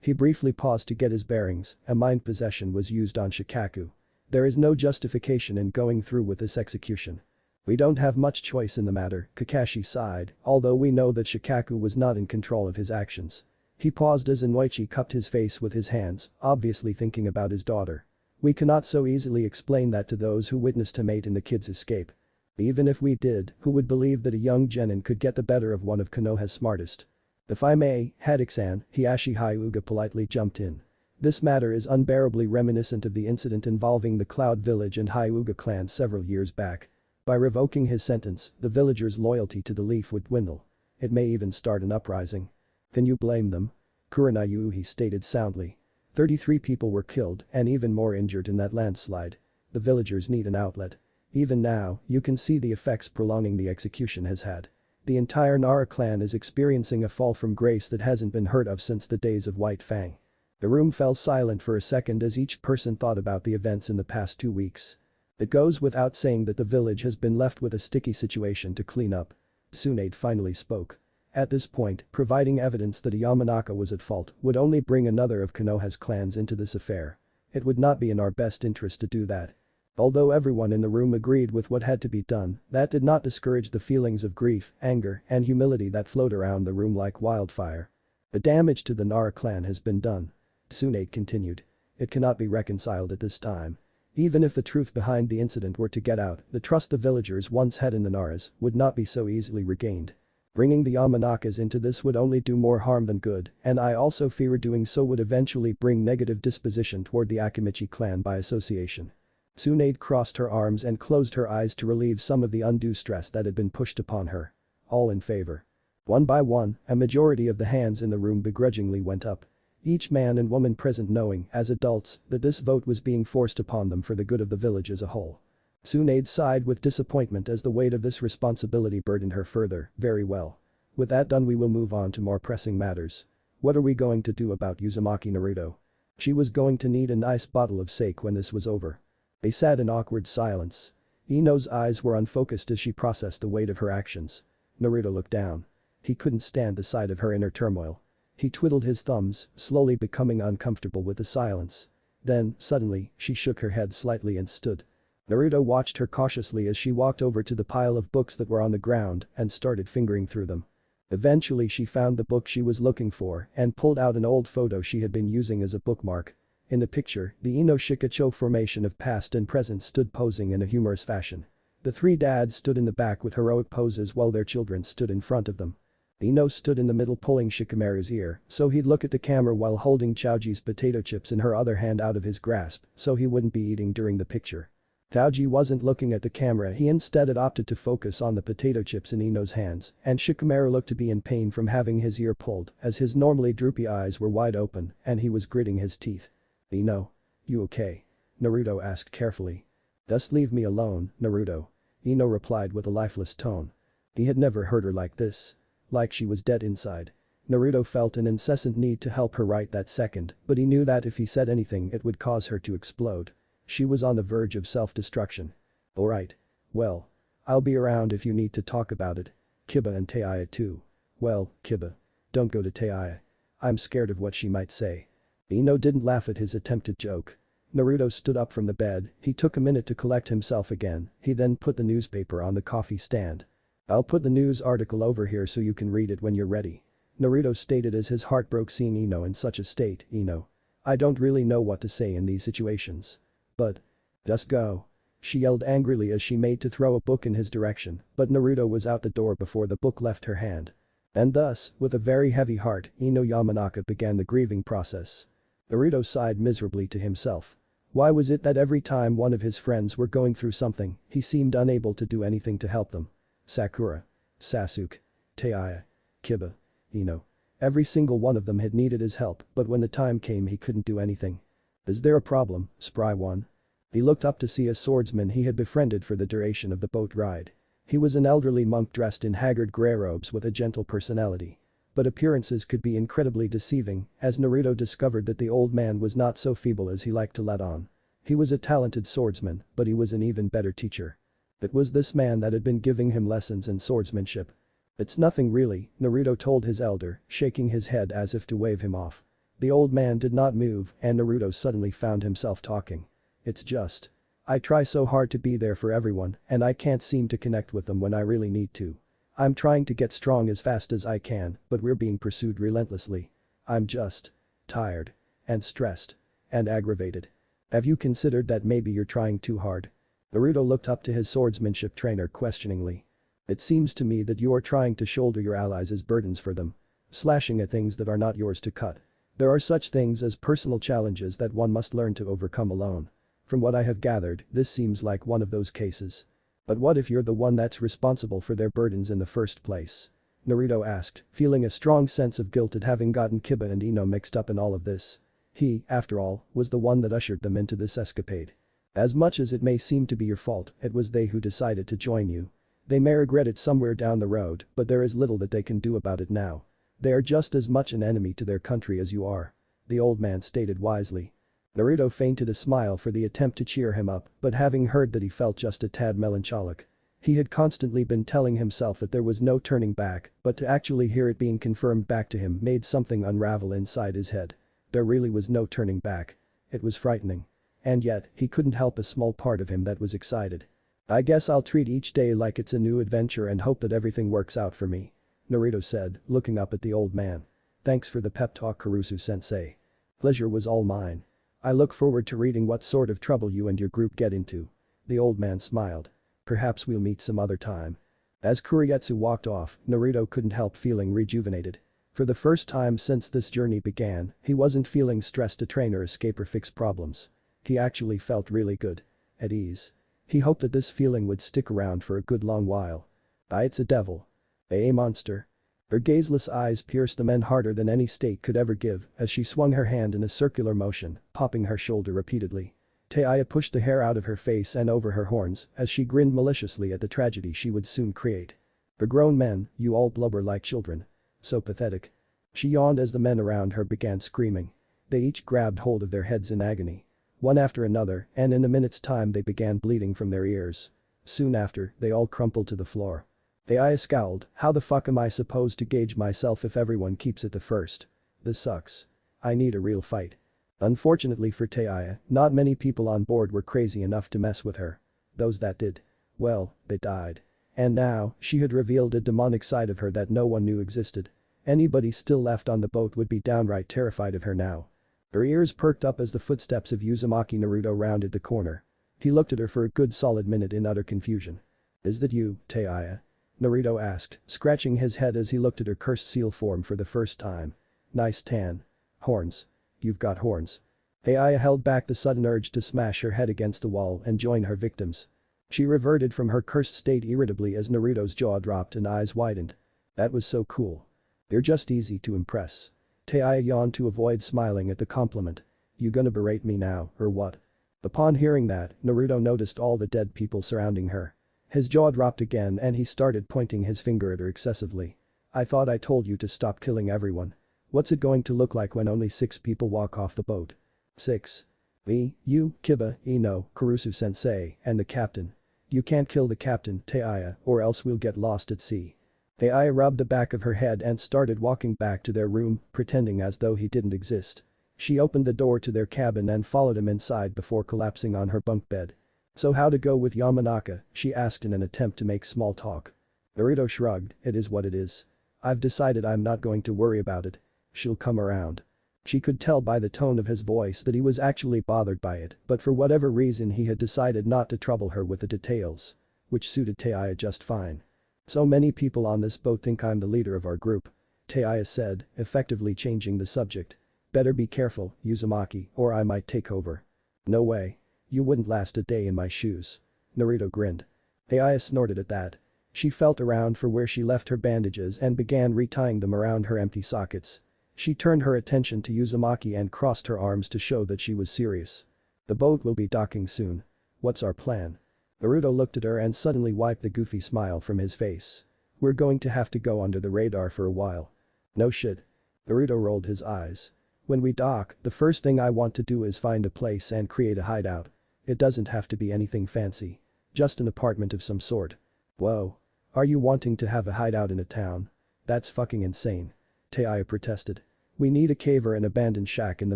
He briefly paused to get his bearings, a mind possession was used on Shikaku. There is no justification in going through with this execution. We don't have much choice in the matter, Kakashi sighed, although we know that Shikaku was not in control of his actions. He paused as Inoichi cupped his face with his hands, obviously thinking about his daughter. We cannot so easily explain that to those who witnessed him aid in the kid's escape. Even if we did, who would believe that a young genin could get the better of one of Konoha's smartest? If I may, Haddock-san, Hiashi Hyuga politely jumped in. This matter is unbearably reminiscent of the incident involving the Cloud Village and Hyuga clan several years back. By revoking his sentence, the villagers' loyalty to the Leaf would dwindle. It may even start an uprising. Can you blame them? Kuranayu, he stated soundly. 33 people were killed and even more injured in that landslide. The villagers need an outlet. Even now, you can see the effects prolonging the execution has had. The entire Nara clan is experiencing a fall from grace that hasn't been heard of since the days of White Fang. The room fell silent for a second as each person thought about the events in the past 2 weeks. It goes without saying that the village has been left with a sticky situation to clean up. Tsunade finally spoke. At this point, providing evidence that Yamanaka was at fault would only bring another of Konoha's clans into this affair. It would not be in our best interest to do that. Although everyone in the room agreed with what had to be done, that did not discourage the feelings of grief, anger, and humility that flowed around the room like wildfire. The damage to the Nara clan has been done. Tsunade continued. It cannot be reconciled at this time. Even if the truth behind the incident were to get out, the trust the villagers once had in the Naras would not be so easily regained. Bringing the Yamanakas into this would only do more harm than good, and I also fear doing so would eventually bring negative disposition toward the Akimichi clan by association. Tsunade crossed her arms and closed her eyes to relieve some of the undue stress that had been pushed upon her. All in favor. One by one, a majority of the hands in the room begrudgingly went up. Each man and woman present knowing, as adults, that this vote was being forced upon them for the good of the village as a whole. Tsunade sighed with disappointment as the weight of this responsibility burdened her further. Very well. With that done, we will move on to more pressing matters. What are we going to do about Uzumaki Naruto? She was going to need a nice bottle of sake when this was over. They sat in awkward silence. Ino's eyes were unfocused as she processed the weight of her actions. Naruto looked down. He couldn't stand the sight of her inner turmoil. He twiddled his thumbs, slowly becoming uncomfortable with the silence. Then, suddenly, she shook her head slightly and stood. Naruto watched her cautiously as she walked over to the pile of books that were on the ground and started fingering through them. Eventually she found the book she was looking for and pulled out an old photo she had been using as a bookmark. In the picture, the Ino Shikacho formation of past and present stood posing in a humorous fashion. The three dads stood in the back with heroic poses while their children stood in front of them. Ino stood in the middle pulling Shikamaru's ear so he'd look at the camera while holding Chaoji's potato chips in her other hand out of his grasp so he wouldn't be eating during the picture. Chaoji wasn't looking at the camera, he instead had opted to focus on the potato chips in Ino's hands, and Shikamaru looked to be in pain from having his ear pulled as his normally droopy eyes were wide open and he was gritting his teeth. "Ino? You okay?" Naruto asked carefully. "Just leave me alone, Naruto," Ino replied with a lifeless tone. He had never heard her like this. Like she was dead inside. Naruto felt an incessant need to help her right that second, but he knew that if he said anything it would cause her to explode. She was on the verge of self-destruction. "Alright. Well. I'll be around if you need to talk about it. Kiba and Taiya too." "Well, Kiba. Don't go to Taiya. I'm scared of what she might say." Ino didn't laugh at his attempted joke. Naruto stood up from the bed, he took a minute to collect himself again, he then put the newspaper on the coffee stand. "I'll put the news article over here so you can read it when you're ready," Naruto stated as his heart broke seeing Ino in such a state. "Ino. I don't really know what to say in these situations. But. Just go." She yelled angrily as she made to throw a book in his direction, but Naruto was out the door before the book left her hand. And thus, with a very heavy heart, Ino Yamanaka began the grieving process. Naruto sighed miserably to himself. Why was it that every time one of his friends were going through something, he seemed unable to do anything to help them? Sakura. Sasuke. Taiya. Kiba. Ino. Every single one of them had needed his help, but when the time came he couldn't do anything. "Is there a problem, Spry One?" He looked up to see a swordsman he had befriended for the duration of the boat ride. He was an elderly monk dressed in haggard grey robes with a gentle personality. But appearances could be incredibly deceiving, as Naruto discovered that the old man was not so feeble as he liked to let on. He was a talented swordsman, but he was an even better teacher. It was this man that had been giving him lessons in swordsmanship. "It's nothing really," Naruto told his elder, shaking his head as if to wave him off. The old man did not move and Naruto suddenly found himself talking. "It's just. I try so hard to be there for everyone and I can't seem to connect with them when I really need to. I'm trying to get strong as fast as I can, but we're being pursued relentlessly. I'm just. Tired. And stressed. And aggravated. Have you considered that maybe you're trying too hard?" Naruto looked up to his swordsmanship trainer questioningly. "It seems to me that you are trying to shoulder your allies as burdens for them. Slashing at things that are not yours to cut. There are such things as personal challenges that one must learn to overcome alone. From what I have gathered, this seems like one of those cases. But what if you're the one that's responsible for their burdens in the first place?" Naruto asked, feeling a strong sense of guilt at having gotten Kiba and Ino mixed up in all of this. He, after all, was the one that ushered them into this escapade. "As much as it may seem to be your fault, it was they who decided to join you. They may regret it somewhere down the road, but there is little that they can do about it now. They are just as much an enemy to their country as you are," the old man stated wisely. Naruto feinted a smile for the attempt to cheer him up, but having heard that he felt just a tad melancholic. He had constantly been telling himself that there was no turning back, but to actually hear it being confirmed back to him made something unravel inside his head. There really was no turning back. It was frightening. And yet, he couldn't help a small part of him that was excited. "I guess I'll treat each day like it's a new adventure and hope that everything works out for me," Naruto said, looking up at the old man. "Thanks for the pep talk, Kurusu-sensei. Pleasure was all mine. I look forward to reading what sort of trouble you and your group get into." The old man smiled. "Perhaps we'll meet some other time." As Kurietsu walked off, Naruto couldn't help feeling rejuvenated. For the first time since this journey began, he wasn't feeling stressed to train or escape or fix problems. He actually felt really good. At ease. He hoped that this feeling would stick around for a good long while. It's a devil. A monster. Her gazeless eyes pierced the men harder than any state could ever give as she swung her hand in a circular motion, popping her shoulder repeatedly. Taiya pushed the hair out of her face and over her horns as she grinned maliciously at the tragedy she would soon create. "For grown men, you all blubber like children. So pathetic." She yawned as the men around her began screaming. They each grabbed hold of their heads in agony. One after another, and in a minute's time they began bleeding from their ears. Soon after, they all crumpled to the floor. AI scowled, how the fuck am I supposed to gauge myself if everyone keeps it the first? This sucks. I need a real fight. Unfortunately for Taya, not many people on board were crazy enough to mess with her. Those that did. Well, they died. And now, she had revealed a demonic side of her that no one knew existed. Anybody still left on the boat would be downright terrified of her now. Her ears perked up as the footsteps of Uzumaki Naruto rounded the corner. He looked at her for a good solid minute in utter confusion. Is that you, Taya? Naruto asked, scratching his head as he looked at her cursed seal form for the first time. Nice tan. Horns. You've got horns. Taya held back the sudden urge to smash her head against the wall and join her victims. She reverted from her cursed state irritably as Naruto's jaw dropped and eyes widened. That was so cool. You're just easy to impress. Taya yawned to avoid smiling at the compliment. You gonna berate me now, or what? Upon hearing that, Naruto noticed all the dead people surrounding her. His jaw dropped again and he started pointing his finger at her excessively. I thought I told you to stop killing everyone. What's it going to look like when only 6 people walk off the boat? 6. Me, you, Kiba, Ino, Kurusu-sensei, and the captain. You can't kill the captain, Taya, or else we'll get lost at sea. Taya rubbed the back of her head and started walking back to their room, pretending as though he didn't exist. She opened the door to their cabin and followed him inside before collapsing on her bunk bed. So how to go with Yamanaka, she asked in an attempt to make small talk. Naruto shrugged, it is what it is. I've decided I'm not going to worry about it. She'll come around. She could tell by the tone of his voice that he was actually bothered by it, but for whatever reason he had decided not to trouble her with the details. Which suited Taya just fine. So many people on this boat think I'm the leader of our group. Taya said, effectively changing the subject. Better be careful, Uzumaki, or I might take over. No way. You wouldn't last a day in my shoes. Naruto grinned. Taya snorted at that. She felt around for where she left her bandages and began retying them around her empty sockets. She turned her attention to Uzumaki and crossed her arms to show that she was serious. The boat will be docking soon. What's our plan? Naruto looked at her and suddenly wiped the goofy smile from his face. We're going to have to go under the radar for a while. No shit. Naruto rolled his eyes. When we dock, the first thing I want to do is find a place and create a hideout. It doesn't have to be anything fancy. Just an apartment of some sort. Whoa. Are you wanting to have a hideout in a town? That's fucking insane. Taya protested. We need a cave or an abandoned shack in the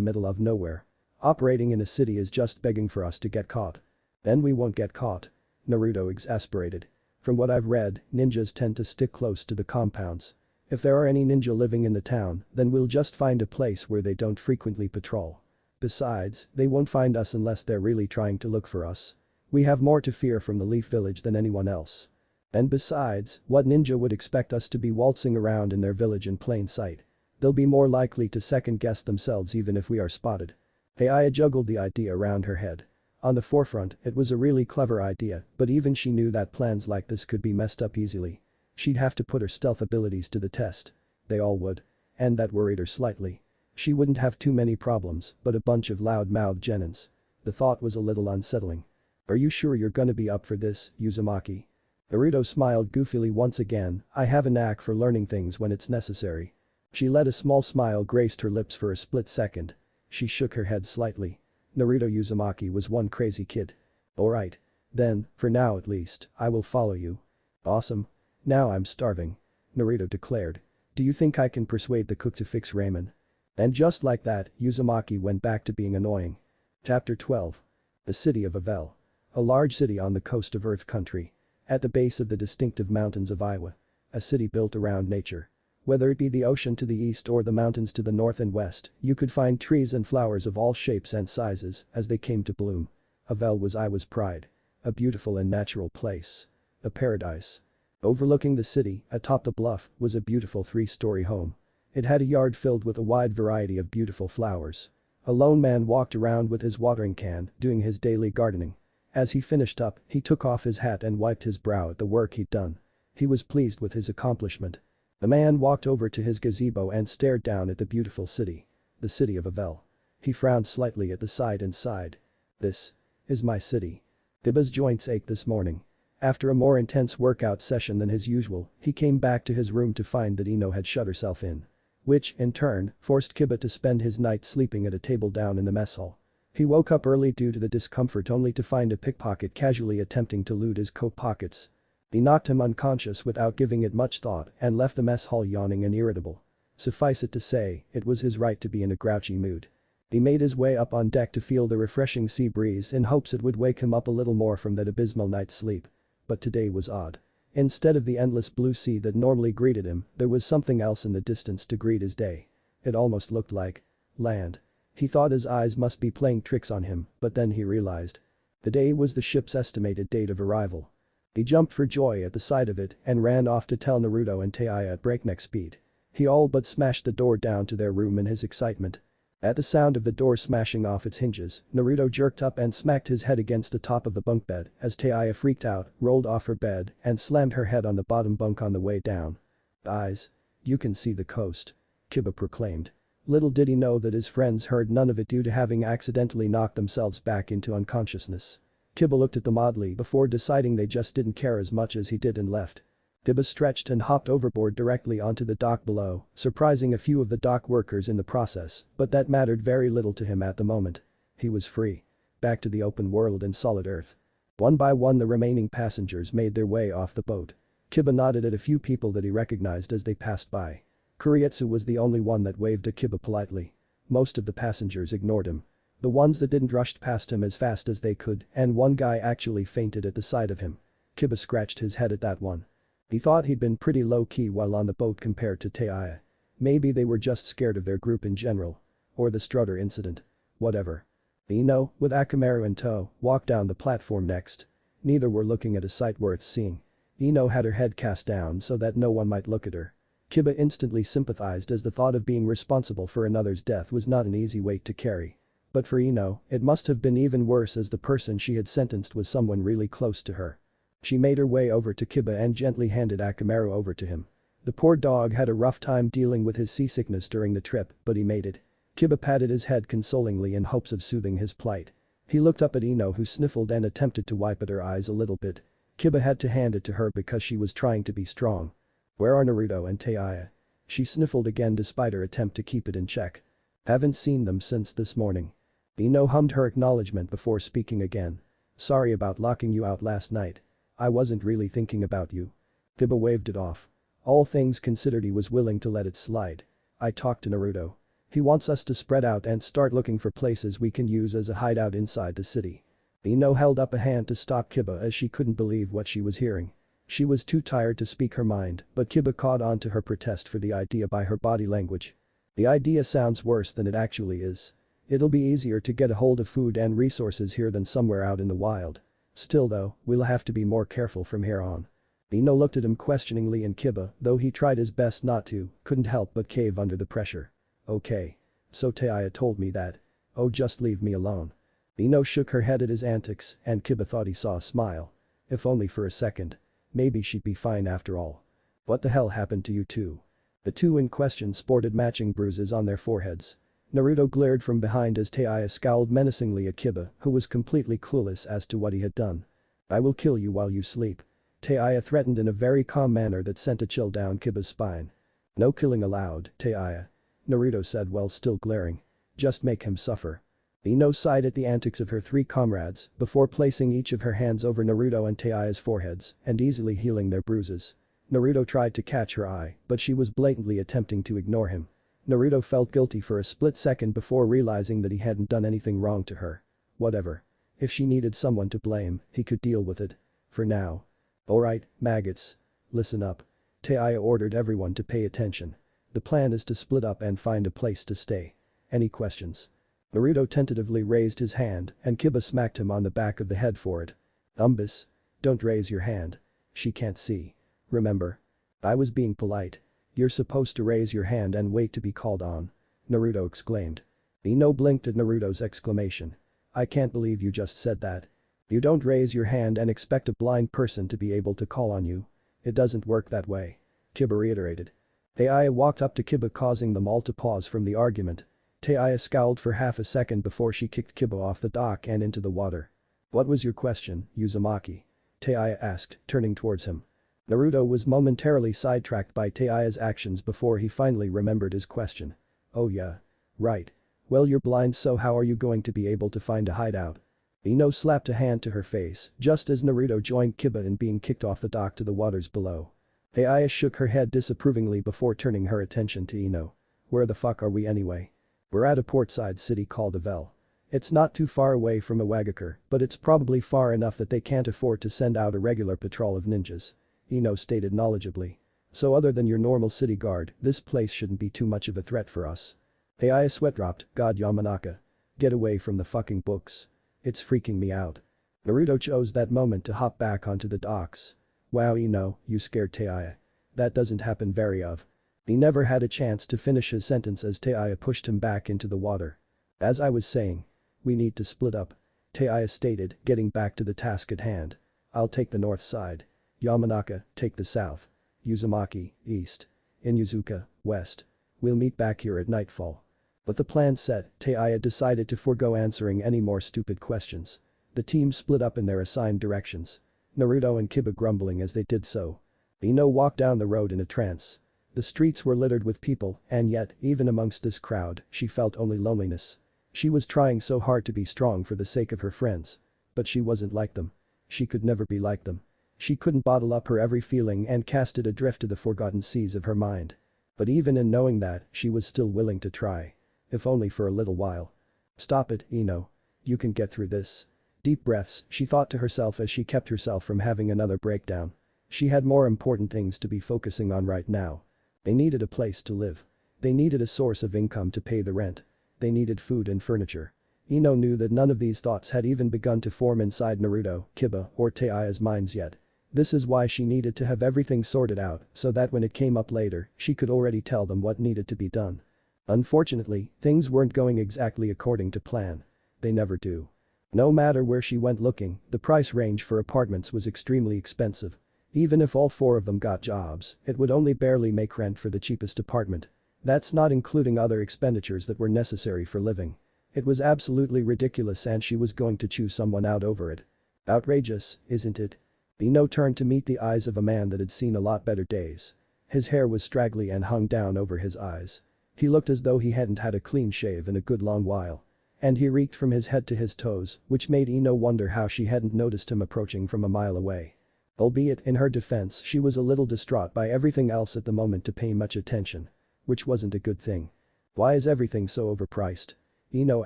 middle of nowhere. Operating in a city is just begging for us to get caught. Then we won't get caught. Naruto exasperated. From what I've read, ninjas tend to stick close to the compounds. If there are any ninja living in the town, then we'll just find a place where they don't frequently patrol. Besides, they won't find us unless they're really trying to look for us. We have more to fear from the Leaf Village than anyone else. And besides, what ninja would expect us to be waltzing around in their village in plain sight? They'll be more likely to second-guess themselves even if we are spotted. Taya juggled the idea around her head. On the forefront, it was a really clever idea, but even she knew that plans like this could be messed up easily. She'd have to put her stealth abilities to the test. They all would. And that worried her slightly. She wouldn't have too many problems, but a bunch of loud-mouthed genins. The thought was a little unsettling. Are you sure you're gonna be up for this, Uzumaki? Naruto smiled goofily once again, I have a knack for learning things when it's necessary. She let a small smile graced her lips for a split second. She shook her head slightly. Naruto Uzumaki was one crazy kid. Alright. Then, for now at least, I will follow you. Awesome. Now I'm starving. Naruto declared. Do you think I can persuade the cook to fix ramen? And just like that, Uzumaki went back to being annoying. Chapter 12. The city of Avel. A large city on the coast of Earth Country. At the base of the distinctive mountains of Iowa. A city built around nature. Whether it be the ocean to the east or the mountains to the north and west, you could find trees and flowers of all shapes and sizes as they came to bloom. Avel was Iowa's pride. A beautiful and natural place. A paradise. Overlooking the city, atop the bluff, was a beautiful 3-story home. It had a yard filled with a wide variety of beautiful flowers. A lone man walked around with his watering can, doing his daily gardening. As he finished up, he took off his hat and wiped his brow at the work he'd done. He was pleased with his accomplishment. The man walked over to his gazebo and stared down at the beautiful city. The city of Avel. He frowned slightly at the sight and sighed. This is my city. Kiba's joints ached this morning. After a more intense workout session than his usual, he came back to his room to find that Ino had shut herself in. Which, in turn, forced Kiba to spend his night sleeping at a table down in the mess hall. He woke up early due to the discomfort only to find a pickpocket casually attempting to loot his coat pockets. He knocked him unconscious without giving it much thought and left the mess hall yawning and irritable. Suffice it to say, it was his right to be in a grouchy mood. He made his way up on deck to feel the refreshing sea breeze in hopes it would wake him up a little more from that abysmal night's sleep. But today was odd. Instead of the endless blue sea that normally greeted him, there was something else in the distance to greet his day. It almost looked like land. He thought his eyes must be playing tricks on him, but then he realized. The day was the ship's estimated date of arrival. He jumped for joy at the sight of it and ran off to tell Naruto and Taiya at breakneck speed. He all but smashed the door down to their room in his excitement. At the sound of the door smashing off its hinges, Naruto jerked up and smacked his head against the top of the bunk bed as Taiya freaked out, rolled off her bed, and slammed her head on the bottom bunk on the way down. "Eyes. You can see the coast," Kiba proclaimed. Little did he know that his friends heard none of it due to having accidentally knocked themselves back into unconsciousness. Kiba looked at them oddly before deciding they just didn't care as much as he did and left. Kiba stretched and hopped overboard directly onto the dock below, surprising a few of the dock workers in the process, but that mattered very little to him at the moment. He was free. Back to the open world and solid earth. One by one the remaining passengers made their way off the boat. Kiba nodded at a few people that he recognized as they passed by. Kurietsu was the only one that waved at Kiba politely. Most of the passengers ignored him. The ones that didn't rushed past him as fast as they could, and one guy actually fainted at the sight of him. Kiba scratched his head at that one. He thought he'd been pretty low-key while on the boat compared to Taiya. Maybe they were just scared of their group in general. Or the Strutter incident. Whatever. Ino, with Akamaru in tow, walked down the platform next. Neither were looking at a sight worth seeing. Ino had her head cast down so that no one might look at her. Kiba instantly sympathized as the thought of being responsible for another's death was not an easy weight to carry. But for Ino, it must have been even worse as the person she had sentenced was someone really close to her. She made her way over to Kiba and gently handed Akamaru over to him. The poor dog had a rough time dealing with his seasickness during the trip, but he made it. Kiba patted his head consolingly in hopes of soothing his plight. He looked up at Ino who sniffled and attempted to wipe at her eyes a little bit. Kiba had to hand it to her because she was trying to be strong. "Where are Naruto and Taiya?" She sniffled again despite her attempt to keep it in check. "Haven't seen them since this morning." Ino hummed her acknowledgement before speaking again. "Sorry about locking you out last night. I wasn't really thinking about you." Kiba waved it off. All things considered he was willing to let it slide. "I talked to Naruto. He wants us to spread out and start looking for places we can use as a hideout inside the city." Ino held up a hand to stop Kiba as she couldn't believe what she was hearing. She was too tired to speak her mind, but Kiba caught on to her protest for the idea by her body language. "The idea sounds worse than it actually is. It'll be easier to get a hold of food and resources here than somewhere out in the wild. Still though, we'll have to be more careful from here on." Ino looked at him questioningly and Kiba, though he tried his best not to, couldn't help but cave under the pressure. "Okay. So Taiya told me that. Oh, just leave me alone." Ino shook her head at his antics and Kiba thought he saw a smile. If only for a second. Maybe she'd be fine after all. "What the hell happened to you two?" The two in question sported matching bruises on their foreheads. Naruto glared from behind as Taiya scowled menacingly at Kiba, who was completely clueless as to what he had done. "I will kill you while you sleep." Taiya threatened in a very calm manner that sent a chill down Kiba's spine. "No killing allowed, Taiya," Naruto said while still glaring. "Just make him suffer." Ino sighed at the antics of her three comrades before placing each of her hands over Naruto and Taiya's foreheads and easily healing their bruises. Naruto tried to catch her eye, but she was blatantly attempting to ignore him. Naruto felt guilty for a split second before realizing that he hadn't done anything wrong to her. Whatever. If she needed someone to blame, he could deal with it. For now. "Alright, maggots. Listen up." Taiya ordered everyone to pay attention. "The plan is to split up and find a place to stay. Any questions?" Naruto tentatively raised his hand and Kiba smacked him on the back of the head for it. "Umbus. Don't raise your hand. She can't see. Remember? I was being polite. You're supposed to raise your hand and wait to be called on." Naruto exclaimed. Ino blinked at Naruto's exclamation. "I can't believe you just said that. You don't raise your hand and expect a blind person to be able to call on you. It doesn't work that way." Kiba reiterated. Taiya walked up to Kiba causing them all to pause from the argument. Taiya scowled for half a second before she kicked Kiba off the dock and into the water. "What was your question, Uzumaki?" Taiya asked, turning towards him. Naruto was momentarily sidetracked by Taiya's actions before he finally remembered his question. "Oh yeah. Right. Well, you're blind, so how are you going to be able to find a hideout?" Ino slapped a hand to her face just as Naruto joined Kiba in being kicked off the dock to the waters below. Aya shook her head disapprovingly before turning her attention to Ino. Where the fuck are we anyway? We're at a portside city called Avel. It's not too far away from Iwagakure, but it's probably far enough that they can't afford to send out a regular patrol of ninjas. Ino stated knowledgeably. So other than your normal city guard, this place shouldn't be too much of a threat for us. Aya sweat dropped. God Yamanaka. Get away from the fucking books. It's freaking me out. Naruto chose that moment to hop back onto the docks. Wow, Ino, you scared Taya. That doesn't happen very often. He never had a chance to finish his sentence as Taya pushed him back into the water. As I was saying. We need to split up. Taya stated, getting back to the task at hand. I'll take the north side. Yamanaka, take the south. Uzumaki, east. Inuzuka, west. We'll meet back here at nightfall. With the plan set, Taya decided to forego answering any more stupid questions. The team split up in their assigned directions. Naruto and Kiba grumbling as they did so. Ino walked down the road in a trance. The streets were littered with people, and yet, even amongst this crowd, she felt only loneliness. She was trying so hard to be strong for the sake of her friends. But she wasn't like them. She could never be like them. She couldn't bottle up her every feeling and cast it adrift to the forgotten seas of her mind. But even in knowing that, she was still willing to try. If only for a little while. Stop it, Ino. You can get through this. Deep breaths, she thought to herself as she kept herself from having another breakdown. She had more important things to be focusing on right now. They needed a place to live. They needed a source of income to pay the rent. They needed food and furniture. Ino knew that none of these thoughts had even begun to form inside Naruto, Kiba, or Taia's minds yet. This is why she needed to have everything sorted out so that when it came up later, she could already tell them what needed to be done. Unfortunately, things weren't going exactly according to plan. They never do. No matter where she went looking, the price range for apartments was extremely expensive. Even if all four of them got jobs, it would only barely make rent for the cheapest apartment. That's not including other expenditures that were necessary for living. It was absolutely ridiculous and she was going to chew someone out over it. Outrageous, isn't it? Ino turned to meet the eyes of a man that had seen a lot better days. His hair was straggly and hung down over his eyes. He looked as though he hadn't had a clean shave in a good long while. And he reeked from his head to his toes, which made Ino wonder how she hadn't noticed him approaching from a mile away. Albeit, in her defense, she was a little distraught by everything else at the moment to pay much attention. Which wasn't a good thing. Why is everything so overpriced? Ino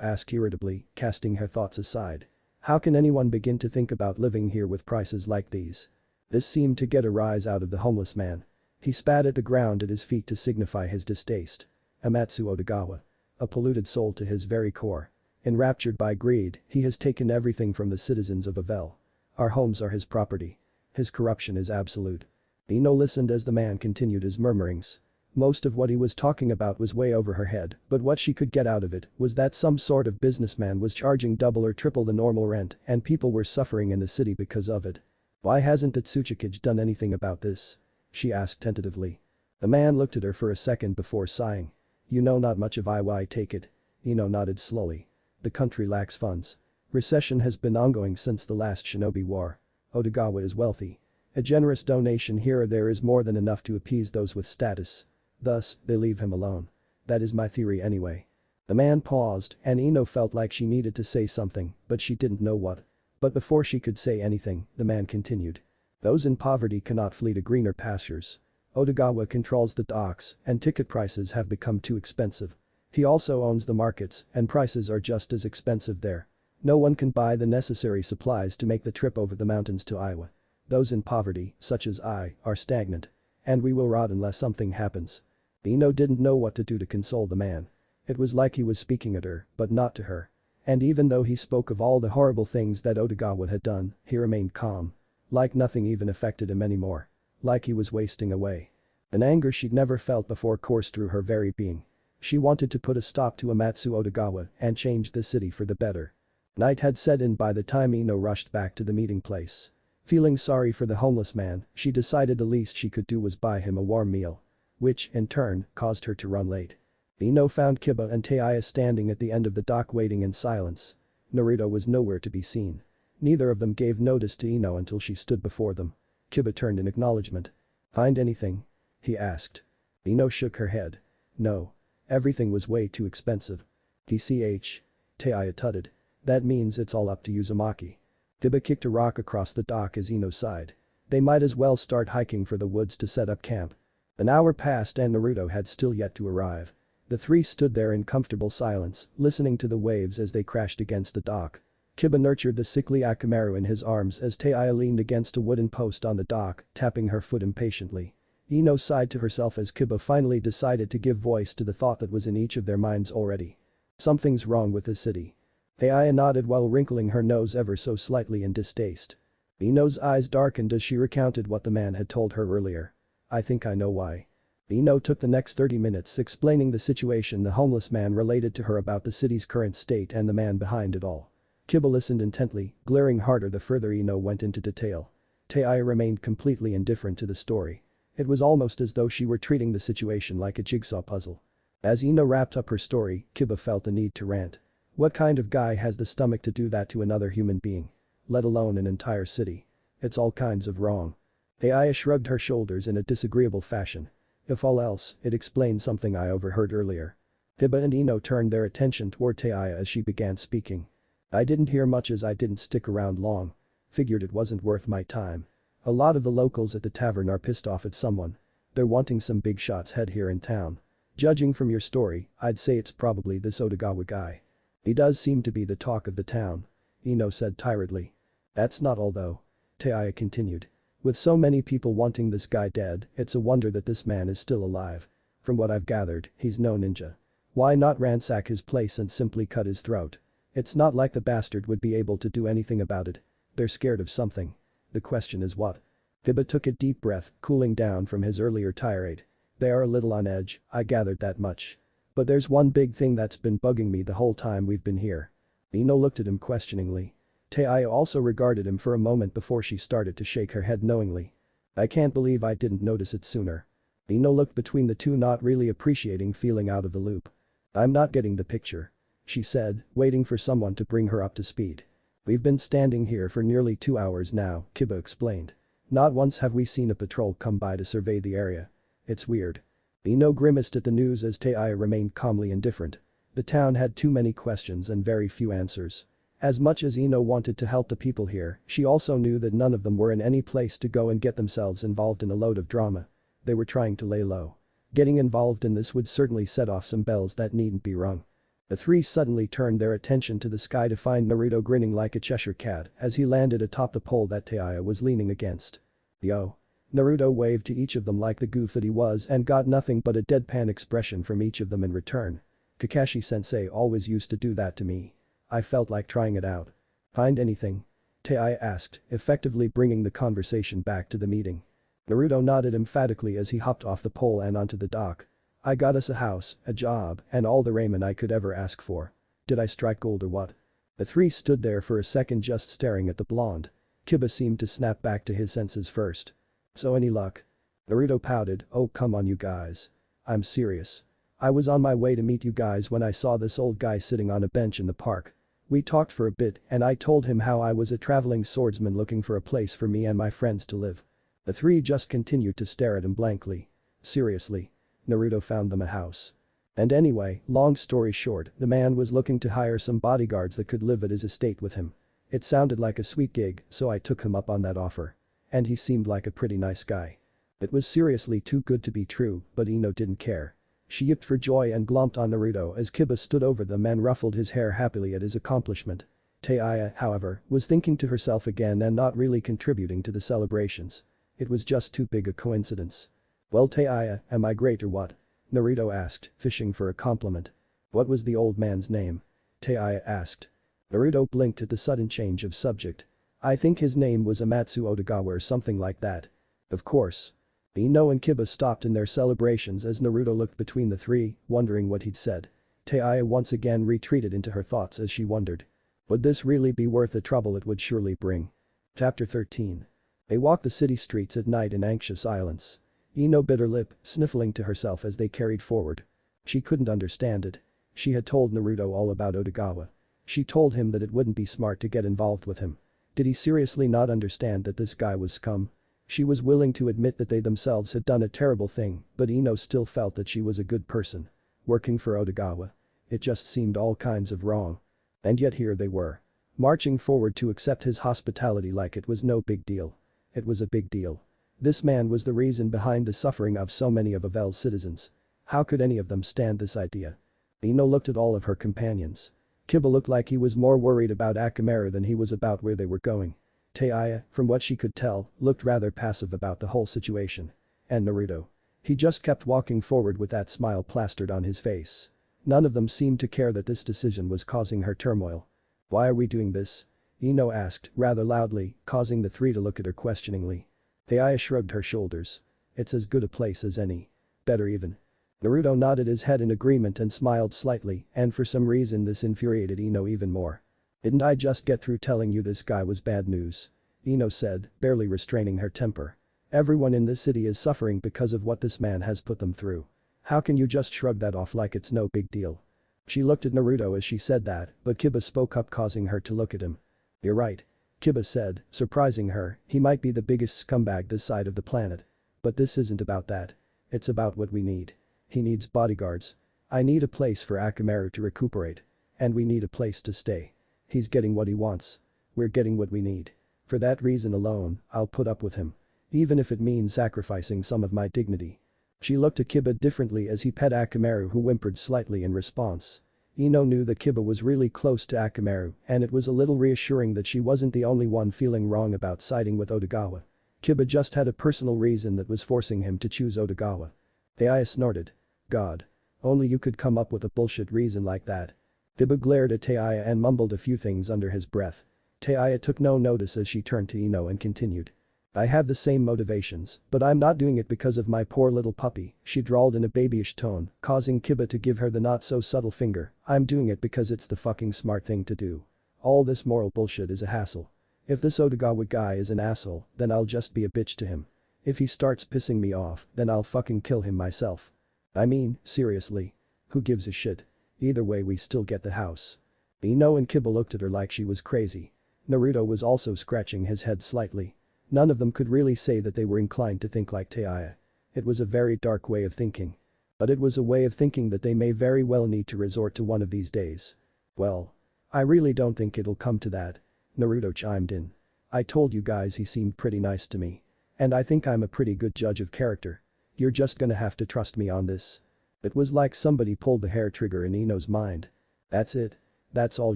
asked irritably, casting her thoughts aside. How can anyone begin to think about living here with prices like these? This seemed to get a rise out of the homeless man. He spat at the ground at his feet to signify his distaste. Amatsu Otogawa. A polluted soul to his very core. Enraptured by greed, he has taken everything from the citizens of Avel. Our homes are his property. His corruption is absolute. Ino listened as the man continued his murmurings. Most of what he was talking about was way over her head, but what she could get out of it was that some sort of businessman was charging double or triple the normal rent and people were suffering in the city because of it. Why hasn't Tsuchikage done anything about this? She asked tentatively. The man looked at her for a second before sighing. You know not much of I take it. Ino nodded slowly. The country lacks funds. Recession has been ongoing since the last Shinobi War. Otogawa is wealthy. A generous donation here or there is more than enough to appease those with status. Thus, they leave him alone. That is my theory anyway. The man paused and Ino felt like she needed to say something, but she didn't know what. But before she could say anything, the man continued. Those in poverty cannot flee to greener pastures. Otogawa controls the docks and ticket prices have become too expensive. He also owns the markets and prices are just as expensive there. No one can buy the necessary supplies to make the trip over the mountains to Iowa. Those in poverty, such as I, are stagnant. And we will rot unless something happens. Ino didn't know what to do to console the man. It was like he was speaking at her, but not to her. And even though he spoke of all the horrible things that Otogawa had done, he remained calm. Like nothing even affected him anymore. Like he was wasting away. An anger she'd never felt before coursed through her very being. She wanted to put a stop to Amatsu Otogawa and change the city for the better. Night had set in by the time Ino rushed back to the meeting place. Feeling sorry for the homeless man, she decided the least she could do was buy him a warm meal. Which, in turn, caused her to run late. Ino found Kiba and Taiya standing at the end of the dock waiting in silence. Naruto was nowhere to be seen. Neither of them gave notice to Ino until she stood before them. Kiba turned in acknowledgement. Find anything? He asked. Ino shook her head. No. Everything was way too expensive. DCH. Taiya tutted. That means it's all up to Uzumaki. Kiba kicked a rock across the dock as Ino sighed. They might as well start hiking for the woods to set up camp. An hour passed and Naruto had still yet to arrive. The three stood there in comfortable silence, listening to the waves as they crashed against the dock. Kiba nurtured the sickly Akamaru in his arms as Taiya leaned against a wooden post on the dock, tapping her foot impatiently. Ino sighed to herself as Kiba finally decided to give voice to the thought that was in each of their minds already. Something's wrong with this city. Taiya nodded while wrinkling her nose ever so slightly in distaste. Ino's eyes darkened as she recounted what the man had told her earlier. I think I know why. Ino took the next 30 minutes explaining the situation the homeless man related to her about the city's current state and the man behind it all. Kiba listened intently, glaring harder the further Ino went into detail. Taiya remained completely indifferent to the story. It was almost as though she were treating the situation like a jigsaw puzzle. As Ino wrapped up her story, Kiba felt the need to rant. What kind of guy has the stomach to do that to another human being? Let alone an entire city. It's all kinds of wrong. Taiya shrugged her shoulders in a disagreeable fashion. If all else, it explains something I overheard earlier. Kiba and Ino turned their attention toward Taiya as she began speaking. I didn't hear much as I didn't stick around long. Figured it wasn't worth my time. A lot of the locals at the tavern are pissed off at someone. They're wanting some big shots head here in town. Judging from your story, I'd say it's probably this Otogawa guy. He does seem to be the talk of the town. Ino said tiredly. That's not all though. Taiya continued. With so many people wanting this guy dead, it's a wonder that this man is still alive. From what I've gathered, he's no ninja. Why not ransack his place and simply cut his throat? It's not like the bastard would be able to do anything about it. They're scared of something. The question is what? Kiba took a deep breath, cooling down from his earlier tirade. They are a little on edge, I gathered that much. But there's one big thing that's been bugging me the whole time we've been here. Ino looked at him questioningly. Taiya also regarded him for a moment before she started to shake her head knowingly. I can't believe I didn't notice it sooner. Ino looked between the two, not really appreciating feeling out of the loop. I'm not getting the picture. She said, waiting for someone to bring her up to speed. We've been standing here for nearly 2 hours now, Kiba explained. Not once have we seen a patrol come by to survey the area. It's weird. Ino grimaced at the news as Taiya remained calmly indifferent. The town had too many questions and very few answers. As much as Ino wanted to help the people here, she also knew that none of them were in any place to go and get themselves involved in a load of drama. They were trying to lay low. Getting involved in this would certainly set off some bells that needn't be rung. The three suddenly turned their attention to the sky to find Naruto grinning like a Cheshire cat as he landed atop the pole that Taiya was leaning against. Yo. Naruto waved to each of them like the goof that he was and got nothing but a deadpan expression from each of them in return. Kakashi-sensei always used to do that to me. I felt like trying it out. Find anything? Taiya asked, effectively bringing the conversation back to the meeting. Naruto nodded emphatically as he hopped off the pole and onto the dock. I got us a house, a job, and all the raiment I could ever ask for. Did I strike gold or what? The three stood there for a second just staring at the blonde. Kiba seemed to snap back to his senses first. So any luck? Naruto pouted, oh come on you guys. I'm serious. I was on my way to meet you guys when I saw this old guy sitting on a bench in the park. We talked for a bit and I told him how I was a traveling swordsman looking for a place for me and my friends to live. The three just continued to stare at him blankly. Seriously. Naruto found them a house. And anyway, long story short, the man was looking to hire some bodyguards that could live at his estate with him. It sounded like a sweet gig, so I took him up on that offer. And he seemed like a pretty nice guy. It was seriously too good to be true, but Ino didn't care. She yipped for joy and glomped on Naruto as Kiba stood over them and ruffled his hair happily at his accomplishment. Taiya, however, was thinking to herself again and not really contributing to the celebrations. It was just too big a coincidence. Well Taiya, am I great or what? Naruto asked, fishing for a compliment. What was the old man's name? Taiya asked. Naruto blinked at the sudden change of subject. I think his name was Amatsu Otogawa or something like that. Of course. Ino and Kiba stopped in their celebrations as Naruto looked between the three, wondering what he'd said. Taiya once again retreated into her thoughts as she wondered. Would this really be worth the trouble it would surely bring? Chapter 13. They walked the city streets at night in anxious silence. Ino bit her lip, sniffling to herself as they carried forward. She couldn't understand it. She had told Naruto all about Otogawa. She told him that it wouldn't be smart to get involved with him. Did he seriously not understand that this guy was scum? She was willing to admit that they themselves had done a terrible thing, but Ino still felt that she was a good person. Working for Otogawa. It just seemed all kinds of wrong. And yet here they were. Marching forward to accept his hospitality like it was no big deal. It was a big deal. This man was the reason behind the suffering of so many of Avel's citizens. How could any of them stand this idea? Ino looked at all of her companions. Kiba looked like he was more worried about Akamaru than he was about where they were going. Taiya, from what she could tell, looked rather passive about the whole situation. And Naruto. He just kept walking forward with that smile plastered on his face. None of them seemed to care that this decision was causing her turmoil. Why are we doing this? Ino asked, rather loudly, causing the three to look at her questioningly. Taiya shrugged her shoulders. It's as good a place as any. Better even. Naruto nodded his head in agreement and smiled slightly, and for some reason this infuriated Ino even more. Didn't I just get through telling you this guy was bad news? Ino said, barely restraining her temper. Everyone in this city is suffering because of what this man has put them through. How can you just shrug that off like it's no big deal? She looked at Naruto as she said that, but Kiba spoke up causing her to look at him. You're right. Kiba said, surprising her, he might be the biggest scumbag this side of the planet. But this isn't about that. It's about what we need. He needs bodyguards. I need a place for Akamaru to recuperate. And we need a place to stay. He's getting what he wants. We're getting what we need. For that reason alone, I'll put up with him. Even if it means sacrificing some of my dignity. She looked at Kiba differently as he pet Akamaru, who whimpered slightly in response. Ino knew that Kiba was really close to Akamaru, and it was a little reassuring that she wasn't the only one feeling wrong about siding with Otogawa. Kiba just had a personal reason that was forcing him to choose Otogawa. Taiya snorted. God. Only you could come up with a bullshit reason like that. Kiba glared at Taiya and mumbled a few things under his breath. Taiya took no notice as she turned to Ino and continued. I have the same motivations, but I'm not doing it because of my poor little puppy, she drawled in a babyish tone, causing Kiba to give her the not-so-subtle finger. I'm doing it because it's the fucking smart thing to do. All this moral bullshit is a hassle. If this Otogawa guy is an asshole, then I'll just be a bitch to him. If he starts pissing me off, then I'll fucking kill him myself. I mean, seriously. Who gives a shit? Either way we still get the house. Ino and Kiba looked at her like she was crazy. Naruto was also scratching his head slightly. None of them could really say that they were inclined to think like Taiya. It was a very dark way of thinking. But it was a way of thinking that they may very well need to resort to one of these days. Well. I really don't think it'll come to that. Naruto chimed in. I told you guys he seemed pretty nice to me. And I think I'm a pretty good judge of character. You're just gonna have to trust me on this. It was like somebody pulled the hair trigger in Ino's mind. That's it. That's all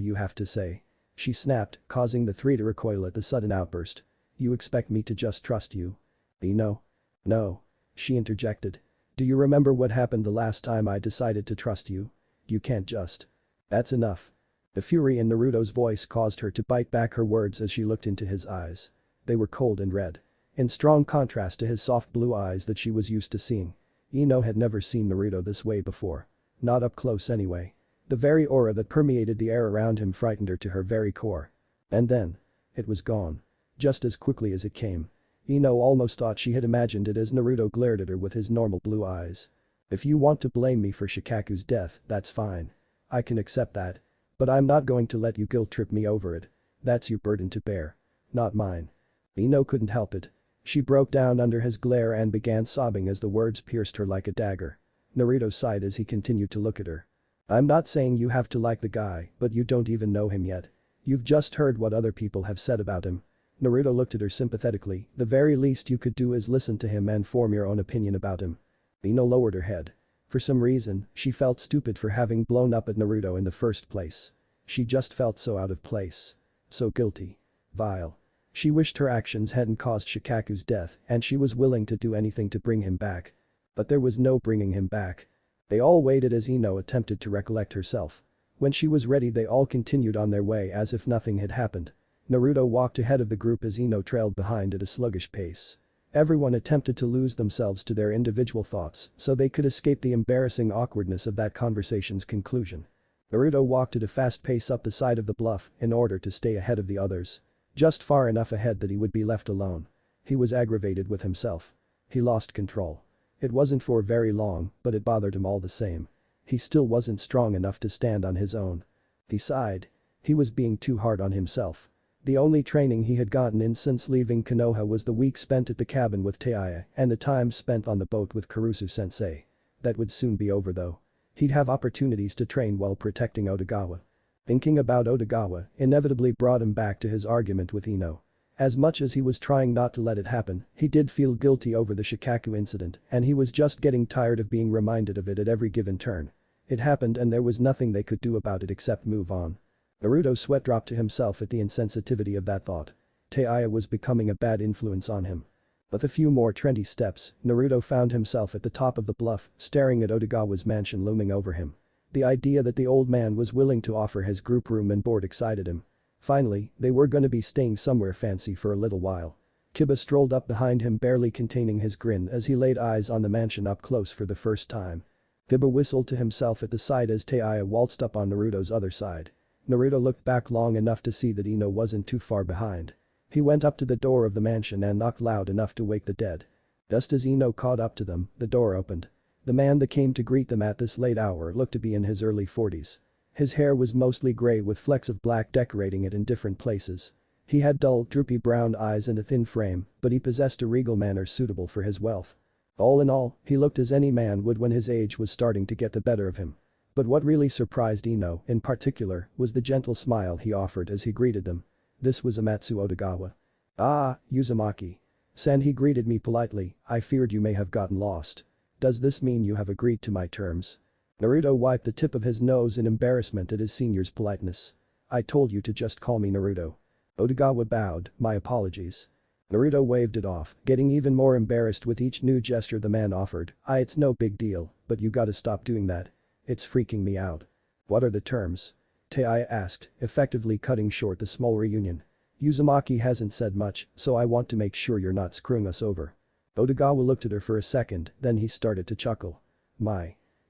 you have to say. She snapped, causing the three to recoil at the sudden outburst. You expect me to just trust you? Ino? No. She interjected. Do you remember what happened the last time I decided to trust you? You can't just. That's enough. The fury in Naruto's voice caused her to bite back her words as she looked into his eyes. They were cold and red. In strong contrast to his soft blue eyes that she was used to seeing. Ino had never seen Naruto this way before. Not up close anyway. The very aura that permeated the air around him frightened her to her very core. And then. It was gone. Just as quickly as it came. Ino almost thought she had imagined it as Naruto glared at her with his normal blue eyes. If you want to blame me for Shikaku's death, that's fine. I can accept that. But I'm not going to let you guilt trip me over it. That's your burden to bear. Not mine. Ino couldn't help it. She broke down under his glare and began sobbing as the words pierced her like a dagger. Naruto sighed as he continued to look at her. I'm not saying you have to like the guy, but you don't even know him yet. You've just heard what other people have said about him. Naruto looked at her sympathetically, the very least you could do is listen to him and form your own opinion about him. Ino lowered her head. For some reason, she felt stupid for having blown up at Naruto in the first place. She just felt so out of place. So guilty. Vile. She wished her actions hadn't caused Shikaku's death and she was willing to do anything to bring him back. But there was no bringing him back. They all waited as Ino attempted to recollect herself. When she was ready they all continued on their way as if nothing had happened. Naruto walked ahead of the group as Ino trailed behind at a sluggish pace. Everyone attempted to lose themselves to their individual thoughts so they could escape the embarrassing awkwardness of that conversation's conclusion. Naruto walked at a fast pace up the side of the bluff in order to stay ahead of the others. Just far enough ahead that he would be left alone. He was aggravated with himself. He lost control. It wasn't for very long, but it bothered him all the same. He still wasn't strong enough to stand on his own. He sighed. He was being too hard on himself. The only training he had gotten in since leaving Konoha was the week spent at the cabin with Taiya and the time spent on the boat with Kurusu-sensei. That would soon be over though. He'd have opportunities to train while protecting Otogawa. Thinking about Otogawa inevitably brought him back to his argument with Ino. As much as he was trying not to let it happen, he did feel guilty over the Shikaku incident and he was just getting tired of being reminded of it at every given turn. It happened and there was nothing they could do about it except move on. Naruto sweat dropped to himself at the insensitivity of that thought. Taiya was becoming a bad influence on him. With a few more trendy steps, Naruto found himself at the top of the bluff, staring at Otogawa's mansion looming over him. The idea that the old man was willing to offer his group room and board excited him. Finally, they were gonna be staying somewhere fancy for a little while. Kiba strolled up behind him, barely containing his grin as he laid eyes on the mansion up close for the first time. Kiba whistled to himself at the sight as Taiya waltzed up on Naruto's other side. Naruto looked back long enough to see that Ino wasn't too far behind. He went up to the door of the mansion and knocked loud enough to wake the dead. Just as Ino caught up to them, the door opened. The man that came to greet them at this late hour looked to be in his early 40s. His hair was mostly gray with flecks of black decorating it in different places. He had dull, droopy brown eyes and a thin frame, but he possessed a regal manner suitable for his wealth. All in all, he looked as any man would when his age was starting to get the better of him. But what really surprised Ino, in particular, was the gentle smile he offered as he greeted them. This was Amatsu Otogawa. "Ah, Uzumaki-san," he greeted me politely, "I feared you may have gotten lost. Does this mean you have agreed to my terms?" Naruto wiped the tip of his nose in embarrassment at his senior's politeness. "I told you to just call me Naruto." Otogawa bowed, "My apologies." Naruto waved it off, getting even more embarrassed with each new gesture the man offered. It's no big deal, but you gotta stop doing that. It's freaking me out." "What are the terms?" Taiya asked, effectively cutting short the small reunion. "Uzumaki hasn't said much, so I want to make sure you're not screwing us over." Otogawa looked at her for a second, then he started to chuckle.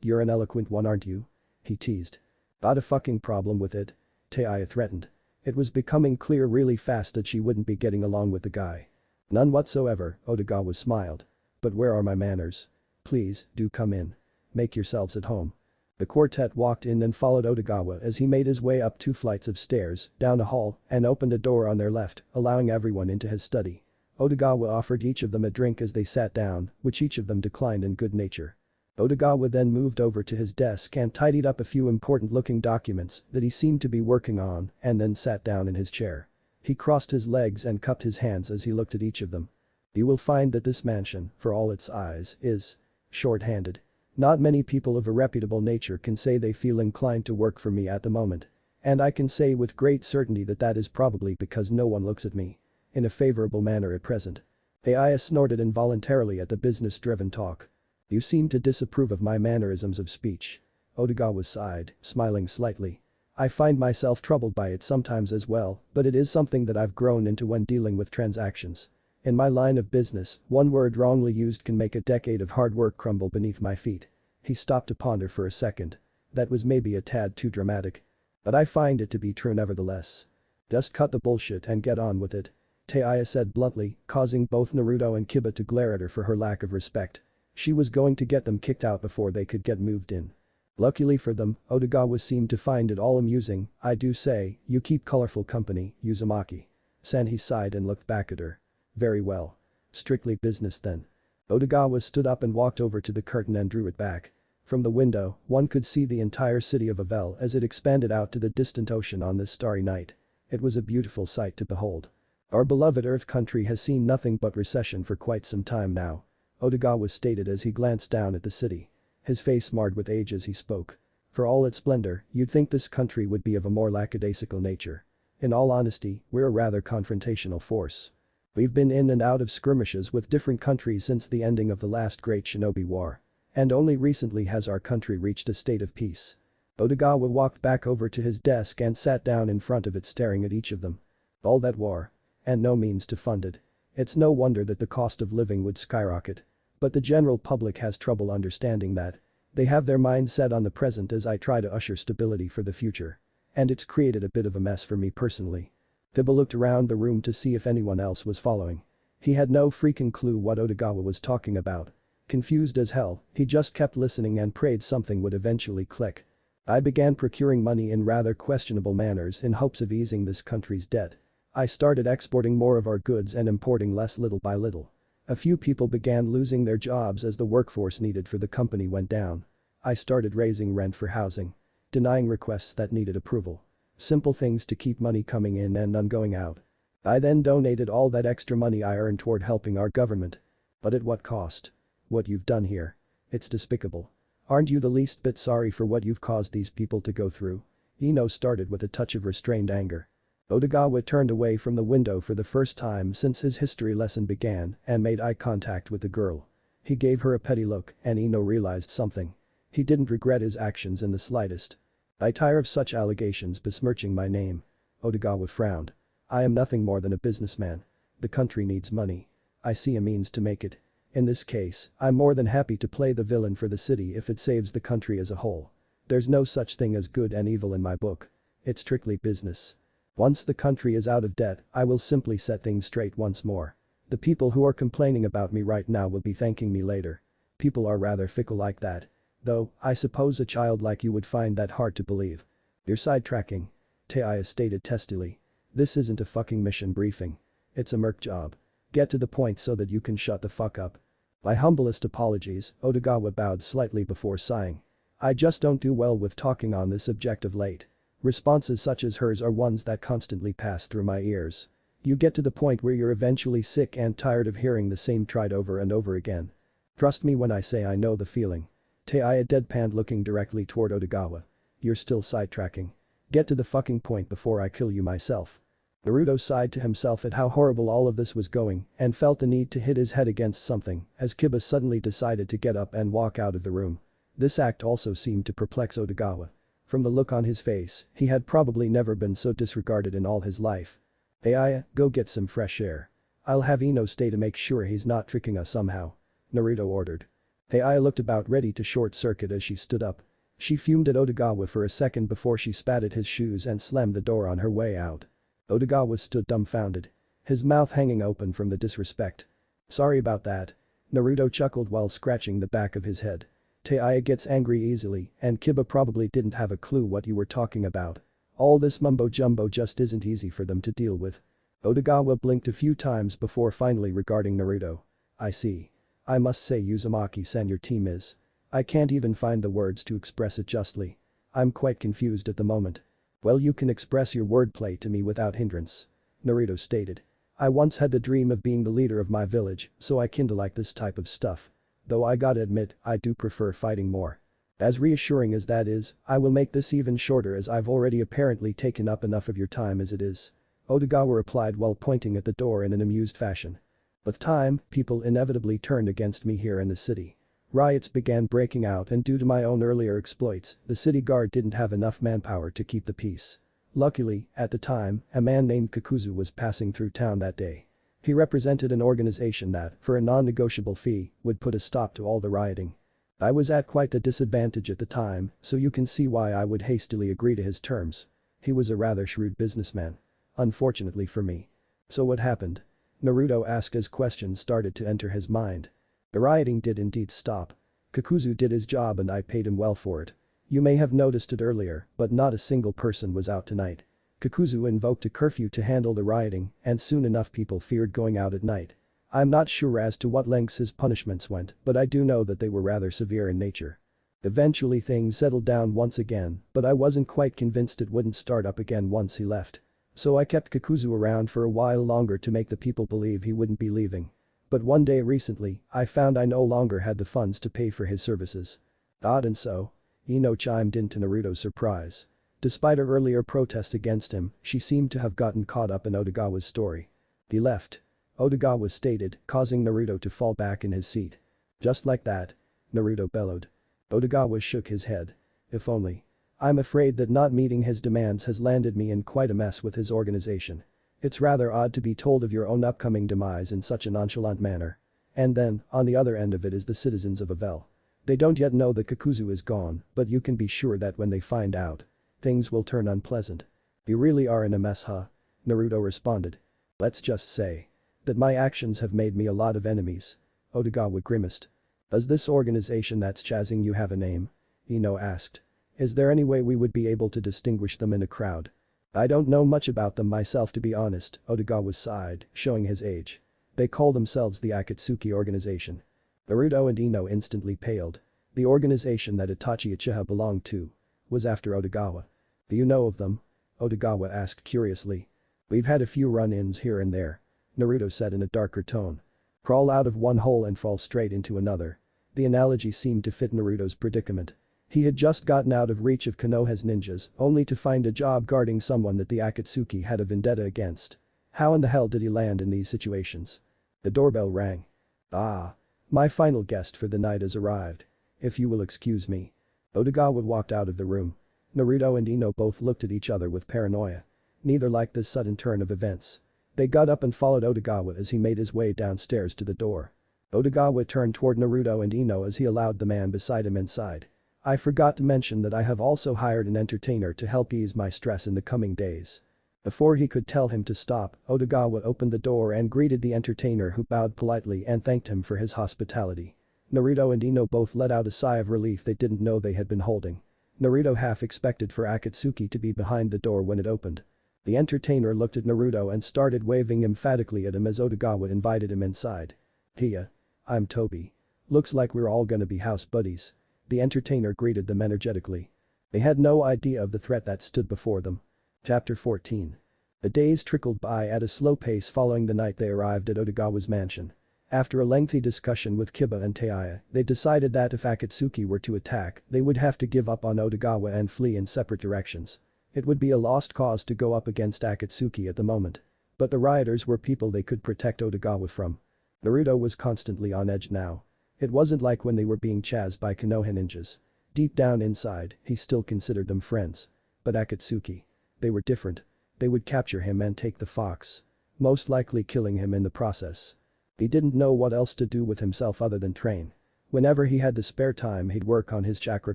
You're an eloquent one, aren't you?" he teased. "Got a fucking problem with it?" Taiya threatened. It was becoming clear really fast that she wouldn't be getting along with the guy. "None whatsoever," Otogawa smiled. "But where are my manners? Please, do come in. Make yourselves at home." The quartet walked in and followed Otogawa as he made his way up 2 flights of stairs, down a hall, and opened a door on their left, allowing everyone into his study. Otogawa offered each of them a drink as they sat down, which each of them declined in good nature. Otogawa then moved over to his desk and tidied up a few important-looking documents that he seemed to be working on and then sat down in his chair. He crossed his legs and cupped his hands as he looked at each of them. "You will find that this mansion, for all its eyes, is short-handed. Not many people of a reputable nature can say they feel inclined to work for me at the moment. And I can say with great certainty that that is probably because no one looks at me in a favorable manner at present." Taiya snorted involuntarily at the business-driven talk. "You seem to disapprove of my mannerisms of speech." Otogawa sighed, smiling slightly. "I find myself troubled by it sometimes as well, but it is something that I've grown into when dealing with transactions. In my line of business, one word wrongly used can make a decade of hard work crumble beneath my feet." He stopped to ponder for a second. That was maybe a tad too dramatic. "But I find it to be true nevertheless. Just cut the bullshit and get on with it," Taiya said bluntly, causing both Naruto and Kiba to glare at her for her lack of respect. She was going to get them kicked out before they could get moved in. Luckily for them, Otogawa seemed to find it all amusing. "I do say, you keep colorful company, Uzumaki-san." He sighed and looked back at her. "Very well. Strictly business then." Otogawa stood up and walked over to the curtain and drew it back. From the window, one could see the entire city of Avel as it expanded out to the distant ocean on this starry night. It was a beautiful sight to behold. "Our beloved Earth country has seen nothing but recession for quite some time now," Otogawa stated as he glanced down at the city. His face marred with age as he spoke. "For all its splendor, you'd think this country would be of a more lackadaisical nature. In all honesty, we're a rather confrontational force. We've been in and out of skirmishes with different countries since the ending of the last great shinobi war. And only recently has our country reached a state of peace." Otogawa walked back over to his desk and sat down in front of it staring at each of them. "All that war. And no means to fund it. It's no wonder that the cost of living would skyrocket. But the general public has trouble understanding that. They have their minds set on the present as I try to usher stability for the future. And it's created a bit of a mess for me personally." Kiba looked around the room to see if anyone else was following. He had no freaking clue what Otogawa was talking about. Confused as hell, he just kept listening and prayed something would eventually click. "I began procuring money in rather questionable manners in hopes of easing this country's debt. I started exporting more of our goods and importing less little by little. A few people began losing their jobs as the workforce needed for the company went down. I started raising rent for housing. Denying requests that needed approval. Simple things to keep money coming in and none going out. I then donated all that extra money I earned toward helping our government. But at what cost? What you've done here. It's despicable. Aren't you the least bit sorry for what you've caused these people to go through? Ino started with a touch of restrained anger. Otogawa turned away from the window for the first time since his history lesson began and made eye contact with the girl. He gave her a petty look and Ino realized something. He didn't regret his actions in the slightest. I tire of such allegations besmirching my name. Otogawa frowned. I am nothing more than a businessman. The country needs money. I see a means to make it. In this case, I'm more than happy to play the villain for the city if it saves the country as a whole. There's no such thing as good and evil in my book. It's strictly business. Once the country is out of debt, I will simply set things straight once more. The people who are complaining about me right now will be thanking me later. People are rather fickle like that. Though, I suppose a child like you would find that hard to believe. You're sidetracking. Taiya stated testily. This isn't a fucking mission briefing. It's a merc job. Get to the point so that you can shut the fuck up. My humblest apologies, Otogawa bowed slightly before sighing. I just don't do well with talking on this subject of late. Responses such as hers are ones that constantly pass through my ears. You get to the point where you're eventually sick and tired of hearing the same tried over and over again. Trust me when I say I know the feeling. Taiya deadpanned looking directly toward Otogawa. You're still sidetracking. Get to the fucking point before I kill you myself. Naruto sighed to himself at how horrible all of this was going and felt the need to hit his head against something as Kiba suddenly decided to get up and walk out of the room. This act also seemed to perplex Otogawa. From the look on his face, he had probably never been so disregarded in all his life. Taiya, go get some fresh air. I'll have Ino stay to make sure he's not tricking us somehow. Naruto ordered. Taiya looked about ready to short-circuit as she stood up. She fumed at Otogawa for a second before she spat at his shoes and slammed the door on her way out. Otogawa stood dumbfounded. His mouth hanging open from the disrespect. Sorry about that. Naruto chuckled while scratching the back of his head. Taiya gets angry easily and Kiba probably didn't have a clue what you were talking about. All this mumbo-jumbo just isn't easy for them to deal with. Otogawa blinked a few times before finally regarding Naruto. I see. I must say Uzumaki-san, your team is. I can't even find the words to express it justly. I'm quite confused at the moment. Well, you can express your wordplay to me without hindrance. Naruto stated. I once had the dream of being the leader of my village, so I kinda like this type of stuff. Though I gotta admit, I do prefer fighting more. As reassuring as that is, I will make this even shorter as I've already apparently taken up enough of your time as it is. Otogawa replied while pointing at the door in an amused fashion. With time, people inevitably turned against me here in the city. Riots began breaking out and due to my own earlier exploits, the city guard didn't have enough manpower to keep the peace. Luckily, at the time, a man named Kakuzu was passing through town that day. He represented an organization that, for a non-negotiable fee, would put a stop to all the rioting. I was at quite a disadvantage at the time, so you can see why I would hastily agree to his terms. He was a rather shrewd businessman. Unfortunately for me. So what happened? Naruto asked as questions started to enter his mind. The rioting did indeed stop. Kakuzu did his job and I paid him well for it. You may have noticed it earlier, but not a single person was out tonight. Kakuzu invoked a curfew to handle the rioting and soon enough people feared going out at night. I'm not sure as to what lengths his punishments went, but I do know that they were rather severe in nature. Eventually things settled down once again, but I wasn't quite convinced it wouldn't start up again once he left. So I kept Kakuzu around for a while longer to make the people believe he wouldn't be leaving. But one day recently, I found I no longer had the funds to pay for his services. Odd and so? Ino chimed in to Naruto's surprise. Despite her earlier protest against him, she seemed to have gotten caught up in Otogawa's story. He left. Otogawa stated, causing Naruto to fall back in his seat. Just like that? Naruto bellowed. Otogawa shook his head. If only. I'm afraid that not meeting his demands has landed me in quite a mess with his organization. It's rather odd to be told of your own upcoming demise in such a nonchalant manner. And then, on the other end of it is the citizens of Avel. They don't yet know that Kakuzu is gone, but you can be sure that when they find out, things will turn unpleasant. You really are in a mess, huh? Naruto responded. Let's just say that my actions have made me a lot of enemies. Otogawa grimaced. Does this organization that's chasing you have a name? Ino asked. Is there any way we would be able to distinguish them in a crowd? I don't know much about them myself to be honest, Otogawa sighed, showing his age. They call themselves the Akatsuki organization. Naruto and Ino instantly paled. The organization that Itachi Uchiha belonged to was after Otogawa. Do you know of them? Otogawa asked curiously. We've had a few run-ins here and there, Naruto said in a darker tone. Crawl out of one hole and fall straight into another. The analogy seemed to fit Naruto's predicament. He had just gotten out of reach of Konoha's ninjas, only to find a job guarding someone that the Akatsuki had a vendetta against. How in the hell did he land in these situations? The doorbell rang. Ah. My final guest for the night has arrived. If you will excuse me. Otogawa walked out of the room. Naruto and Ino both looked at each other with paranoia. Neither liked this sudden turn of events. They got up and followed Otogawa as he made his way downstairs to the door. Otogawa turned toward Naruto and Ino as he allowed the man beside him inside. I forgot to mention that I have also hired an entertainer to help ease my stress in the coming days. Before he could tell him to stop, Otogawa opened the door and greeted the entertainer, who bowed politely and thanked him for his hospitality. Naruto and Ino both let out a sigh of relief they didn't know they had been holding. Naruto half expected for Akatsuki to be behind the door when it opened. The entertainer looked at Naruto and started waving emphatically at him as Otogawa invited him inside. Hiya. I'm Toby. Looks like we're all gonna be house buddies. The entertainer greeted them energetically. They had no idea of the threat that stood before them. Chapter 14. The days trickled by at a slow pace following the night they arrived at Otogawa's mansion. After a lengthy discussion with Kiba and Taiya, they decided that if Akatsuki were to attack, they would have to give up on Otogawa and flee in separate directions. It would be a lost cause to go up against Akatsuki at the moment. But the rioters were people they could protect Otogawa from. Naruto was constantly on edge now. It wasn't like when they were being chased by Konoha ninjas. Deep down inside, he still considered them friends. But Akatsuki. They were different. They would capture him and take the fox. Most likely killing him in the process. He didn't know what else to do with himself other than train. Whenever he had the spare time, he'd work on his chakra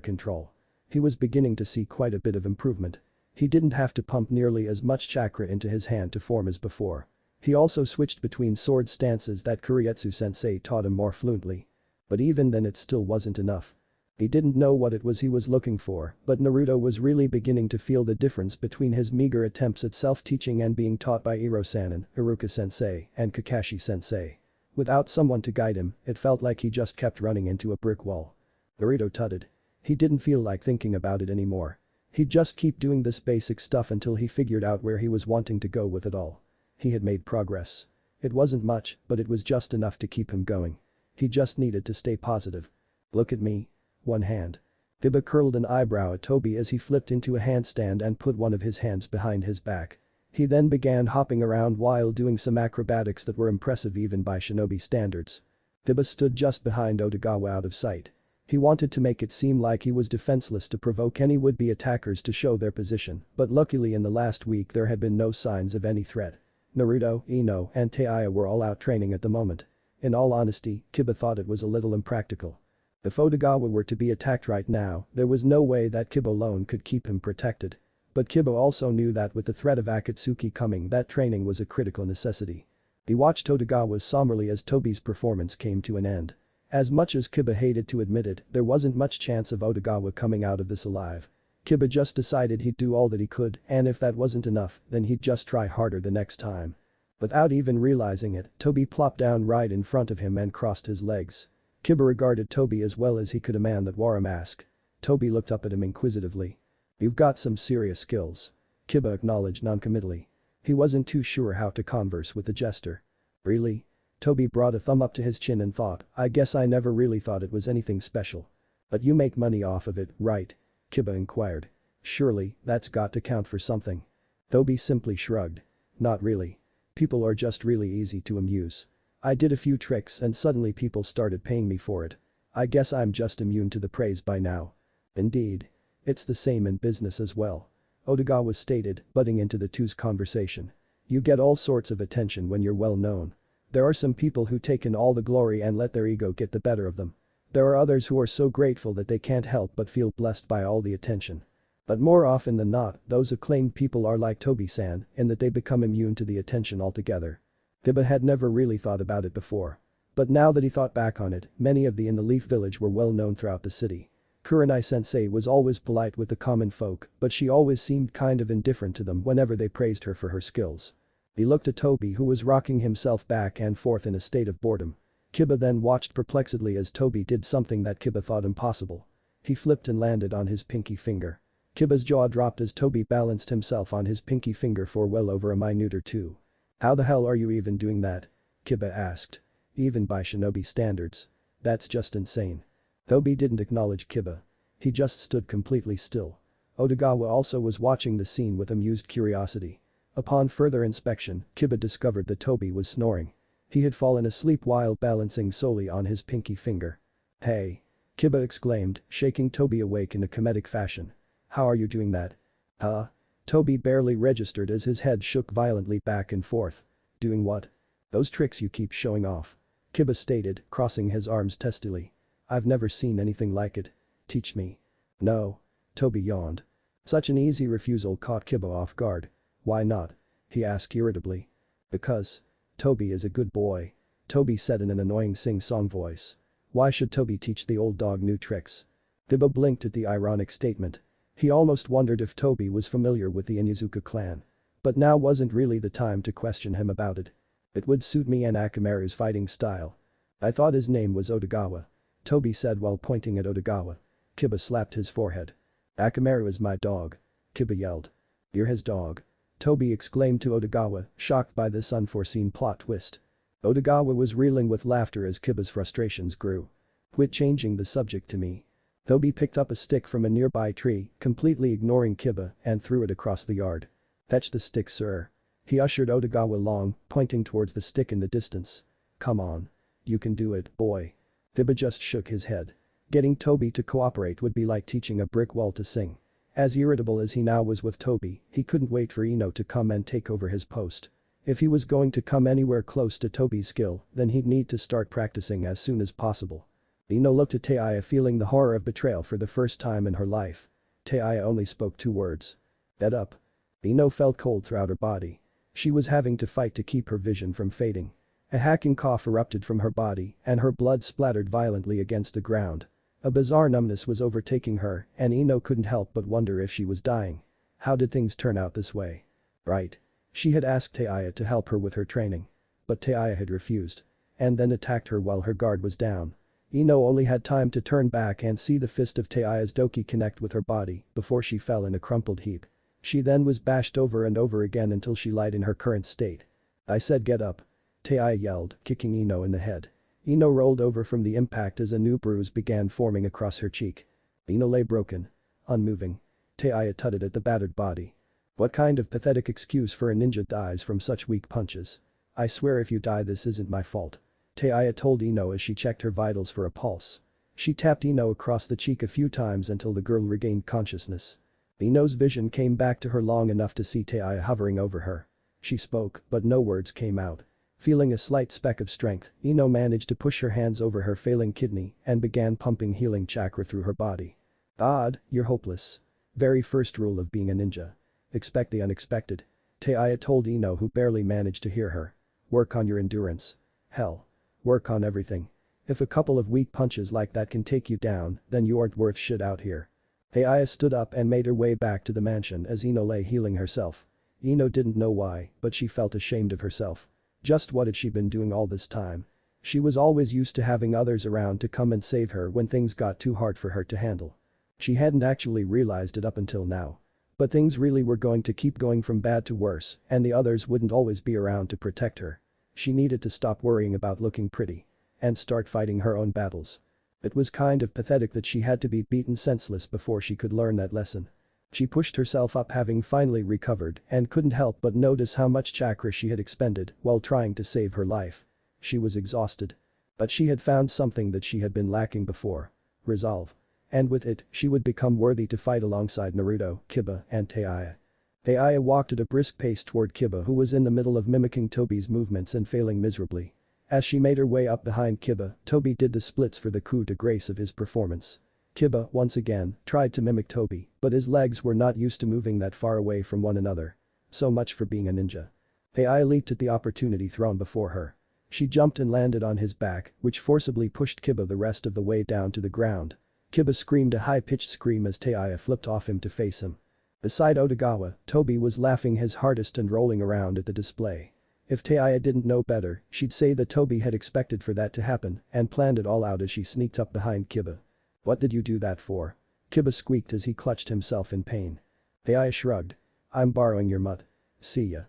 control. He was beginning to see quite a bit of improvement. He didn't have to pump nearly as much chakra into his hand to form as before. He also switched between sword stances that Kurietsu-sensei taught him more fluently. But even then it still wasn't enough. He didn't know what it was he was looking for, but Naruto was really beginning to feel the difference between his meager attempts at self-teaching and being taught by Iro-sanin, Iruka-sensei, and Kakashi-sensei. Without someone to guide him, it felt like he just kept running into a brick wall. Naruto tutted. He didn't feel like thinking about it anymore. He'd just keep doing this basic stuff until he figured out where he was wanting to go with it all. He had made progress. It wasn't much, but it was just enough to keep him going. He just needed to stay positive. Look at me. One hand. Kiba curled an eyebrow at Toby as he flipped into a handstand and put one of his hands behind his back. He then began hopping around while doing some acrobatics that were impressive even by shinobi standards. Kiba stood just behind Otogawa out of sight. He wanted to make it seem like he was defenseless to provoke any would-be attackers to show their position, but luckily in the last week there had been no signs of any threat. Naruto, Ino, and Taiya were all out training at the moment. In all honesty, Kiba thought it was a little impractical. If Otogawa were to be attacked right now, there was no way that Kiba alone could keep him protected. But Kiba also knew that with the threat of Akatsuki coming, that training was a critical necessity. He watched Otogawa somberly as Toby's performance came to an end. As much as Kiba hated to admit it, there wasn't much chance of Otogawa coming out of this alive. Kiba just decided he'd do all that he could, and if that wasn't enough, then he'd just try harder the next time. Without even realizing it, Toby plopped down right in front of him and crossed his legs. Kiba regarded Toby as well as he could a man that wore a mask. Toby looked up at him inquisitively. You've got some serious skills. Kiba acknowledged noncommittally. He wasn't too sure how to converse with the jester. Really? Toby brought a thumb up to his chin and thought, I guess I never really thought it was anything special. But you make money off of it, right? Kiba inquired. Surely, that's got to count for something. Toby simply shrugged. Not really. People are just really easy to amuse. I did a few tricks and suddenly people started paying me for it. I guess I'm just immune to the praise by now. Indeed. It's the same in business as well. Otogawa stated, butting into the two's conversation. You get all sorts of attention when you're well known. There are some people who take in all the glory and let their ego get the better of them. There are others who are so grateful that they can't help but feel blessed by all the attention. But more often than not, those acclaimed people are like Toby-san in that they become immune to the attention altogether. Kiba had never really thought about it before. But now that he thought back on it, many of the in the Leaf Village were well known throughout the city. Kurenai-sensei was always polite with the common folk, but she always seemed kind of indifferent to them whenever they praised her for her skills. He looked at Toby, who was rocking himself back and forth in a state of boredom. Kiba then watched perplexedly as Toby did something that Kiba thought impossible. He flipped and landed on his pinky finger. Kiba's jaw dropped as Toby balanced himself on his pinky finger for well over a minute or two. "How the hell are you even doing that?" Kiba asked. "Even by shinobi standards. That's just insane." Toby didn't acknowledge Kiba. He just stood completely still. Otogawa also was watching the scene with amused curiosity. Upon further inspection, Kiba discovered that Toby was snoring. He had fallen asleep while balancing solely on his pinky finger. "Hey!" Kiba exclaimed, shaking Toby awake in a comedic fashion. "How are you doing that?" "Huh?" Toby barely registered as his head shook violently back and forth. "Doing what?" "Those tricks you keep showing off," Kiba stated, crossing his arms testily. "I've never seen anything like it. Teach me." "No." Toby yawned. Such an easy refusal caught Kiba off guard. "Why not?" he asked irritably. "Because. Toby is a good boy," Toby said in an annoying sing-song voice. "Why should Toby teach the old dog new tricks?" Kiba blinked at the ironic statement. He almost wondered if Toby was familiar with the Inyazuka clan. But now wasn't really the time to question him about it. "It would suit me and Akamaru's fighting style." "I thought his name was Otogawa," Toby said while pointing at Otogawa. Kiba slapped his forehead. "Akamaru is my dog," Kiba yelled. "You're his dog," Toby exclaimed to Otogawa, shocked by this unforeseen plot twist. Otogawa was reeling with laughter as Kiba's frustrations grew. "Quit changing the subject to me." Toby picked up a stick from a nearby tree, completely ignoring Kiba, and threw it across the yard. "Fetch the stick, sir." He ushered Otogawa along, pointing towards the stick in the distance. "Come on. You can do it, boy." Kiba just shook his head. Getting Toby to cooperate would be like teaching a brick wall to sing. As irritable as he now was with Toby, he couldn't wait for Ino to come and take over his post. If he was going to come anywhere close to Toby's skill, then he'd need to start practicing as soon as possible. Ino looked at Taiya, feeling the horror of betrayal for the first time in her life. Taiya only spoke 2 words. "Get up." Ino felt cold throughout her body. She was having to fight to keep her vision from fading. A hacking cough erupted from her body and her blood splattered violently against the ground. A bizarre numbness was overtaking her and Ino couldn't help but wonder if she was dying. How did things turn out this way? Right. She had asked Taiya to help her with her training. But Taiya had refused. And then attacked her while her guard was down. Ino only had time to turn back and see the fist of Taiya's doki connect with her body before she fell in a crumpled heap. She then was bashed over and over again until she lied in her current state. "I said get up." Taiya yelled, kicking Ino in the head. Ino rolled over from the impact as a new bruise began forming across her cheek. Ino lay broken. Unmoving. Taiya tutted at the battered body. "What kind of pathetic excuse for a ninja dies from such weak punches? I swear if you die this isn't my fault." Taiya told Ino as she checked her vitals for a pulse. She tapped Ino across the cheek a few times until the girl regained consciousness. Ino's vision came back to her long enough to see Taiya hovering over her. She spoke, but no words came out. Feeling a slight speck of strength, Ino managed to push her hands over her failing kidney and began pumping healing chakra through her body. "Odd, you're hopeless. Very first rule of being a ninja. Expect the unexpected." Taiya told Ino, who barely managed to hear her. "Work on your endurance. Hell. Work on everything. If a couple of weak punches like that can take you down, then you aren't worth shit out here." Taiya stood up and made her way back to the mansion as Ino lay healing herself. Ino didn't know why, but she felt ashamed of herself. Just what had she been doing all this time? She was always used to having others around to come and save her when things got too hard for her to handle. She hadn't actually realized it up until now. But things really were going to keep going from bad to worse and the others wouldn't always be around to protect her. She needed to stop worrying about looking pretty. And start fighting her own battles. It was kind of pathetic that she had to be beaten senseless before she could learn that lesson. She pushed herself up, having finally recovered, and couldn't help but notice how much chakra she had expended while trying to save her life. She was exhausted. But she had found something that she had been lacking before. Resolve. And with it, she would become worthy to fight alongside Naruto, Kiba, and Taiya. Taiya walked at a brisk pace toward Kiba, who was in the middle of mimicking Toby's movements and failing miserably. As she made her way up behind Kiba, Toby did the splits for the coup de grace of his performance. Kiba, once again, tried to mimic Toby, but his legs were not used to moving that far away from one another. So much for being a ninja. Taiya leaped at the opportunity thrown before her. She jumped and landed on his back, which forcibly pushed Kiba the rest of the way down to the ground. Kiba screamed a high-pitched scream as Taiya flipped off him to face him. Beside Otogawa, Toby was laughing his hardest and rolling around at the display. If Taiya didn't know better, she'd say that Toby had expected for that to happen and planned it all out as she sneaked up behind Kiba. "What did you do that for?" Kiba squeaked as he clutched himself in pain. Aya shrugged. I'm borrowing your mutt. See ya.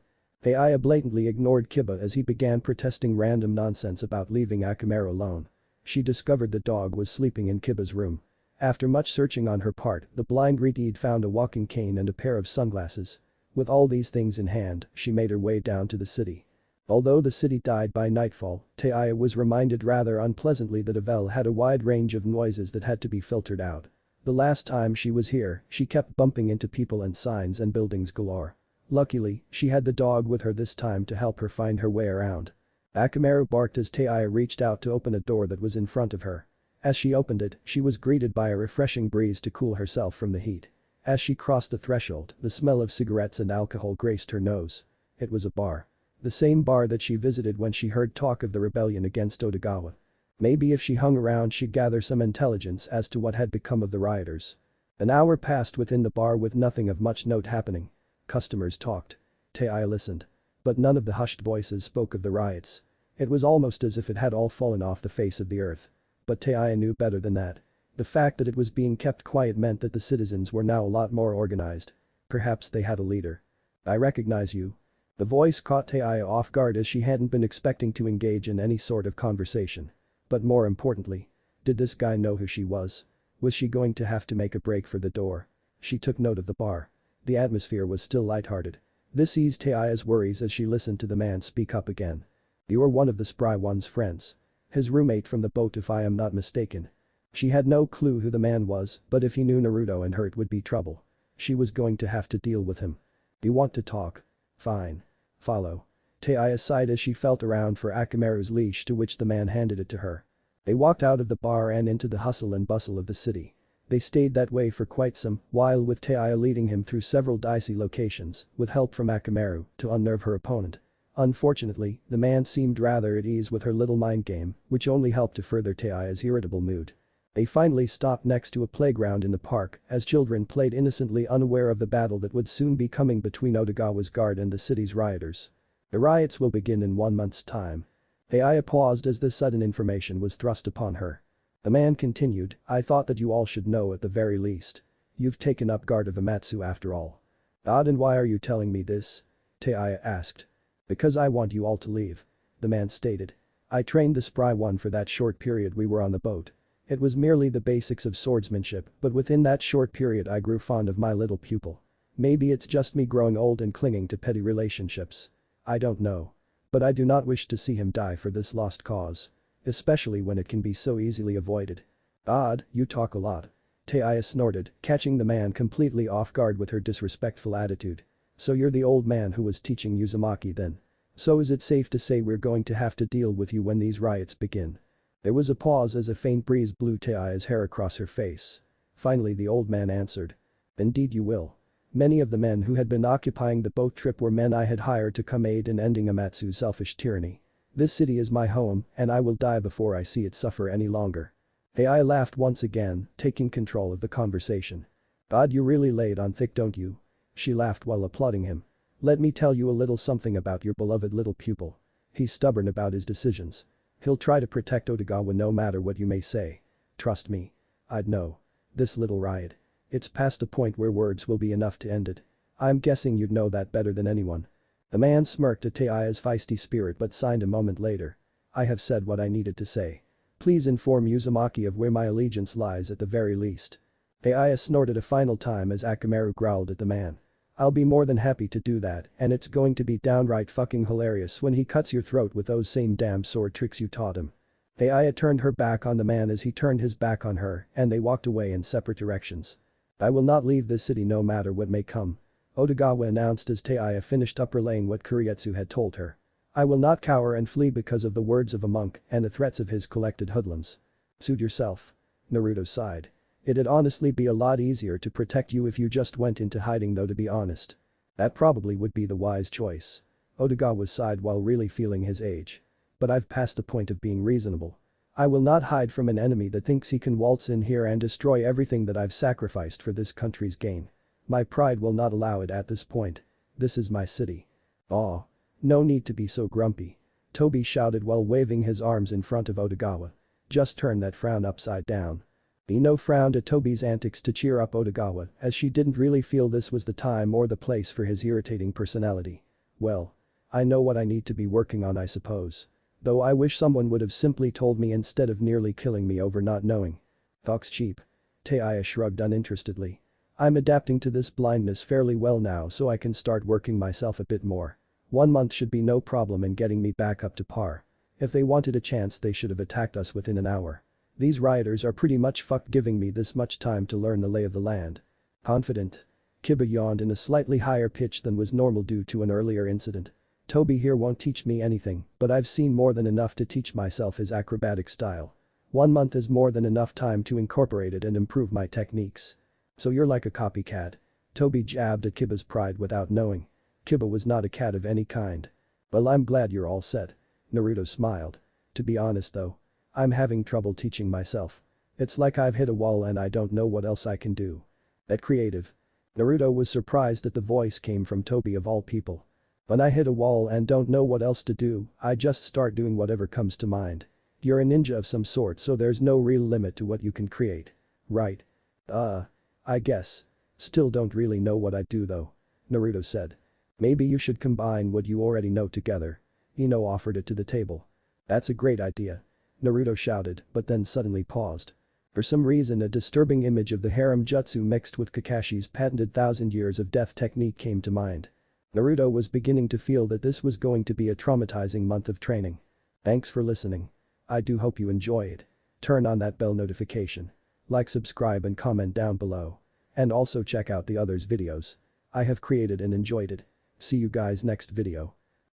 Aya blatantly ignored Kiba as he began protesting random nonsense about leaving Akamaru alone. She discovered the dog was sleeping in Kiba's room. After much searching on her part, the blind Reed found a walking cane and a pair of sunglasses. With all these things in hand, she made her way down to the city. Although the city died by nightfall, Aya was reminded rather unpleasantly that Avel had a wide range of noises that had to be filtered out. The last time she was here, she kept bumping into people and signs and buildings galore. Luckily, she had the dog with her this time to help her find her way around. Akamaru barked as Aya reached out to open a door that was in front of her. As she opened it, she was greeted by a refreshing breeze to cool herself from the heat. As she crossed the threshold, the smell of cigarettes and alcohol graced her nose. It was a bar. The same bar that she visited when she heard talk of the rebellion against Odagawa. Maybe if she hung around she'd gather some intelligence as to what had become of the rioters. An hour passed within the bar with nothing of much note happening. Customers talked. Aya listened. But none of the hushed voices spoke of the riots. It was almost as if it had all fallen off the face of the earth. But Aya knew better than that. The fact that it was being kept quiet meant that the citizens were now a lot more organized. Perhaps they had a leader. I recognize you. The voice caught Aya off guard as she hadn't been expecting to engage in any sort of conversation. But more importantly, did this guy know who she was? Was she going to have to make a break for the door? She took note of the bar. The atmosphere was still lighthearted. This eased Aya's worries as she listened to the man speak up again. You are one of the spry one's friends. His roommate from the boat if I am not mistaken. She had no clue who the man was, but if he knew Naruto and her it would be trouble. She was going to have to deal with him. You want to talk? Fine. Follow. Aya sighed as she felt around for Akamaru's leash to which the man handed it to her. They walked out of the bar and into the hustle and bustle of the city. They stayed that way for quite some while with Aya leading him through several dicey locations with help from Akamaru to unnerve her opponent. Unfortunately, the man seemed rather at ease with her little mind game, which only helped to further Aya's irritable mood. They finally stopped next to a playground in the park as children played innocently unaware of the battle that would soon be coming between Odagawa's guard and the city's rioters. The riots will begin in 1 month's time. Aya paused as this sudden information was thrust upon her. The man continued, I thought that you all should know at the very least. You've taken up guard of Amatsu after all. Odd, and why are you telling me this? Aya asked. Because I want you all to leave. The man stated. I trained the spry one for that short period we were on the boat. It was merely the basics of swordsmanship, but within that short period I grew fond of my little pupil. Maybe it's just me growing old and clinging to petty relationships. I don't know. But I do not wish to see him die for this lost cause. Especially when it can be so easily avoided. Odd, you talk a lot. Aya snorted, catching the man completely off guard with her disrespectful attitude. So you're the old man who was teaching Uzumaki then. So is it safe to say we're going to have to deal with you when these riots begin? There was a pause as a faint breeze blew Aya's hair across her face. Finally the old man answered. Indeed you will. Many of the men who had been occupying the boat trip were men I had hired to come aid in ending Amatsu's selfish tyranny. This city is my home and I will die before I see it suffer any longer. Aya laughed once again, taking control of the conversation. Odd, you really laid on thick, don't you? She laughed while applauding him. Let me tell you a little something about your beloved little pupil. He's stubborn about his decisions. He'll try to protect Odagawa no matter what you may say. Trust me. I'd know. This little riot. It's past a point where words will be enough to end it. I'm guessing you'd know that better than anyone. The man smirked at Aya's feisty spirit but signed a moment later. I have said what I needed to say. Please inform Uzumaki of where my allegiance lies at the very least. Aya snorted a final time as Akamaru growled at the man. I'll be more than happy to do that, and it's going to be downright fucking hilarious when he cuts your throat with those same damn sword tricks you taught him. Aya turned her back on the man as he turned his back on her and they walked away in separate directions. I will not leave this city no matter what may come. Odagawa announced as Aya finished up relaying what Kurietsu had told her. I will not cower and flee because of the words of a monk and the threats of his collected hoodlums. Suit yourself. Naruto sighed. It'd honestly be a lot easier to protect you if you just went into hiding, though, to be honest. That probably would be the wise choice. Odagawa sighed while really feeling his age. But I've passed the point of being reasonable. I will not hide from an enemy that thinks he can waltz in here and destroy everything that I've sacrificed for this country's gain. My pride will not allow it at this point. This is my city. Aw. No need to be so grumpy. Toby shouted while waving his arms in front of Odagawa. Just turn that frown upside down. Ino frowned at Tobi's antics to cheer up Otagawa as she didn't really feel this was the time or the place for his irritating personality. Well. I know what I need to be working on I suppose. Though I wish someone would have simply told me instead of nearly killing me over not knowing. Talks cheap. Taya shrugged uninterestedly. I'm adapting to this blindness fairly well now so I can start working myself a bit more. 1 month should be no problem in getting me back up to par. If they wanted a chance they should have attacked us within an hour. These rioters are pretty much fucked giving me this much time to learn the lay of the land. Confident. Kiba yawned in a slightly higher pitch than was normal due to an earlier incident. Tobi here won't teach me anything, but I've seen more than enough to teach myself his acrobatic style. 1 month is more than enough time to incorporate it and improve my techniques. So you're like a copycat. Tobi jabbed at Kiba's pride without knowing. Kiba was not a cat of any kind. Well, I'm glad you're all set. Naruto smiled. To be honest though. I'm having trouble teaching myself. It's like I've hit a wall and I don't know what else I can do. That creative. Naruto was surprised that the voice came from Tobi of all people. When I hit a wall and don't know what else to do, I just start doing whatever comes to mind. You're a ninja of some sort so there's no real limit to what you can create. Right. I guess. Still don't really know what I'd do though. Naruto said. Maybe you should combine what you already know together. Ino offered it to the table. That's a great idea. Naruto shouted, but then suddenly paused. For some reason a disturbing image of the harem jutsu mixed with Kakashi's patented 1,000 years of death technique came to mind. Naruto was beginning to feel that this was going to be a traumatizing month of training. Thanks for listening. I do hope you enjoy it. Turn on that bell notification. Like, subscribe and comment down below. And also check out the others videos. I have created and enjoyed it. See you guys next video.